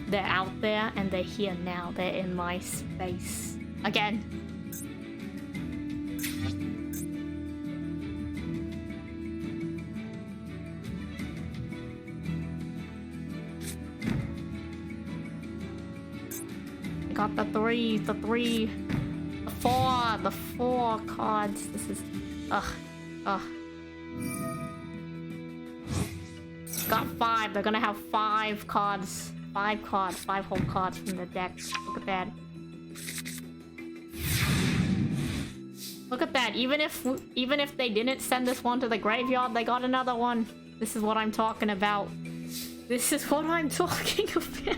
They're out there and they're here now. They're in my space. Again. I got the four cards. This is, ugh. Got 5. They're gonna have 5 cards. 5 cards. 5 whole cards from the deck. Look at that. Look at that. Even if they didn't send this one to the graveyard, they got another one. This is what I'm talking about. This is what I'm talking about.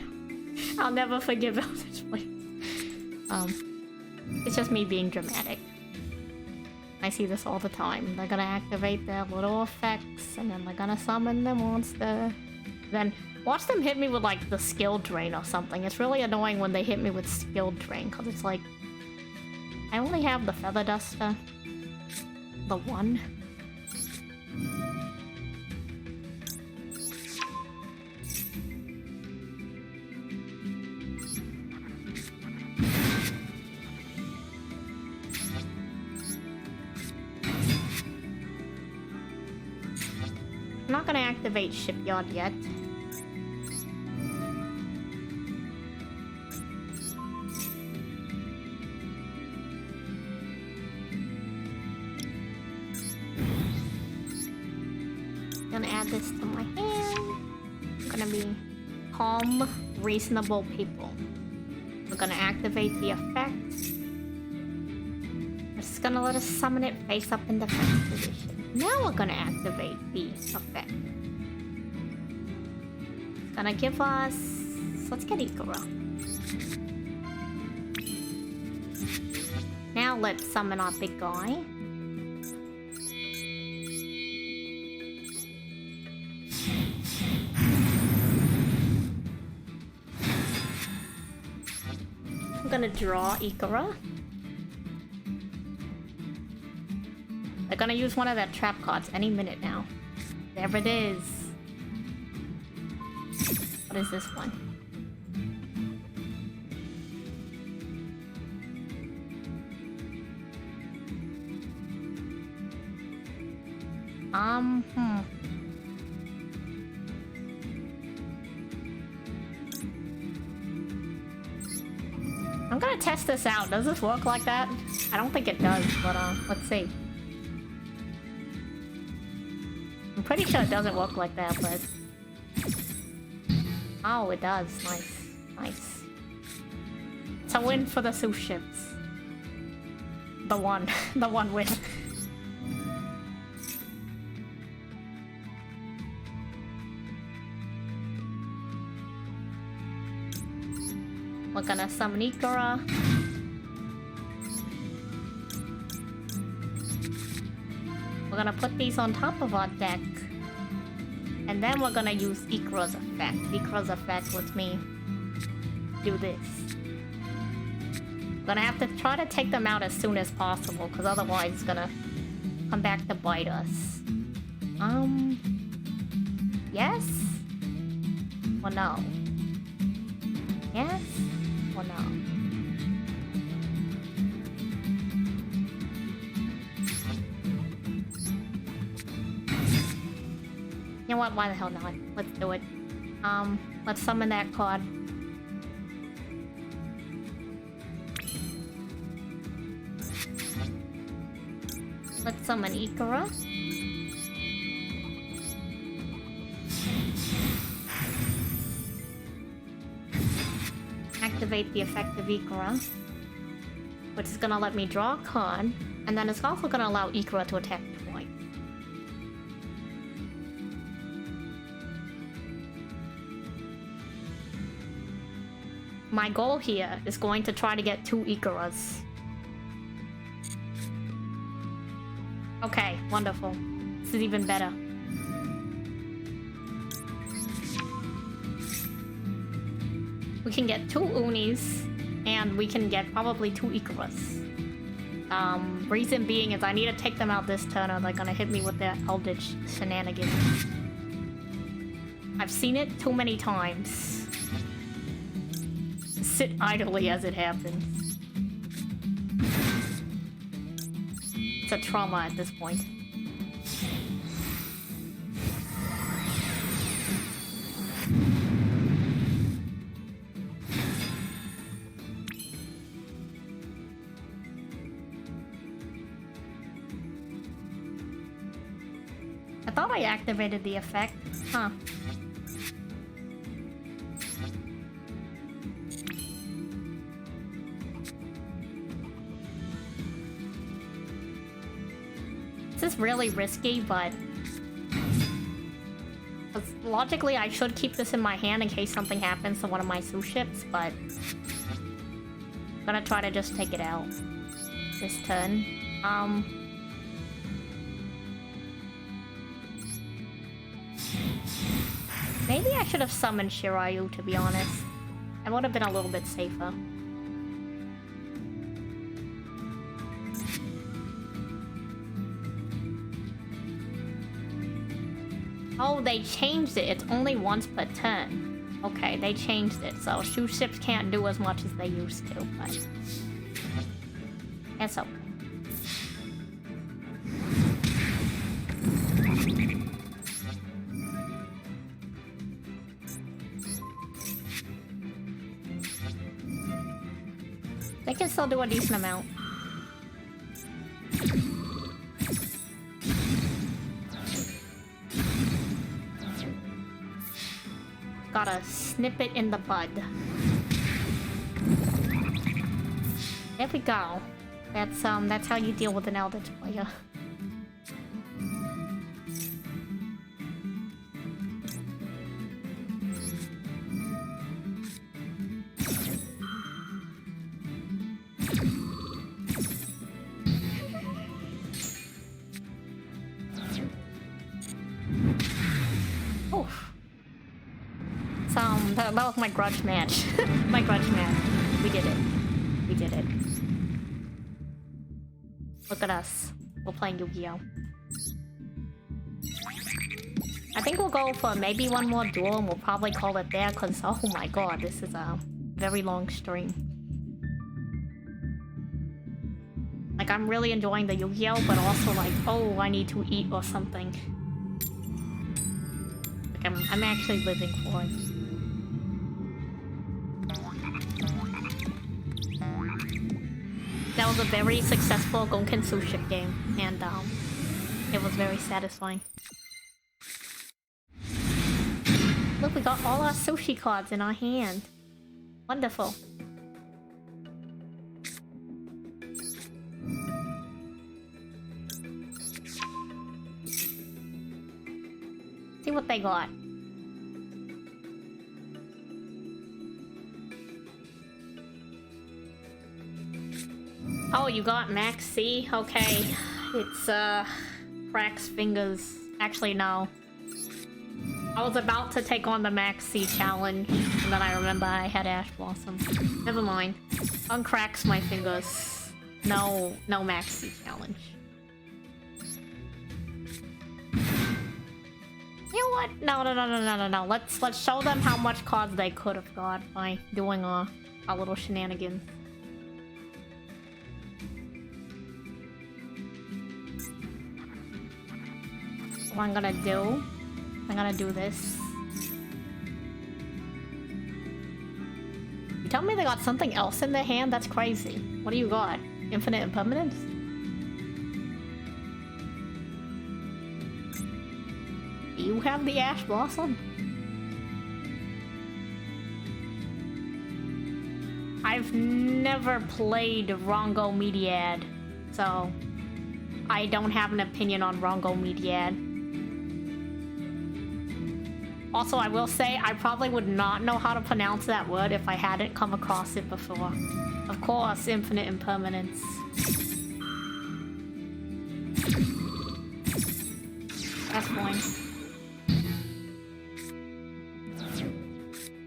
I'll never forgive Eldritch Blade. It's just me being dramatic. I see this all the time. They're gonna activate their little effects, and then they're gonna summon the monster. Then watch them hit me with like the skill drain or something. It's really annoying when they hit me with skill drain, because it's like I only have the feather duster. The one. I'm not gonna activate Shipyard yet. Gonna add this to my hand. I'm gonna be calm, reasonable people. We're gonna activate the effect. We're just gonna let us summon it face up in defense position. Now we're gonna activate the effect. It's gonna give us... Let's get Ikora. Now let's summon our big guy. I'm gonna draw Ikora. They're gonna use one of their trap cards any minute now. There it is. What is this one? I'm gonna test this out. Does this work like that? I don't think it does, but let's see. I'm pretty sure it doesn't work like that, but... Oh, it does. Nice. Nice. It's a win for the sous ships. The one. The one win. We're gonna summon Ikora. We're gonna put these on top of our deck. And then we're gonna use Ikora's effect. Ikora's effect lets me do this. We're gonna have to try to take them out as soon as possible, because otherwise it's gonna come back to bite us. Yes? Or no? Yes? Or no? You know what? Why the hell not? Let's do it. Let's summon that card. Let's summon Ikora. Activate the effect of Ikora, which is gonna let me draw a card, and then it's also gonna allow Ikora to attack twice. My goal here is going to try to get 2 Ikoras. Okay, wonderful. This is even better. We can get 2 Unis, and we can get probably 2 Ikoras. Reason being is I need to take them out this turn or they're gonna hit me with their eldritch shenanigans. I've seen it too many times. Sit idly as it happens. It's a trauma at this point. I thought I activated the effect. Huh. This is really risky, but logically I should keep this in my hand in case something happens to one of my sous ships, but I'm gonna try to just take it out this turn. Maybe I should have summoned Shiryu, to be honest. It would have been a little bit safer. Oh, they changed it. It's only once per turn. Okay, they changed it, so shoe ships can't do as much as they used to, but it's okay. They can still do a decent amount. Gotta snip it in the bud. There we go. That's how you deal with an eldritch player. That was my grudge match. My grudge match. We did it. We did it. Look at us. We're playing Yu-Gi-Oh! I think we'll go for maybe one more duel and we'll probably call it there because, oh my god, this is a very long stream. Like, I'm really enjoying the Yu-Gi-Oh! But also like, oh, I need to eat or something. Like, I'm actually living for it. That was a very successful Gonken Suship game, and it was very satisfying. Look, we got all our sushi cards in our hand. Wonderful. See what they got. Oh, you got Max C? Okay. It's, Crack's Fingers. Actually, no. I was about to take on the Max C challenge, and then I remember I had Ash Blossom. Never mind. Uncracks my fingers. No Max C challenge. You know what? No. Let's show them how much cards they could have got by doing a little shenanigans. What I'm gonna do this. You tell me they got something else in their hand? That's crazy. What do you got? Infinite Impermanence? You have the Ash Blossom? I've never played Rongo Mediad, so I don't have an opinion on Rongo Mediad. Also, I will say, I probably would not know how to pronounce that word if I hadn't come across it before. Of course, Infinite Impermanence. That's fine.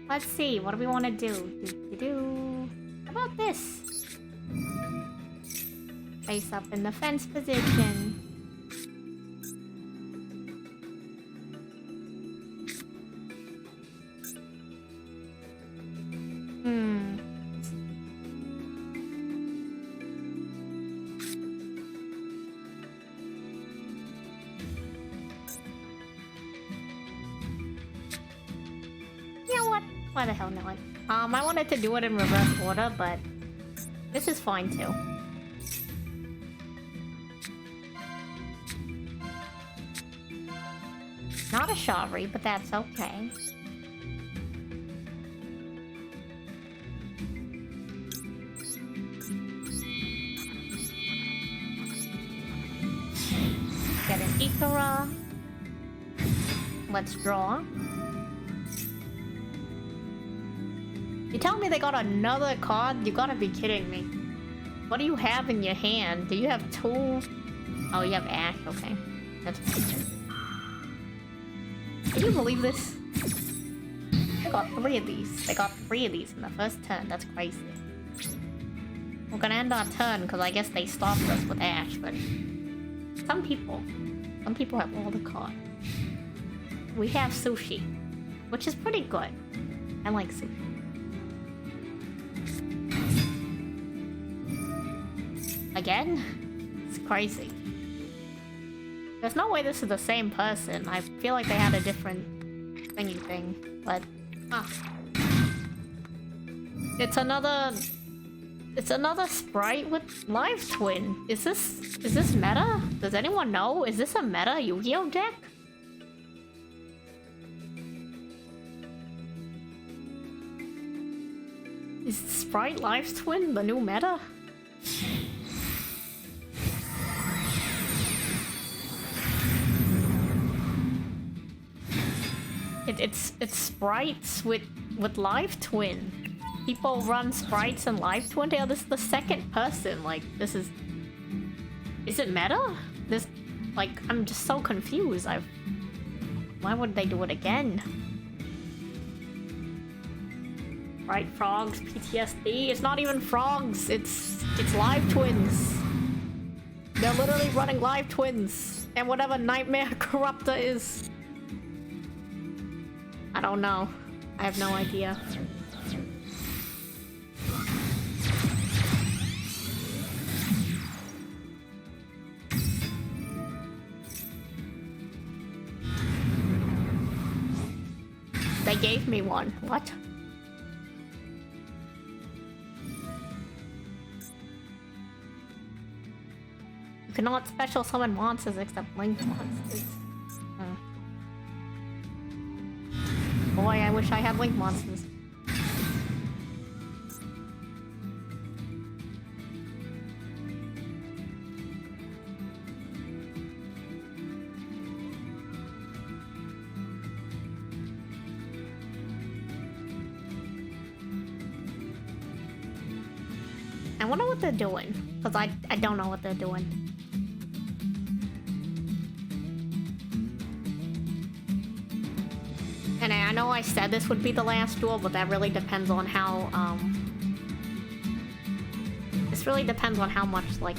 Let's see, what do we want to do? How about this? Face up in the fence position. You know what? Why the hell not? I wanted to do it in reverse order, but this is fine too. Not a Shari, but that's okay. Get an Ikara. Let's draw. You tell me they got another card? You gotta be kidding me. What do you have in your hand? Do you have two? Oh, you have Ash, okay. That's fine. Can you believe this? They got 3 of these. They got 3 of these in the first turn. That's crazy. We're gonna end our turn because I guess they stopped us with Ash, but some people have all the cards. We have Sushi, which is pretty good. I like Sushi. Again? It's crazy. There's no way this is the same person. I feel like they had a different thingy thing, but It's another sprite with Live Twin. Is this meta? Does anyone know? Is this a meta Yu-Gi-Oh deck? Is Sprite Live Twin the new meta? It's sprites with Live Twin. People run sprites and Live Twin. Yeah, this is the second person. Like, this is it meta? This, like, I'm just so confused. Why would they do it again? Right, frogs, PTSD. It's not even frogs. It's Live Twins. They're literally running Live Twins and whatever Nightmare Corruptor is. I don't know. I have no idea. They gave me one. What? You cannot special summon monsters except linked monsters. Boy, I wish I had link monsters. I wonder what they're doing, because I don't know what they're doing. And I know I said this would be the last duel, but that really depends on how, this really depends on how much, like,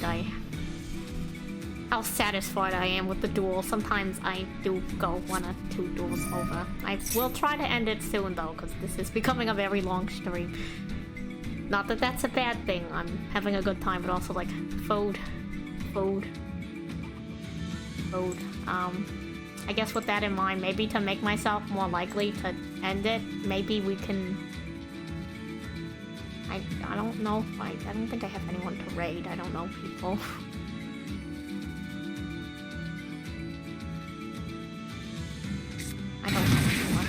how satisfied I am with the duel. Sometimes I do go 1 or 2 duels over. I will try to end it soon, though, because this is becoming a very long stream. Not that that's a bad thing. I'm having a good time, but also, like, food. I guess with that in mind, maybe to make myself more likely to end it, maybe we can... I don't know if I don't think I have anyone to raid. I don't know people. I don't know anyone.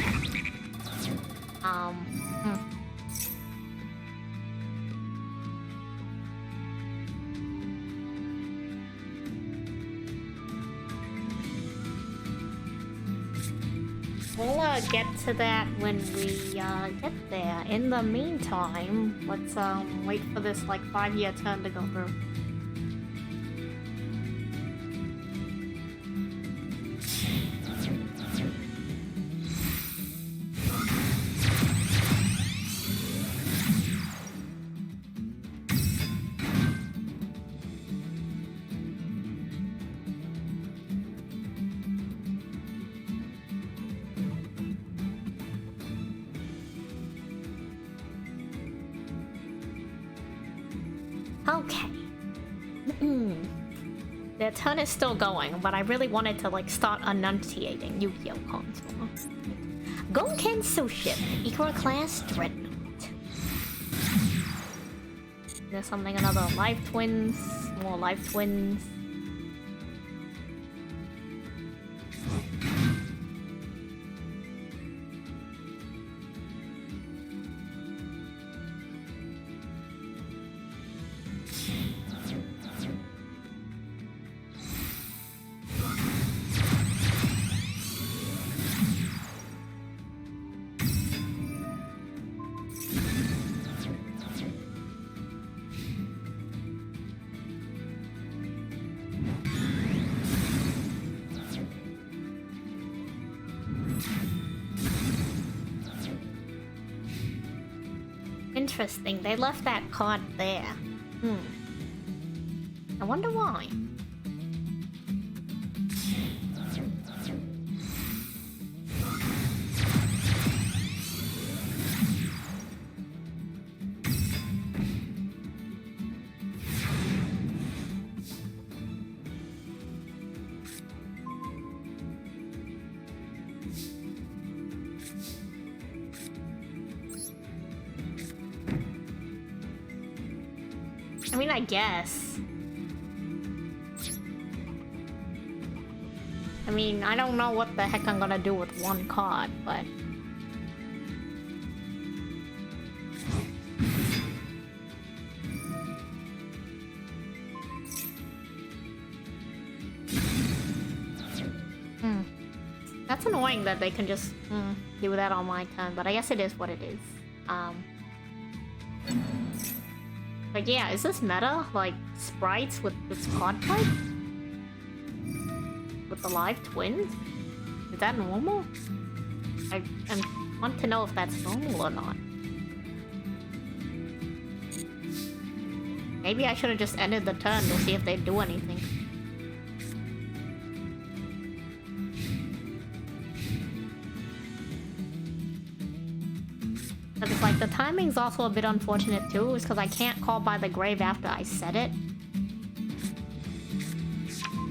We'll get to that when we get there. In the meantime, let's wait for this like 5-year turn to go through. Okay. Their turn is still going, but I really wanted to like start enunciating Yu-Gi-Oh cards. Gonken Soship, Equal Class Dreadnought. There's something, another Life Twins, more Life Twins. Interesting, they left that card there. I wonder why. I mean, I guess. I mean, I don't know what the heck I'm gonna do with one card, but... That's annoying that they can just do that on my turn, but I guess it is what it is. But yeah, is this meta? Like, sprites with this card type? With the live twins? Is that normal? I want to know if that's normal or not. Maybe I should have just ended the turn to see if they'd do anything. But it's like, the timing's also a bit unfortunate too, is because I can't call by the grave after I said it.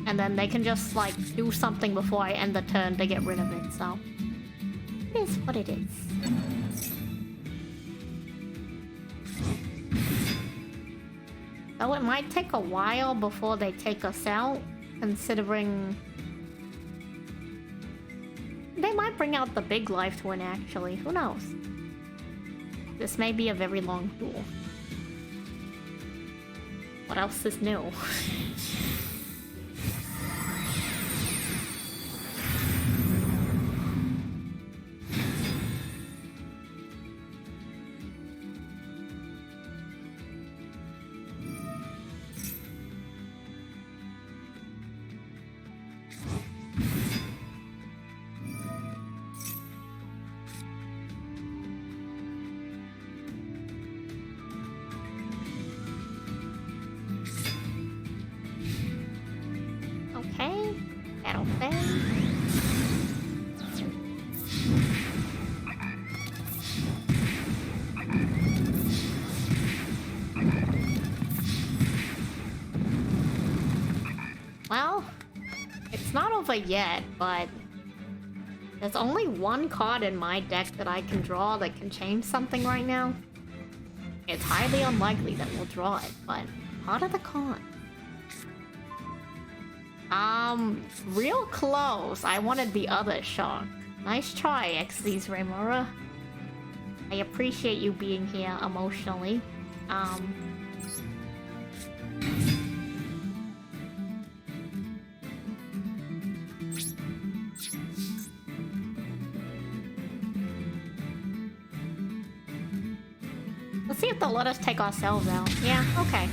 And then they can just, like, do something before I end the turn to get rid of it, so... It is what it is. So it might take a while before they take us out, considering... They might bring out the big life twin, actually. Who knows? This may be a very long duel. What else is new? Well, it's not over yet, but there's only one card in my deck that I can draw that can change something right now. It's highly unlikely that we'll draw it, but part of the con. Real close. I wanted the other shark. Nice try, XZ's Remora. I appreciate you being here emotionally. Let's see if they'll let us take ourselves out. Yeah, okay.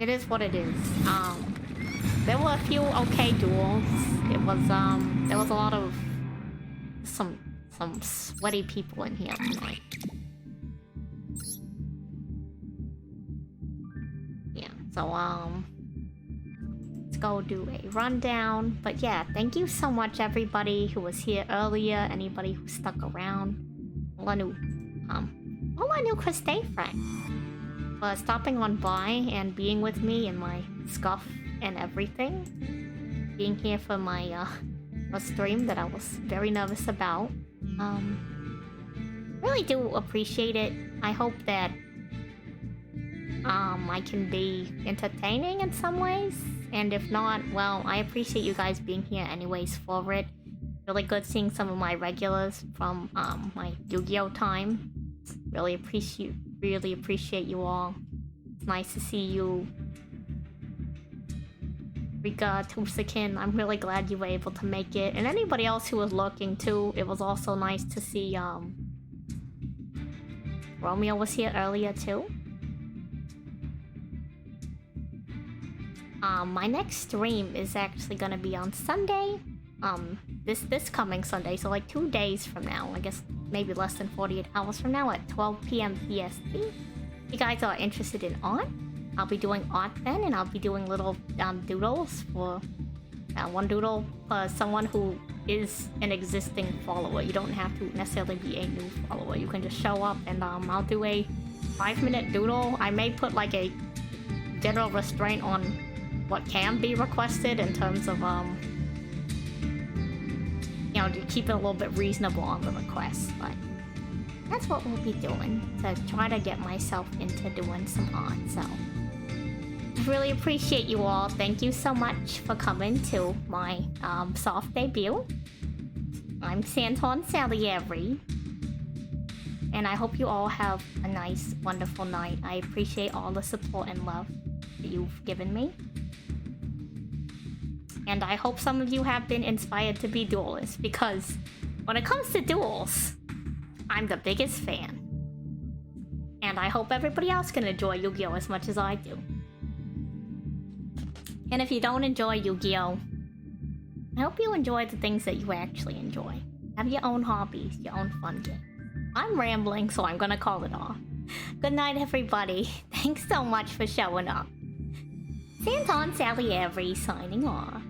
It is what it is. There were a few okay duels. It was, there was a lot of... some sweaty people in here tonight. Yeah, so, let's go do a rundown. But yeah, thank you so much, everybody who was here earlier, anybody who stuck around. All I knew Chris Day friend. for stopping on by and being with me in my scuff and everything. Being here for my a stream that I was very nervous about. Really do appreciate it. I hope that I can be entertaining in some ways. And if not, well, I appreciate you guys being here anyways for it. Really good seeing some of my regulars from my Yu-Gi-Oh time. Really appreciate you all. It's nice to see you. Rika, Tusakin, I'm really glad you were able to make it. And anybody else who was looking too, it was also nice to see Romeo was here earlier too. My next stream is actually gonna be on Sunday. This coming Sunday, so like 2 days from now. I guess maybe less than 48 hours from now at 12 p.m. PST. If you guys are interested in art, I'll be doing art then, and I'll be doing little doodles for one doodle for someone who is an existing follower. You don't have to necessarily be a new follower. You can just show up, and I'll do a 5-minute doodle. I may put like a general restraint on what can be requested in terms of you know, to keep it a little bit reasonable on the requests, but that's what we'll be doing to try to get myself into doing some art. So I really appreciate you all. Thank you so much for coming to my soft debut. I'm Santon Salieri, and I hope you all have a nice, wonderful night. I appreciate all the support and love that you've given me. And I hope some of you have been inspired to be duelists, because when it comes to duels, I'm the biggest fan. And I hope everybody else can enjoy Yu-Gi-Oh! As much as I do. And if you don't enjoy Yu-Gi-Oh!, I hope you enjoy the things that you actually enjoy. Have your own hobbies, your own fun games. I'm rambling, so I'm gonna call it off. Good night, everybody. Thanks so much for showing up. Santon Salieri signing off.